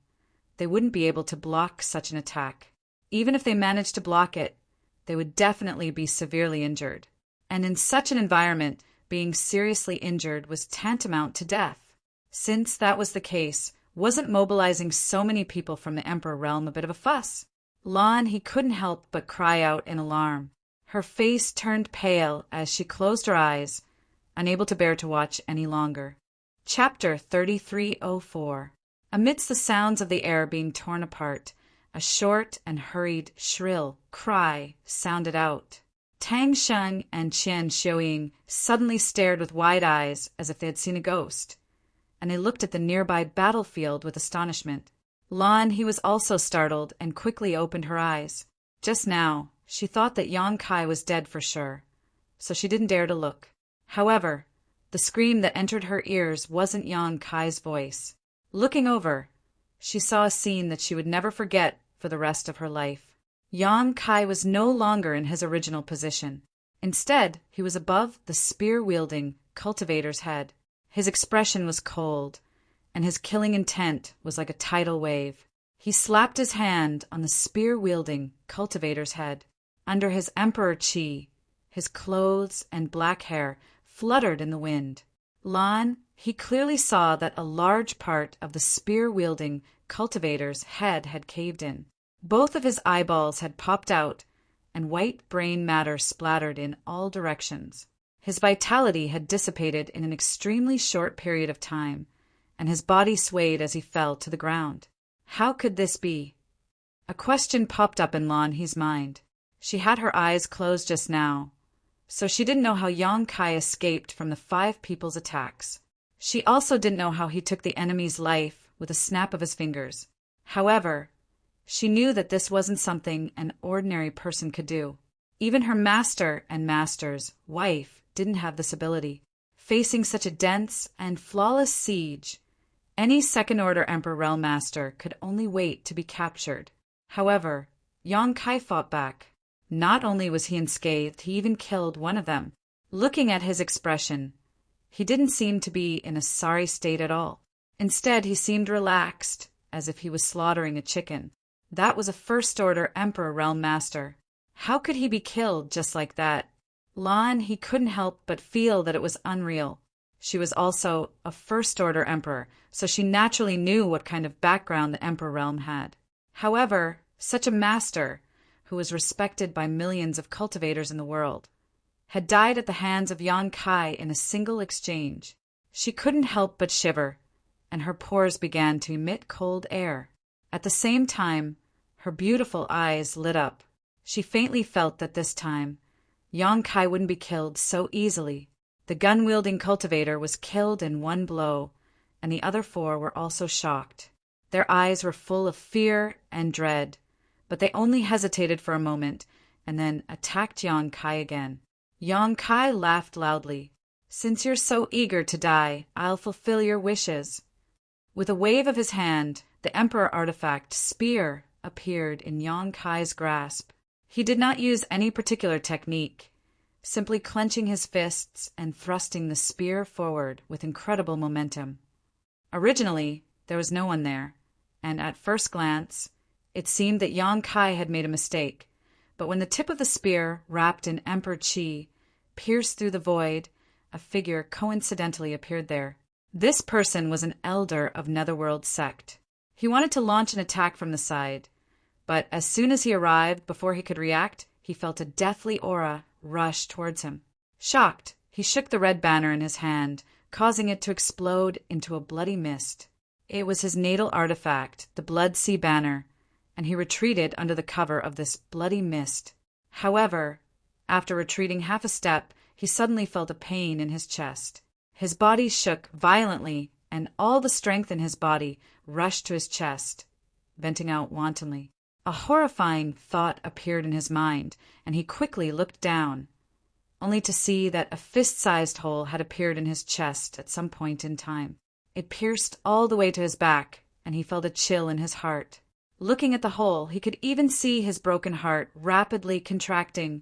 they wouldn't be able to block such an attack. Even if they managed to block it, they would definitely be severely injured. And in such an environment, being seriously injured was tantamount to death. Since that was the case, wasn't mobilizing so many people from the Emperor realm a bit of a fuss? Lan, he couldn't help but cry out in alarm. Her face turned pale as she closed her eyes, unable to bear to watch any longer. Chapter 3304. Amidst the sounds of the air being torn apart, a short and hurried, shrill cry sounded out. Tang Sheng and Chen Xiuying suddenly stared with wide eyes as if they had seen a ghost, and they looked at the nearby battlefield with astonishment. Lan, he was also startled and quickly opened her eyes. Just now, she thought that Yang Kai was dead for sure, so she didn't dare to look. However, the scream that entered her ears wasn't Yang Kai's voice. Looking over, she saw a scene that she would never forget for the rest of her life. Yang Kai was no longer in his original position. Instead, he was above the spear-wielding cultivator's head. His expression was cold, and his killing intent was like a tidal wave. He slapped his hand on the spear-wielding cultivator's head. Under his Emperor Qi, his clothes and black hair fluttered in the wind. Lan, he clearly saw that a large part of the spear-wielding cultivator's head had caved in. Both of his eyeballs had popped out, and white brain matter splattered in all directions. His vitality had dissipated in an extremely short period of time, and his body swayed as he fell to the ground. How could this be? A question popped up in Lan He's mind. She had her eyes closed just now, so she didn't know how Yang Kai escaped from the 5 people's attacks. She also didn't know how he took the enemy's life with a snap of his fingers. However, she knew that this wasn't something an ordinary person could do. Even her master and master's wife didn't have this ability. Facing such a dense and flawless siege, any second-order Emperor Realm Master could only wait to be captured. However, Yang Kai fought back. Not only was he unscathed, he even killed one of them. Looking at his expression, he didn't seem to be in a sorry state at all. Instead, he seemed relaxed, as if he was slaughtering a chicken. That was a first-order Emperor Realm Master. How could he be killed just like that? Lan, he couldn't help but feel that it was unreal. She was also a first-order Emperor, so she naturally knew what kind of background the Emperor Realm had. However, such a master, who was respected by millions of cultivators in the world, had died at the hands of Yang Kai in a single exchange. She couldn't help but shiver, and her pores began to emit cold air. At the same time, her beautiful eyes lit up. She faintly felt that this time, Yang Kai wouldn't be killed so easily. The gun-wielding cultivator was killed in one blow, and the other 4 were also shocked. Their eyes were full of fear and dread, but they only hesitated for a moment and then attacked Yang Kai again. Yang Kai laughed loudly. "Since you're so eager to die, I'll fulfill your wishes." With a wave of his hand, the Emperor artifact spear appeared in Yang Kai's grasp. He did not use any particular technique, simply clenching his fists and thrusting the spear forward with incredible momentum. Originally, there was no one there, and at first glance, it seemed that Yang Kai had made a mistake. But when the tip of the spear, wrapped in Emperor Qi, pierced through the void, a figure coincidentally appeared there. This person was an elder of Netherworld sect. He wanted to launch an attack from the side, but as soon as he arrived, before he could react, he felt a deathly aura rush towards him. Shocked, he shook the red banner in his hand, causing it to explode into a bloody mist. It was his natal artifact, the Blood Sea Banner, and he retreated under the cover of this bloody mist. However, after retreating half a step, he suddenly felt a pain in his chest. His body shook violently, and all the strength in his body rushed to his chest, venting out wantonly. A horrifying thought appeared in his mind, and he quickly looked down, only to see that a fist-sized hole had appeared in his chest at some point in time. It pierced all the way to his back, and he felt a chill in his heart. Looking at the hole, he could even see his broken heart rapidly contracting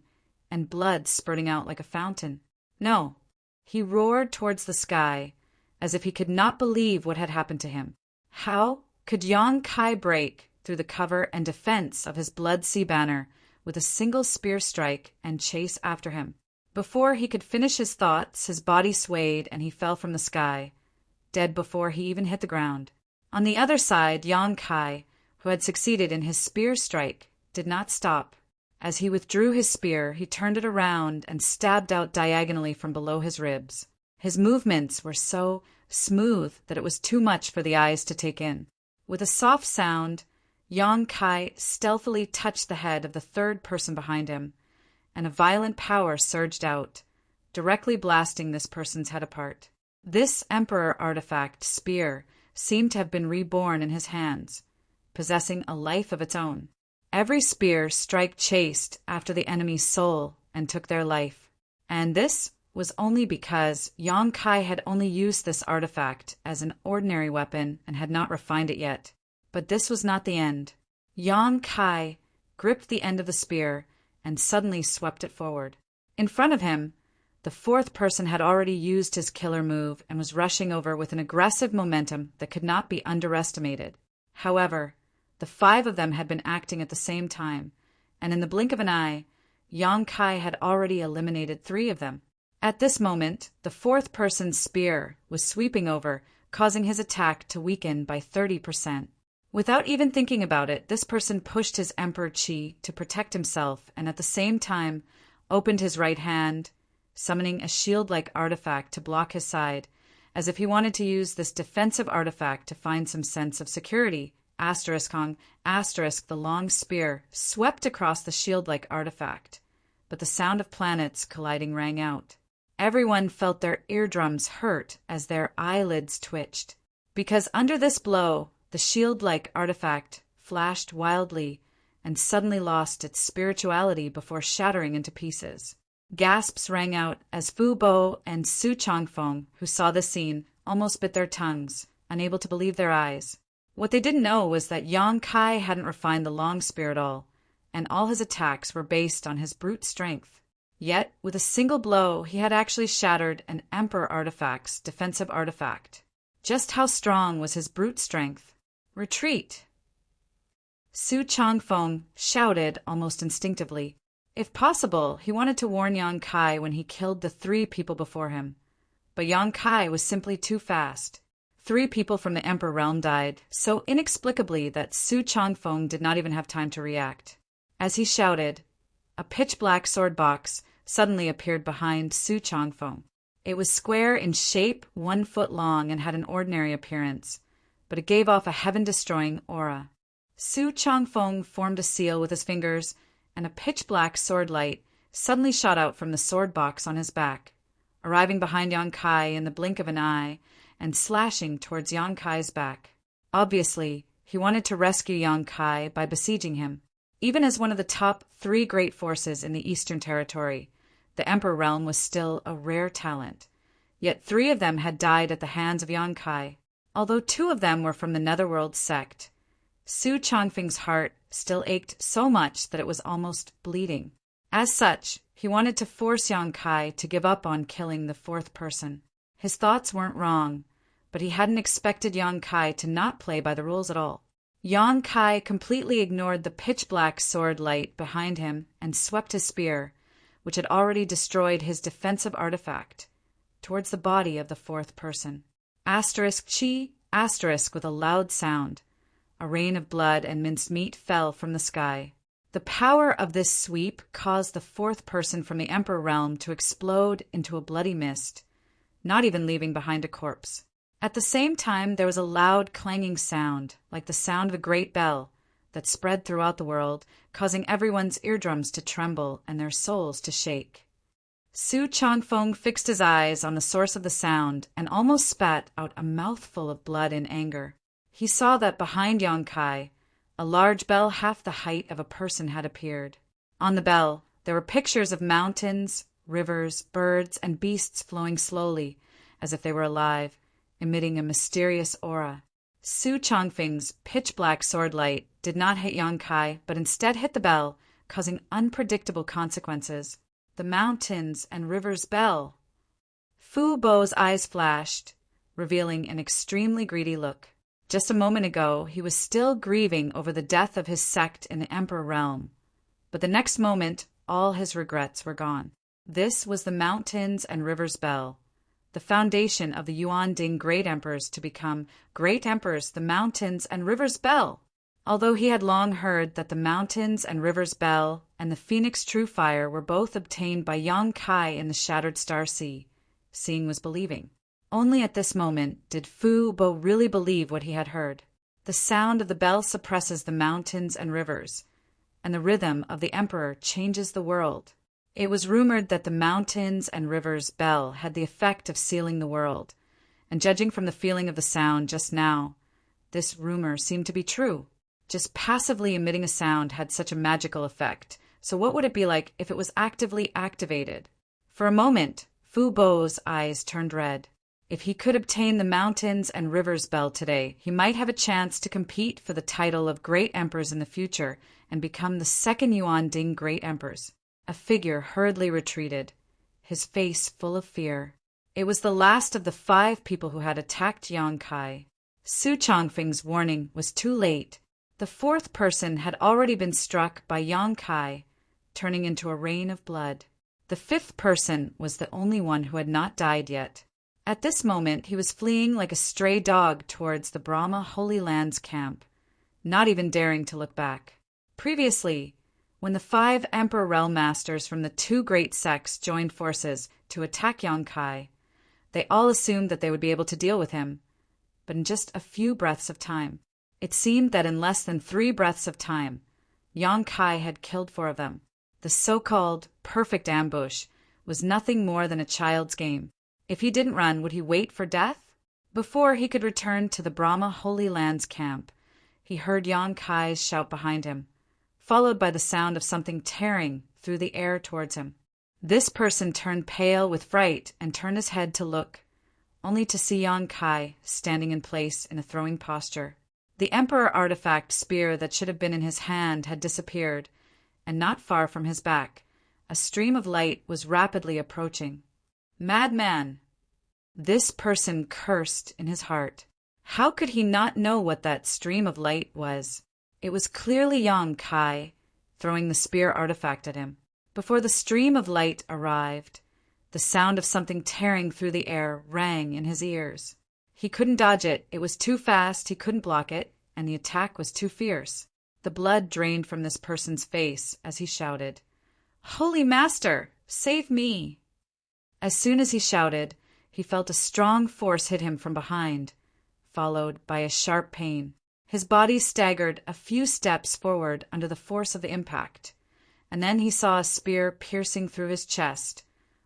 and blood spurting out like a fountain. No, he roared towards the sky, as if he could not believe what had happened to him. How could Yang Kai break through the cover and defense of his Blood Sea Banner with a single spear strike and chase after him? Before he could finish his thoughts, his body swayed and he fell from the sky, dead before he even hit the ground. On the other side, Yang Kai, who had succeeded in his spear strike, did not stop. As he withdrew his spear, he turned it around and stabbed out diagonally from below his ribs. His movements were so smooth that it was too much for the eyes to take in. With a soft sound, Yang Kai stealthily touched the head of the third person behind him, and a violent power surged out, directly blasting this person's head apart. This Emperor artifact, spear, seemed to have been reborn in his hands, possessing a life of its own. Every spear strike chased after the enemy's soul and took their life. And this was only because Yang Kai had only used this artifact as an ordinary weapon and had not refined it yet. But this was not the end. Yang Kai gripped the end of the spear and suddenly swept it forward. In front of him, the fourth person had already used his killer move and was rushing over with an aggressive momentum that could not be underestimated. However, the 5 of them had been acting at the same time, and in the blink of an eye, Yang Kai had already eliminated 3 of them. At this moment, the fourth person's spear was sweeping over, causing his attack to weaken by 30%. Without even thinking about it, this person pushed his Emperor Qi to protect himself and at the same time opened his right hand, summoning a shield-like artifact to block his side, as if he wanted to use this defensive artifact to find some sense of security. The long spear swept across the shield-like artifact, but the sound of planets colliding rang out. Everyone felt their eardrums hurt as their eyelids twitched, because under this blow, the shield-like artifact flashed wildly and suddenly lost its spirituality before shattering into pieces. Gasps rang out as Fu Bo and Su Changfeng, who saw the scene, almost bit their tongues, unable to believe their eyes. What they didn't know was that Yang Kai hadn't refined the long spear at all, and all his attacks were based on his brute strength. Yet, with a single blow, he had actually shattered an Emperor artifact's defensive artifact. Just how strong was his brute strength? Retreat! Su Changfeng shouted almost instinctively. If possible, he wanted to warn Yang Kai when he killed the 3 people before him. But Yang Kai was simply too fast. 3 people from the Emperor realm died, so inexplicably that Su Changfeng did not even have time to react. As he shouted, a pitch-black sword box suddenly appeared behind Su Changfeng. It was square in shape, 1 foot long, and had an ordinary appearance, but it gave off a heaven-destroying aura. Su Changfeng formed a seal with his fingers, and a pitch-black sword light suddenly shot out from the sword box on his back, arriving behind Yang Kai in the blink of an eye and slashing towards Yang Kai's back. Obviously, he wanted to rescue Yang Kai by besieging him. Even as one of the top 3 great forces in the Eastern Territory, the Emperor realm was still a rare talent. Yet 3 of them had died at the hands of Yang Kai, although 2 of them were from the Netherworld sect. Su Changfeng's heart still ached so much that it was almost bleeding. As such, he wanted to force Yang Kai to give up on killing the 4th person. His thoughts weren't wrong, but he hadn't expected Yang Kai to not play by the rules at all. Yang Kai completely ignored the pitch-black sword light behind him and swept his spear, which had already destroyed his defensive artifact, towards the body of the 4th person. Asterisk chi, asterisk with a loud sound. A rain of blood and minced meat fell from the sky. The power of this sweep caused the 4th person from the Emperor realm to explode into a bloody mist, not even leaving behind a corpse. At the same time, there was a loud clanging sound, like the sound of a great bell, that spread throughout the world, causing everyone's eardrums to tremble and their souls to shake. Su Changfeng fixed his eyes on the source of the sound and almost spat out a mouthful of blood in anger. He saw that behind Yang Kai, a large bell half the height of a person had appeared. On the bell, there were pictures of mountains, rivers, birds, and beasts flowing slowly, as if they were alive, emitting a mysterious aura. Su Changfeng's pitch-black sword light did not hit Yang Kai, but instead hit the bell, causing unpredictable consequences. The mountains and rivers bell. Fu Bo's eyes flashed, revealing an extremely greedy look. Just a moment ago, he was still grieving over the death of his sect in the Emperor realm, but the next moment, all his regrets were gone. This was the mountains and rivers bell, the foundation of the Yuan Ding Great Emperors to become Great Emperors, the mountains and rivers bell. Although he had long heard that the mountains and rivers bell and the Phoenix True Fire were both obtained by Yang Kai in the Shattered Star Sea, seeing was believing. Only at this moment did Fu Bo really believe what he had heard. The sound of the bell suppresses the mountains and rivers, and the rhythm of the Emperor changes the world. It was rumored that the mountains and rivers bell had the effect of sealing the world, and judging from the feeling of the sound just now, this rumor seemed to be true. Just passively emitting a sound had such a magical effect, so what would it be like if it was actively activated? For a moment, Fu Bo's eyes turned red. If he could obtain the mountains and rivers bell today, he might have a chance to compete for the title of Great Emperors in the future and become the 2nd Yuan Ding Great Emperors. A figure hurriedly retreated, his face full of fear. It was the last of the 5 people who had attacked Yang Kai. Su Changfeng's warning was too late. The 4th person had already been struck by Yang Kai, turning into a rain of blood. The 5th person was the only one who had not died yet. At this moment, he was fleeing like a stray dog towards the Brahma Holy Land's camp, not even daring to look back. Previously, when the 5 Emperor Realm Masters from the 2 great sects joined forces to attack Yang Kai, they all assumed that they would be able to deal with him, but in just a few breaths of time. It seemed that in less than 3 breaths of time, Yang Kai had killed 4 of them. The so-called perfect ambush was nothing more than a child's game. If he didn't run, would he wait for death? Before he could return to the Brahma Holy Land's camp, he heard Yang Kai's shout behind him, followed by the sound of something tearing through the air towards him. This person turned pale with fright and turned his head to look, only to see Yang Kai standing in place in a throwing posture. The Emperor artifact spear that should have been in his hand had disappeared, and not far from his back, a stream of light was rapidly approaching. Madman! This person cursed in his heart. How could he not know what that stream of light was? It was clearly Yang Kai, throwing the spear artifact at him. Before the stream of light arrived, the sound of something tearing through the air rang in his ears. He couldn't dodge it, it was too fast, he couldn't block it, and the attack was too fierce. The blood drained from this person's face as he shouted, "Holy Master, save me!" As soon as he shouted, he felt a strong force hit him from behind, followed by a sharp pain. His body staggered a few steps forward under the force of the impact, and then he saw a spear piercing through his chest,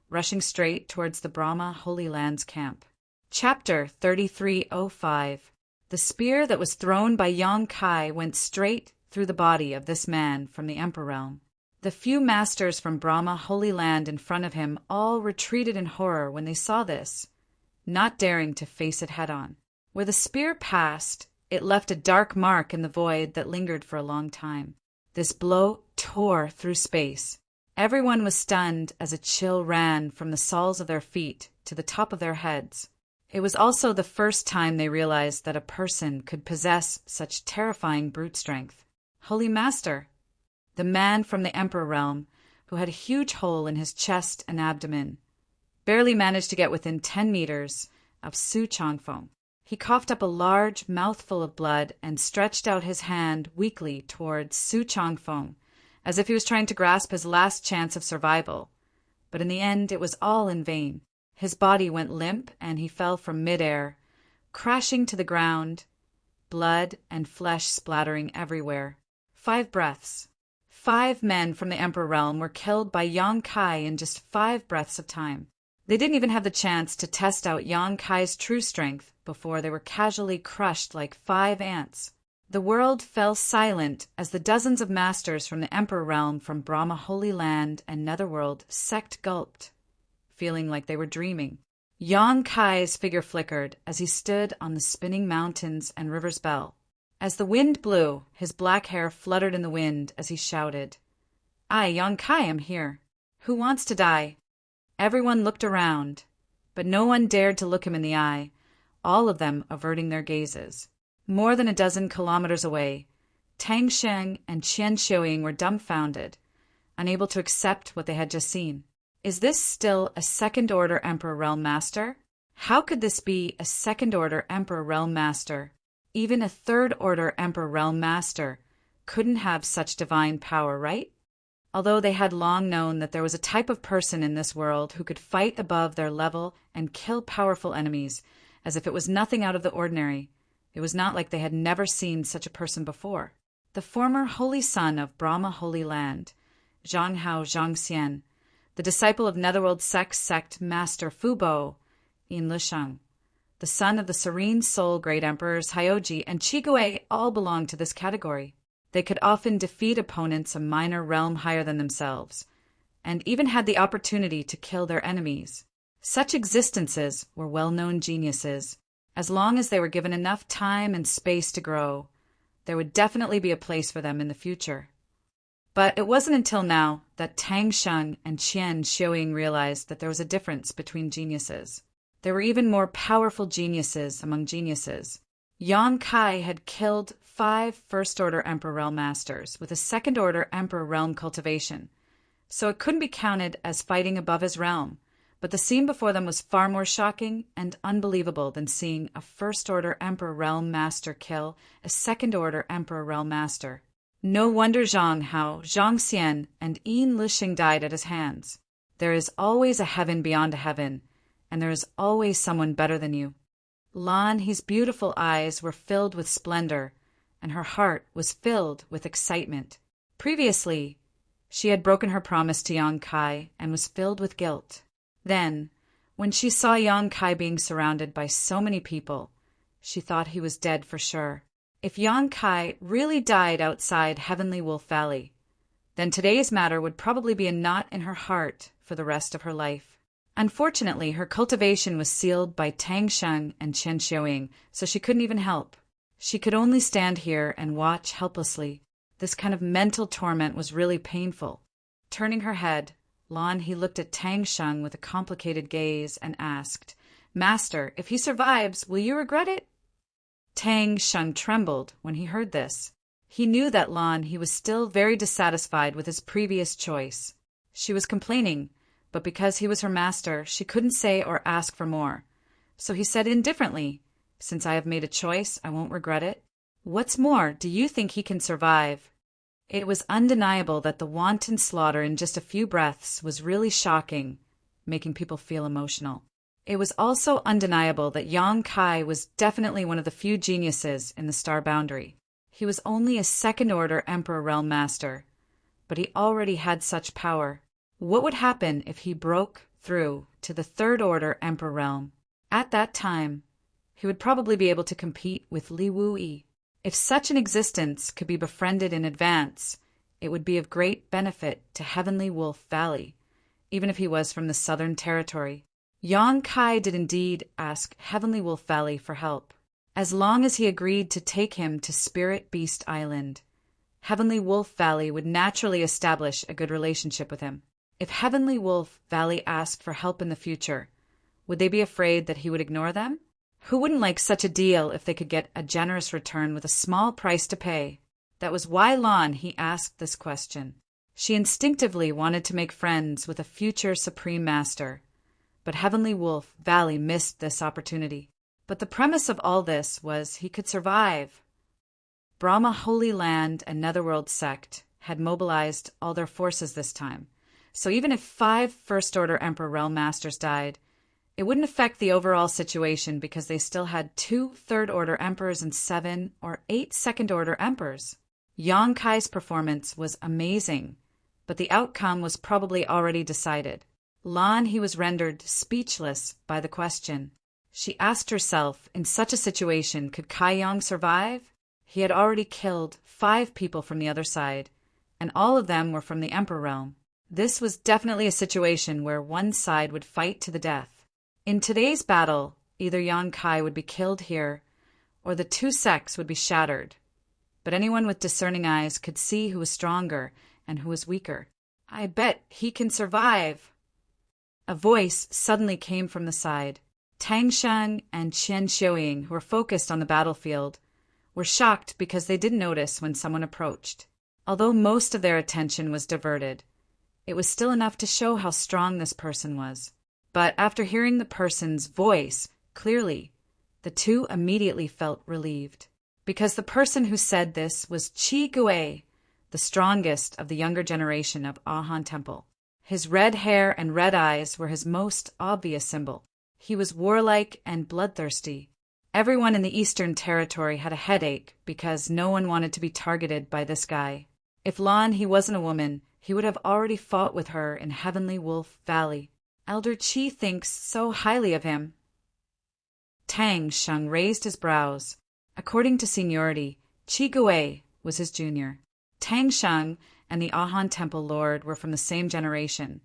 rushing straight towards the Brahma Holy Land's camp. Chapter 3305. The spear that was thrown by Yang Kai went straight through the body of this man from the Emperor realm. The few masters from Brahma Holy Land in front of him all retreated in horror when they saw this, not daring to face it head-on. Where the spear passed, it left a dark mark in the void that lingered for a long time. This blow tore through space. Everyone was stunned as a chill ran from the soles of their feet to the top of their heads. It was also the first time they realized that a person could possess such terrifying brute strength. Holy Master! The man from the Emperor realm, who had a huge hole in his chest and abdomen, barely managed to get within 10 meters of Su Changfeng. He coughed up a large mouthful of blood and stretched out his hand weakly towards Su Changfeng, as if he was trying to grasp his last chance of survival. But in the end, it was all in vain. His body went limp and he fell from midair, crashing to the ground, blood and flesh splattering everywhere. 5 breaths. 5 men from the Emperor realm were killed by Yang Kai in just 5 breaths of time. They didn't even have the chance to test out Yang Kai's true strength before they were casually crushed like 5 ants. The world fell silent as the dozens of masters from the Emperor realm from Brahma Holy Land and Netherworld sect gulped, feeling like they were dreaming. Yang Kai's figure flickered as he stood on the spinning mountains and river's bell. As the wind blew, his black hair fluttered in the wind as he shouted, "I, Yang Kai, am here. Who wants to die?" Everyone looked around, but no one dared to look him in the eye, all of them averting their gazes. More than a dozen kilometers away, Tang Sheng and Qian Xiuying were dumbfounded, unable to accept what they had just seen. Is this still a second-order Emperor Realm Master? How could this be a second-order Emperor Realm Master? Even a third-order Emperor Realm Master couldn't have such divine power, right? Although they had long known that there was a type of person in this world who could fight above their level and kill powerful enemies, as if it was nothing out of the ordinary, it was not like they had never seen such a person before. The former holy son of Brahma Holy Land, Zhang Hao Zhangxian, the disciple of Netherworld sect Master Fubo, Yin Lisheng, the son of the Serene Soul Great Emperors Hyoji and Chigue all belonged to this category. They could often defeat opponents a minor realm higher than themselves, and even had the opportunity to kill their enemies. Such existences were well-known geniuses. As long as they were given enough time and space to grow, there would definitely be a place for them in the future. But it wasn't until now that Tang Sheng and Qian Xiuying realized that there was a difference between geniuses. There were even more powerful geniuses among geniuses. Yang Kai had killed 5 first-order Emperor Realm Masters with a second-order Emperor Realm cultivation, so it couldn't be counted as fighting above his realm, but the scene before them was far more shocking and unbelievable than seeing a first-order Emperor Realm Master kill a second-order Emperor Realm Master. No wonder Zhang Hao, Zhangxian, and Yin Lisheng died at his hands. There is always a heaven beyond a heaven, and there is always someone better than you. Lan He's beautiful eyes were filled with splendor, and her heart was filled with excitement. Previously, she had broken her promise to Yang Kai and was filled with guilt. Then, when she saw Yang Kai being surrounded by so many people, she thought he was dead for sure. If Yang Kai really died outside Heavenly Wolf Valley, then today's matter would probably be a knot in her heart for the rest of her life. Unfortunately, her cultivation was sealed by Tang Sheng and Chen Xiuying, so she couldn't even help. She could only stand here and watch helplessly. This kind of mental torment was really painful. Turning her head, Lan He looked at Tang Sheng with a complicated gaze and asked, "Master, if he survives, will you regret it?" Tang Sheng trembled when he heard this. He knew that Lan He was still very dissatisfied with his previous choice. She was complaining, but because he was her master, she couldn't say or ask for more. So he said indifferently, "Since I have made a choice, I won't regret it. What's more, do you think he can survive?" It was undeniable that the wanton slaughter in just a few breaths was really shocking, making people feel emotional. It was also undeniable that Yang Kai was definitely one of the few geniuses in the Star Boundary. He was only a second-order Emperor Realm Master, but he already had such power. What would happen if he broke through to the third-order Emperor Realm? At that time, he would probably be able to compete with Li Wuyi. If such an existence could be befriended in advance, it would be of great benefit to Heavenly Wolf Valley, even if he was from the Southern Territory. Yang Kai did indeed ask Heavenly Wolf Valley for help. As long as he agreed to take him to Spirit Beast Island, Heavenly Wolf Valley would naturally establish a good relationship with him. If Heavenly Wolf Valley asked for help in the future, would they be afraid that he would ignore them? Who wouldn't like such a deal if they could get a generous return with a small price to pay? That was why Lan He asked this question. She instinctively wanted to make friends with a future Supreme Master, but Heavenly Wolf Valley missed this opportunity. But the premise of all this was he could survive. Brahma Holy Land and Netherworld Sect had mobilized all their forces this time, so even if 5 First-Order Emperor Realm Masters died, it wouldn't affect the overall situation because they still had 2 Third-Order Emperors and 7 or 8 Second-Order Emperors. Yang Kai's performance was amazing, but the outcome was probably already decided. Lan He was rendered speechless by the question. She asked herself, in such a situation, could Kai Yang survive? He had already killed 5 people from the other side, and all of them were from the Emperor Realm. This was definitely a situation where one side would fight to the death. In today's battle, either Yang Kai would be killed here, or the 2 sects would be shattered. But anyone with discerning eyes could see who was stronger and who was weaker. "I bet he can survive." A voice suddenly came from the side. Tang Sheng and Chen Xiuying, who were focused on the battlefield, were shocked because they didn't notice when someone approached. Although most of their attention was diverted, it was still enough to show how strong this person was. But after hearing the person's voice clearly, the two immediately felt relieved. Because the person who said this was Qi Gui, the strongest of the younger generation of Ahan Temple. His red hair and red eyes were his most obvious symbol. He was warlike and bloodthirsty. Everyone in the Eastern Territory had a headache because no one wanted to be targeted by this guy. If Lan He wasn't a woman, he would have already fought with her in Heavenly Wolf Valley. Elder Qi thinks so highly of him. Tang Sheng raised his brows. According to seniority, Qi Gui was his junior. Tang Sheng and the Ahan Temple Lord were from the same generation,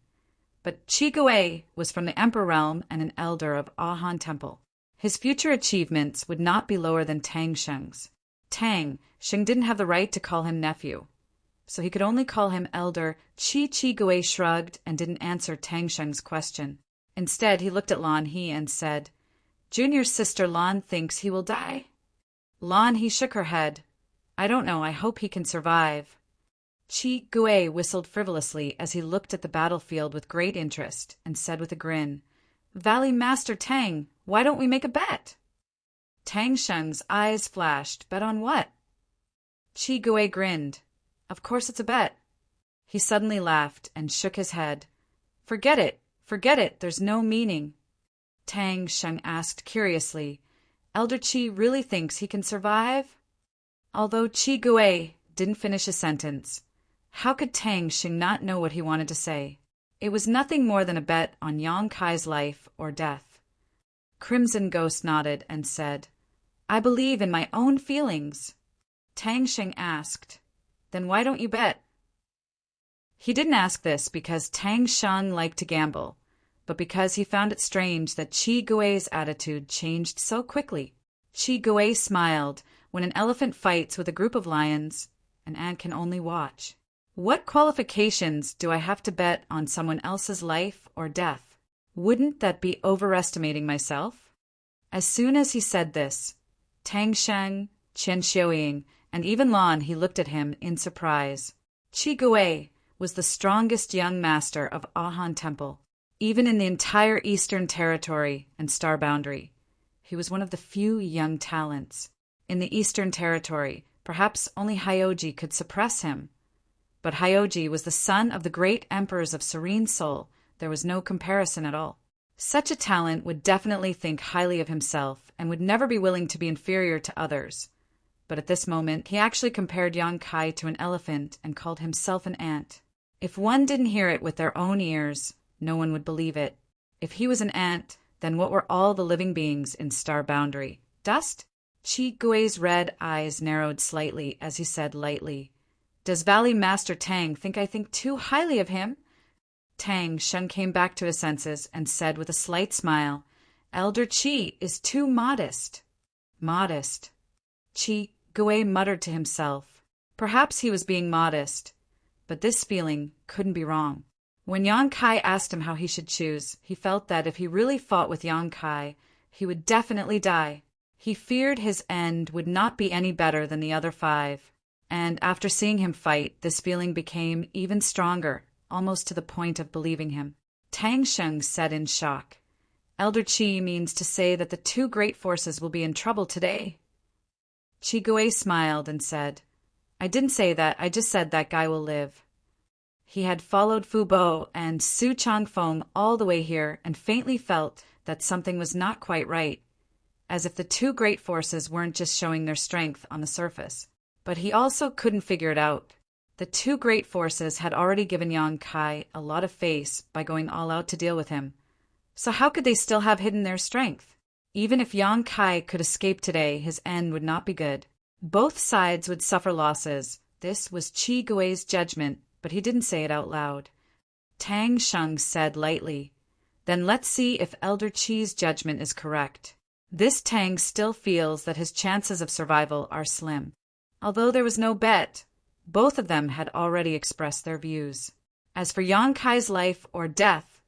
but Qi Gui was from the Emperor Realm and an elder of Ahan Temple. His future achievements would not be lower than Tang Sheng's. Tang Sheng didn't have the right to call him nephew, so he could only call him elder. Qi Gui shrugged and didn't answer Tang Sheng's question. Instead, he looked at Lan He and said, "Junior sister Lan thinks he will die." Lan He shook her head. "I don't know, I hope he can survive." Qi Gui whistled frivolously as he looked at the battlefield with great interest and said with a grin, "Valley Master Tang, why don't we make a bet?" Tang Sheng's eyes flashed. "Bet on what?" Qi Gui grinned. "Of course it's a bet." He suddenly laughed and shook his head. Forget it, there's no meaning." Tang Sheng asked curiously, "Elder Qi really thinks he can survive?" Although Qi Gui didn't finish his sentence, how could Tang Sheng not know what he wanted to say? It was nothing more than a bet on Yang Kai's life or death. Crimson Ghost nodded and said, "I believe in my own feelings." Tang Sheng asked, "Then why don't you bet?" He didn't ask this because Tang Sheng liked to gamble, but because he found it strange that Qi Gui's attitude changed so quickly. Qi Gui smiled. When an elephant fights with a group of lions, an ant can only watch. What qualifications do I have to bet on someone else's life or death? Wouldn't that be overestimating myself? As soon as he said this, Tang Sheng, Chen Xiuying, and even Lan he looked at him in surprise. Qi Gui was the strongest young master of Ahan Temple, even in the entire Eastern Territory and Star Boundary. He was one of the few young talents. In the Eastern Territory, perhaps only Hyoji could suppress him. But Hyoji was the son of the great emperors of Serene Soul. There was no comparison at all. Such a talent would definitely think highly of himself and would never be willing to be inferior to others. But at this moment, he actually compared Yang Kai to an elephant and called himself an ant. If one didn't hear it with their own ears, no one would believe it. If he was an ant, then what were all the living beings in Star Boundary? Dust? Qi Gui's red eyes narrowed slightly as he said lightly, "Does Valley Master Tang think I think too highly of him?" Tang Sheng came back to his senses and said with a slight smile, "Elder Qi is too modest." Modest. Qi Gui muttered to himself. Perhaps he was being modest, but this feeling couldn't be wrong. When Yang Kai asked him how he should choose, he felt that if he really fought with Yang Kai, he would definitely die. He feared his end would not be any better than the other 5, and after seeing him fight, this feeling became even stronger, almost to the point of believing him. Tang Sheng said in shock, "Elder Qi means to say that the 2 great forces will be in trouble today." Qi Gui smiled and said, "I didn't say that, I just said that guy will live." He had followed Fu Bo and Su Changfeng all the way here and faintly felt that something was not quite right, as if the 2 great forces weren't just showing their strength on the surface. But he also couldn't figure it out. The 2 great forces had already given Yang Kai a lot of face by going all out to deal with him. So how could they still have hidden their strength? Even if Yang Kai could escape today, his end would not be good. Both sides would suffer losses. This was Qi Gui's judgment, but he didn't say it out loud. Tang Sheng said lightly, "Then let's see if Elder Qi's judgment is correct." This Tang still feels that his chances of survival are slim. Although there was no bet, both of them had already expressed their views. As for Yang Kai's life or death,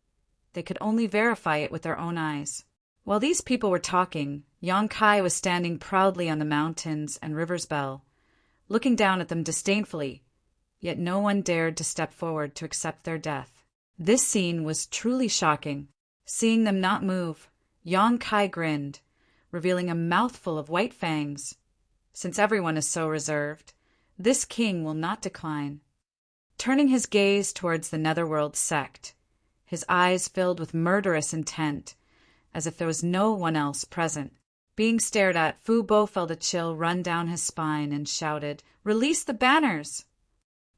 they could only verify it with their own eyes. While these people were talking, Yang Kai was standing proudly on the mountains and river's bell, looking down at them disdainfully, yet no one dared to step forward to accept their death. This scene was truly shocking. Seeing them not move, Yang Kai grinned, revealing a mouthful of white fangs. Since everyone is so reserved, this king will not decline. Turning his gaze towards the Netherworld sect, his eyes filled with murderous intent, as if there was no one else present. Being stared at, Fu Bo felt a chill run down his spine and shouted, "Release the banners!"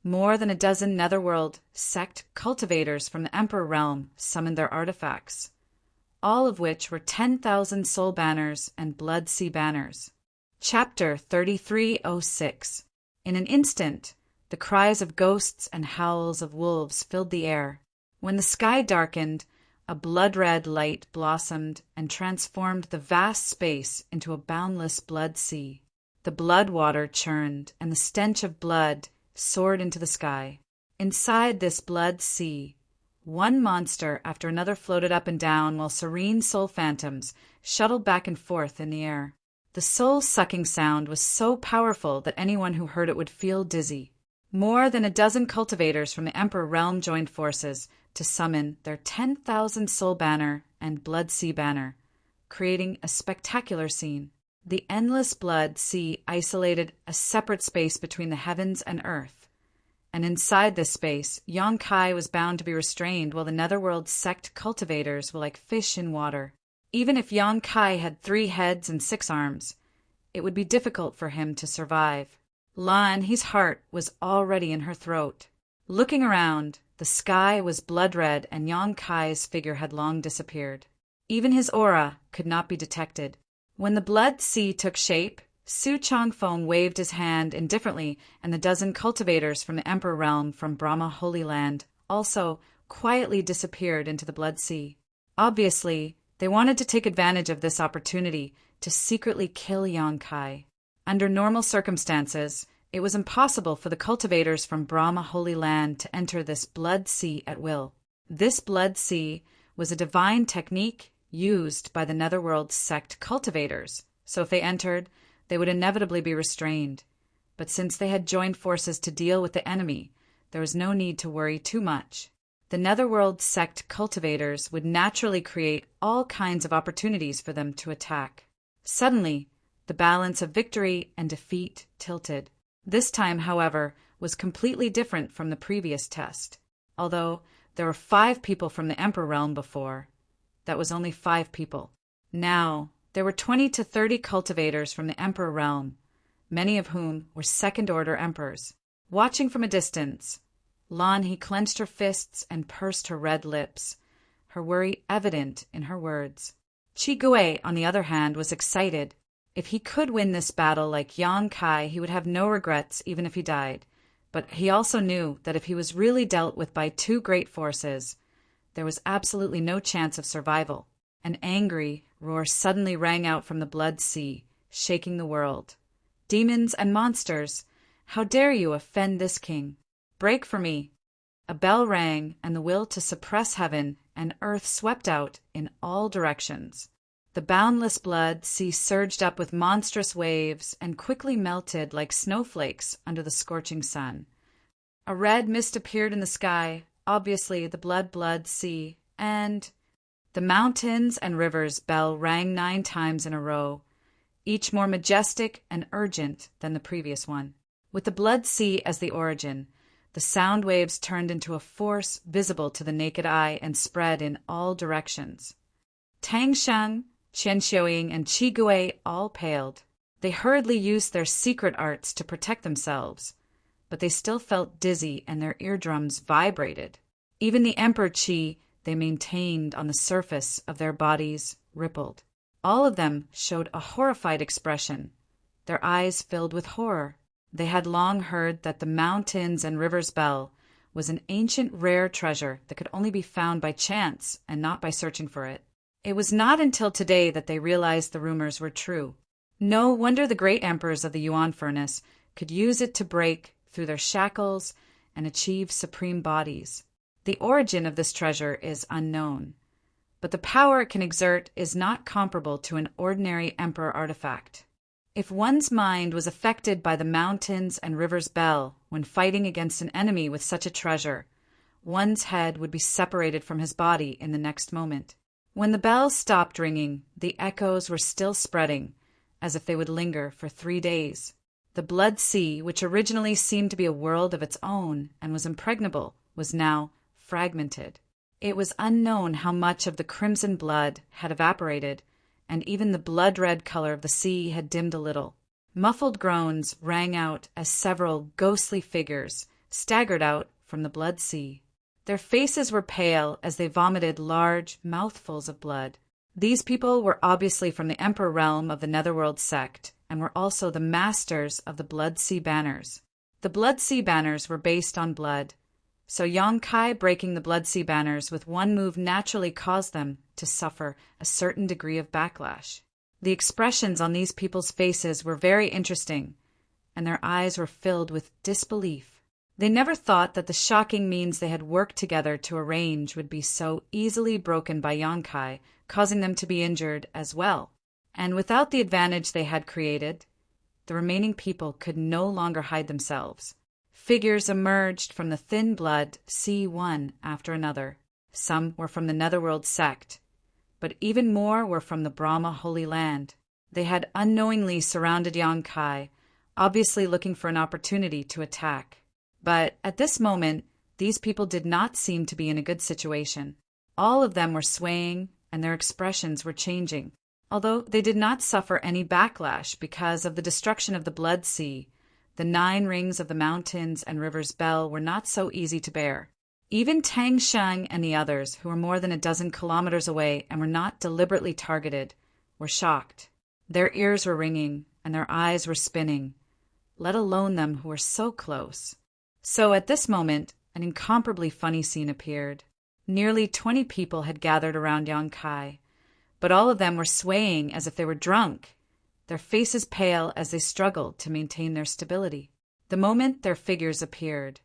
More than a dozen Netherworld sect cultivators from the Emperor realm summoned their artifacts, all of which were 10,000 soul banners and blood sea banners. Chapter 3306. In an instant, the cries of ghosts and howls of wolves filled the air. When the sky darkened, a blood-red light blossomed and transformed the vast space into a boundless blood sea. The blood water churned, and the stench of blood soared into the sky. Inside this blood sea, one monster after another floated up and down while serene soul phantoms shuttled back and forth in the air. The soul-sucking sound was so powerful that anyone who heard it would feel dizzy. More than a dozen cultivators from the Emperor realm joined forces to summon their 10,000 soul banner and blood sea banner, creating a spectacular scene. The endless blood sea isolated a separate space between the heavens and earth, and inside this space, Yang Kai was bound to be restrained while the Netherworld sect cultivators were like fish in water. Even if Yang Kai had 3 heads and 6 arms, it would be difficult for him to survive. Lan He's heart was already in her throat. Looking around, the sky was blood-red and Yang Kai's figure had long disappeared. Even his aura could not be detected. When the blood sea took shape, Su Changfeng waved his hand indifferently, and the dozen cultivators from the Emperor realm from Brahma Holy Land also quietly disappeared into the Blood Sea. Obviously, they wanted to take advantage of this opportunity to secretly kill Yang Kai. Under normal circumstances, it was impossible for the cultivators from Brahma Holy Land to enter this Blood Sea at will. This Blood Sea was a divine technique used by the Netherworld sect cultivators, so if they entered, they would inevitably be restrained. But since they had joined forces to deal with the enemy, there was no need to worry too much. The Netherworld sect cultivators would naturally create all kinds of opportunities for them to attack. Suddenly, the balance of victory and defeat tilted. This time, however, was completely different from the previous test. Although there were 5 people from the Emperor realm before, that was only 5 people. Now, there were 20 to 30 cultivators from the Emperor realm, many of whom were second-order emperors. Watching from a distance, Lan He clenched her fists and pursed her red lips, her worry evident in her words. Qi Gui, on the other hand, was excited. If he could win this battle like Yang Kai, he would have no regrets even if he died. But he also knew that if he was really dealt with by 2 great forces, there was absolutely no chance of survival. An angry roar suddenly rang out from the Blood Sea, shaking the world. Demons and monsters, how dare you offend this king? Break for me! A bell rang, and the will to suppress heaven and earth swept out in all directions. The boundless Blood Sea surged up with monstrous waves and quickly melted like snowflakes under the scorching sun. A red mist appeared in the sky, obviously the Blood Sea, and the mountains and rivers bell rang 9 times in a row, each more majestic and urgent than the previous one. With the Blood Sea as the origin, the sound waves turned into a force visible to the naked eye and spread in all directions. Tang Sheng, Qian Xiuying, and Qi Gui all paled. They hurriedly used their secret arts to protect themselves, but they still felt dizzy and their eardrums vibrated. Even the Emperor Qi they maintained on the surface of their bodies rippled. All of them showed a horrified expression, their eyes filled with horror. They had long heard that the mountains and rivers bell was an ancient rare treasure that could only be found by chance and not by searching for it. It was not until today that they realized the rumors were true. No wonder the great emperors of the Yuan furnace could use it to break through their shackles and achieve supreme bodies. The origin of this treasure is unknown, but the power it can exert is not comparable to an ordinary emperor artifact. If one's mind was affected by the mountains and rivers bell when fighting against an enemy with such a treasure, one's head would be separated from his body in the next moment. When the bells stopped ringing, the echoes were still spreading, as if they would linger for 3 days. The Blood Sea, which originally seemed to be a world of its own and was impregnable, was now fragmented. It was unknown how much of the crimson blood had evaporated, and even the blood-red color of the sea had dimmed a little. Muffled groans rang out as several ghostly figures staggered out from the Blood Sea. Their faces were pale as they vomited large mouthfuls of blood. These people were obviously from the Emperor realm of the Netherworld sect, and were also the masters of the Blood Sea banners. The Blood Sea banners were based on blood, so Yang Kai breaking the Blood Sea banners with one move naturally caused them to suffer a certain degree of backlash. The expressions on these people's faces were very interesting, and their eyes were filled with disbelief. They never thought that the shocking means they had worked together to arrange would be so easily broken by Yang Kai, causing them to be injured as well. And without the advantage they had created, the remaining people could no longer hide themselves. Figures emerged from the thin blood sea one after another. Some were from the Netherworld sect, but even more were from the Brahma Holy Land. They had unknowingly surrounded Yang Kai, obviously looking for an opportunity to attack. But at this moment, these people did not seem to be in a good situation. All of them were swaying, and their expressions were changing. Although they did not suffer any backlash because of the destruction of the Blood Sea, the 9 rings of the mountains and rivers bell were not so easy to bear. Even Tang Sheng and the others, who were more than a dozen kilometers away and were not deliberately targeted, were shocked. Their ears were ringing, and their eyes were spinning, let alone them who were so close. So at this moment, an incomparably funny scene appeared. Nearly 20 people had gathered around Yang Kai, but all of them were swaying as if they were drunk, their faces pale as they struggled to maintain their stability. The moment their figures appeared,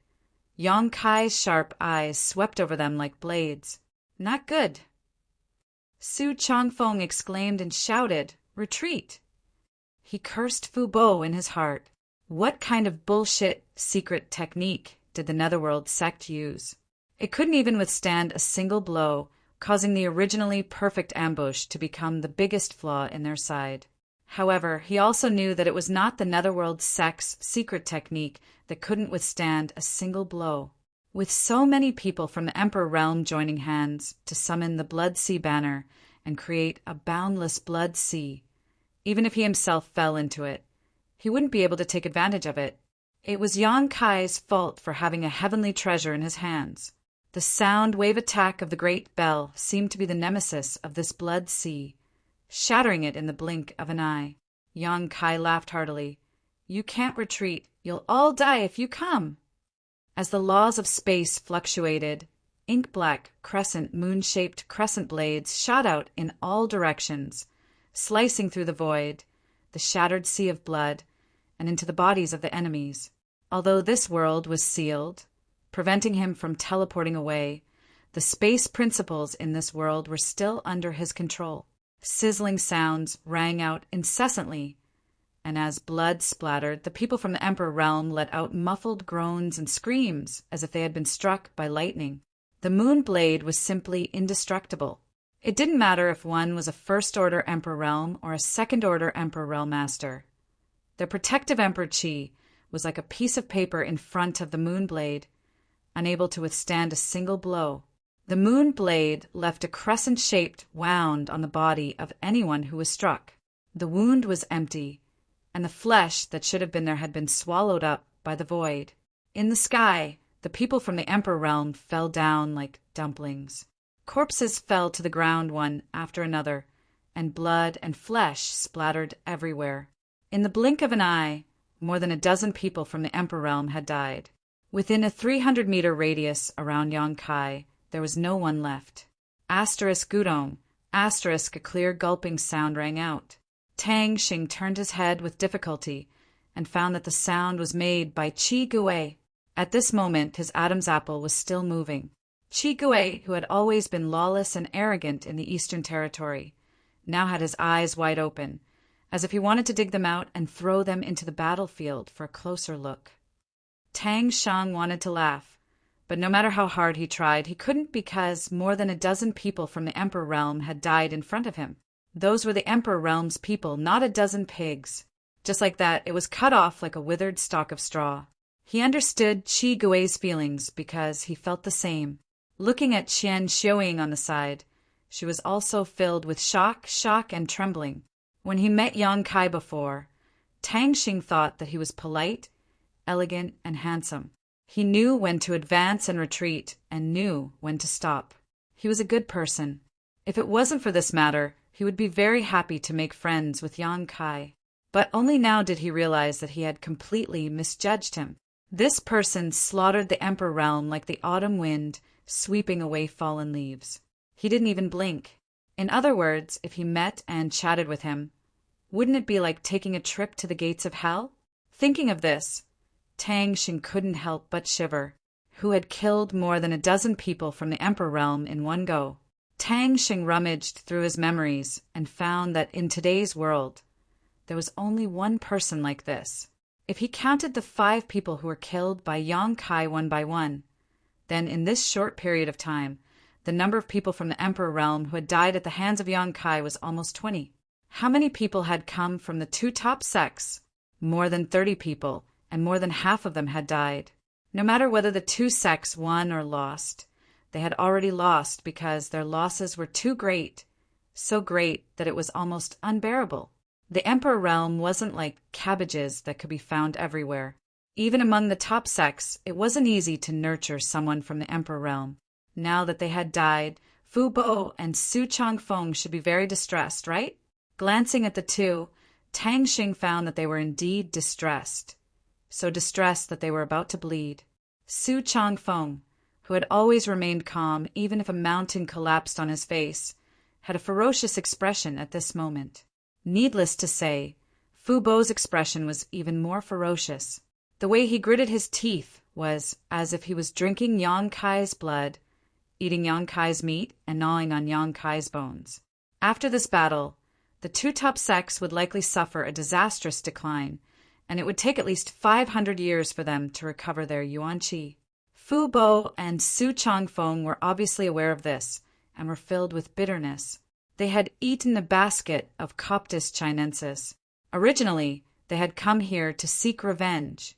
Yang Kai's sharp eyes swept over them like blades. Not good. Su Changfeng exclaimed and shouted, "Retreat!" He cursed Fu Bo in his heart. What kind of bullshit secret technique did the Netherworld sect use? It couldn't even withstand a single blow, causing the originally perfect ambush to become the biggest flaw in their side. However, he also knew that it was not the Netherworld sect's secret technique that couldn't withstand a single blow. With so many people from the Emperor realm joining hands to summon the Blood Sea banner and create a boundless blood sea, even if he himself fell into it, he wouldn't be able to take advantage of it. It was Yang Kai's fault for having a heavenly treasure in his hands. The sound wave attack of the great bell seemed to be the nemesis of this blood sea, shattering it in the blink of an eye. Yang Kai laughed heartily. "You can't retreat. You'll all die if you come." As the laws of space fluctuated, ink-black crescent moon-shaped crescent blades shot out in all directions, slicing through the void, the shattered sea of blood, and into the bodies of the enemies. Although this world was sealed, preventing him from teleporting away, the space principles in this world were still under his control. Sizzling sounds rang out incessantly, and as blood splattered, the people from the Emperor realm let out muffled groans and screams as if they had been struck by lightning. The moon blade was simply indestructible. It didn't matter if one was a first-order Emperor realm or a second-order Emperor realm master. The protective Emperor Qi was like a piece of paper in front of the moon blade, unable to withstand a single blow. The moon blade left a crescent-shaped wound on the body of anyone who was struck. The wound was empty, and the flesh that should have been there had been swallowed up by the void. In the sky, the people from the Emperor realm fell down like dumplings. Corpses fell to the ground one after another, and blood and flesh splattered everywhere. In the blink of an eye, more than a dozen people from the Emperor realm had died. Within a 300-meter radius around Yang Kai, there was no one left. Asterisk Gudong, asterisk a clear gulping sound rang out. Tang Xing turned his head with difficulty and found that the sound was made by Qi Gui. At this moment, his Adam's apple was still moving. Qi Gui, who had always been lawless and arrogant in the Eastern Territory, now had his eyes wide open, as if he wanted to dig them out and throw them into the battlefield for a closer look. Tang Shang wanted to laugh, but no matter how hard he tried, he couldn't because more than a dozen people from the Emperor realm had died in front of him. Those were the Emperor realm's people, not a dozen pigs. Just like that, it was cut off like a withered stalk of straw. He understood Qi Gui's feelings because he felt the same. Looking at Qian Xiuying on the side, she was also filled with shock, and trembling. When he met Yang Kai before, Tang Xing thought that he was polite, elegant, and handsome. He knew when to advance and retreat, and knew when to stop. He was a good person. If it wasn't for this matter, he would be very happy to make friends with Yang Kai. But only now did he realize that he had completely misjudged him. This person slaughtered the Emperor realm like the autumn wind sweeping away fallen leaves. He didn't even blink. In other words, if he met and chatted with him, wouldn't it be like taking a trip to the gates of hell? Thinking of this, Tang Xing couldn't help but shiver. Who had killed more than a dozen people from the Emperor realm in one go? Tang Xing rummaged through his memories and found that in today's world, there was only one person like this. If he counted the 5 people who were killed by Yang Kai one by one, then in this short period of time, the number of people from the Emperor realm who had died at the hands of Yang Kai was almost 20. How many people had come from the 2 top sects? More than 30 people, and more than half of them had died. No matter whether the 2 sects won or lost, they had already lost because their losses were too great, so great that it was almost unbearable. The Emperor realm wasn't like cabbages that could be found everywhere. Even among the top sects, it wasn't easy to nurture someone from the Emperor realm. Now that they had died, Fu Bo and Su Changfeng should be very distressed, right? Glancing at the two, Tang Xing found that they were indeed distressed, so distressed that they were about to bleed. Su Changfeng, who had always remained calm even if a mountain collapsed on his face, had a ferocious expression at this moment. Needless to say, Fu Bo's expression was even more ferocious. The way he gritted his teeth was as if he was drinking Yang Kai's blood, eating Yang Kai's meat, and gnawing on Yang Kai's bones. After this battle, the two top sects would likely suffer a disastrous decline, and it would take at least 500 years for them to recover their yuan qi. Fu Bo and Su Changfeng were obviously aware of this and were filled with bitterness. They had eaten a basket of Coptis chinensis. Originally, they had come here to seek revenge,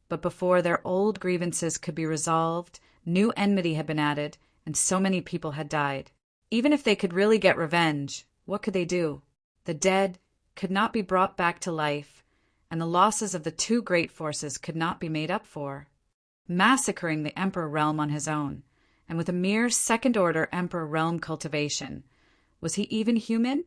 but before their old grievances could be resolved, new enmity had been added, and so many people had died. Even if they could really get revenge, what could they do? The dead could not be brought back to life, and the losses of the two great forces could not be made up for. Massacring the Emperor realm on his own, and with a mere second-order Emperor realm cultivation, was he even human?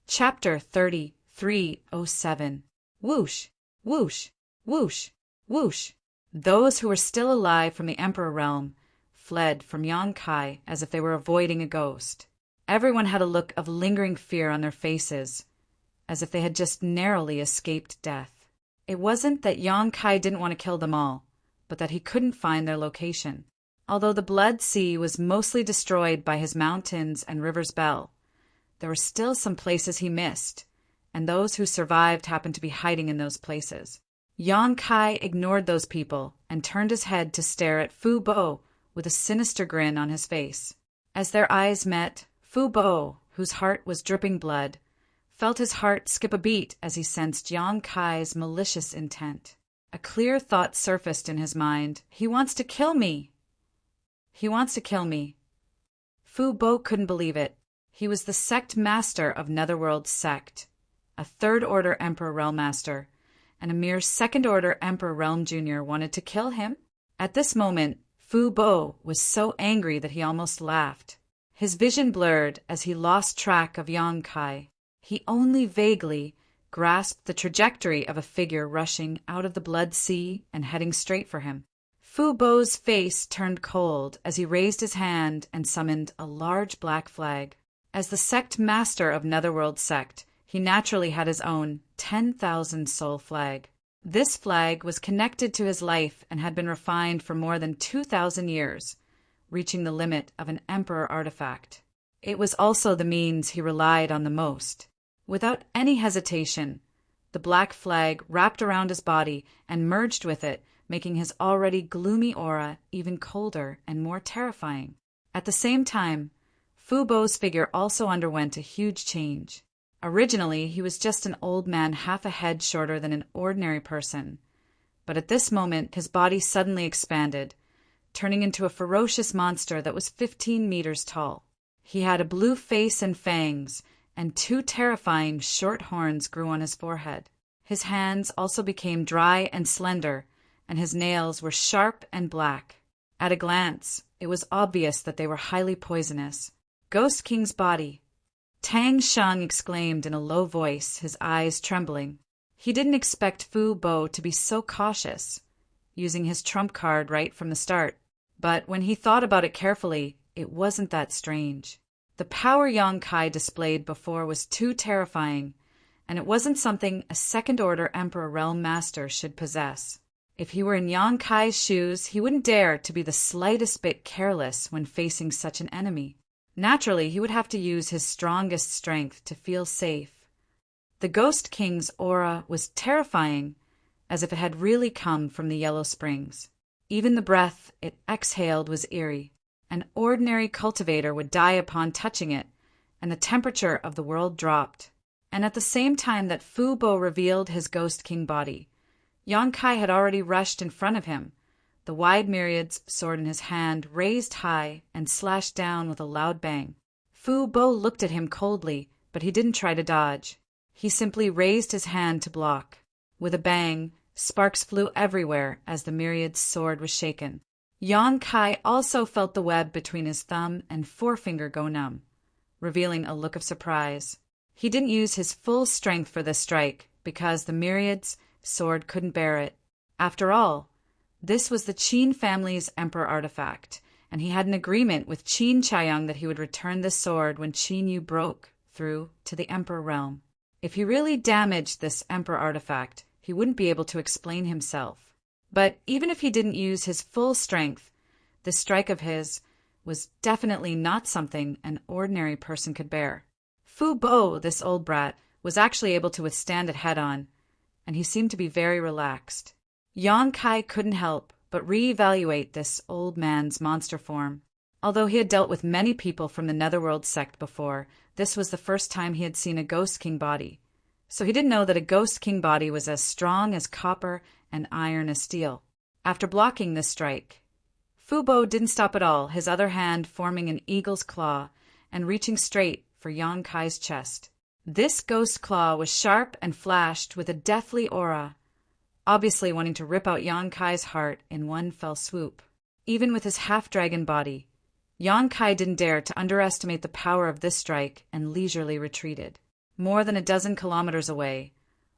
Chapter 3307. Whoosh, whoosh, whoosh, whoosh. Those who were still alive from the Emperor realm fled from Yang Kai as if they were avoiding a ghost. Everyone had a look of lingering fear on their faces, as if they had just narrowly escaped death. It wasn't that Yang Kai didn't want to kill them all, but that he couldn't find their location. Although the Blood Sea was mostly destroyed by his mountains and river's bell, there were still some places he missed, and those who survived happened to be hiding in those places. Yang Kai ignored those people and turned his head to stare at Fu Bo with a sinister grin on his face. As their eyes met, Fu Bo, whose heart was dripping blood, felt his heart skip a beat as he sensed Yang Kai's malicious intent. A clear thought surfaced in his mind. He wants to kill me. He wants to kill me. Fu Bo couldn't believe it. He was the sect master of Netherworld's sect, a third-order Emperor Realm Master, and a mere second-order Emperor Realm Junior wanted to kill him? At this moment, Fu Bo was so angry that he almost laughed. His vision blurred as he lost track of Yang Kai. He only vaguely grasped the trajectory of a figure rushing out of the Blood Sea and heading straight for him. Fu Bo's face turned cold as he raised his hand and summoned a large black flag. As the sect master of Netherworld sect, he naturally had his own 10,000 soul flag. This flag was connected to his life and had been refined for more than 2,000 years, reaching the limit of an emperor artifact. It was also the means he relied on the most. Without any hesitation, the black flag wrapped around his body and merged with it, making his already gloomy aura even colder and more terrifying. At the same time, Fu Bo's figure also underwent a huge change. Originally, he was just an old man half a head shorter than an ordinary person, but at this moment his body suddenly expanded, turning into a ferocious monster that was 15 meters tall. He had a blue face and fangs, and two terrifying short horns grew on his forehead. His hands also became dry and slender, and his nails were sharp and black. At a glance, it was obvious that they were highly poisonous. Ghost King's body. Tang Shang exclaimed in a low voice, his eyes trembling. He didn't expect Fu Bo to be so cautious, using his trump card right from the start. But when he thought about it carefully, it wasn't that strange. The power Yang Kai displayed before was too terrifying, and it wasn't something a second-order Emperor Realm Master should possess. If he were in Yang Kai's shoes, he wouldn't dare to be the slightest bit careless when facing such an enemy. Naturally, he would have to use his strongest strength to feel safe. The Ghost King's aura was terrifying, as if it had really come from the Yellow Springs. Even the breath it exhaled was eerie. An ordinary cultivator would die upon touching it, and the temperature of the world dropped. And at the same time that Fu Bo revealed his Ghost King body, Yang Kai had already rushed in front of him, the wide myriad's sword in his hand raised high and slashed down with a loud bang. Fu Bo looked at him coldly, but he didn't try to dodge. He simply raised his hand to block. With a bang, sparks flew everywhere as the myriad's sword was shaken. Yang Kai also felt the web between his thumb and forefinger go numb, revealing a look of surprise. He didn't use his full strength for this strike, because the myriad's sword couldn't bear it. After all, this was the Qin family's emperor artifact, and he had an agreement with Qin Chaiyang that he would return this sword when Qin Yu broke through to the emperor realm. If he really damaged this emperor artifact, he wouldn't be able to explain himself. But even if he didn't use his full strength, this strike of his was definitely not something an ordinary person could bear. Fu Bo, this old brat, was actually able to withstand it head-on, and he seemed to be very relaxed. Yang Kai couldn't help but reevaluate this old man's monster form. Although he had dealt with many people from the Netherworld sect before, this was the first time he had seen a Ghost King body. So he didn't know that a Ghost King body was as strong as copper and iron as steel. After blocking this strike, Fu Bo didn't stop at all, his other hand forming an eagle's claw and reaching straight for Yang Kai's chest. This ghost claw was sharp and flashed with a deathly aura, obviously wanting to rip out Yang Kai's heart in one fell swoop. Even with his half-dragon body, Yang Kai didn't dare to underestimate the power of this strike and leisurely retreated. More than a dozen kilometers away,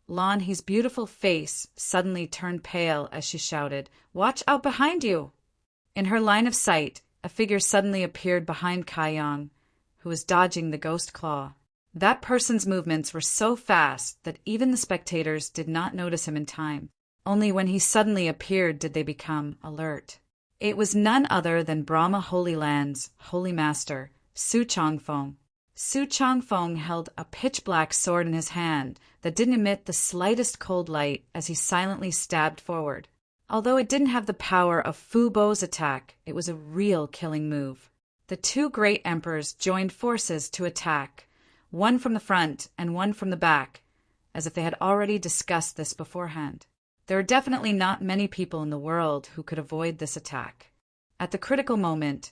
Lan He's beautiful face suddenly turned pale as she shouted, "Watch out behind you!" In her line of sight, a figure suddenly appeared behind Kai Yang, who was dodging the ghost claw. That person's movements were so fast that even the spectators did not notice him in time. Only when he suddenly appeared did they become alert. It was none other than Brahma Holy Land's Holy Master, Su Changfeng. Su Changfeng held a pitch-black sword in his hand that didn't emit the slightest cold light as he silently stabbed forward. Although it didn't have the power of Fu Bo's attack, it was a real killing move. The two great emperors joined forces to attack, one from the front and one from the back, as if they had already discussed this beforehand. There are definitely not many people in the world who could avoid this attack. At the critical moment,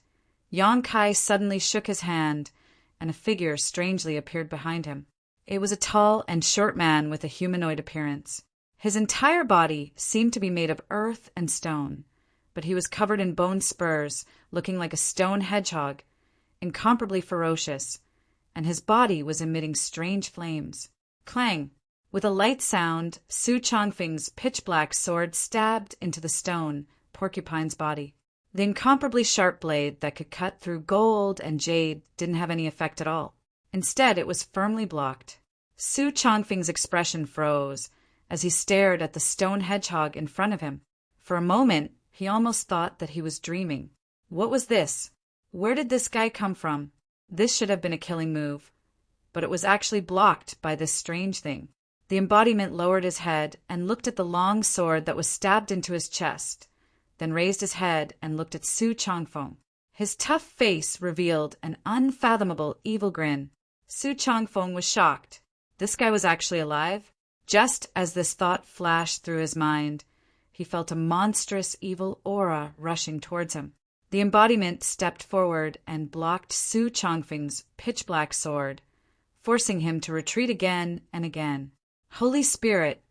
Yang Kai suddenly shook his hand, and a figure strangely appeared behind him. It was a tall and short man with a humanoid appearance. His entire body seemed to be made of earth and stone, but he was covered in bone spurs, looking like a stone hedgehog, incomparably ferocious, and his body was emitting strange flames. Clang! With a light sound, Su Changfeng's pitch-black sword stabbed into the stone porcupine's body. The incomparably sharp blade that could cut through gold and jade didn't have any effect at all. Instead, it was firmly blocked. Su Changfeng's expression froze as he stared at the stone hedgehog in front of him. For a moment, he almost thought that he was dreaming. What was this? Where did this guy come from? This should have been a killing move, but it was actually blocked by this strange thing. The embodiment lowered his head and looked at the long sword that was stabbed into his chest, then raised his head and looked at Su Changfeng. His tough face revealed an unfathomable evil grin. Su Changfeng was shocked. This guy was actually alive? Just as this thought flashed through his mind, he felt a monstrous evil aura rushing towards him. The embodiment stepped forward and blocked Su Changfeng's pitch-black sword, forcing him to retreat again and again. "Holy Spirit!"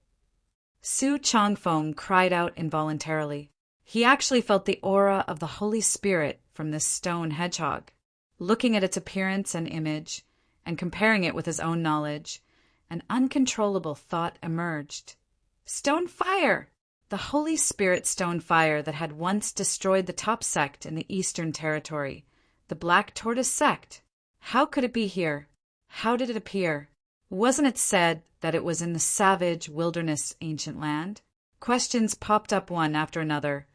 Su Changfeng cried out involuntarily. He actually felt the aura of the Holy Spirit from this stone hedgehog. Looking at its appearance and image, and comparing it with his own knowledge, an uncontrollable thought emerged. Stone fire! The Holy Spirit stone fire that had once destroyed the top sect in the Eastern Territory, the Black Tortoise sect. How could it be here? How did it appear? Wasn't it said that it was in the savage wilderness ancient land? Questions popped up one after another,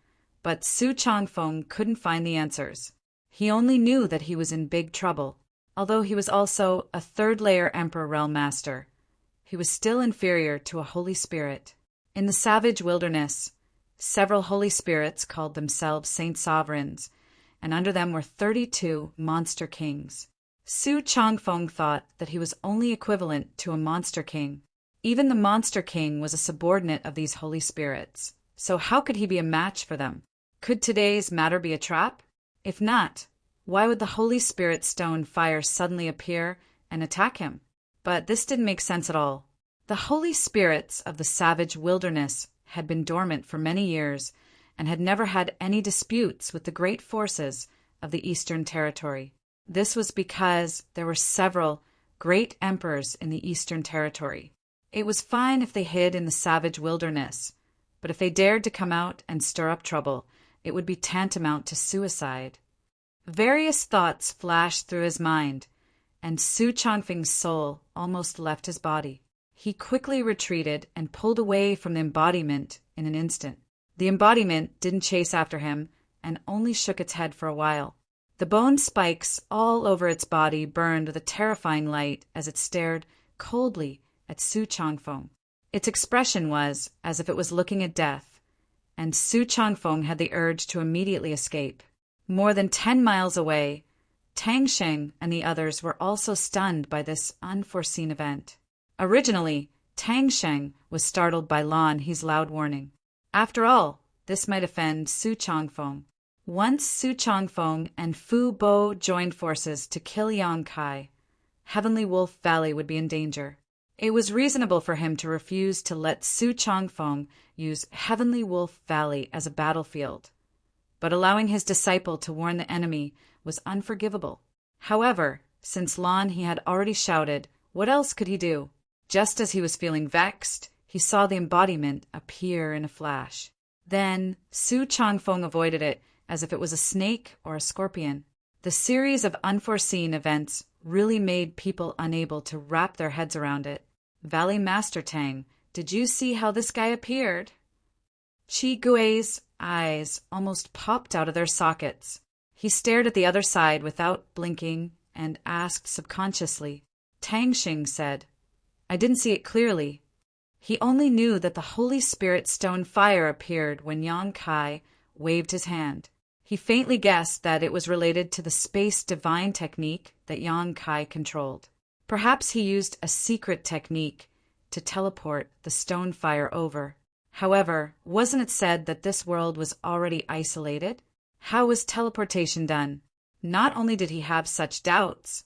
but Su Changfeng couldn't find the answers. He only knew that he was in big trouble. Although he was also a third-layer Emperor Realm Master, he was still inferior to a Holy Spirit. In the savage wilderness, several Holy Spirits called themselves Saint Sovereigns, and under them were 32 Monster Kings. Su Changfeng thought that he was only equivalent to a Monster King. Even the Monster King was a subordinate of these Holy Spirits, so how could he be a match for them? Could today's matter be a trap? If not, why would the Holy Spirit stone fire suddenly appear and attack him? But this didn't make sense at all. The Holy Spirits of the savage wilderness had been dormant for many years and had never had any disputes with the great forces of the Eastern Territory. This was because there were several great emperors in the Eastern Territory. It was fine if they hid in the savage wilderness, but if they dared to come out and stir up trouble, it would be tantamount to suicide. Various thoughts flashed through his mind, and Su Chongfeng's soul almost left his body. He quickly retreated and pulled away from the embodiment in an instant. The embodiment didn't chase after him and only shook its head for a while. The bone spikes all over its body burned with a terrifying light as it stared coldly at Su Chongfeng. Its expression was as if it was looking at death, and Su Chongfeng had the urge to immediately escape. More than 10 miles away, Tang Sheng and the others were also stunned by this unforeseen event. Originally, Tang Sheng was startled by Lan He's loud warning. After all, this might offend Su Chongfeng. Once Su Chongfeng and Fu Bo joined forces to kill Yang Kai, Heavenly Wolf Valley would be in danger. It was reasonable for him to refuse to let Su Chongfeng use Heavenly Wolf Valley as a battlefield, but allowing his disciple to warn the enemy was unforgivable. However, since Lan He had already shouted, what else could he do? Just as he was feeling vexed, he saw the embodiment appear in a flash. Then Su Chongfeng avoided it as if it was a snake or a scorpion. The series of unforeseen events really made people unable to wrap their heads around it. Valley Master Tang, did you see how this guy appeared? Chi Gui's eyes almost popped out of their sockets. He stared at the other side without blinking and asked subconsciously. Tang Xing said, I didn't see it clearly. He only knew that the Holy Spirit stone fire appeared when Yang Kai waved his hand. He faintly guessed that it was related to the space divine technique that Yang Kai controlled. Perhaps he used a secret technique to teleport the stone fire over. However, wasn't it said that this world was already isolated? How was teleportation done? Not only did he have such doubts,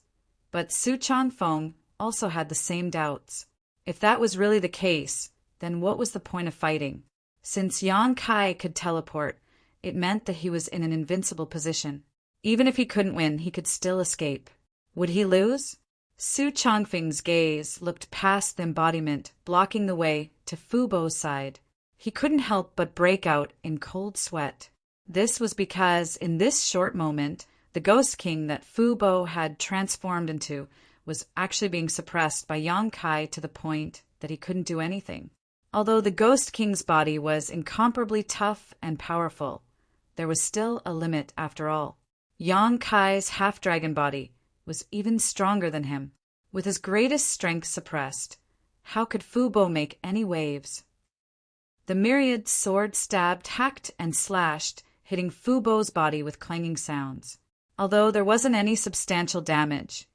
but Su Chongfeng also had the same doubts. If that was really the case, then what was the point of fighting? Since Yang Kai could teleport, it meant that he was in an invincible position. Even if he couldn't win, he could still escape. Would he lose? Su Chongfeng's gaze looked past the embodiment, blocking the way to Fu Bo's side. He couldn't help but break out in cold sweat. This was because, in this short moment, the Ghost King that Fu Bo had transformed into was actually being suppressed by Yang Kai to the point that he couldn't do anything. Although the Ghost King's body was incomparably tough and powerful, there was still a limit after all. Yang Kai's half-dragon body was even stronger than him. With his greatest strength suppressed, how could Fu Bo make any waves? The myriad sword stabbed, hacked, and slashed, hitting Fu Bo's body with clanging sounds. Although there wasn't any substantial damage,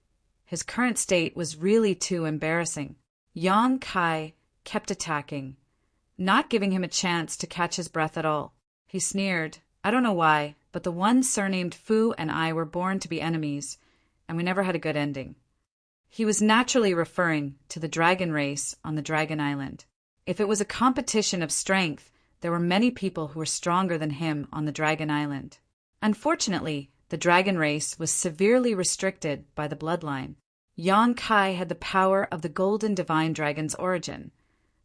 his current state was really too embarrassing. Yang Kai kept attacking, not giving him a chance to catch his breath at all. He sneered, I don't know why, but the one surnamed Fu and I were born to be enemies, and we never had a good ending. He was naturally referring to the dragon race on the Dragon Island. If it was a competition of strength, there were many people who were stronger than him on the Dragon Island. Unfortunately, the dragon race was severely restricted by the bloodline. Yang Kai had the power of the golden divine dragon's origin,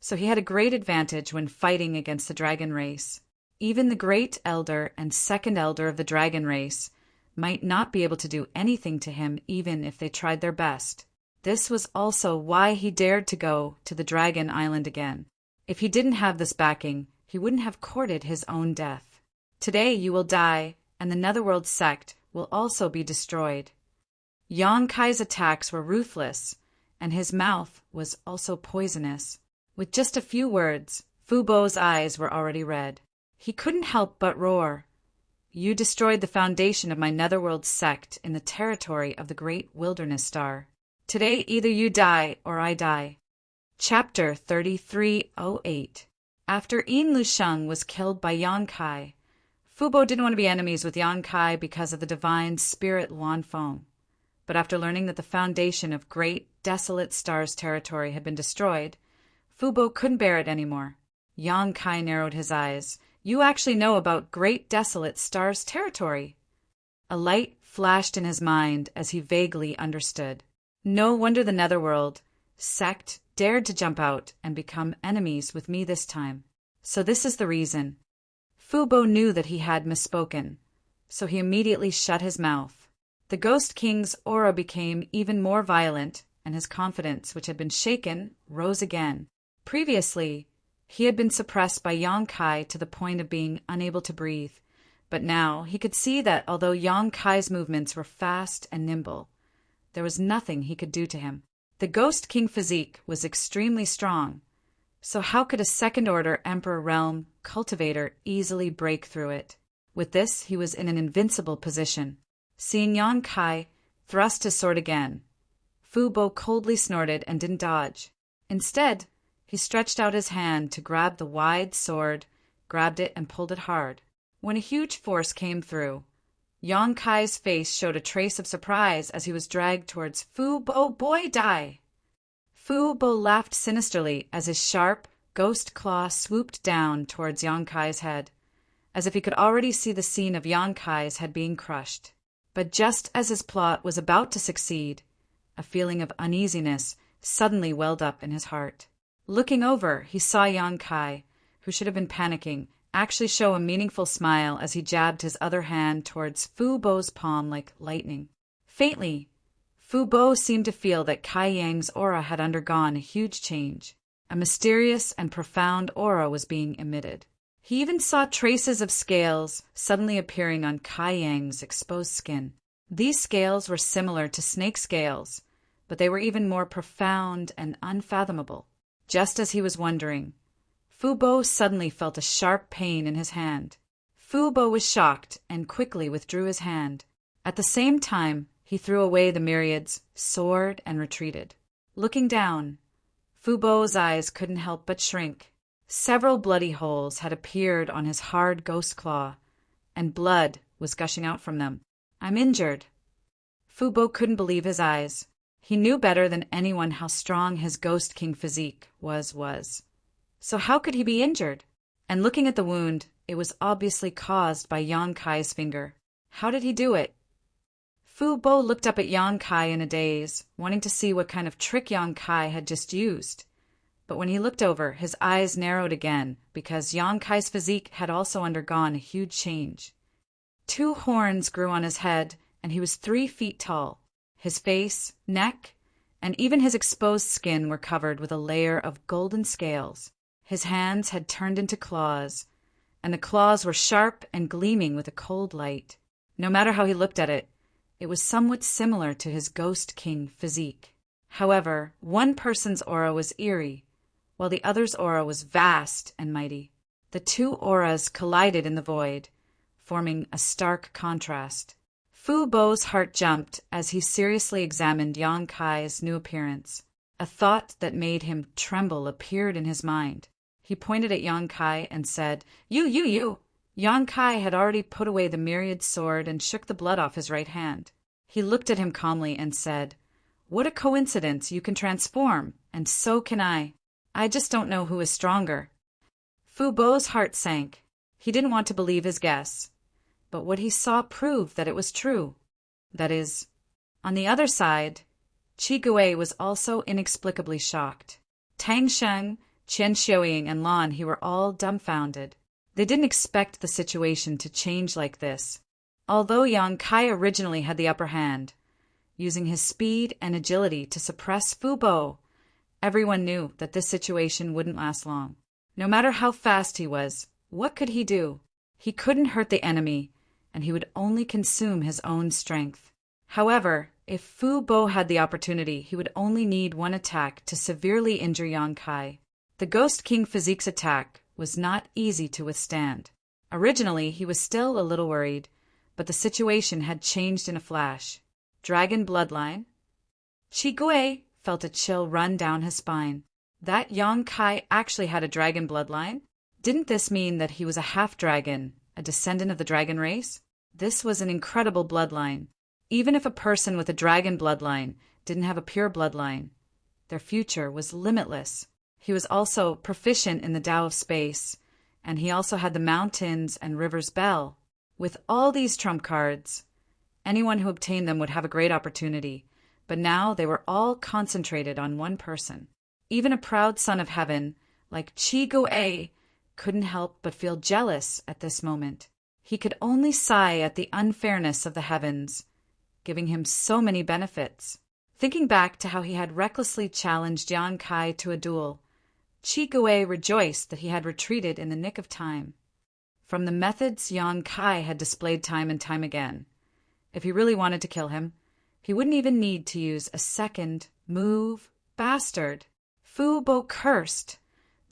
so he had a great advantage when fighting against the dragon race. Even the great elder and second elder of the dragon race might not be able to do anything to him even if they tried their best. This was also why he dared to go to the Dragon Island again. If he didn't have this backing, he wouldn't have courted his own death. Today you will die, and the Netherworld sect will also be destroyed. Yang Kai's attacks were ruthless, and his mouth was also poisonous. With just a few words, Fu Bo's eyes were already red. He couldn't help but roar. You destroyed the foundation of my Netherworld sect in the territory of the Great Wilderness Star. Today either you die or I die. Chapter 3308. After Yin Lusheng was killed by Yang Kai, Fu Bo didn't want to be enemies with Yang Kai because of the divine spirit Luanfeng. But after learning that the foundation of Great Desolate Star's territory had been destroyed, Fu Bo couldn't bear it anymore. Yang Kai narrowed his eyes. You actually know about Great Desolate Star's territory? A light flashed in his mind as he vaguely understood. No wonder the Netherworld sect dared to jump out and become enemies with me this time. So this is the reason. Fu Bo knew that he had misspoken, so he immediately shut his mouth. The Ghost King's aura became even more violent, and his confidence, which had been shaken, rose again. Previously, he had been suppressed by Yang Kai to the point of being unable to breathe, but now he could see that although Yang Kai's movements were fast and nimble, there was nothing he could do to him. The Ghost King physique was extremely strong, so how could a second-order Emperor Realm cultivator easily break through it? With this, he was in an invincible position. Seeing Yang Kai thrust his sword again, Fu Bo coldly snorted and didn't dodge. Instead, he stretched out his hand to grab the wide sword, grabbed it and pulled it hard. When a huge force came through, Yang Kai's face showed a trace of surprise as he was dragged towards Fu Bo. Boy, die! Fu Bo laughed sinisterly as his sharp, ghost claw swooped down towards Yang Kai's head, as if he could already see the scene of Yang Kai's head being crushed. But just as his plot was about to succeed, a feeling of uneasiness suddenly welled up in his heart. Looking over, he saw Yang Kai, who should have been panicking, actually show a meaningful smile as he jabbed his other hand towards Fu Bo's palm like lightning. Faintly, Fu Bo seemed to feel that Kai Yang's aura had undergone a huge change. A mysterious and profound aura was being emitted. He even saw traces of scales suddenly appearing on Kai Yang's exposed skin. These scales were similar to snake scales, but they were even more profound and unfathomable. Just as he was wondering, Fu Bo suddenly felt a sharp pain in his hand. Fu Bo was shocked and quickly withdrew his hand. At the same time, he threw away the myriad's sword and retreated. Looking down, Fu Bo's eyes couldn't help but shrink. Several bloody holes had appeared on his hard ghost claw, and blood was gushing out from them. "I'm injured." Fu Bo couldn't believe his eyes. He knew better than anyone how strong his Ghost King physique was. So how could he be injured? And looking at the wound, it was obviously caused by Yang Kai's finger. How did he do it? Fu Bo looked up at Yang Kai in a daze, wanting to see what kind of trick Yang Kai had just used. But when he looked over, his eyes narrowed again, because Yang Kai's physique had also undergone a huge change. 2 horns grew on his head, and he was 3 feet tall. His face, neck, and even his exposed skin were covered with a layer of golden scales. His hands had turned into claws, and the claws were sharp and gleaming with a cold light. No matter how he looked at it, it was somewhat similar to his Ghost King physique. However, one person's aura was eerie, while the other's aura was vast and mighty. The 2 auras collided in the void, forming a stark contrast. Fu Bo's heart jumped as he seriously examined Yang Kai's new appearance. A thought that made him tremble appeared in his mind. He pointed at Yang Kai and said, You! Yang Kai had already put away the myriad sword and shook the blood off his right hand. He looked at him calmly and said, "What a coincidence, you can transform, and so can I. I just don't know who is stronger." Fu Bo's heart sank. He didn't want to believe his guess, but what he saw proved that it was true. That is, on the other side, Qi Gui was also inexplicably shocked. Tang Sheng, Qian Xiuying, and Lan He were all dumbfounded. They didn't expect the situation to change like this. Although Yang Kai originally had the upper hand, using his speed and agility to suppress Fu Bo, everyone knew that this situation wouldn't last long. No matter how fast he was, what could he do? He couldn't hurt the enemy, and he would only consume his own strength. However, if Fu Bo had the opportunity, he would only need one attack to severely injure Yang Kai. The Ghost King physique's attack was not easy to withstand. Originally, he was still a little worried, but the situation had changed in a flash. Dragon bloodline? Qi Gui felt a chill run down his spine. That Yang Kai actually had a dragon bloodline? Didn't this mean that he was a half-dragon, a descendant of the dragon race? This was an incredible bloodline. Even if a person with a dragon bloodline didn't have a pure bloodline, their future was limitless. He was also proficient in the Tao of Space, and he also had the mountains and rivers bell. With all these trump cards, anyone who obtained them would have a great opportunity, but now they were all concentrated on one person. Even a proud son of heaven, like Chi-Go-A, couldn't help but feel jealous at this moment. He could only sigh at the unfairness of the heavens, giving him so many benefits. Thinking back to how he had recklessly challenged Yang Kai to a duel, Chi-Go-A rejoiced that he had retreated in the nick of time. From the methods Yang Kai had displayed time and time again, if he really wanted to kill him, he wouldn't even need to use a second move. Bastard! Fu Bo cursed.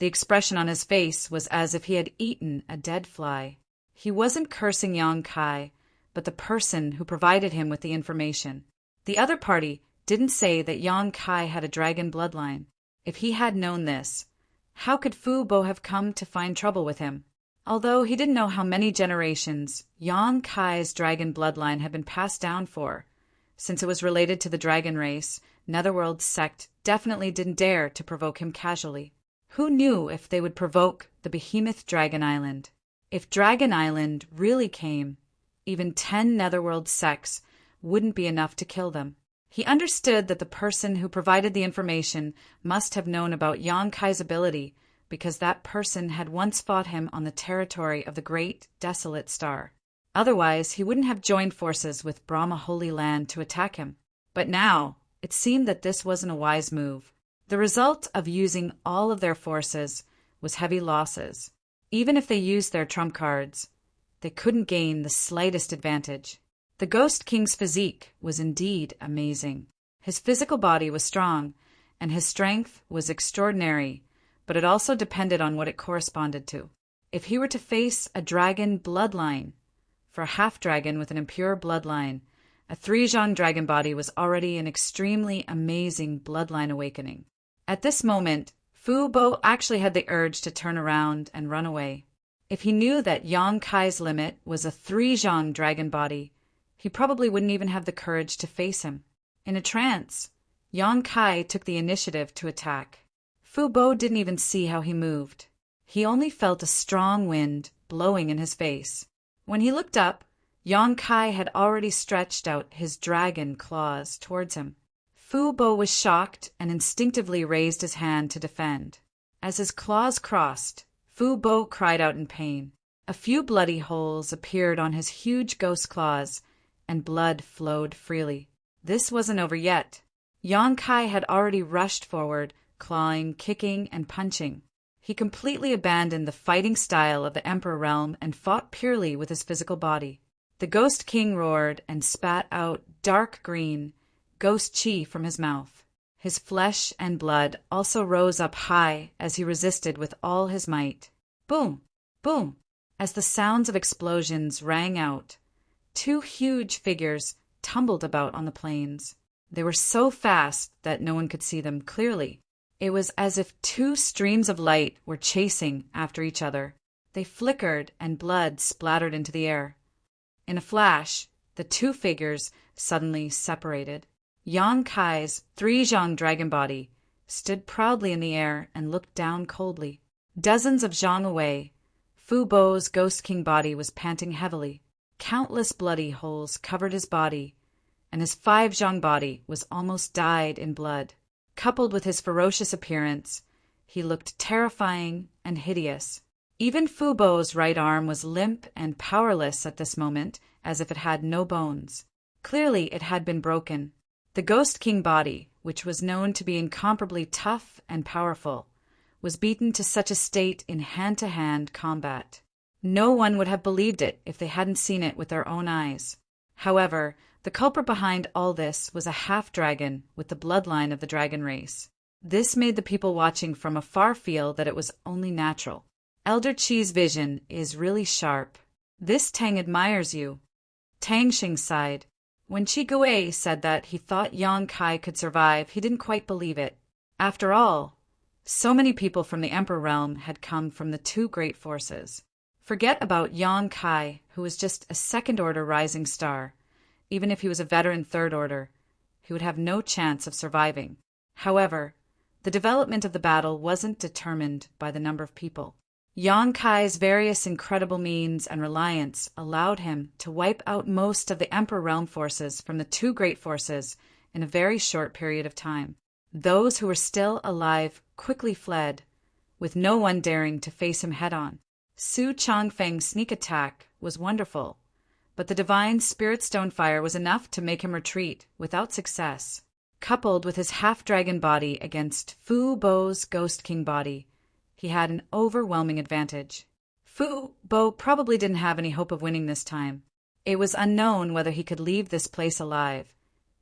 The expression on his face was as if he had eaten a dead fly. He wasn't cursing Yang Kai, but the person who provided him with the information. The other party didn't say that Yang Kai had a dragon bloodline. If he had known this, how could Fu Bo have come to find trouble with him? Although he didn't know how many generations Yang Kai's dragon bloodline had been passed down for, since it was related to the dragon race, Netherworld's sect definitely didn't dare to provoke him casually. Who knew if they would provoke the behemoth Dragon Island? If Dragon Island really came, even 10 Netherworld sects wouldn't be enough to kill them. He understood that the person who provided the information must have known about Yang Kai's ability, because that person had once fought him on the territory of the Great Desolate Star. Otherwise, he wouldn't have joined forces with Brahma Holy Land to attack him. But now, it seemed that this wasn't a wise move. The result of using all of their forces was heavy losses. Even if they used their trump cards, they couldn't gain the slightest advantage. The Ghost King's physique was indeed amazing. His physical body was strong, and his strength was extraordinary, but it also depended on what it corresponded to. If he were to face a dragon bloodline, for a half-dragon with an impure bloodline, a 3-Zhang dragon body was already an extremely amazing bloodline awakening. At this moment, Fu Bo actually had the urge to turn around and run away. If he knew that Yang Kai's limit was a 3-Zhang dragon body, he probably wouldn't even have the courage to face him. In a trance, Yang Kai took the initiative to attack. Fu Bo didn't even see how he moved. He only felt a strong wind blowing in his face. When he looked up, Yang Kai had already stretched out his dragon claws towards him. Fu Bo was shocked and instinctively raised his hand to defend. As his claws crossed, Fu Bo cried out in pain. A few bloody holes appeared on his huge ghost claws, and blood flowed freely. This wasn't over yet. Yang Kai had already rushed forward, clawing, kicking, and punching. He completely abandoned the fighting style of the Emperor realm and fought purely with his physical body. The Ghost King roared and spat out dark green ghost chi from his mouth. His flesh and blood also rose up high as he resisted with all his might. Boom! Boom! As the sounds of explosions rang out, 2 huge figures tumbled about on the plains. They were so fast that no one could see them clearly. It was as if 2 streams of light were chasing after each other. They flickered and blood splattered into the air. In a flash, the 2 figures suddenly separated. Yang Kai's 3-Zhang dragon body stood proudly in the air and looked down coldly. Dozens of zhang away, Fu Bo's Ghost King body was panting heavily. Countless bloody holes covered his body, and his 5-Zhang body was almost dyed in blood. Coupled with his ferocious appearance, he looked terrifying and hideous. Even Fu Bo's right arm was limp and powerless at this moment, as if it had no bones. Clearly it had been broken. The Ghost King body, which was known to be incomparably tough and powerful, was beaten to such a state in hand-to-hand combat. No one would have believed it if they hadn't seen it with their own eyes. However, the culprit behind all this was a half-dragon with the bloodline of the dragon race. This made the people watching from afar feel that it was only natural. Elder Chi's vision is really sharp. This Tang admires you. Tang Xing sighed. When Chi-Go-A said that he thought Yang Kai could survive, he didn't quite believe it. After all, so many people from the Emperor realm had come from the 2 great forces. Forget about Yang Kai, who was just a second-order rising star. Even if he was a veteran 3rd order, he would have no chance of surviving. However, the development of the battle wasn't determined by the number of people. Yang Kai's various incredible means and reliance allowed him to wipe out most of the Emperor realm forces from the 2 great forces in a very short period of time. Those who were still alive quickly fled, with no one daring to face him head-on. Su Changfeng's sneak attack was wonderful, but the divine spirit stone fire was enough to make him retreat without success. Coupled with his half-dragon body against Fu Bo's Ghost King body, he had an overwhelming advantage. Fu Bo probably didn't have any hope of winning this time. It was unknown whether he could leave this place alive.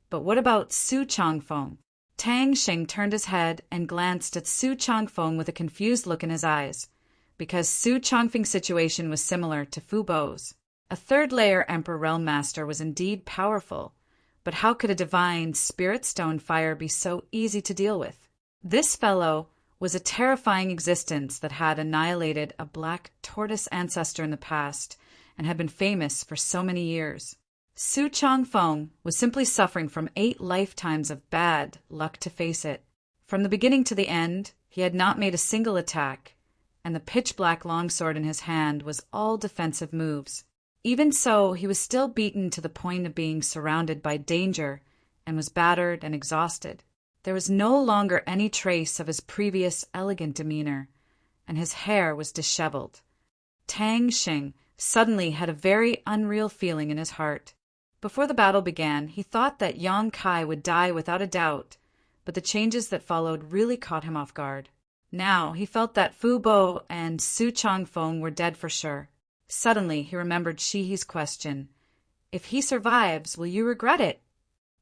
But what about Su Changfeng? Tang Xing turned his head and glanced at Su Changfeng with a confused look in his eyes, because Su Changfeng's situation was similar to Fu Bo's. A third-layer Emperor Realm Master was indeed powerful, but how could a divine spirit stone fire be so easy to deal with? This fellow was a terrifying existence that had annihilated a black tortoise ancestor in the past and had been famous for so many years. Su Changfeng was simply suffering from 8 lifetimes of bad luck to face it. From the beginning to the end, he had not made a single attack, and the pitch-black longsword in his hand was all defensive moves. Even so, he was still beaten to the point of being surrounded by danger and was battered and exhausted. There was no longer any trace of his previous elegant demeanor, and his hair was disheveled. Tang Xing suddenly had a very unreal feeling in his heart. Before the battle began, he thought that Yang Kai would die without a doubt, but the changes that followed really caught him off guard. Now he felt that Fu Bo and Su Changfeng were dead for sure. Suddenly he remembered Shihi's question. If he survives, will you regret it?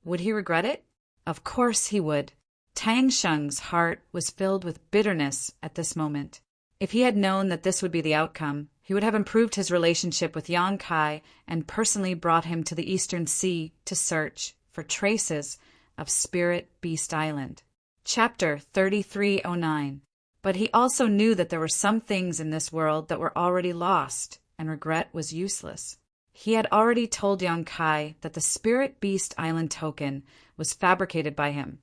Would he regret it? Of course he would. Tang Sheng's heart was filled with bitterness at this moment. If he had known that this would be the outcome, he would have improved his relationship with Yang Kai and personally brought him to the Eastern Sea to search for traces of Spirit Beast Island. Chapter 3309. But he also knew that there were some things in this world that were already lost, and regret was useless. He had already told Yang Kai that the Spirit Beast Island token was fabricated by him.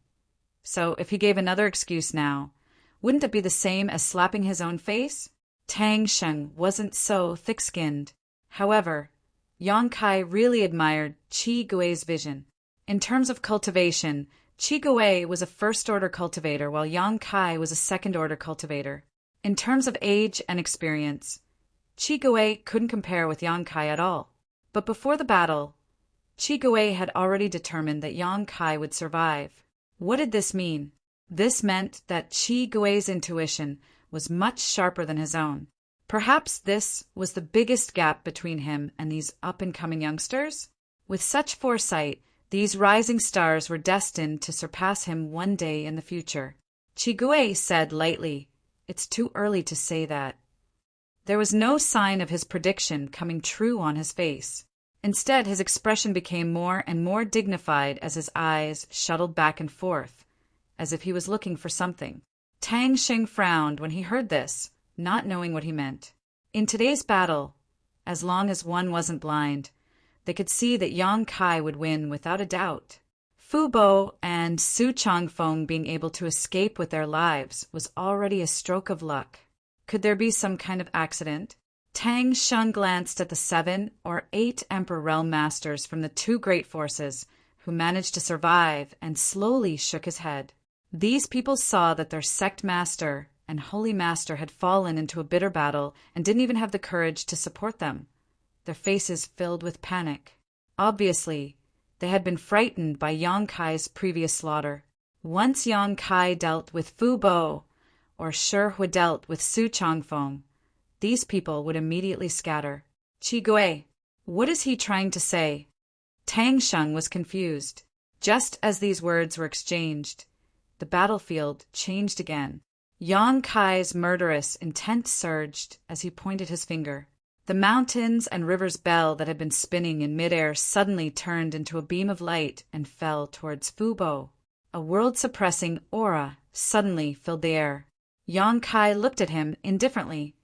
So if he gave another excuse now, wouldn't it be the same as slapping his own face? Tang Sheng wasn't so thick-skinned. However, Yang Kai really admired Qi Gui's vision. In terms of cultivation, Qi Gui was a first-order cultivator while Yang Kai was a second-order cultivator. In terms of age and experience, Qi Gui couldn't compare with Yang Kai at all. But before the battle, Qi Gui had already determined that Yang Kai would survive. What did this mean? This meant that Qi Gui's intuition was much sharper than his own. Perhaps this was the biggest gap between him and these up-and-coming youngsters. With such foresight, these rising stars were destined to surpass him one day in the future. Qi Gui said lightly, "It's too early to say that." There was no sign of his prediction coming true on his face. Instead, his expression became more and more dignified as his eyes shuttled back and forth, as if he was looking for something. Tang Xing frowned when he heard this, not knowing what he meant. In today's battle, as long as one wasn't blind, they could see that Yang Kai would win without a doubt. Fu Bo and Su Changfeng being able to escape with their lives was already a stroke of luck. Could there be some kind of accident? Tang Sheng glanced at the 7 or 8 Emperor Realm Masters from the 2 great forces who managed to survive and slowly shook his head. These people saw that their sect master and holy master had fallen into a bitter battle and didn't even have the courage to support them. Their faces filled with panic. Obviously, they had been frightened by Yang Kai's previous slaughter. Once Yang Kai dealt with Fu Bo, or Shi Hui dealt with Su Changfeng, these people would immediately scatter. Qi Gui, what is he trying to say? Tang Sheng was confused. Just as these words were exchanged, the battlefield changed again. Yang Kai's murderous intent surged as he pointed his finger. The mountains and river's bell that had been spinning in midair suddenly turned into a beam of light and fell towards Fu Bo. A world-suppressing aura suddenly filled the air. Yang Kai looked at him indifferently.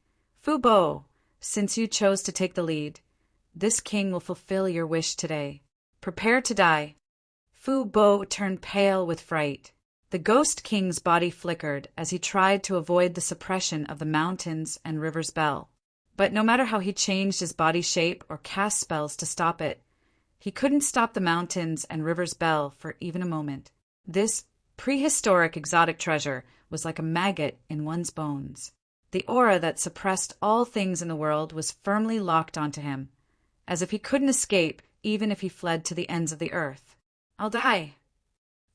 Fu Bo, since you chose to take the lead, this king will fulfill your wish today. Prepare to die. Fu Bo turned pale with fright. The Ghost King's body flickered as he tried to avoid the suppression of the mountains and river's bell. But no matter how he changed his body shape or cast spells to stop it, He couldn't stop the mountains and river's bell for even a moment. This prehistoric exotic treasure was like a maggot in one's bones. The aura that suppressed all things in the world was firmly locked onto him, as if he couldn't escape even if he fled to the ends of the earth. I'll die.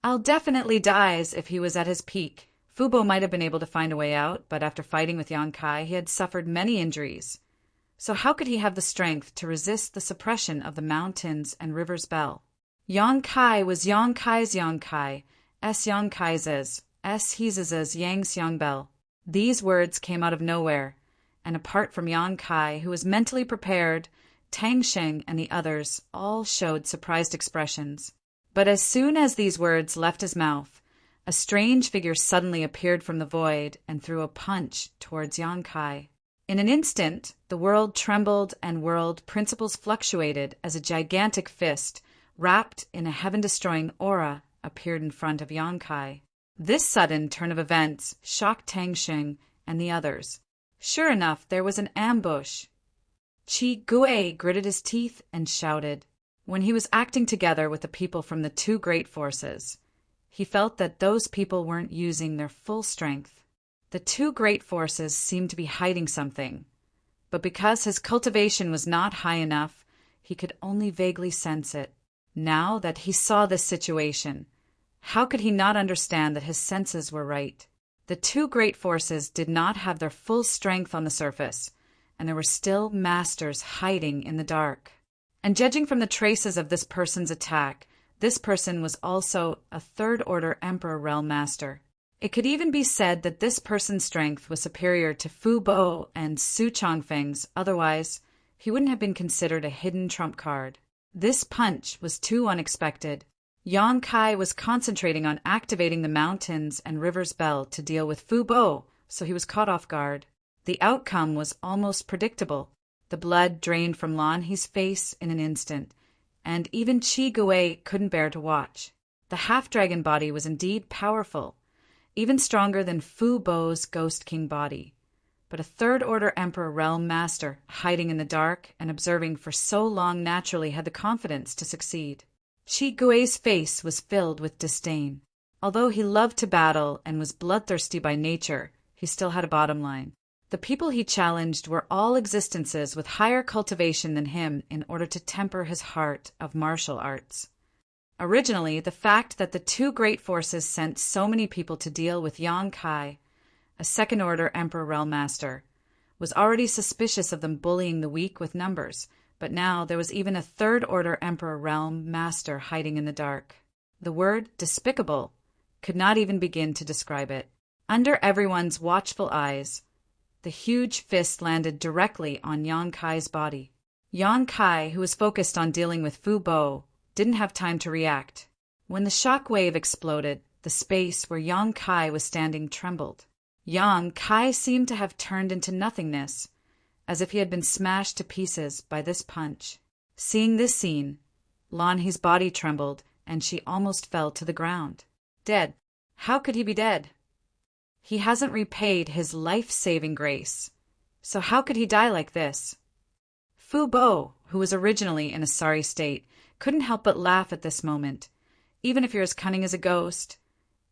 I'll definitely die. As if he was at his peak. Fubo might have been able to find a way out, but after fighting with Yang Kai, he had suffered many injuries. So how could he have the strength to resist the suppression of the mountains and river's bell? Yang Kai was Yang Kai's Yang Kai, S Yang Kai's, S He's Yang's Yang Bell. These words came out of nowhere, and apart from Yang Kai, who was mentally prepared, Tang Sheng and the others all showed surprised expressions. But as soon as these words left his mouth, a strange figure suddenly appeared from the void and threw a punch towards Yang Kai. In an instant, the world trembled and world principles fluctuated as a gigantic fist, wrapped in a heaven-destroying aura, appeared in front of Yang Kai. This sudden turn of events shocked Tang Sheng and the others. Sure enough, there was an ambush. Qi Gui gritted his teeth and shouted. When he was acting together with the people from the two great forces, he felt that those people weren't using their full strength. The two great forces seemed to be hiding something, but because his cultivation was not high enough, he could only vaguely sense it. Now that he saw this situation, how could he not understand that his senses were right? The two great forces did not have their full strength on the surface, and there were still masters hiding in the dark. And judging from the traces of this person's attack, this person was also a third-order Emperor Realm Master. It could even be said that this person's strength was superior to Fu Bo and Su Chongfeng's, otherwise he wouldn't have been considered a hidden trump card. This punch was too unexpected. Yang Kai was concentrating on activating the mountains and river's bell to deal with Fu Bo, so he was caught off guard. The outcome was almost predictable. The blood drained from Lan He's face in an instant, and even Qi Gui couldn't bear to watch. The half-dragon body was indeed powerful, even stronger than Fu Bo's Ghost King body. But a third-order Emperor Realm Master, hiding in the dark and observing for so long, naturally had the confidence to succeed. Qi Gui's face was filled with disdain. Although he loved to battle and was bloodthirsty by nature, he still had a bottom line. The people he challenged were all existences with higher cultivation than him in order to temper his heart of martial arts. Originally, the fact that the two great forces sent so many people to deal with Yang Kai, a second-order Emperor Realm Master, was already suspicious of them bullying the weak with numbers, but now there was even a third-order Emperor Realm Master hiding in the dark. The word despicable could not even begin to describe it. Under everyone's watchful eyes, the huge fist landed directly on Yang Kai's body. Yang Kai, who was focused on dealing with Fu Bo, didn't have time to react. When the shock wave exploded, the space where Yang Kai was standing trembled. Yang Kai seemed to have turned into nothingness, as if he had been smashed to pieces by this punch. Seeing this scene, Lan He's body trembled, and she almost fell to the ground. Dead. How could he be dead? He hasn't repaid his life-saving grace, so how could he die like this? Fu Bo, who was originally in a sorry state, couldn't help but laugh at this moment. Even if you're as cunning as a ghost,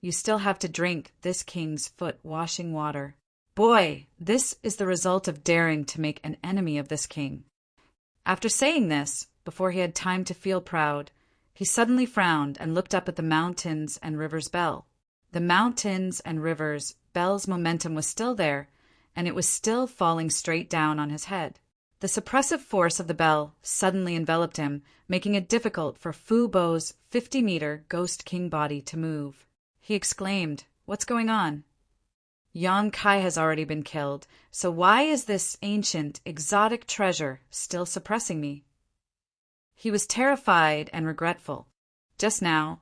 you still have to drink this king's foot-washing water. Boy, this is the result of daring to make an enemy of this king. After saying this, before he had time to feel proud, he suddenly frowned and looked up at the mountains and river's bell. The mountains and river's bell's momentum was still there, and it was still falling straight down on his head. The suppressive force of the bell suddenly enveloped him, making it difficult for Fu Bo's 50-meter Ghost King body to move. He exclaimed, "What's going on? Yang Kai has already been killed, so why is this ancient, exotic treasure still suppressing me?" He was terrified and regretful. Just now,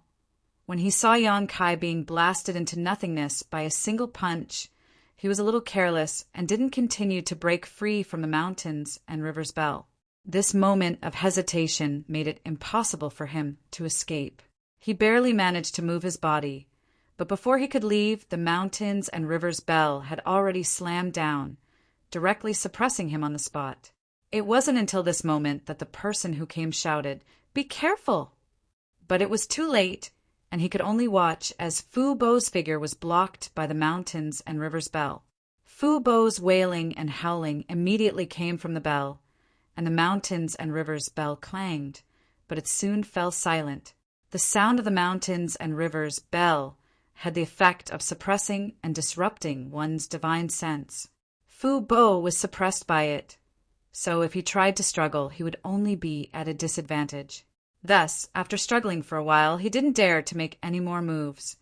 when he saw Yang Kai being blasted into nothingness by a single punch, he was a little careless and didn't continue to break free from the mountains and river's bell. This moment of hesitation made it impossible for him to escape. He barely managed to move his body, but before he could leave, the mountains and river's bell had already slammed down, directly suppressing him on the spot. It wasn't until this moment that the person who came shouted, "Be careful!" But it was too late, and he could only watch as Fu Bo's figure was blocked by the mountains and river's bell. Fu Bo's wailing and howling immediately came from the bell, and the mountains and river's bell clanged, but it soon fell silent. The sound of the mountains and river's bell had the effect of suppressing and disrupting one's divine sense. Fu Bo was suppressed by it, so if he tried to struggle, he would only be at a disadvantage. Thus, after struggling for a while, he didn't dare to make any more moves,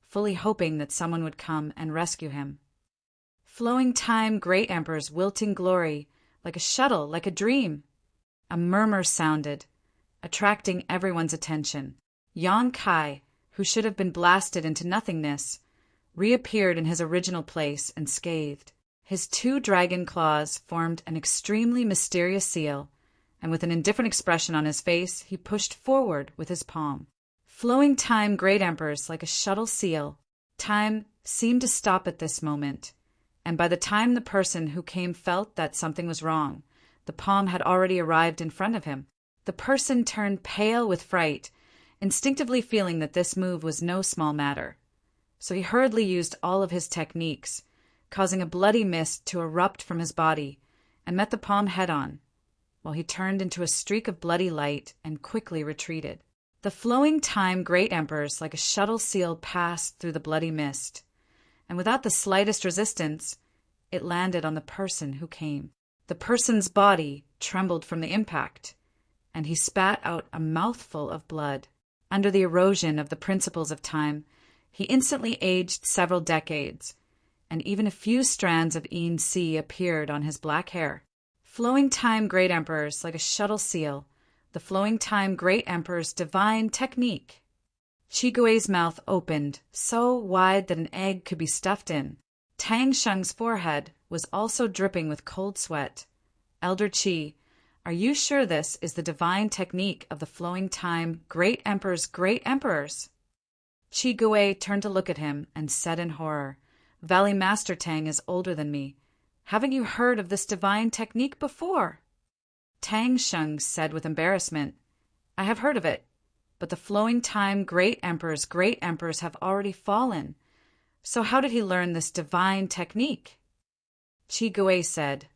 fully hoping that someone would come and rescue him. Flowing time, great emperor's wilting glory, like a shuttle, like a dream. A murmur sounded, attracting everyone's attention. Yang Kai, who should have been blasted into nothingness, reappeared in his original place and scathed. His 2 dragon claws formed an extremely mysterious seal, and with an indifferent expression on his face, he pushed forward with his palm. Flowing time, great emperors, like a shuttle seal. Time seemed to stop at this moment, and by the time the person who came felt that something was wrong, the palm had already arrived in front of him. The person turned pale with fright, instinctively feeling that this move was no small matter. So he hurriedly used all of his techniques, causing a bloody mist to erupt from his body, and met the palm head-on, while he turned into a streak of bloody light and quickly retreated. The flowing time, great emperors, like a shuttle seal, passed through the bloody mist, and without the slightest resistance, it landed on the person who came. The person's body trembled from the impact, and he spat out a mouthful of blood. Under the erosion of the principles of time, he instantly aged several decades, and even a few strands of Yin Si appeared on his black hair. Flowing time, great emperors, like a shuttle seal, the flowing time, great emperor's divine technique. Qi Gui's mouth opened, so wide that an egg could be stuffed in. Tang Sheng's forehead was also dripping with cold sweat. Elder Qi, are you sure this is the divine technique of the flowing time, great emperors, great emperors? Qi Gui turned to look at him and said in horror, "Valley Master Tang is older than me. Haven't you heard of this divine technique before?" Tang Sheng said with embarrassment, "I have heard of it, but the flowing time, great emperors have already fallen. So how did he learn this divine technique?" Qi Gui said,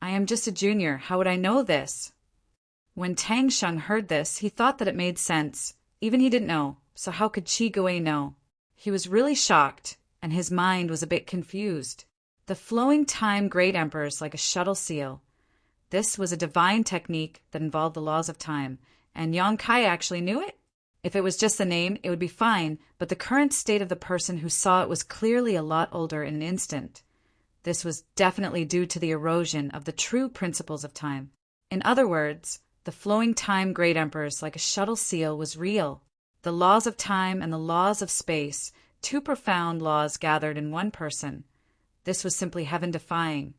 "I am just a junior. How would I know this?" When Tang Sheng heard this, he thought that it made sense. Even he didn't know, so how could Qi Gui know? He was really shocked, and his mind was a bit confused. The flowing time, great emperors, like a shuttle seal. This was a divine technique that involved the laws of time, and Yang Kai actually knew it? If it was just the name, it would be fine, but the current state of the person who saw it was clearly a lot older in an instant. This was definitely due to the erosion of the true principles of time. In other words, the flowing time, great emperors, like a shuttle seal, was real. The laws of time and the laws of space, 2 profound laws gathered in one person. This was simply heaven-defying.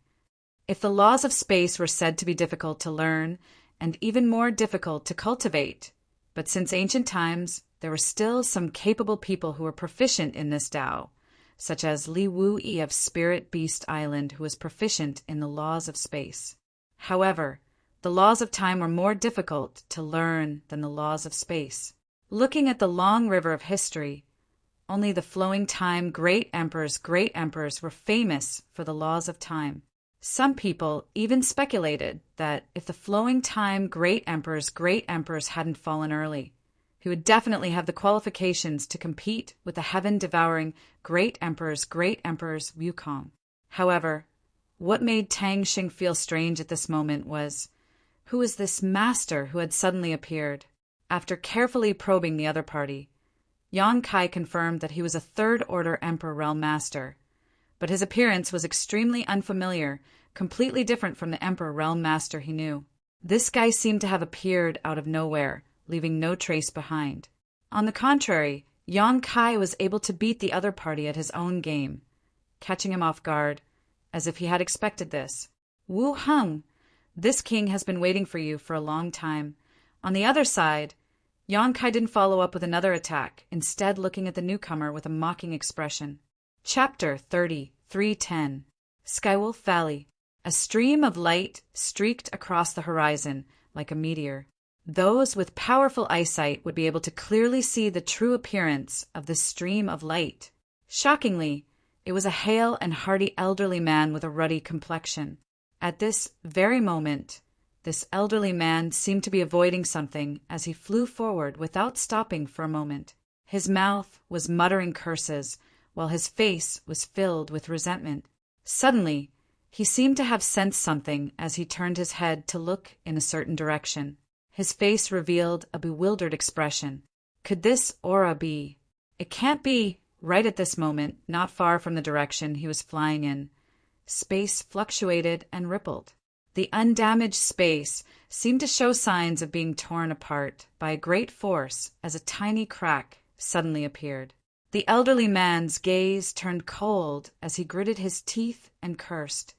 If the laws of space were said to be difficult to learn, and even more difficult to cultivate, but since ancient times, there were still some capable people who were proficient in this Tao, such as Li Wu-yi of Spirit Beast Island, who was proficient in the laws of space. However, the laws of time were more difficult to learn than the laws of space. Looking at the long river of history, only the flowing time, great emperors were famous for the laws of time. Some people even speculated that if the flowing time, great emperors hadn't fallen early, he would definitely have the qualifications to compete with the heaven-devouring great emperors Wukong. However, what made Tang Xing feel strange at this moment was, who was this master who had suddenly appeared? After carefully probing the other party, Yang Kai confirmed that he was a third-order Emperor Realm Master, but his appearance was extremely unfamiliar, completely different from the Emperor Realm Master he knew. This guy seemed to have appeared out of nowhere, leaving no trace behind. On the contrary, Yang Kai was able to beat the other party at his own game, catching him off guard, as if he had expected this. "Wu Heng, this king has been waiting for you for a long time." On the other side, Yang Kai didn't follow up with another attack, instead looking at the newcomer with a mocking expression. Chapter 30, 310. Skywolf Valley. A stream of light streaked across the horizon like a meteor. Those with powerful eyesight would be able to clearly see the true appearance of this stream of light. Shockingly, it was a hale and hearty elderly man with a ruddy complexion. At this very moment, this elderly man seemed to be avoiding something as he flew forward without stopping for a moment. His mouth was muttering curses, while his face was filled with resentment. Suddenly, he seemed to have sensed something as he turned his head to look in a certain direction. His face revealed a bewildered expression. Could this aura be? It can't be. Right at this moment, not far from the direction he was flying in, space fluctuated and rippled. The undamaged space seemed to show signs of being torn apart by a great force as a tiny crack suddenly appeared. The elderly man's gaze turned cold as he gritted his teeth and cursed.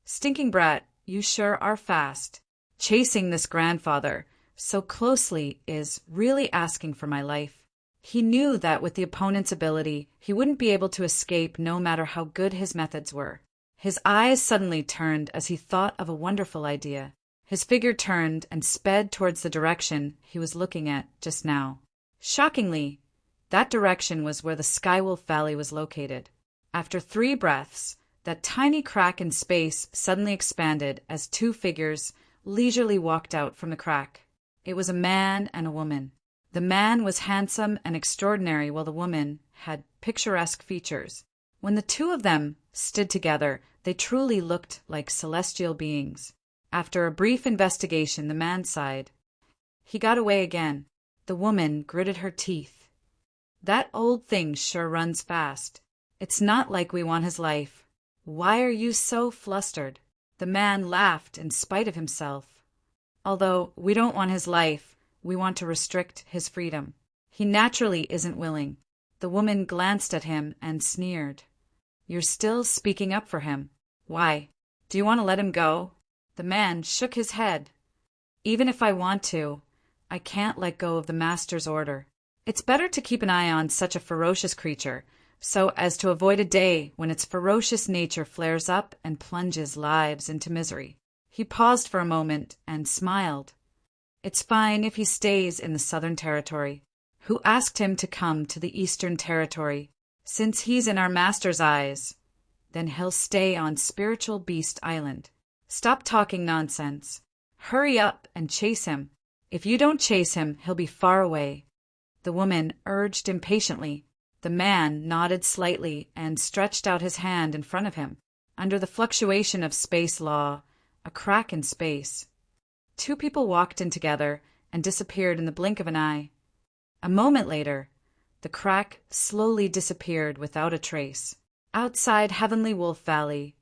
"Stinking brat, you sure are fast. Chasing this grandfather so closely is really asking for my life." He knew that with the opponent's ability, he wouldn't be able to escape no matter how good his methods were. His eyes suddenly turned as he thought of a wonderful idea. His figure turned and sped towards the direction he was looking at just now. Shockingly, that direction was where the Skywolf Valley was located. After 3 breaths, that tiny crack in space suddenly expanded as 2 figures leisurely walked out from the crack. It was a man and a woman. The man was handsome and extraordinary, while the woman had picturesque features. When the 2 of them stood together, they truly looked like celestial beings. After a brief investigation, the man sighed. He got away again. The woman gritted her teeth. "That old thing sure runs fast. It's not like we want his life. Why are you so flustered?" The man laughed in spite of himself. "Although we don't want his life, we want to restrict his freedom. He naturally isn't willing." The woman glanced at him and sneered. "You're still speaking up for him. Why? Do you want to let him go?" The man shook his head. "Even if I want to, I can't let go of the master's order. It's better to keep an eye on such a ferocious creature, so as to avoid a day when its ferocious nature flares up and plunges lives into misery." He paused for a moment and smiled. "It's fine if he stays in the Southern Territory. Who asked him to come to the Eastern Territory? Since he's in our master's eyes, then he'll stay on Spiritual Beast Island. Stop talking nonsense. Hurry up and chase him. If you don't chase him, he'll be far away." The woman urged impatiently. The man nodded slightly and stretched out his hand in front of him. Under the fluctuation of space law, a crack in space, 2 people walked in together and disappeared in the blink of an eye. A moment later, the crack slowly disappeared without a trace. Outside Heavenly Wolf Valley,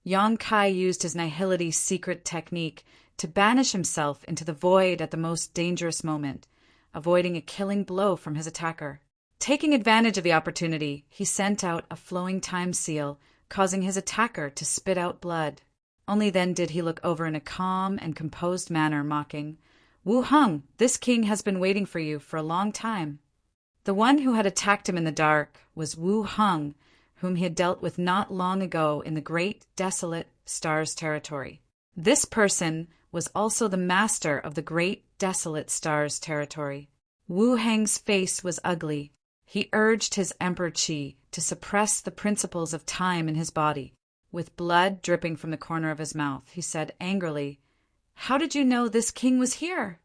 Yong-kai used his Nihility's secret technique to banish himself into the void at the most dangerous moment, avoiding a killing blow from his attacker. Taking advantage of the opportunity, he sent out a flowing time seal, causing his attacker to spit out blood. Only then did he look over in a calm and composed manner, mocking, "Wu Hung, this king has been waiting for you for a long time." The one who had attacked him in the dark was Wu Hung, whom he had dealt with not long ago in the great desolate Stars Territory. This person was also the master of the great desolate Stars Territory. Wu Hang's face was ugly. He urged his Emperor Qi to suppress the principles of time in his body. With blood dripping from the corner of his mouth, he said angrily, "How did you know this king was here?"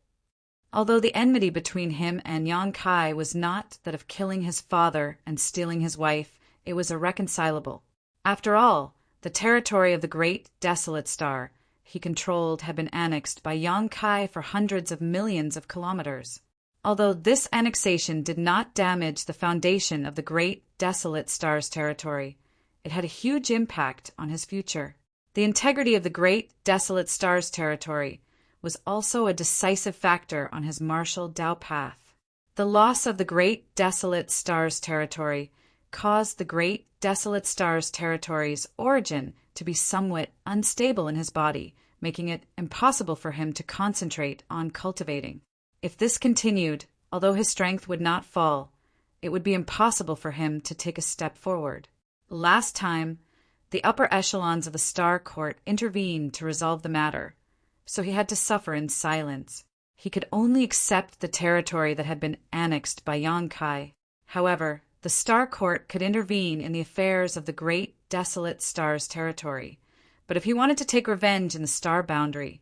Although the enmity between him and Yong-kai was not that of killing his father and stealing his wife, it was irreconcilable. After all, the territory of the great desolate star he controlled had been annexed by Yong-kai for hundreds of millions of kilometers. Although this annexation did not damage the foundation of the great desolate star's territory, it had a huge impact on his future. The integrity of the great desolate star's territory was also a decisive factor on his martial Dao path. The loss of the great desolate star's territory caused the great desolate star's territory's origin to be somewhat unstable in his body, making it impossible for him to concentrate on cultivating. If this continued, although his strength would not fall, it would be impossible for him to take a step forward. Last time, the upper echelons of the Star Court intervened to resolve the matter, so he had to suffer in silence. He could only accept the territory that had been annexed by Yang Kai. However, the Star Court could intervene in the affairs of the great, desolate star's territory. But if he wanted to take revenge in the star boundary,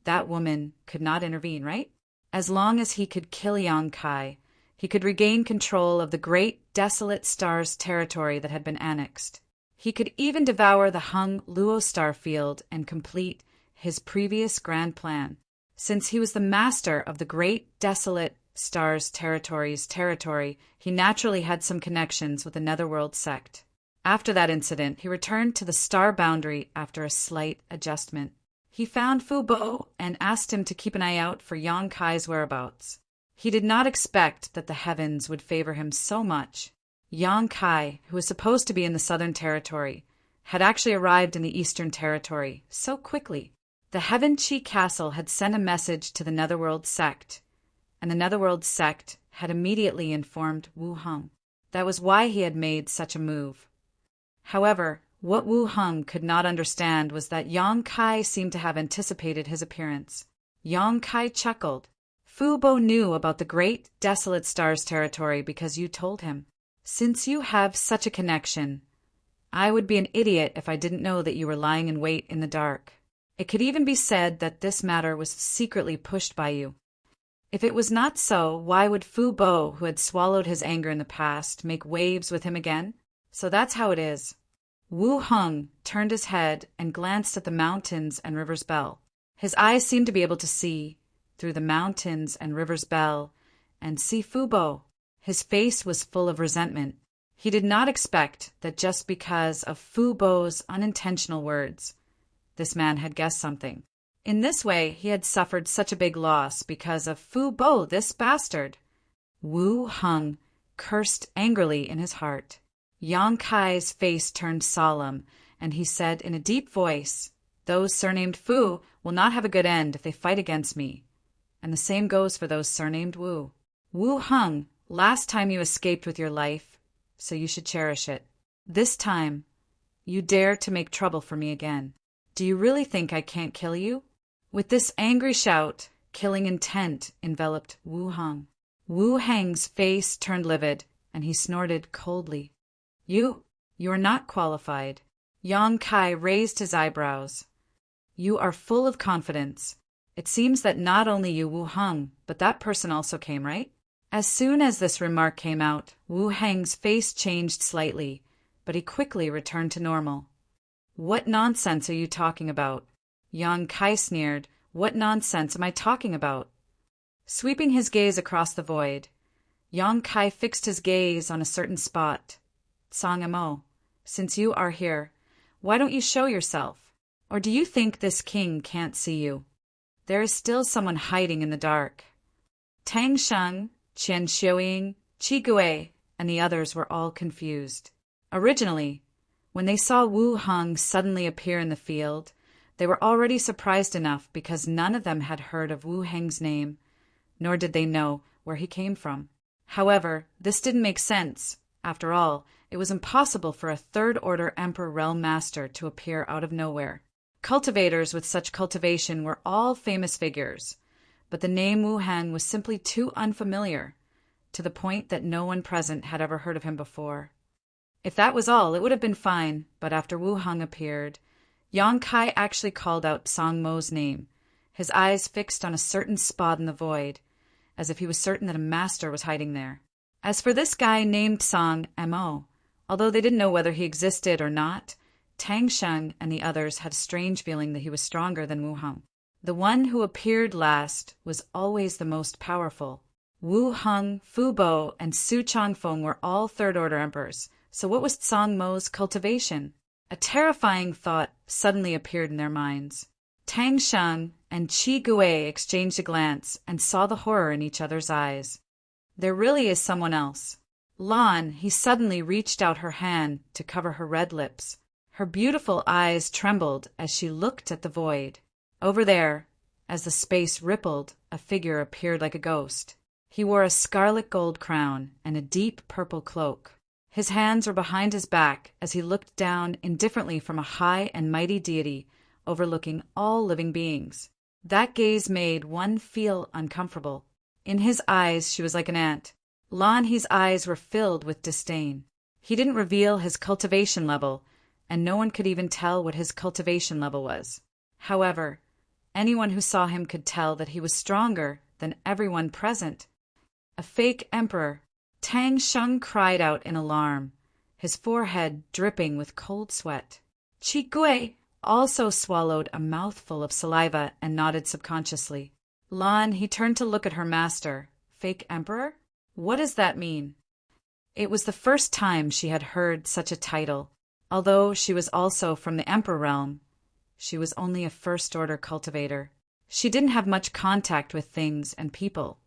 that woman could not intervene, right? As long as he could kill Yang Kai, he could regain control of the great, desolate star's territory that had been annexed. He could even devour the Hung Luo star field and complete his previous grand plan. Since he was the master of the great, desolate star's territory, he naturally had some connections with the Netherworld sect. After that incident, he returned to the star boundary after a slight adjustment. He found Fu Bo and asked him to keep an eye out for Yang Kai's whereabouts. He did not expect that the heavens would favor him so much. Yang Kai, who was supposed to be in the Southern Territory, had actually arrived in the Eastern Territory so quickly. The Heaven Chi Castle had sent a message to the Netherworld sect, and the Netherworld sect had immediately informed Wu Hung. That was why he had made such a move. However, what Wu Hung could not understand was that Yang Kai seemed to have anticipated his appearance. Yang Kai chuckled. Fu Bo knew about the great, desolate star's territory because you told him. Since you have such a connection, I would be an idiot if I didn't know that you were lying in wait in the dark. It could even be said that this matter was secretly pushed by you. If it was not so, why would Fu Bo, who had swallowed his anger in the past, make waves with him again? So that's how it is. Wu Hung turned his head and glanced at the mountains and river's bell. His eyes seemed to be able to see through the mountains and river's bell and see Fu Bo. His face was full of resentment. He did not expect that just because of Fu Bo's unintentional words, this man had guessed something. In this way, he had suffered such a big loss because of Fu Bo, this bastard. Wu Hung cursed angrily in his heart. Yang Kai's face turned solemn, and he said in a deep voice, "Those surnamed Fu will not have a good end if they fight against me. And the same goes for those surnamed Wu. Wu Hung, last time you escaped with your life, so you should cherish it. This time, you dare to make trouble for me again. Do you really think I can't kill you?" With this angry shout, killing intent enveloped Wu Hung. Wu Hang's face turned livid, and he snorted coldly. You are not qualified." Yang Kai raised his eyebrows. "You are full of confidence. It seems that not only you, Wu Hung, but that person also came, right?" As soon as this remark came out, Wu Hang's face changed slightly, but he quickly returned to normal. "What nonsense are you talking about?" Yang Kai sneered. "What nonsense am I talking about?" Sweeping his gaze across the void, Yang Kai fixed his gaze on a certain spot. "Song Mo, since you are here, why don't you show yourself? Or do you think this king can't see you? There is still someone hiding in the dark." Tang Sheng, Qian Xiuying, Qi Gui, and the others were all confused. Originally, when they saw Wu Hung suddenly appear in the field, they were already surprised enough because none of them had heard of Wu Heng's name, nor did they know where he came from. However, this didn't make sense. After all, it was impossible for a third-order Emperor Realm Master to appear out of nowhere. Cultivators with such cultivation were all famous figures, but the name Wu Heng was simply too unfamiliar, to the point that no one present had ever heard of him before. If that was all, it would have been fine, but after Wu Heng appeared, Yang Kai actually called out Song Mo's name, his eyes fixed on a certain spot in the void, as if he was certain that a master was hiding there. As for this guy named Song Mo, although they didn't know whether he existed or not, Tang Sheng and the others had a strange feeling that he was stronger than Wu Heng. The one who appeared last was always the most powerful. Wu Heng, Fu Bo, and Su Changfeng were all third-order emperors, so what was Song Mo's cultivation? A terrifying thought suddenly appeared in their minds. Tang Sheng and Qi Gui exchanged a glance and saw the horror in each other's eyes. There really is someone else. Lan, he suddenly reached out her hand to cover her red lips. Her beautiful eyes trembled as she looked at the void. Over there, as the space rippled, a figure appeared like a ghost. He wore a scarlet gold crown and a deep purple cloak. His hands were behind his back as he looked down indifferently from a high and mighty deity overlooking all living beings. That gaze made one feel uncomfortable. In his eyes, she was like an ant. Lan He's eyes were filled with disdain. He didn't reveal his cultivation level, and no one could even tell what his cultivation level was. However, anyone who saw him could tell that he was stronger than everyone present. A fake emperor. Tang Sheng cried out in alarm, his forehead dripping with cold sweat. Qi Gui also swallowed a mouthful of saliva and nodded subconsciously. Lan He turned to look at her master. Fake emperor? What does that mean? It was the first time she had heard such a title. Although she was also from the emperor realm, she was only a first-order cultivator. She didn't have much contact with things and people,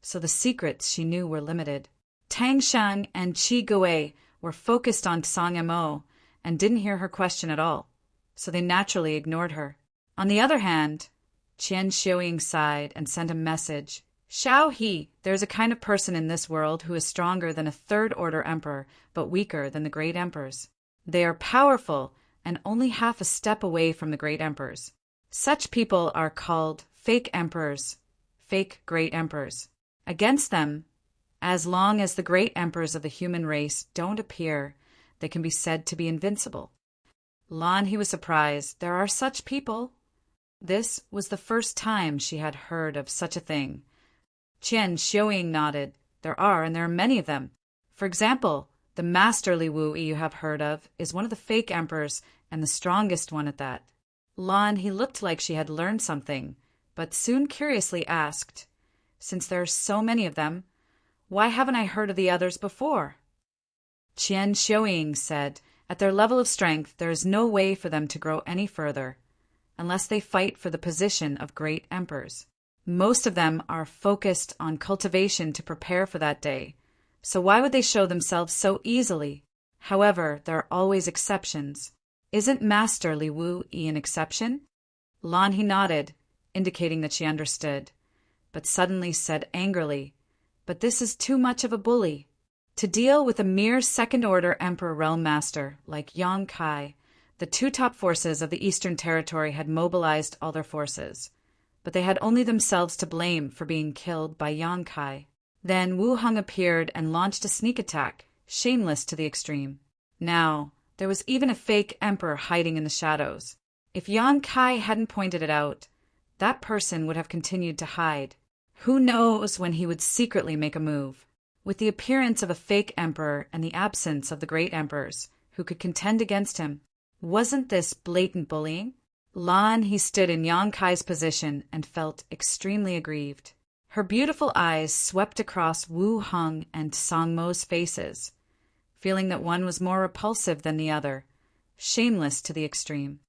so the secrets she knew were limited. Tang Sheng and Qi Gui were focused on Song Mo and didn't hear her question at all, so they naturally ignored her. On the other hand, Qian Xiuying sighed and sent a message. Xiao He, there's a kind of person in this world who is stronger than a third-order emperor, but weaker than the great emperors. They are powerful and only half a step away from the great emperors. Such people are called fake emperors, fake great emperors. Against them, as long as the great emperors of the human race don't appear, they can be said to be invincible. Lan He was surprised. There are such people. This was the first time she had heard of such a thing. Qian Xiuying nodded. There are, and there are many of them. For example, the Master Li Wu you have heard of is one of the fake emperors and the strongest one at that. Lan He looked like she had learned something, but soon curiously asked, since there are so many of them, why haven't I heard of the others before? Qian Xiuying said, at their level of strength, there is no way for them to grow any further, unless they fight for the position of great emperors. Most of them are focused on cultivation to prepare for that day, so why would they show themselves so easily? However, there are always exceptions. Isn't Master Li Wu an exception? Lan He nodded, indicating that she understood, but suddenly said angrily, but this is too much of a bully. To deal with a mere second-order Emperor Realm Master like Yang Kai, the two top forces of the Eastern Territory had mobilized all their forces, but they had only themselves to blame for being killed by Yang Kai. Then Wu Heng appeared and launched a sneak attack, shameless to the extreme. Now, there was even a fake emperor hiding in the shadows. If Yang Kai hadn't pointed it out, that person would have continued to hide. Who knows when he would secretly make a move? With the appearance of a fake emperor and the absence of the great emperors who could contend against him, wasn't this blatant bullying? Lan He stood in Yang Kai's position and felt extremely aggrieved. Her beautiful eyes swept across Wu Heng and Song Mo's faces, feeling that one was more repulsive than the other, shameless to the extreme.